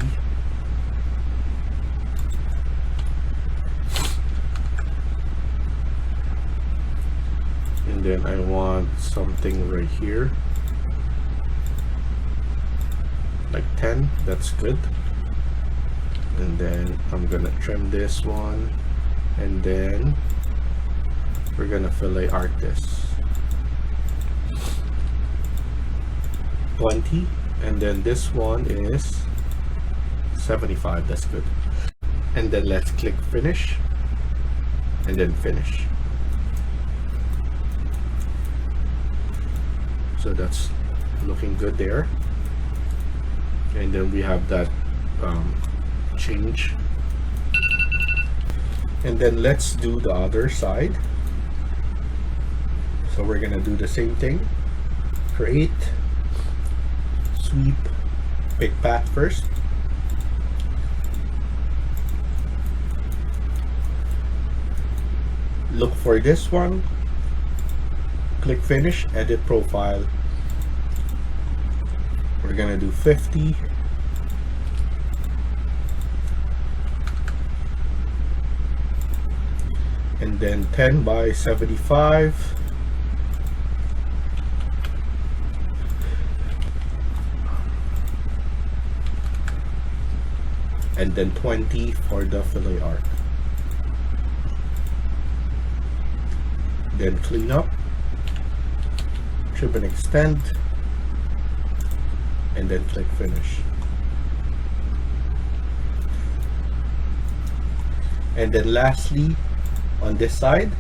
and then I want something right here like 10. That's good. And then I'm gonna trim this one, and then we're gonna fillet art this 20, and then this one is 75. That's good. And then let's click finish, and then finish. So that's looking good there. And then we have that change. And then let's do the other side. So we're gonna do the same thing. Create, sweep, pick path first. Look for this one. Click finish, edit profile. We're gonna do 50. And then 10 by 75. And then 20 for the fillet art. Then clean up, trim and extend, and then click finish. And then lastly, on this side,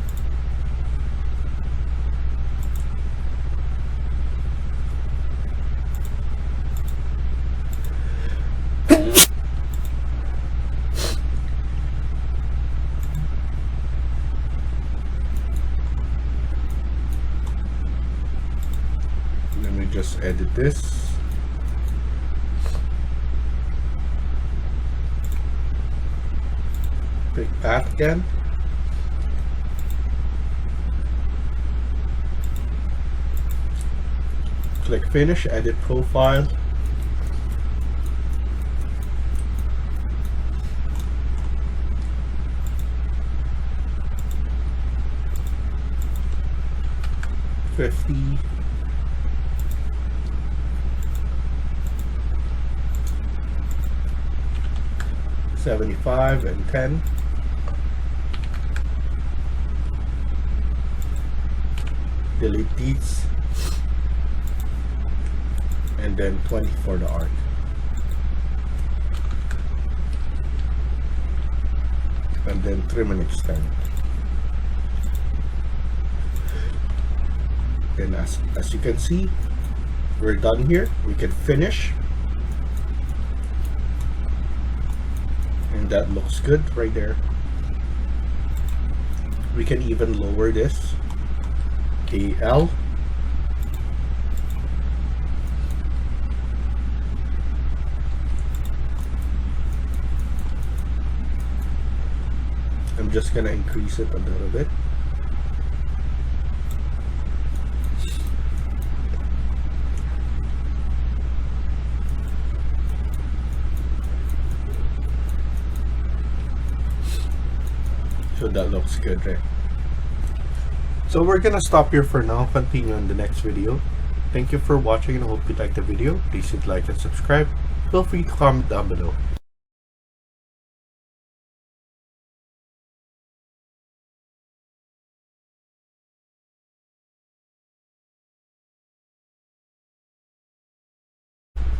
let me just edit this. Pick path again. Click finish, edit profile. $50. 75 and 10. Delete these. And then 20 for the art. And then trim and extend. And as you can see, we're done here. We can finish. And that looks good right there. We can even lower this. AL. just gonna increase it a little bit. So that looks good, right? So we're gonna stop here for now, continue on the next video. Thank you for watching and I hope you liked the video. Please hit like and subscribe. Feel free to comment down below.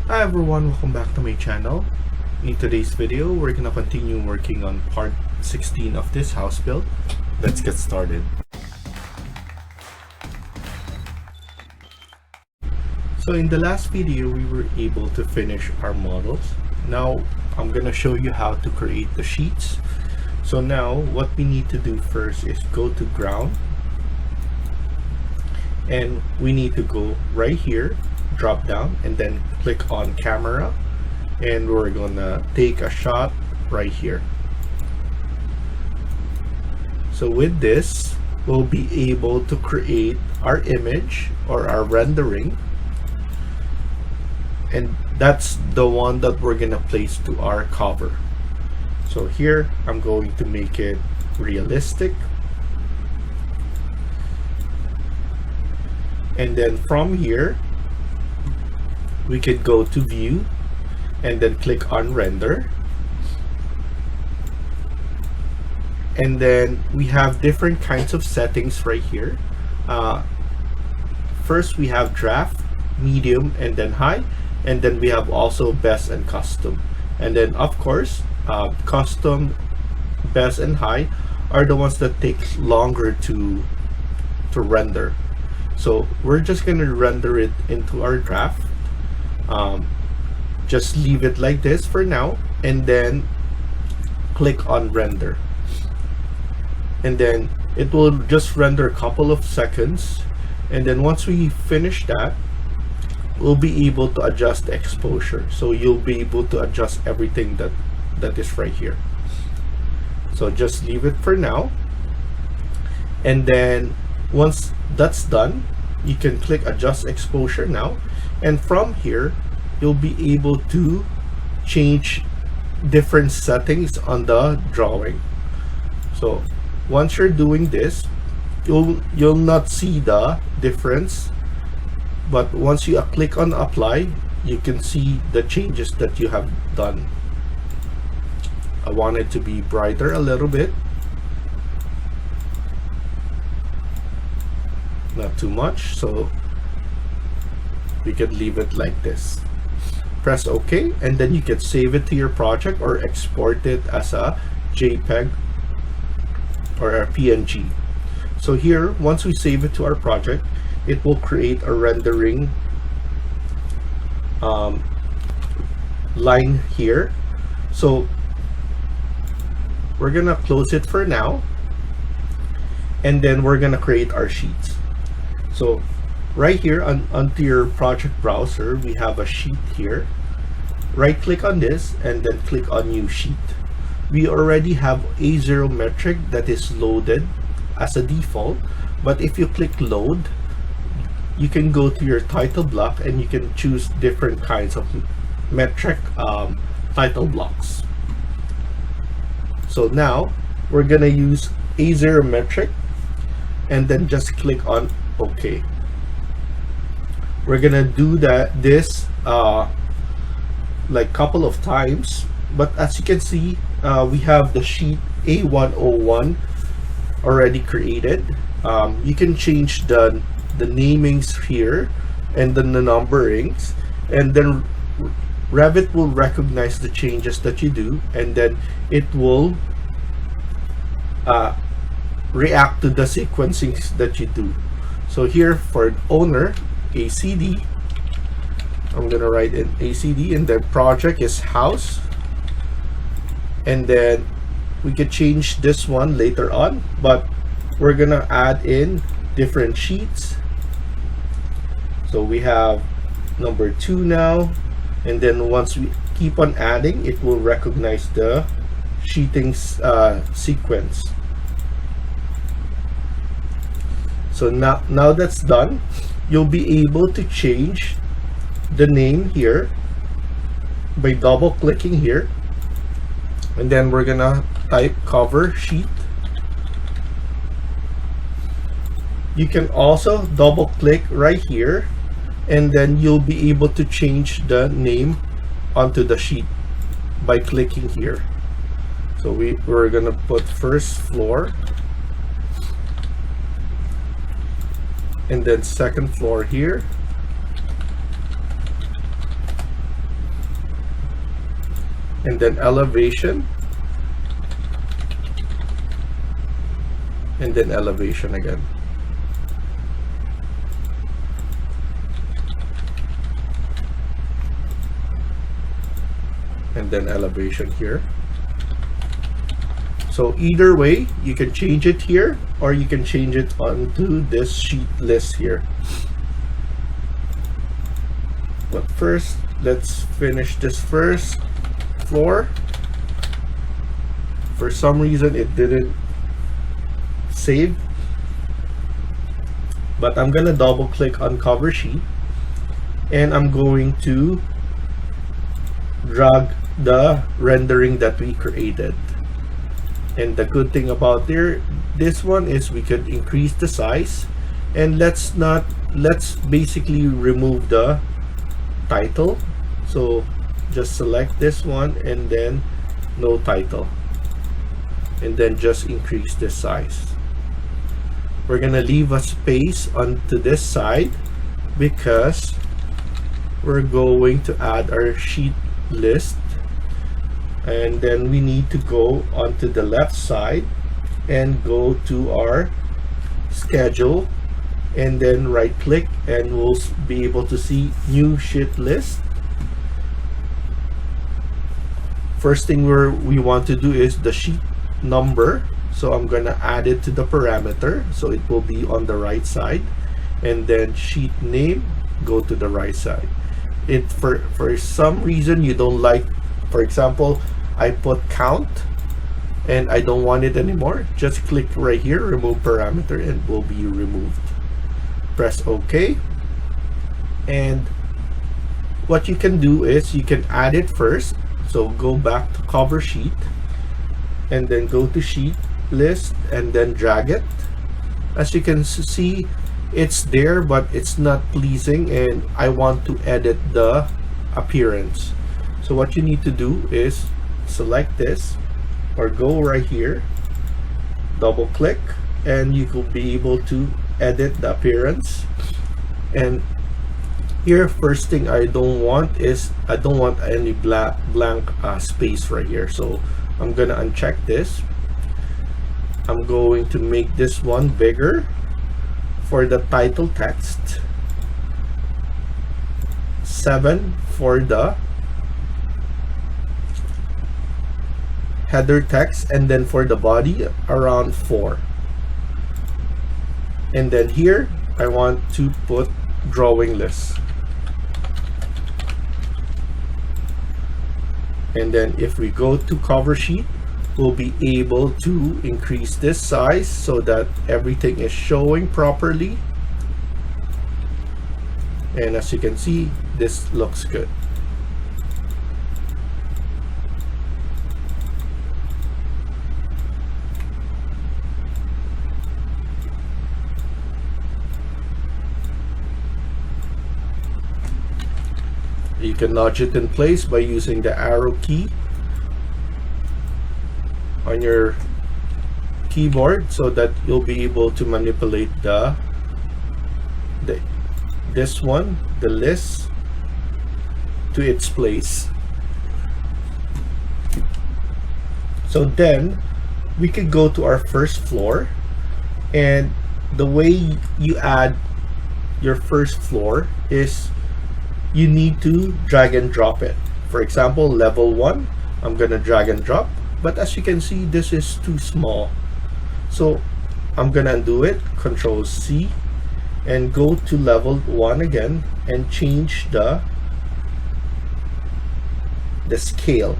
Hi everyone, welcome back to my channel. In today's video, we're gonna continue working on part 16 of this house build. Let's get started. So in the last video, we were able to finish our models. Now I'm gonna show you how to create the sheets. So now what we need to do first is go to ground, and we need to go right here, drop down, and then click on camera, and we're gonna take a shot right here. So with this, we'll be able to create our image or our rendering, and that's the one that we're gonna place to our cover. So here I'm going to make it realistic, and then from here we could go to view and then click on render, and then we have different kinds of settings right here. First we have draft, medium, and then high, and then we have also best and custom, and then of course custom, best, and high are the ones that take longer to render. So we're just going to render it into our draft. Just leave it like this for now, and then click on render, and then it will just render a couple of seconds, and then once we finish that, we'll be able to adjust the exposure. So you'll be able to adjust everything that is right here. So just leave it for now, and then once that's done, you can click adjust exposure now, and from here you'll be able to change different settings on the drawing. So once you're doing this, you'll not see the difference, but once you click on apply, you can see the changes that you have done. I want it to be brighter a little bit, not too much, so we could leave it like this. Press OK, and then you can save it to your project or export it as a JPEG or a PNG. So here, once we save it to our project, it will create a rendering line here. So we're gonna close it for now, and then we're gonna create our sheets. So right here onto your project browser, we have a sheet here. Right click on this and then click on new sheet. We already have A0 metric that is loaded as a default, but if you click load, you can go to your title block and you can choose different kinds of metric title blocks. So now we're gonna use A0 metric, and then just click on OK. We're gonna do this like couple of times, but as you can see, we have the sheet A101 already created. You can change the namings here and then the numberings, and then Revit will recognize the changes that you do, and then it will react to the sequencing that you do. So here for owner, ACD, I'm gonna write in ACD, and then project is house, and then we could change this one later on, but we're gonna add in different sheets. So we have number 2 now, and then once we keep on adding, it will recognize the sheeting sequence. So now that's done, you'll be able to change the name here by double clicking here, and then we're gonna type cover sheet. You can also double click right here, and then you'll be able to change the name onto the sheet by clicking here. So we're gonna put first floor, and then second floor here, and then elevation, and then elevation again. And then elevation here. So either way, you can change it here, or you can change it onto this sheet list here. But first, let's finish this first floor. For some reason, it didn't save. But I'm gonna double click on cover sheet, and I'm going to drag the rendering that we created. And the good thing about this one is we could increase the size, and let's basically remove the title. So just select this one and then no title, and then just increase the size. We're gonna leave a space onto this side because we're going to add our sheet list, and then we need to go onto the left side and go to our schedule, and then right click, and we'll be able to see new sheet list. First thing we want to do is the sheet number, so I'm gonna add it to the parameter so it will be on the right side, and then sheet name, go to the right side. For some reason you don't like, for example, I put count and I don't want it anymore, just click right here, remove parameter, and it will be removed. Press OK, and what you can do is you can add it first. So go back to cover sheet, and then go to sheet list, and then drag it. As you can see, it's there, but it's not pleasing, and I want to edit the appearance. So what you need to do is select this, or go right here, double click, and you will be able to edit the appearance. And here, first thing I don't want is I don't want any blank space right here, so I'm gonna uncheck this. I'm going to make this one bigger. For the title text, 7 for the header text, and then for the body around 4. And then here I want to put drawing list. And then if we go to cover sheet, we'll be able to increase this size so that everything is showing properly. And as you can see, this looks good. You can nudge it in place by using the arrow key on your keyboard, so that you'll be able to manipulate this one, the list, to its place. So then we could go to our first floor, and the way you add your first floor is you need to drag and drop it. For example, level 1, I'm gonna drag and drop, but as you can see, this is too small. So I'm gonna undo it, Control C, and go to level 1 again and change the scale.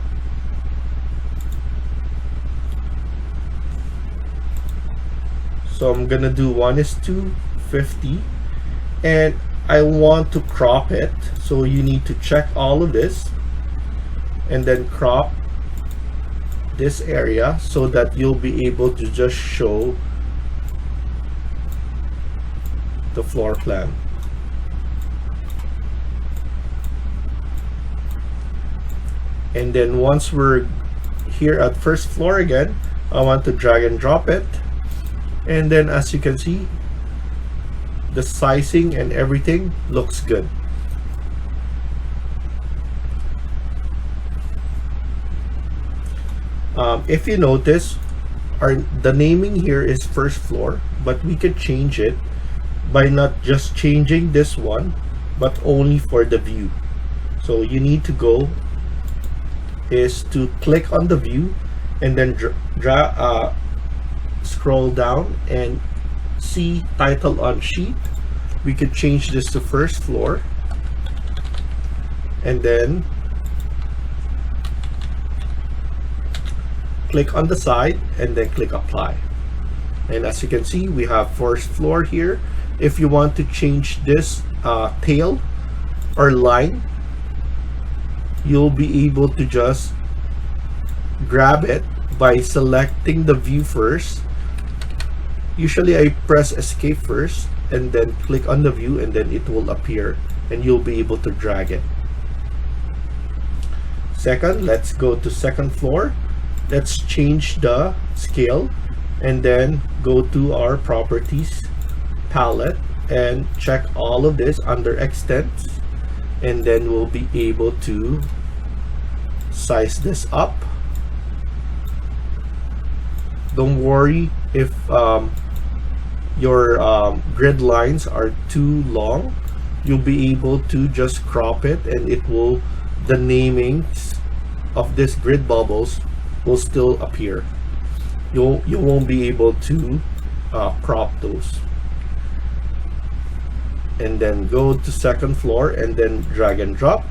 So I'm gonna do 1:2, 50, and I want to crop it. So you need to check all of this and then crop this area so that you'll be able to just show the floor plan. And then once we're here at first floor again, I want to drag and drop it, and then as you can see, the sizing and everything looks good. If you notice, the naming here is first floor, but we could change it by not just changing this one, but only for the view. So you need to go is to click on the view and then scroll down and see title on sheet. We could change this to first floor, and then click on the side and then click apply. And as you can see, we have first floor here. If you want to change this tail or line, you'll be able to just grab it by selecting the view first. Usually I press escape first and then click on the view, and then it will appear and you'll be able to drag it. Second, let's go to second floor. Let's change the scale and then go to our properties palette and check all of this under extents, and then we'll be able to size this up. Don't worry if your grid lines are too long. You'll be able to just crop it, and it will, the namings of this grid bubbles will still appear. You won't be able to crop those. And then go to second floor and then drag and drop,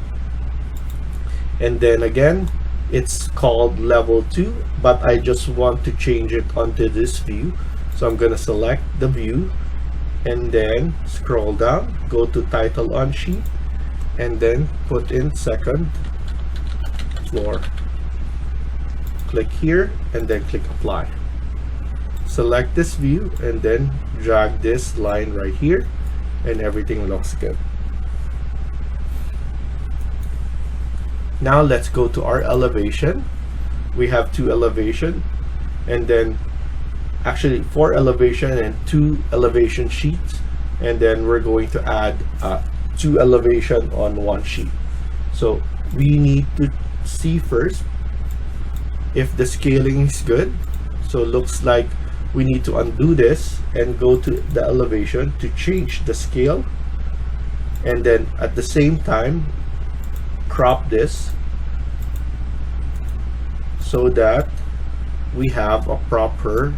and then again it's called level 2, but I just want to change it onto this view, so I'm gonna select the view and then scroll down, go to title on sheet, and then put in second floor. Click here and then click apply. Select this view and then drag this line right here, and everything looks good. Now let's go to our elevation. We have 2 elevation, and then actually 4 elevation and 2 elevation sheets, and then we're going to add 2 elevation on 1 sheet. So we need to see first if the scaling is good. So it looks like we need to undo this and go to the elevation to change the scale, and then at the same time crop this so that we have a proper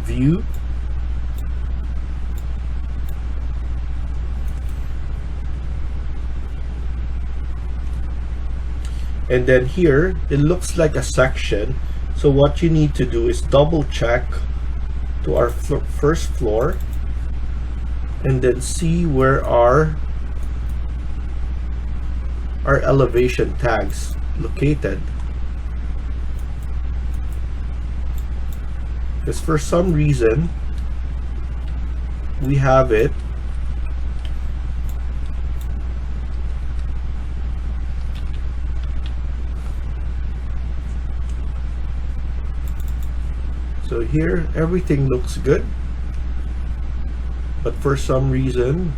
view. And then here it looks like a section, so what you need to do is double check to our first floor and then see where our elevation tags located, because for some reason we have it so here everything looks good, but for some reason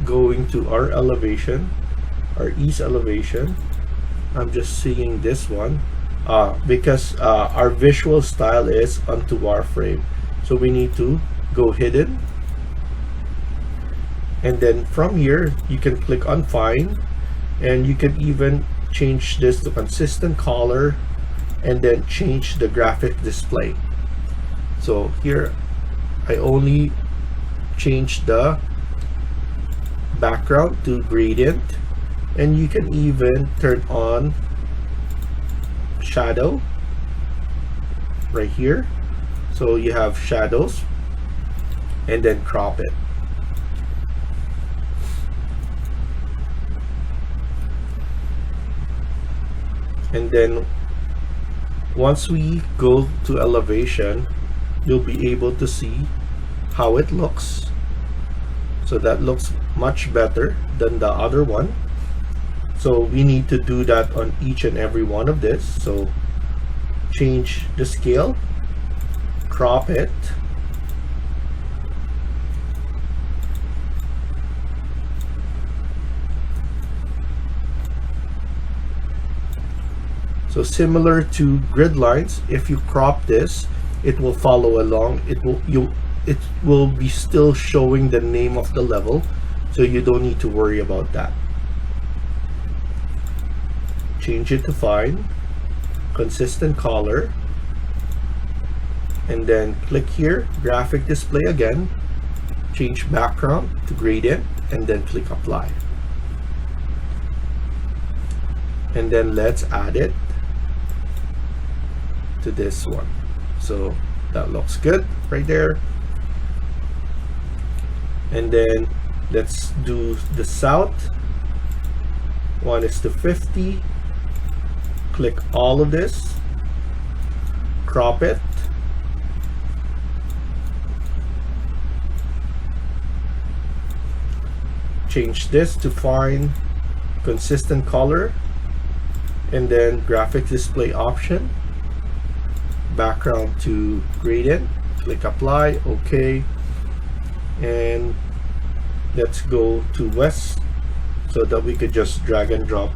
going to our elevation, our east elevation, I'm just seeing this one because our visual style is onto wireframe, so we need to go hidden, and then from here you can click on fine, and you can even change this to consistent color and then change the graphic display. So here I only change the background to gradient, and you can even turn on shadow right here, so you have shadows, and then crop it. And then once we go to elevation, you'll be able to see how it looks. So that looks much better than the other one. So we need to do that on each and every one of this. So change the scale, crop it, so similar to grid lines, if you crop this, it will follow along. It will be still showing the name of the level, so you don't need to worry about that. Change it to fine, consistent color, and then click here, graphic display again, change background to gradient, and then click apply. And then let's add it to this one. So that looks good right there. And then let's do the south. 1:50. Click all of this, crop it, change this to fine, consistent color, and then graphic display option, background to gradient, click apply, okay. And let's go to west so that we could just drag and drop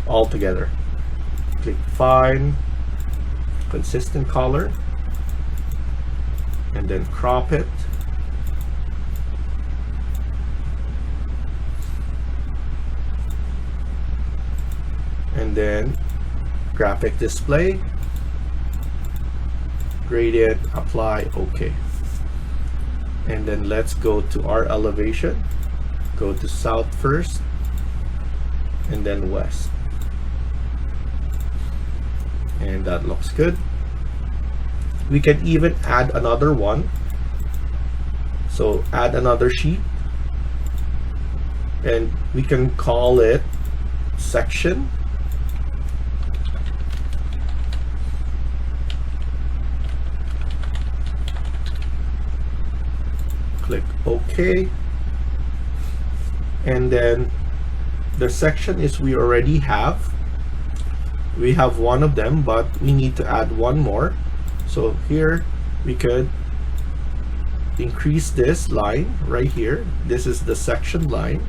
all together. Click fine, consistent color, and then crop it. And then graphic display, gradient, apply, okay. And then let's go to our elevation. Go to south first, and then west. And that looks good. We can even add another one. So add another sheet, and we can call it section. Click OK. And then the section is we already have. We have one of them, but we need to add one more. So here we could increase this line right here. This is the section line.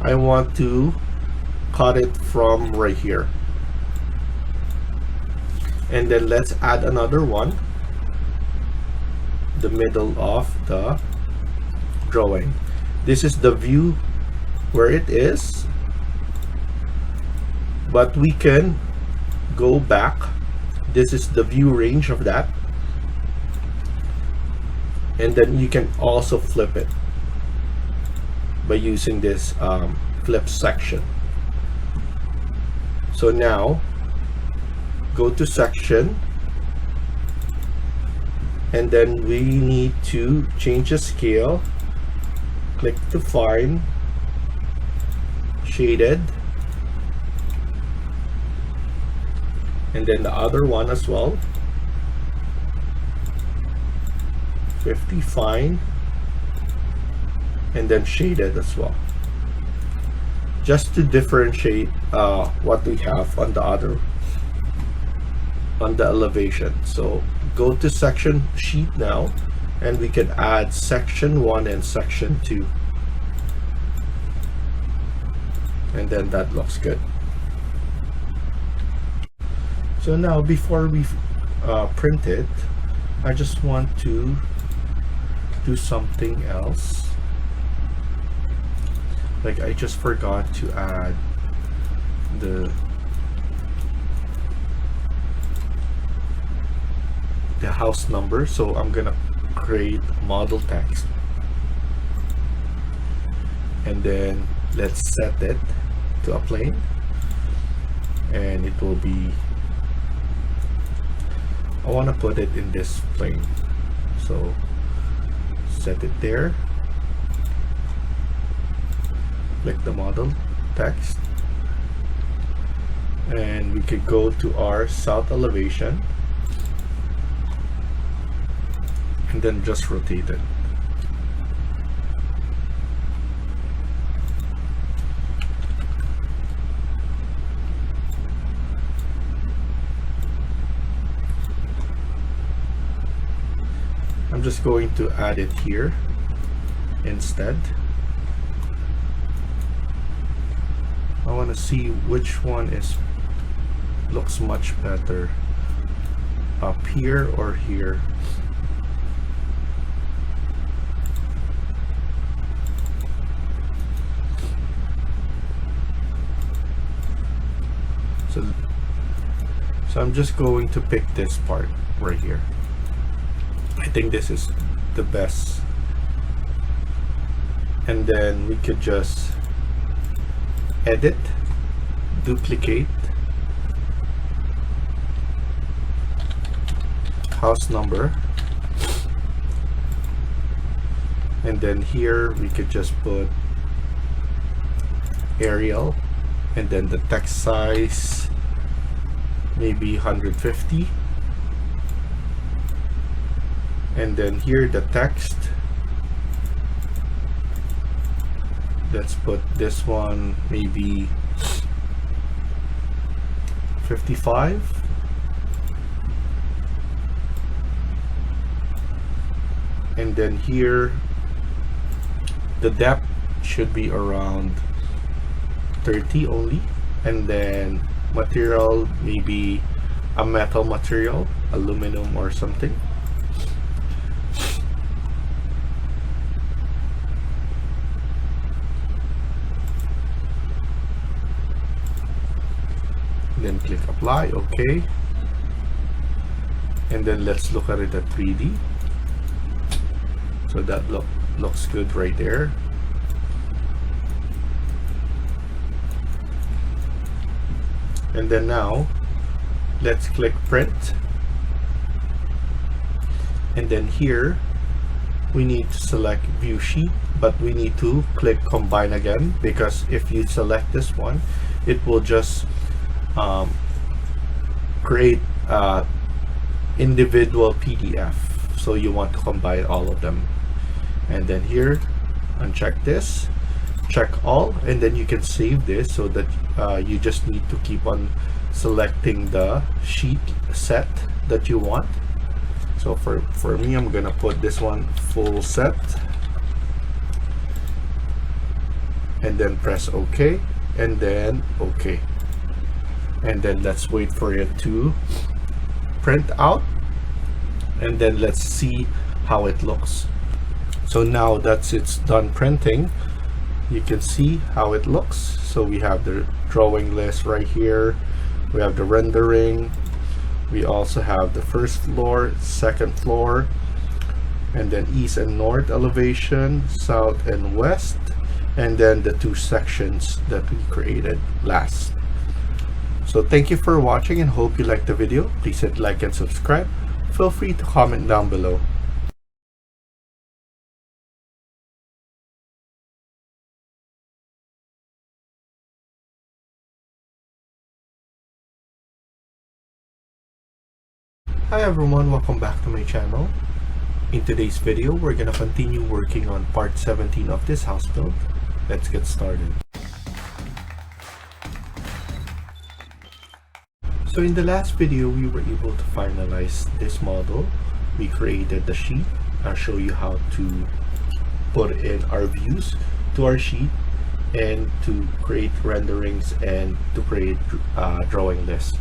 I want to cut it from right here. And then let's add another one, the middle of the drawing. This is the view where it is, but we can go back. This is the view range of that, and then you can also flip it by using this flip section. So now go to section, and then we need to change the scale. Click to fine, shaded, and then the other one as well, 50 fine, and then shaded as well, just to differentiate what we have on the other, on the elevation. So go to section sheet now, and we can add section 1 and section 2, and then that looks good. So now before we print it, I just want to do something else. Like I just forgot to add the house number, so I'm gonna create model text, and then let's set it to a plane, and it will be, I want to put it in this plane, so set it there, click the model text, and we could go to our south elevation and then just rotate it. I'm just going to add it here instead. I want to see which one looks much better, up here or here. So I'm just going to pick this part right here. I think this is the best. And then we could just edit, duplicate, house number, and then here we could just put Arial, and then the text size maybe 150, and then here the text, let's put this one maybe 55, and then here the depth should be around 30 only, and then material maybe a metal material, aluminum or something. Then click apply, okay, and then let's look at it at 3D. So that looks good right there. And then now let's click print, and then here we need to select view sheet, but we need to click combine again, because if you select this one, it will just create individual PDF. So you want to combine all of them, and then here uncheck this, check all, and then you can save this so that you just need to keep on selecting the sheet set that you want. So for me, I'm gonna put this one full set, and then press OK, and then OK, and then let's wait for it to print out, and then let's see how it looks. So now that it's done printing, you can see how it looks. So we have the drawing list right here, we have the rendering, we also have the first floor, second floor, and then east and north elevation, south and west, and then the two sections that we created last. So thank you for watching, and hope you liked the video. Please hit like and subscribe. Feel free to comment down below. Hi everyone, welcome back to my channel. In today's video, we're gonna continue working on part 17 of this house build. Let's get started. So in the last video, we were able to finalize this model. We created the sheet. I'll show you how to put in our views to our sheet, and to create renderings, and to create drawing lists.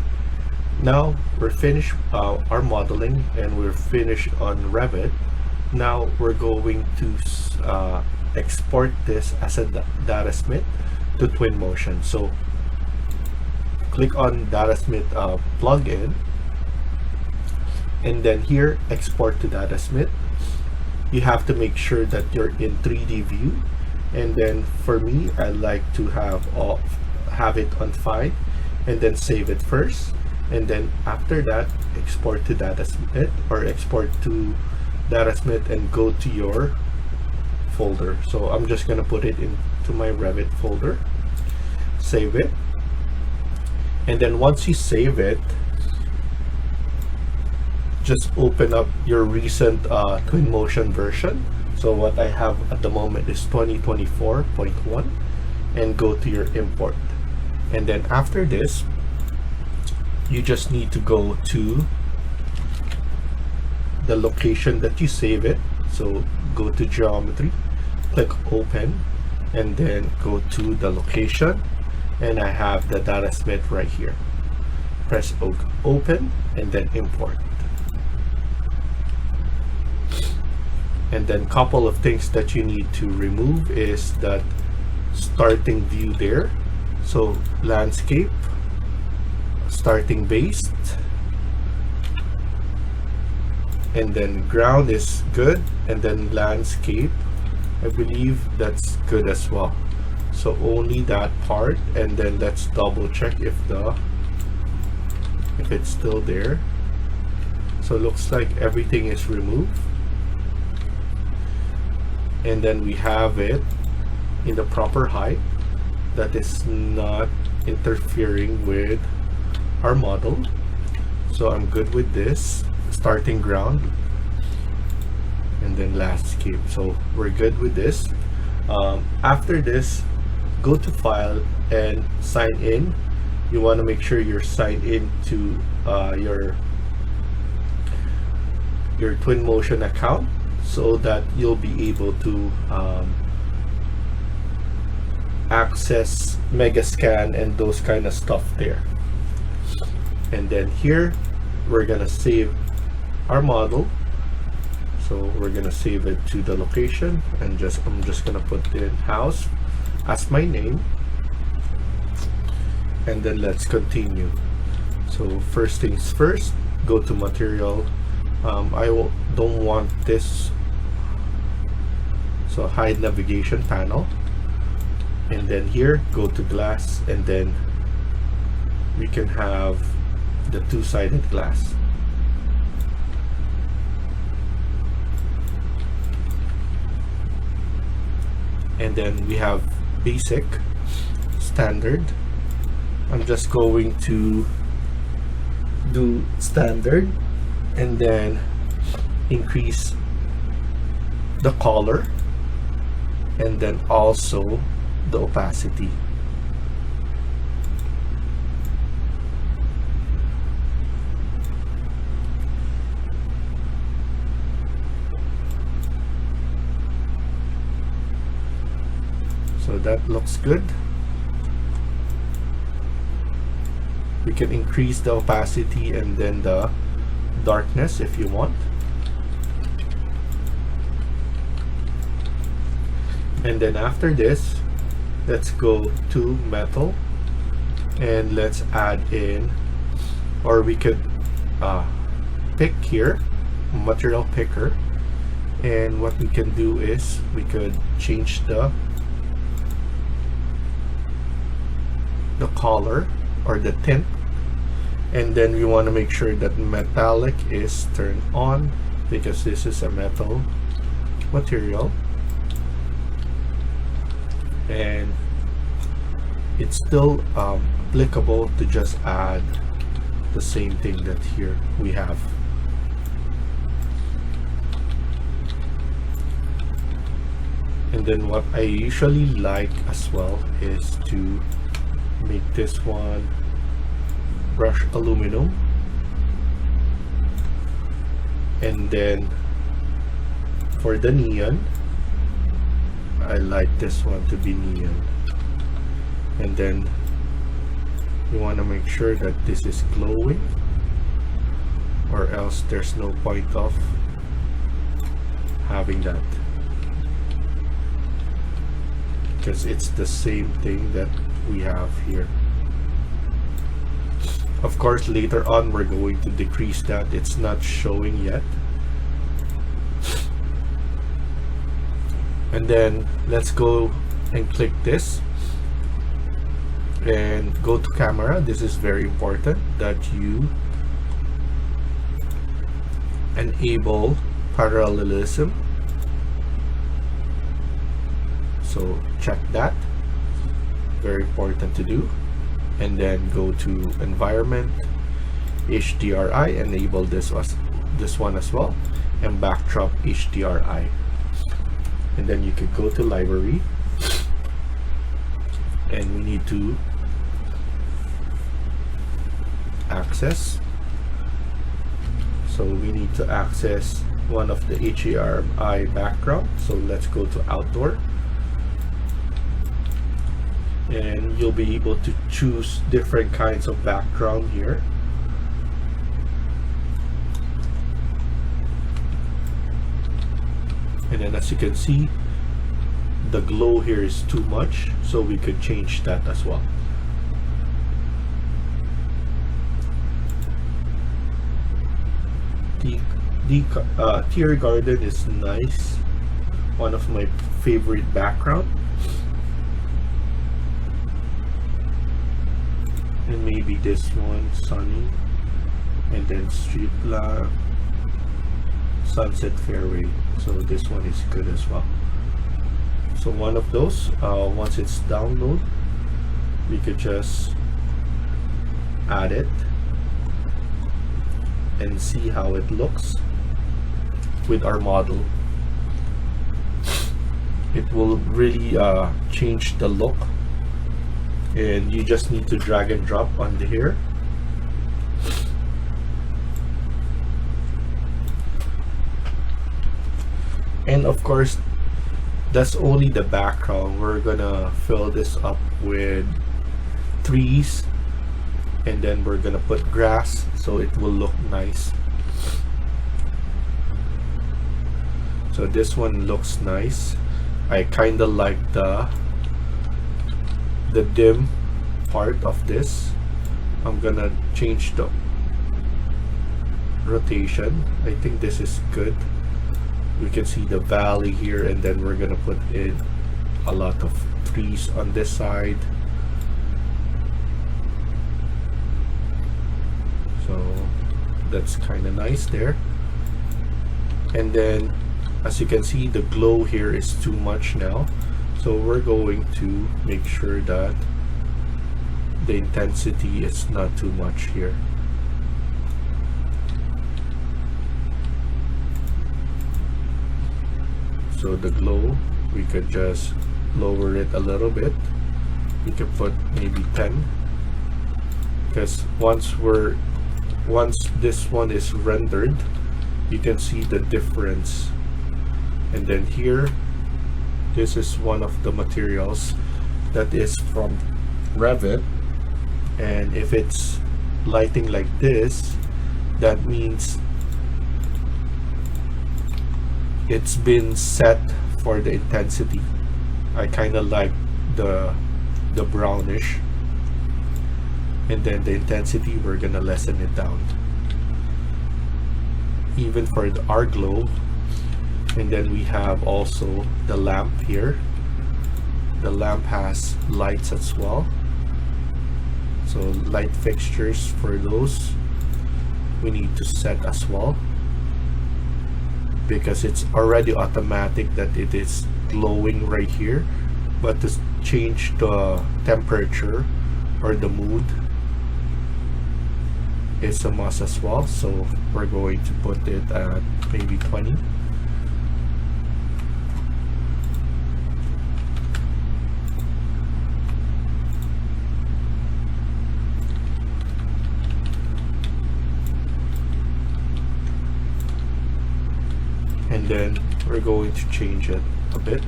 Now we're finished our modeling, and we're finished on Revit. Now we're going to export this as a Datasmith to Twinmotion. So click on Datasmith plugin, and then here export to Datasmith. You have to make sure that you're in 3D view, and then for me, I like to have it on file, and then save it first. And then after that, export to Datasmith, or export to Datasmith and go to your folder. So I'm just gonna put it into my Revit folder, save it, And then once you save it, just open up your recent Twinmotion version. So what I have at the moment is 2024.1, and go to your import. And then after this, you just need to go to the location that you save it. So go to geometry, click open, and then go to the location, and I have the Datasmith right here. Press open and then import. And then couple of things that you need to remove is that starting view there. So landscape, starting based, and then ground is good, and then landscape, I believe that's good as well. So only that part, and then let's double check if it's still there. So it looks like everything is removed. And then we have it in the proper height that is not interfering with our model. So I'm good with this. Starting ground and then landscape. So we're good with this. After this, go to file and sign in. You want to make sure you're signed in to your Twinmotion account, so that you'll be able to access Megascan and those kind of stuff there. And then here we're gonna save our model. So we're gonna save it to the location, and I'm just gonna put in house as my name, and then let's continue. So first things first, go to material. Don't want this, so hide navigation panel, and then here go to glass, and then we can have the two-sided glass. And then we have basic, standard. I'm just going to do standard, and then increase the color, and then also the opacity. So that looks good. We can increase the opacity and then the darkness if you want. And then after this, let's go to metal, and let's add in, or we could pick here, material picker, and what we can do is we could change the color or the tint, and then we want to make sure that metallic is turned on, because this is a metal material, and it's still applicable to just add the same thing that here we have. And then what I usually like as well is to make this one brushed aluminum, and then for the neon, I like this one to be neon. And then you want to make sure that this is glowing, or else there's no point of having that, because it's the same thing that we have here. Of course, later on we're going to decrease that. It's not showing yet. And then let's go and click this and go to camera. This is very important that you enable parallelism. So check that. Very important to do. and then go to environment, HDRI, enable this one as well, and backdrop HDRI. And then you could go to library, and we need to access. So we need to access one of the HDRI background. So let's go to outdoor, and you'll be able to choose different kinds of background here. And then as you can see, the glow here is too much, so we could change that as well. The Tier Garden is nice, one of my favorite background. And maybe this one, sunny, and then street lamp, sunset fairway. So this one is good as well. So one of those, once it's downloaded, we could just add it and see how it looks with our model. It will really change the look, and you just need to drag and drop on here. And of course, that's only the background. We're gonna fill this up with trees, and then we're gonna put grass so it will look nice. So this one looks nice. I kinda like the dim part of this. I'm gonna change the rotation. I think this is good. We can see the valley here, and then we're gonna put in a lot of trees on this side. So that's kind of nice there. And then as you can see, the glow here is too much now, so we're going to make sure that the intensity is not too much here. So the glow, we could just lower it a little bit. We could put maybe 10, because once this one is rendered, you can see the difference. And then here, this is one of the materials that is from Revit, and if it's lighting like this, that means it's been set for the intensity. I kind of like the brownish, and then the intensity, we're gonna lessen it down even for our glow. And then we have also the lamp here. The lamp has lights as well, so light fixtures, for those we need to set as well, because it's already automatic that it is glowing right here. But to change the temperature or the mood, it's a must as well. So we're going to put it at maybe 20. And then we're going to change it a bit,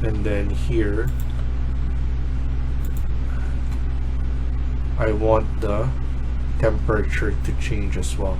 and then here I want the temperature to change as well.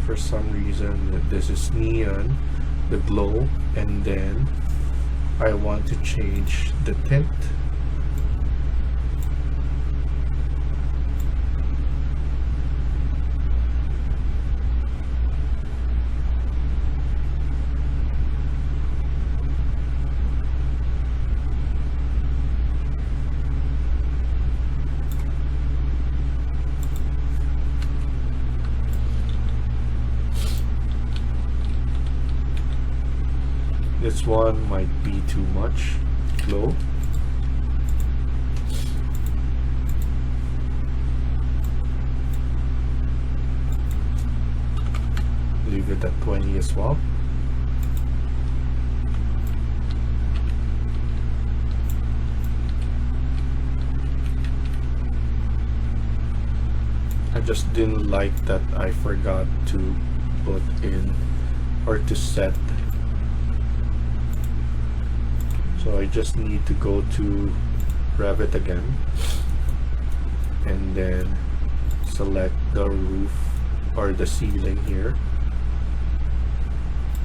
For some reason this is neon, the glow, and then I want to change the tint. This one might be too much low. Leave it at 20 as well. I just didn't like that I forgot to put in or to set. So I just need to go to Revit again and then select the roof or the ceiling here.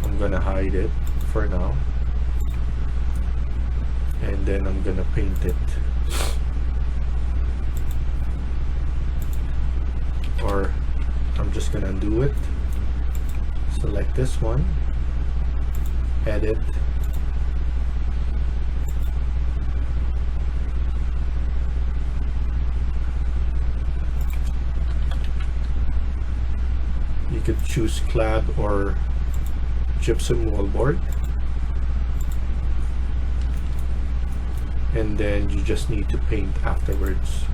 I'm gonna hide it for now, and then I'm gonna paint it, or I'm just gonna do it. Select this one, edit, you could choose clad or gypsum wallboard, and then you just need to paint afterwards.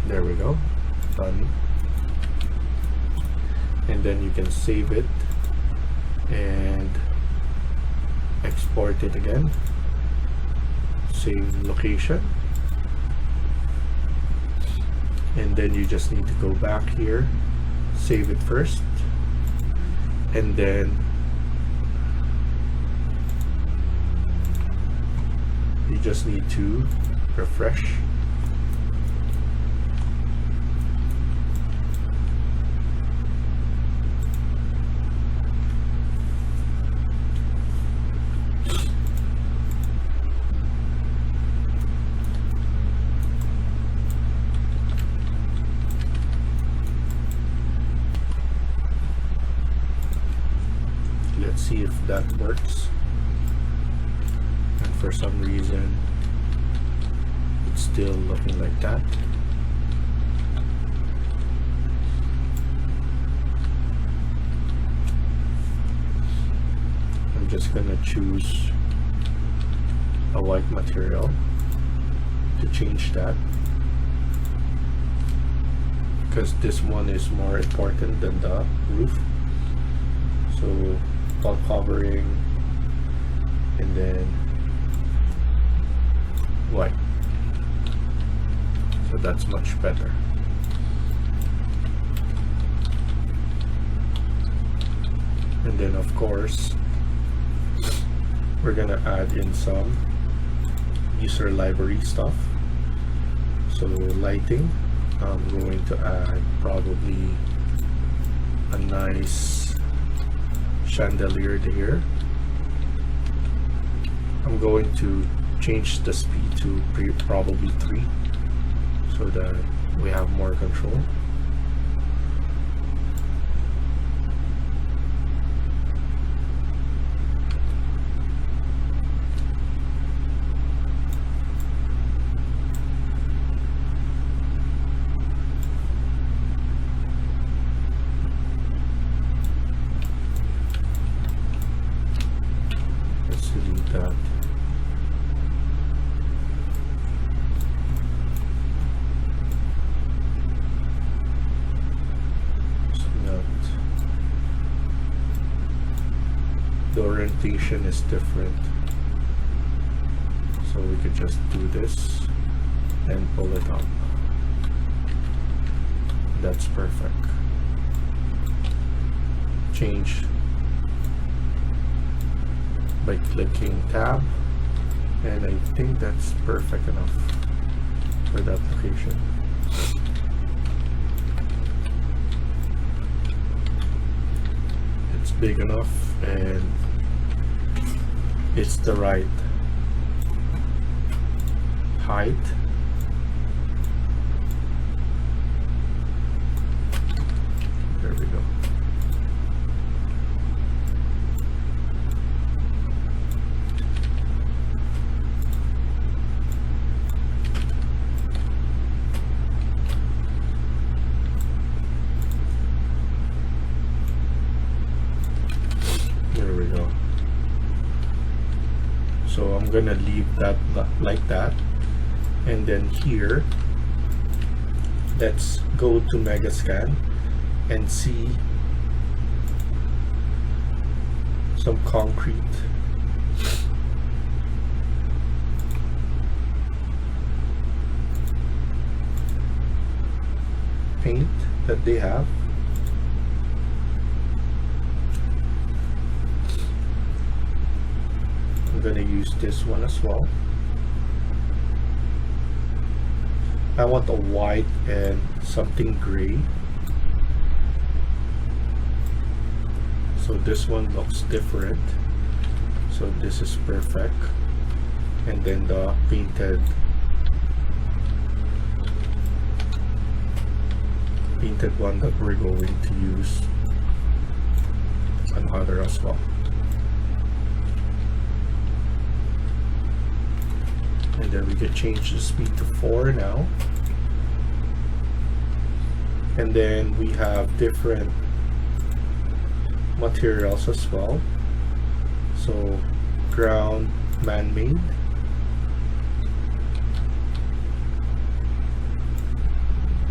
There we go, done. And then you can save it and export it again. Same location, and then you just need to go back here, save it first, and then you just need to refresh. Let's see if that works. And for some reason it's still looking like that. I'm just gonna choose a white material to change that, because this one is more important than the roof. So wall covering, and then white. So that's much better. And then of course we're gonna add in some user library stuff. So lighting, I'm going to add probably a nice chandelier here. I'm going to change the speed to probably 3 so that we have more control. That. It's not. The orientation is different, so we could just do this and pull it up. That's perfect. Change by clicking tab, and I think that's perfect enough for that location. It's big enough and it's the right height. There we go. So I'm gonna leave that like that. And then here, let's go to Megascan and see some concrete. Paint that they have. I'm gonna use this one as well. I want a white and something gray. So this one looks different. So this is perfect. And then the painted one that we're going to use on other as well. And then we can change the speed to 4 now. And then we have different materials as well. So ground, man-made.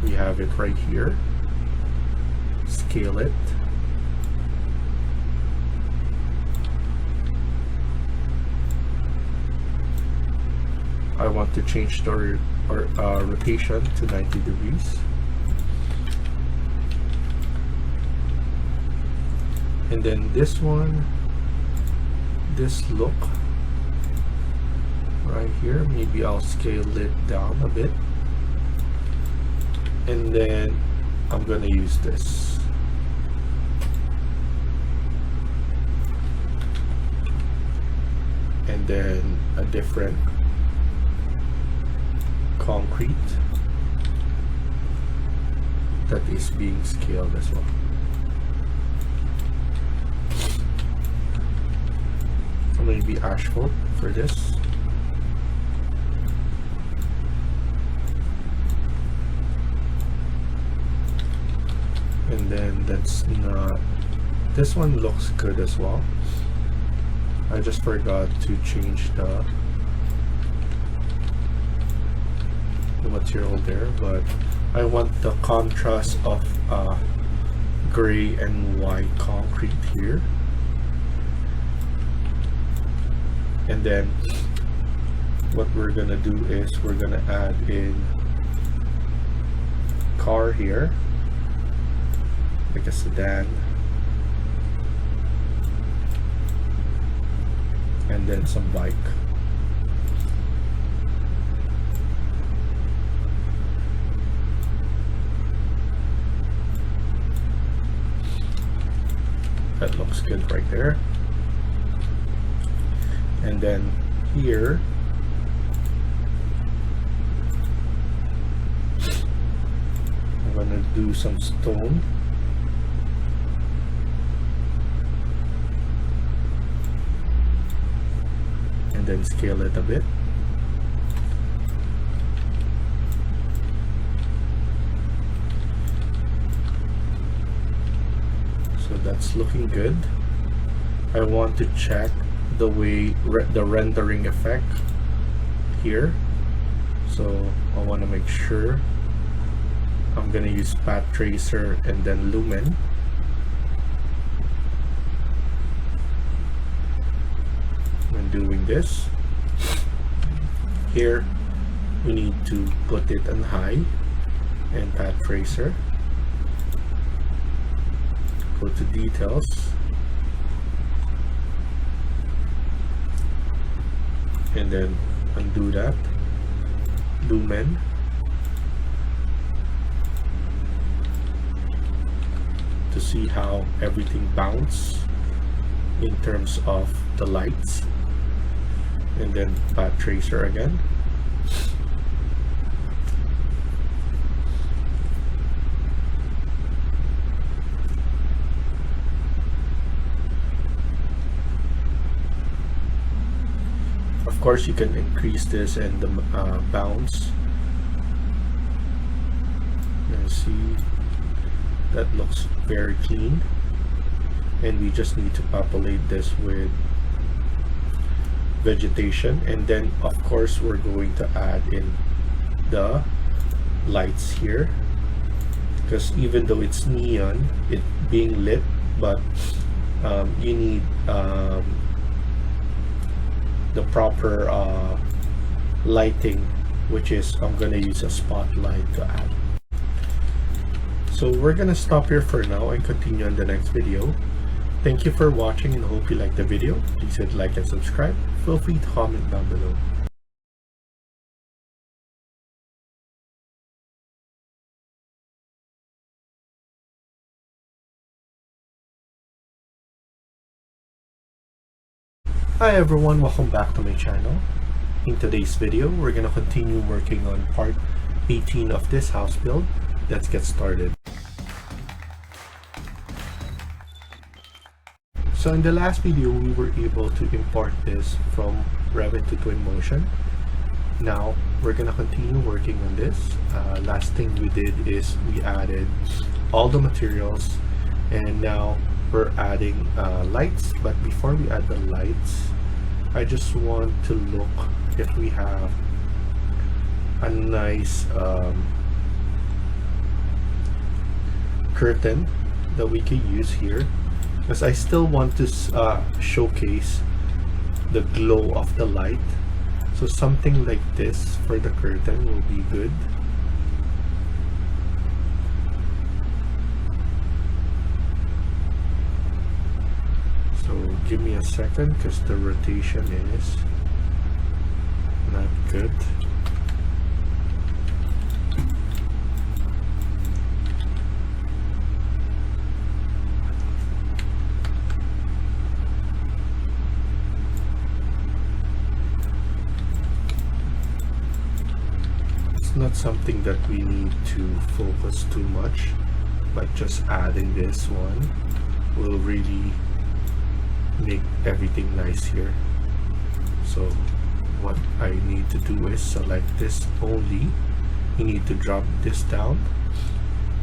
We have it right here. Scale it. I want to change the rotation to 90 degrees. And then this one, this look right here, maybe I'll scale it down a bit. And then I'm gonna use this. And then a different concrete that is being scaled as well. Maybe asphalt for this. And then that's not, this one looks good as well. I just forgot to change the material there, but I want the contrast of gray and white concrete here. And then what we're gonna do is we're gonna add in car here, like a sedan, and then some bike. That looks good right there. And then here, I'm gonna do some stone. And then scale it a bit. So that's looking good. I want to check the way the rendering effect here, so I want to make sure. I'm gonna use path tracer and then lumen. When doing this, here we need to put it on high and path tracer. Go to details. And then undo that, lumen, to see how everything bounces in terms of the lights, and then path tracer again. Of course, you can increase this and the bounce. And see, that looks very clean. And we just need to populate this with vegetation, and then of course we're going to add in the lights here, because even though it's neon, it being lit, but you need the proper lighting, which is I'm gonna use a spotlight to add. So we're gonna stop here for now and continue on the next video. Thank you for watching and hope you liked the video. Please hit like and subscribe. Feel free to comment down below. Hi everyone, welcome back to my channel. In today's video, we're gonna continue working on part 18 of this house build. Let's get started. So in the last video, we were able to import this from Revit to Twinmotion. Now we're gonna continue working on this. Last thing we did is we added all the materials, and now we're adding lights. But before we add the lights, I just want to look if we have a nice curtain that we can use here, because I still want to showcase the glow of the light. So something like this for the curtain will be good. So give me a second, because the rotation is not good. It's not something that we need to focus too much, but just adding this one will really make everything nice here. So what I need to do is select this only. You need to drop this down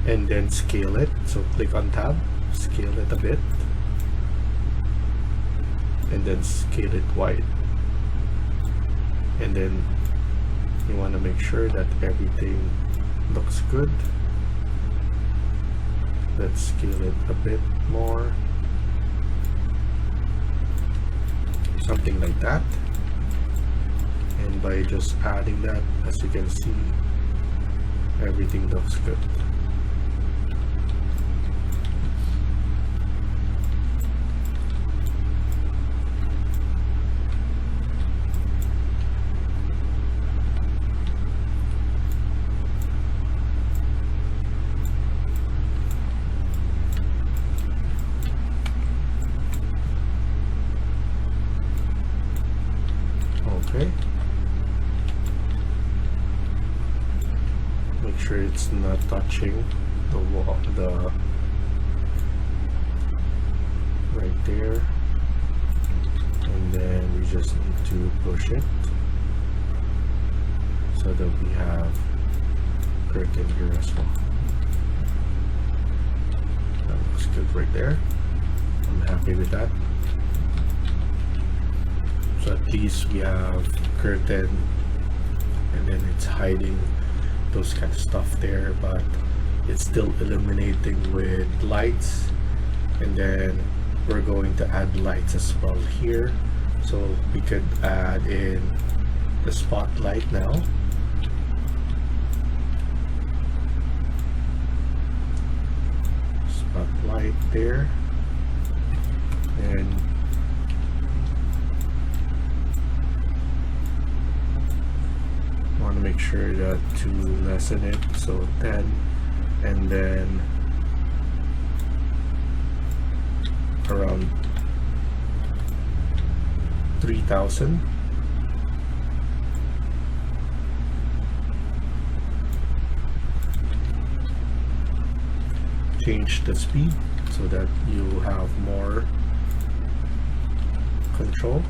and then scale it. So click on tab, scale it a bit, and then scale it wide, and then you want to make sure that everything looks good. Let's scale it a bit more, something like that. And by just adding that, as you can see, everything looks good. Okay. Make sure it's not touching the wall, right there, and then we just need to push it so that we have curtain here as well. That looks good right there. I'm happy with that. So at least we have curtain, and then it's hiding those kind of stuff there, but it's still illuminating with lights. And then we're going to add lights as well here, so we could add in the spotlight now. Spotlight there, and want to make sure that to lessen it, so 10, and then around 3000. Change the speed so that you have more control,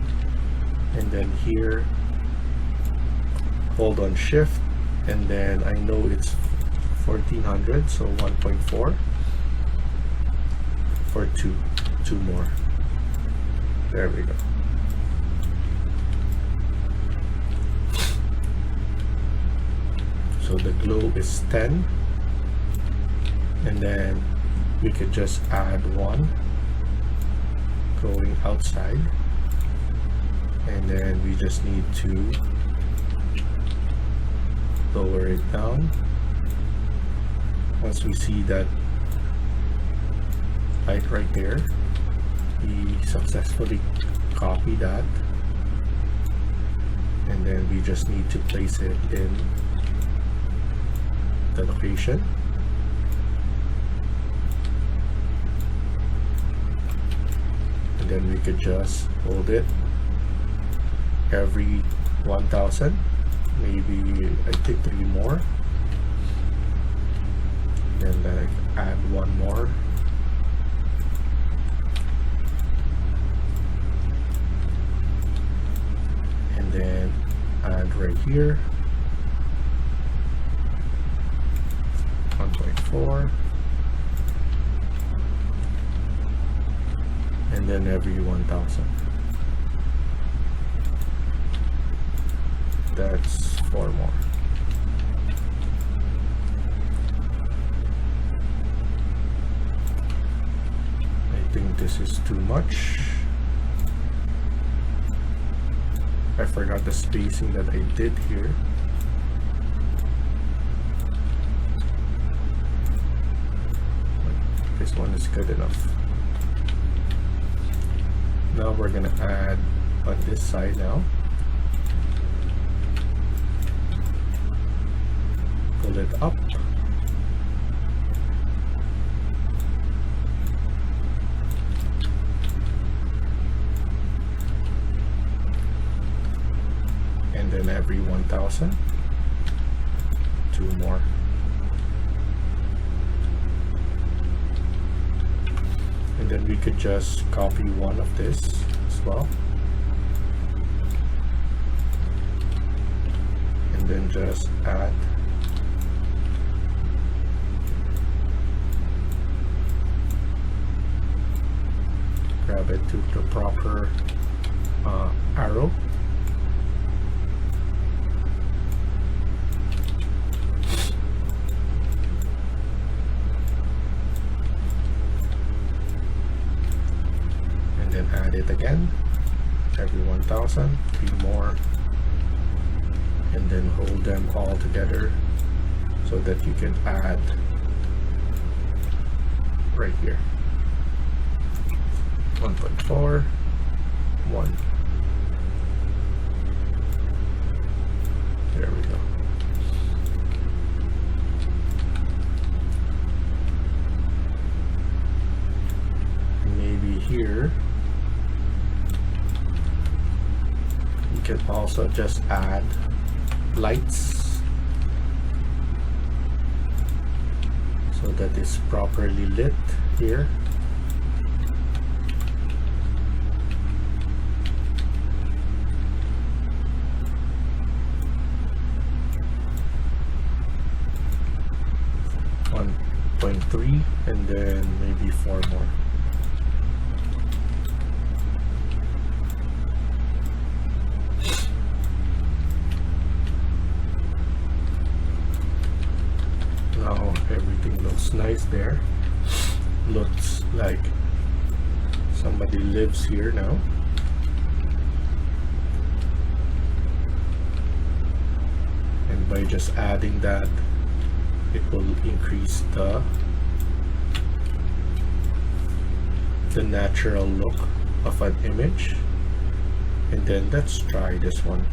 and then here hold on shift, and then I know it's 1400, so 1.4 for two more. There we go. So the glow is 10, and then we could just add one going outside, and then we just need to lower it down. Once we see that light right there, we successfully copy that, and then we just need to place it in the location. And then we could just hold it every 1000, maybe I think 3 more, then like add one more, and then add right here 1.4, and then every 1000. That's 4 more. I think this is too much. I forgot the spacing that I did here. This one is good enough. Now we're gonna add on this side now. Pull it up. And then every 1000, 2 more. And then we could just copy one of this as well, and then just add grab it to the proper arrow, and then add it again every 1000, 3 more, and then hold them all together so that you can add right here 1.4, 1. There we go. Maybe here you can also just add lights so that it's properly lit here. .3, and then maybe 4 more. Now everything looks nice there. Looks like somebody lives here now. And by just adding that, it will increase the natural look of an image. And then let's try this one.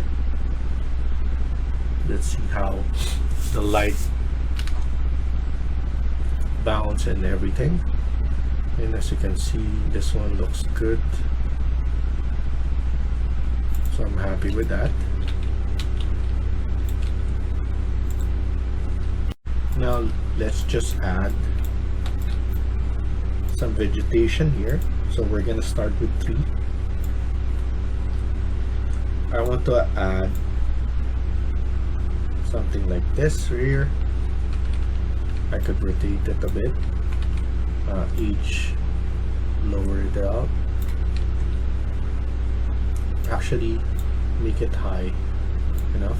Let's see how the light bounce and everything. And as you can see, this one looks good, so I'm happy with that. Now let's just add some vegetation here. So we're gonna start with 3. I want to add something like this here. I could rotate it a bit, each lower it out, actually make it high enough.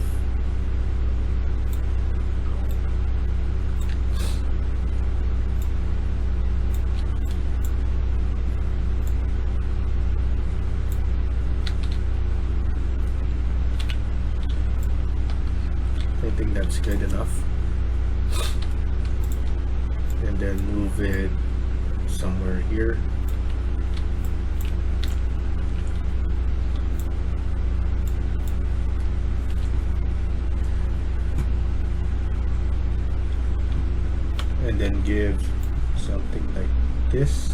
think that's good enough. And then move it somewhere here. And then give something like this.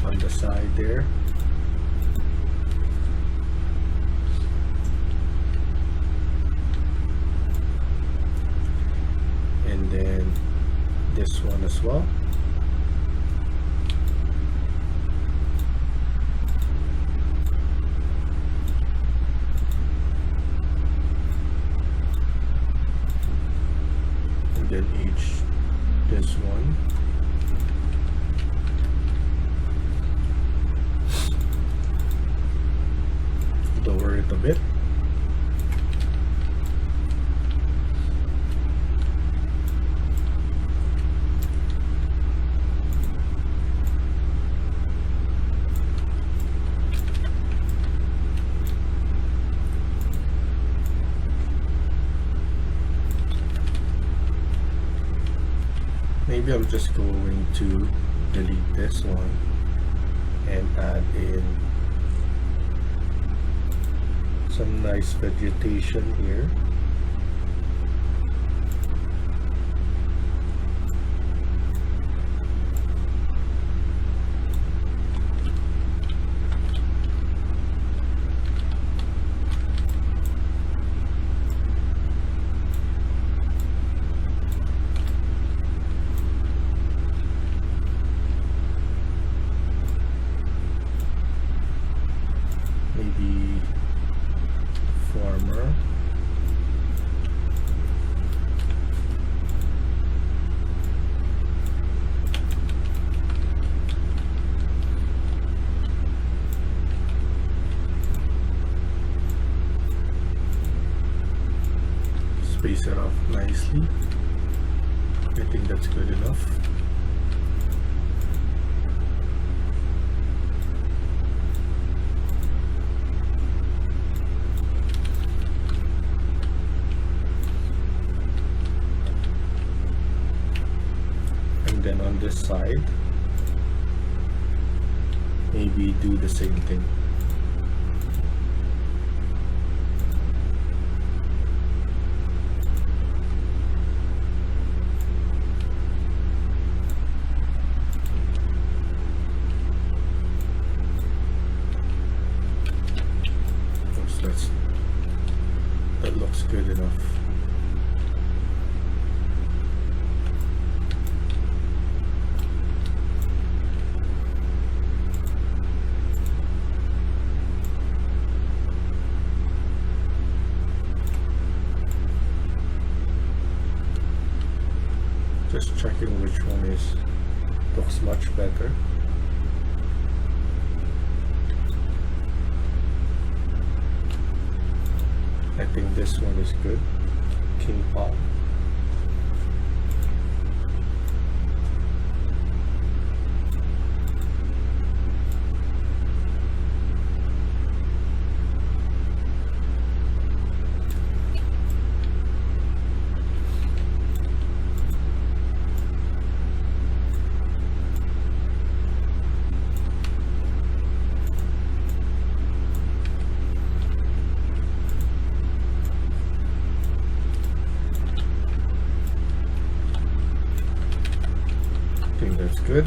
On the side there. And then this one as well. And then this one. Lower it a bit. Maybe I'm just going to delete this one and add in some nice vegetation here. Maybe farmer. Space it off nicely. I think that's good enough. And then on this side, maybe do the same thing. That looks good enough. Just checking which one looks much better. I think this one is good. King palm. That's good.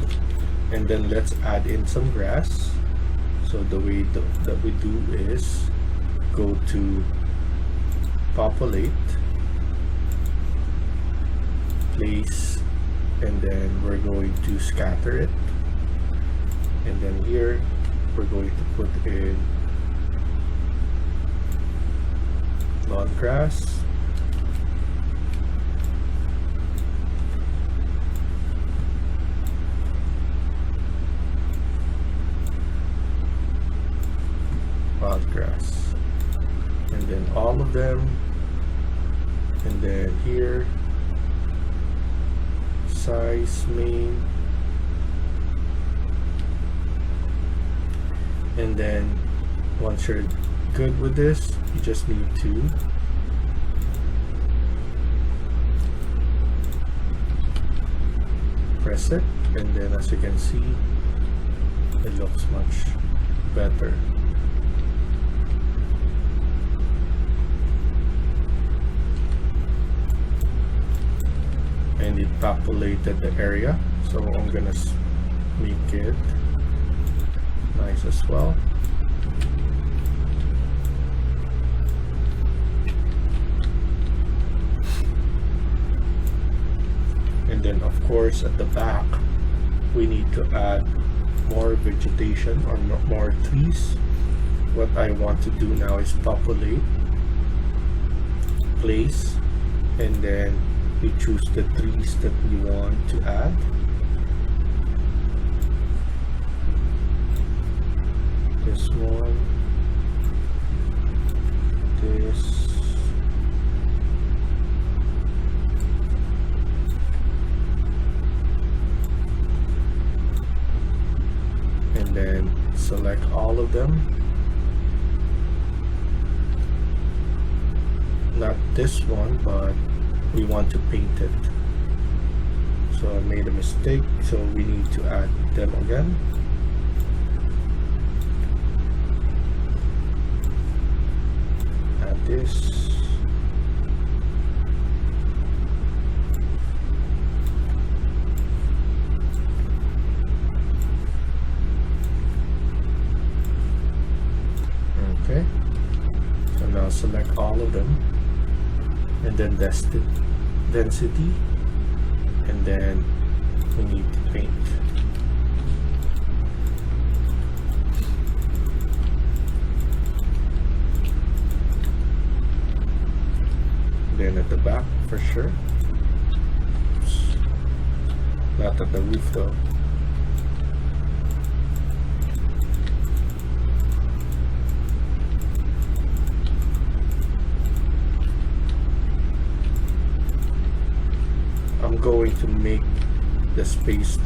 And then let's add in some grass. So the way that we do is go to populate, place, and then we're going to scatter it. And then here we're going to put in lawn grass. Grass, and then all of them, and then here size main, and then Once you're good with this, you just need to press it, and then as you can see, it looks much better. And it populated the area, so I'm gonna make it nice as well. And then of course at the back we need to add more vegetation or more trees. What I want to do now is populate, place, and then we choose the trees that we want to add. This one, this, and then select all of them. Not this one, but we want to paint it. So I made a mistake, so we need to add them again. Add this. Okay. So now select all of them, and then density, and then we need to paint. Then at the back for sure. Not at the roof though. I'm going to make the space,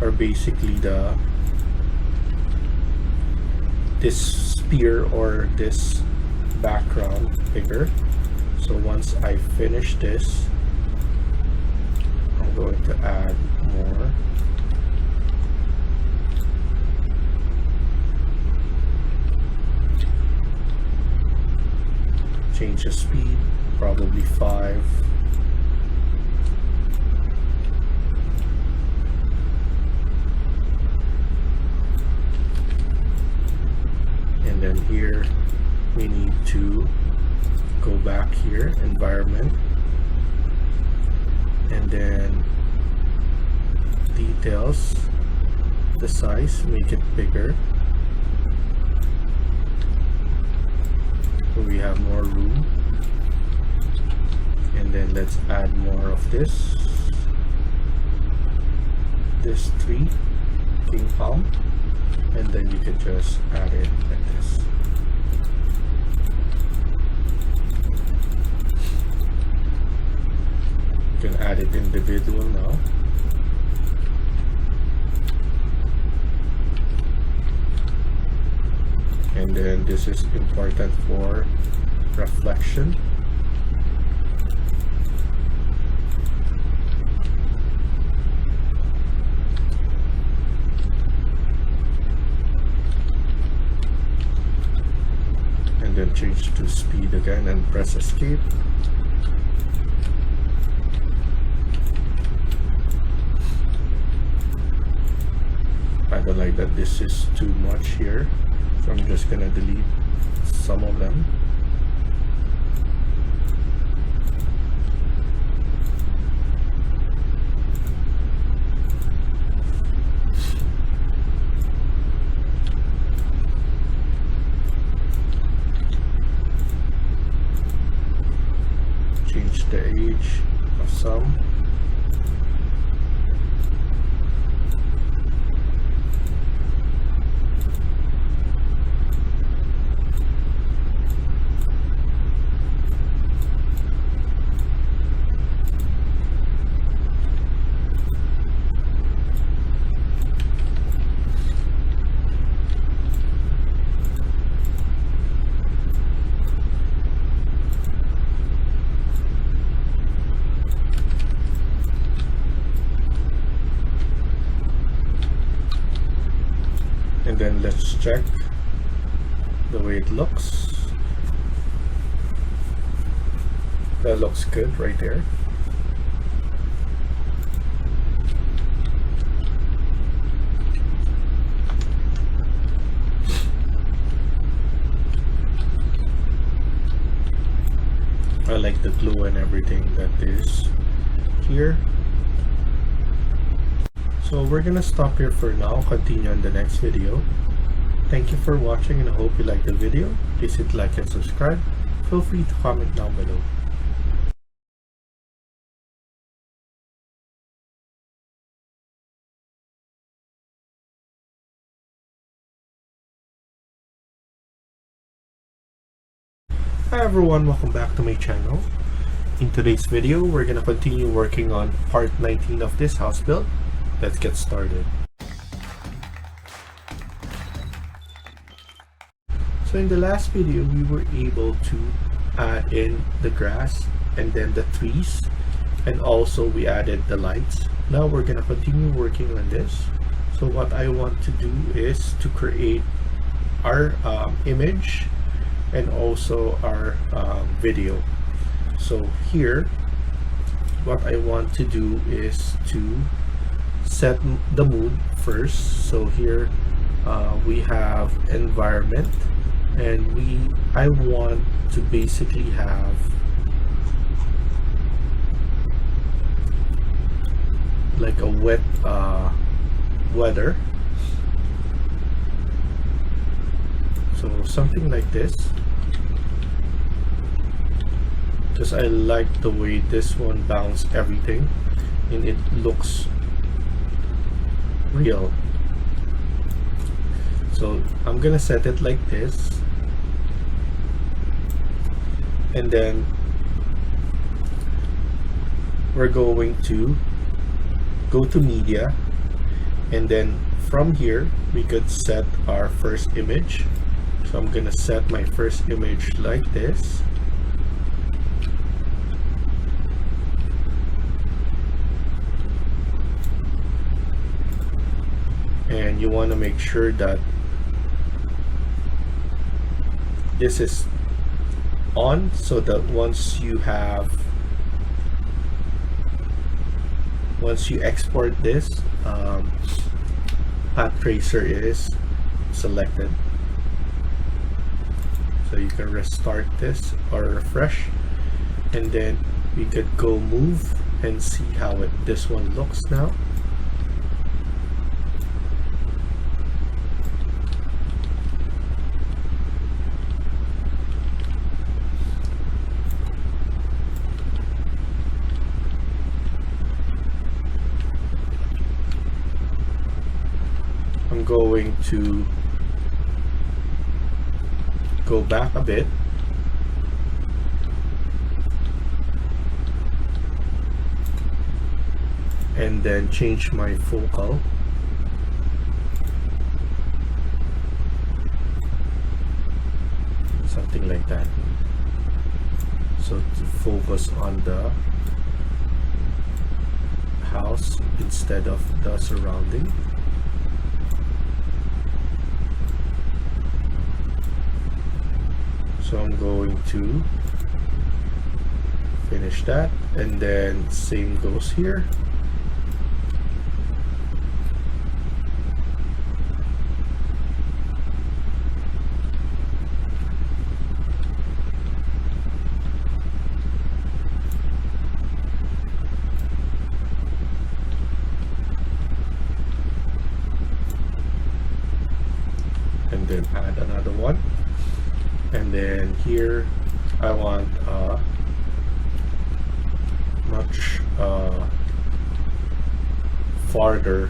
or basically this sphere or this background bigger. So once I finish this, I'm going to add more. Change the speed, probably 5. And then here we need to go back here, environment, and then details, the size, make it bigger so we have more room. And then let's add more of this tree, king palm, and then you can just add it like this. You can add it individual now. And then this is important for reflection. And then change to speed again and press escape. I don't like that this is too much here, so I'm just gonna delete some of them. Change the age of some. And then let's check the way it looks. That looks good right there. I like the glue and everything that is here. So we're gonna stop here for now, continue on the next video. Thank you for watching and I hope you liked the video. Please hit like and subscribe. Feel free to comment down below. Hi everyone, welcome back to my channel. In today's video, we're gonna continue working on part 19 of this house build. Let's get started. So in the last video, we were able to add in the grass and then the trees, and also we added the lights. Now we're gonna continue working on this. So what I want to do is to create our image and also our video. So here, what I want to do is to set the mood first. So here we have environment, and I want to basically have like a wet weather. So something like this, because I like the way this one balanced everything and it looks real. So I'm gonna set it like this, and then we're going to go to media, and then from here we could set our first image. So I'm gonna set my first image like this. And you want to make sure that this is on, so that once you export this, path tracer is selected. So you can restart this or refresh, and then we could go move and see how this one looks now. I'm going to go back a bit, and then change my focal. Something like that. So to focus on the house instead of the surrounding. So I'm going to finish that, and then same goes here. And then add another one. And then here I want much farther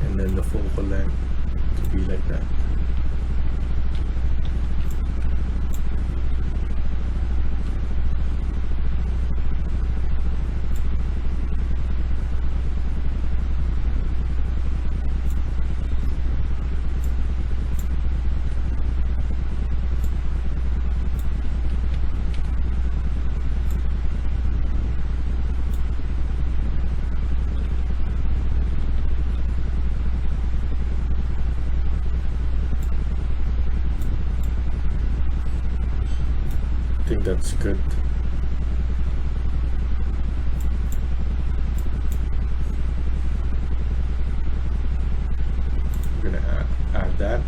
and then the focal length to be like that. that's good. I'm gonna add that.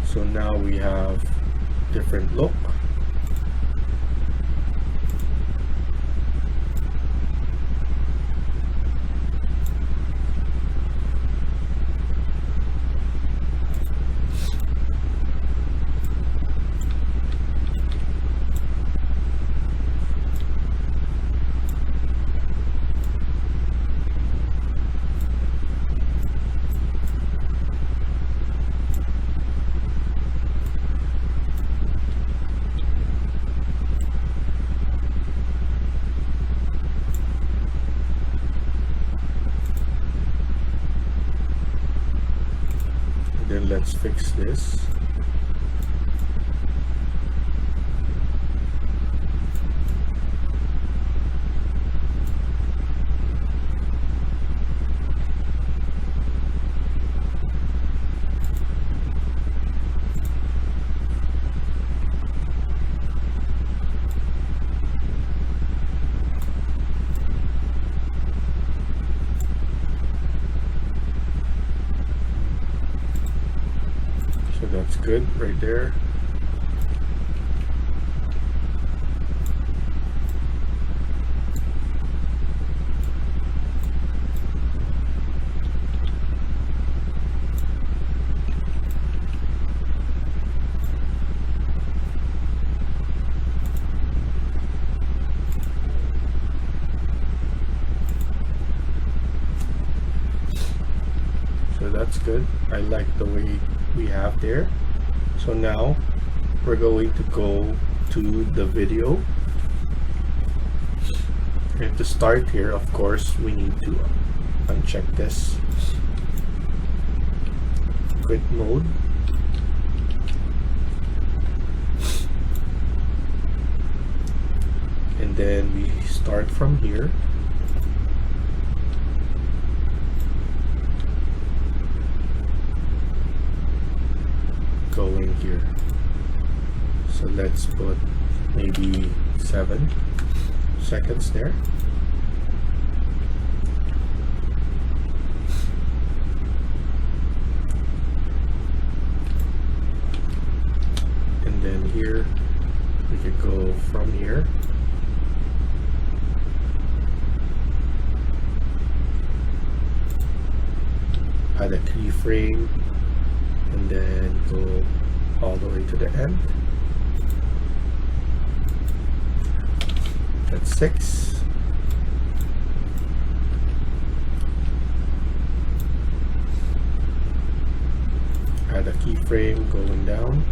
So now we have different look. Then let's fix this. So that's good right there. So that's good. I like the way we have there. So now we're going to go to the video, and to start here, of course, we need to uncheck this quit mode, and then we start from here. Going here. So let's put maybe 7 seconds there. And then here we could go from here. Add a keyframe and then go all the way to the end. That's 6. Add a keyframe going down.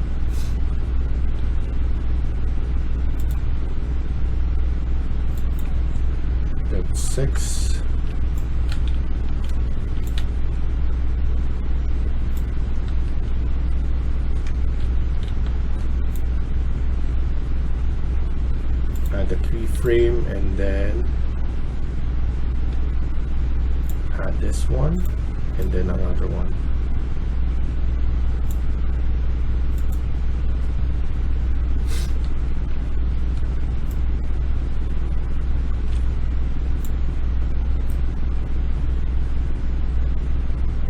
That's 6. Add a keyframe and then add this one and then another one.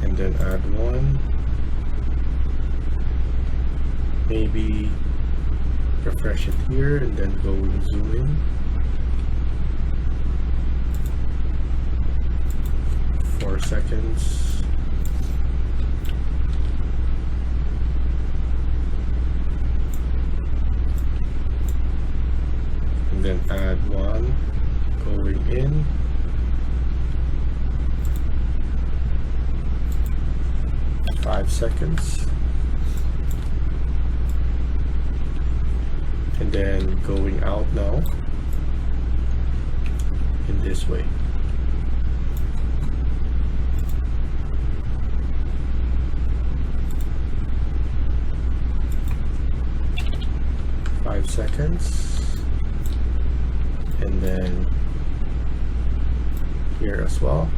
And then add one. Maybe refresh it here and then go and zoom in. Four seconds. And then add one going in. Five seconds. And then going out now in this way. Five seconds, and then here as well.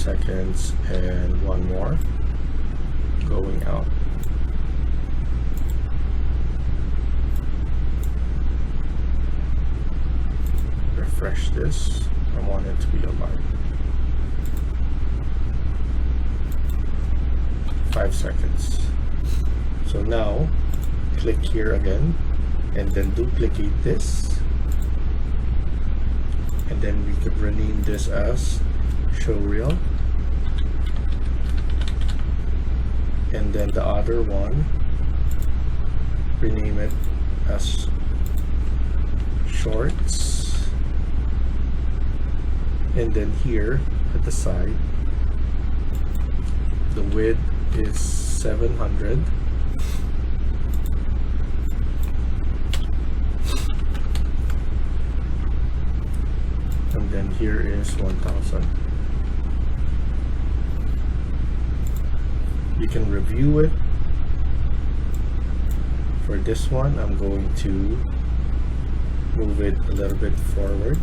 seconds, and one more going out. Refresh this. I want it to be alive. 5 seconds. So now click here again and then duplicate this, and then we could rename this as show reel, and then the other one rename it as shorts, and then here at the side the width is 700, and then here is 1000. You can review it. For this one, I'm going to move it a little bit forward.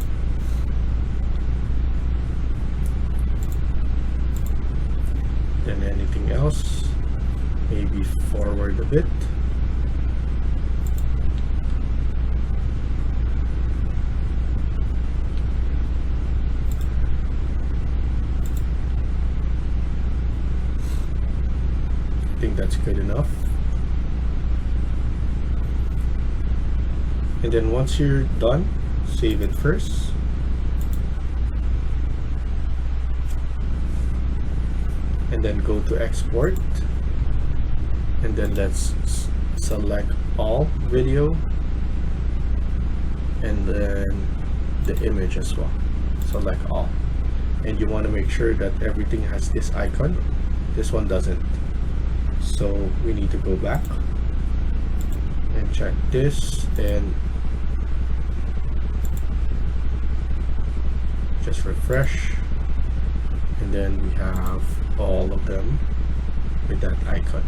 Then anything else, maybe forward a bit. I think that's good enough. And then once you're done, save it first. And then go to export, and then let's select all video, and then the image as well. Select all, and you want to make sure that everything has this icon. This one doesn't, so we need to go back and check this and just refresh, and then we have all of them with that icon.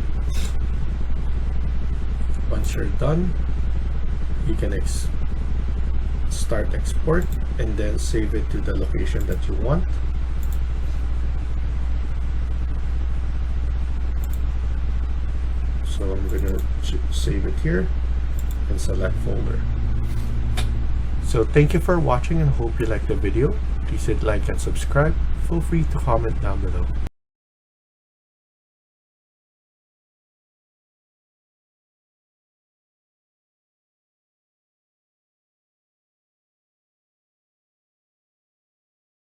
Once you're done, you can start export and then save it to the location that you want. So I'm gonna save it here and select folder. So thank you for watching and hope you liked the video. Please hit like and subscribe. Feel free to comment down below.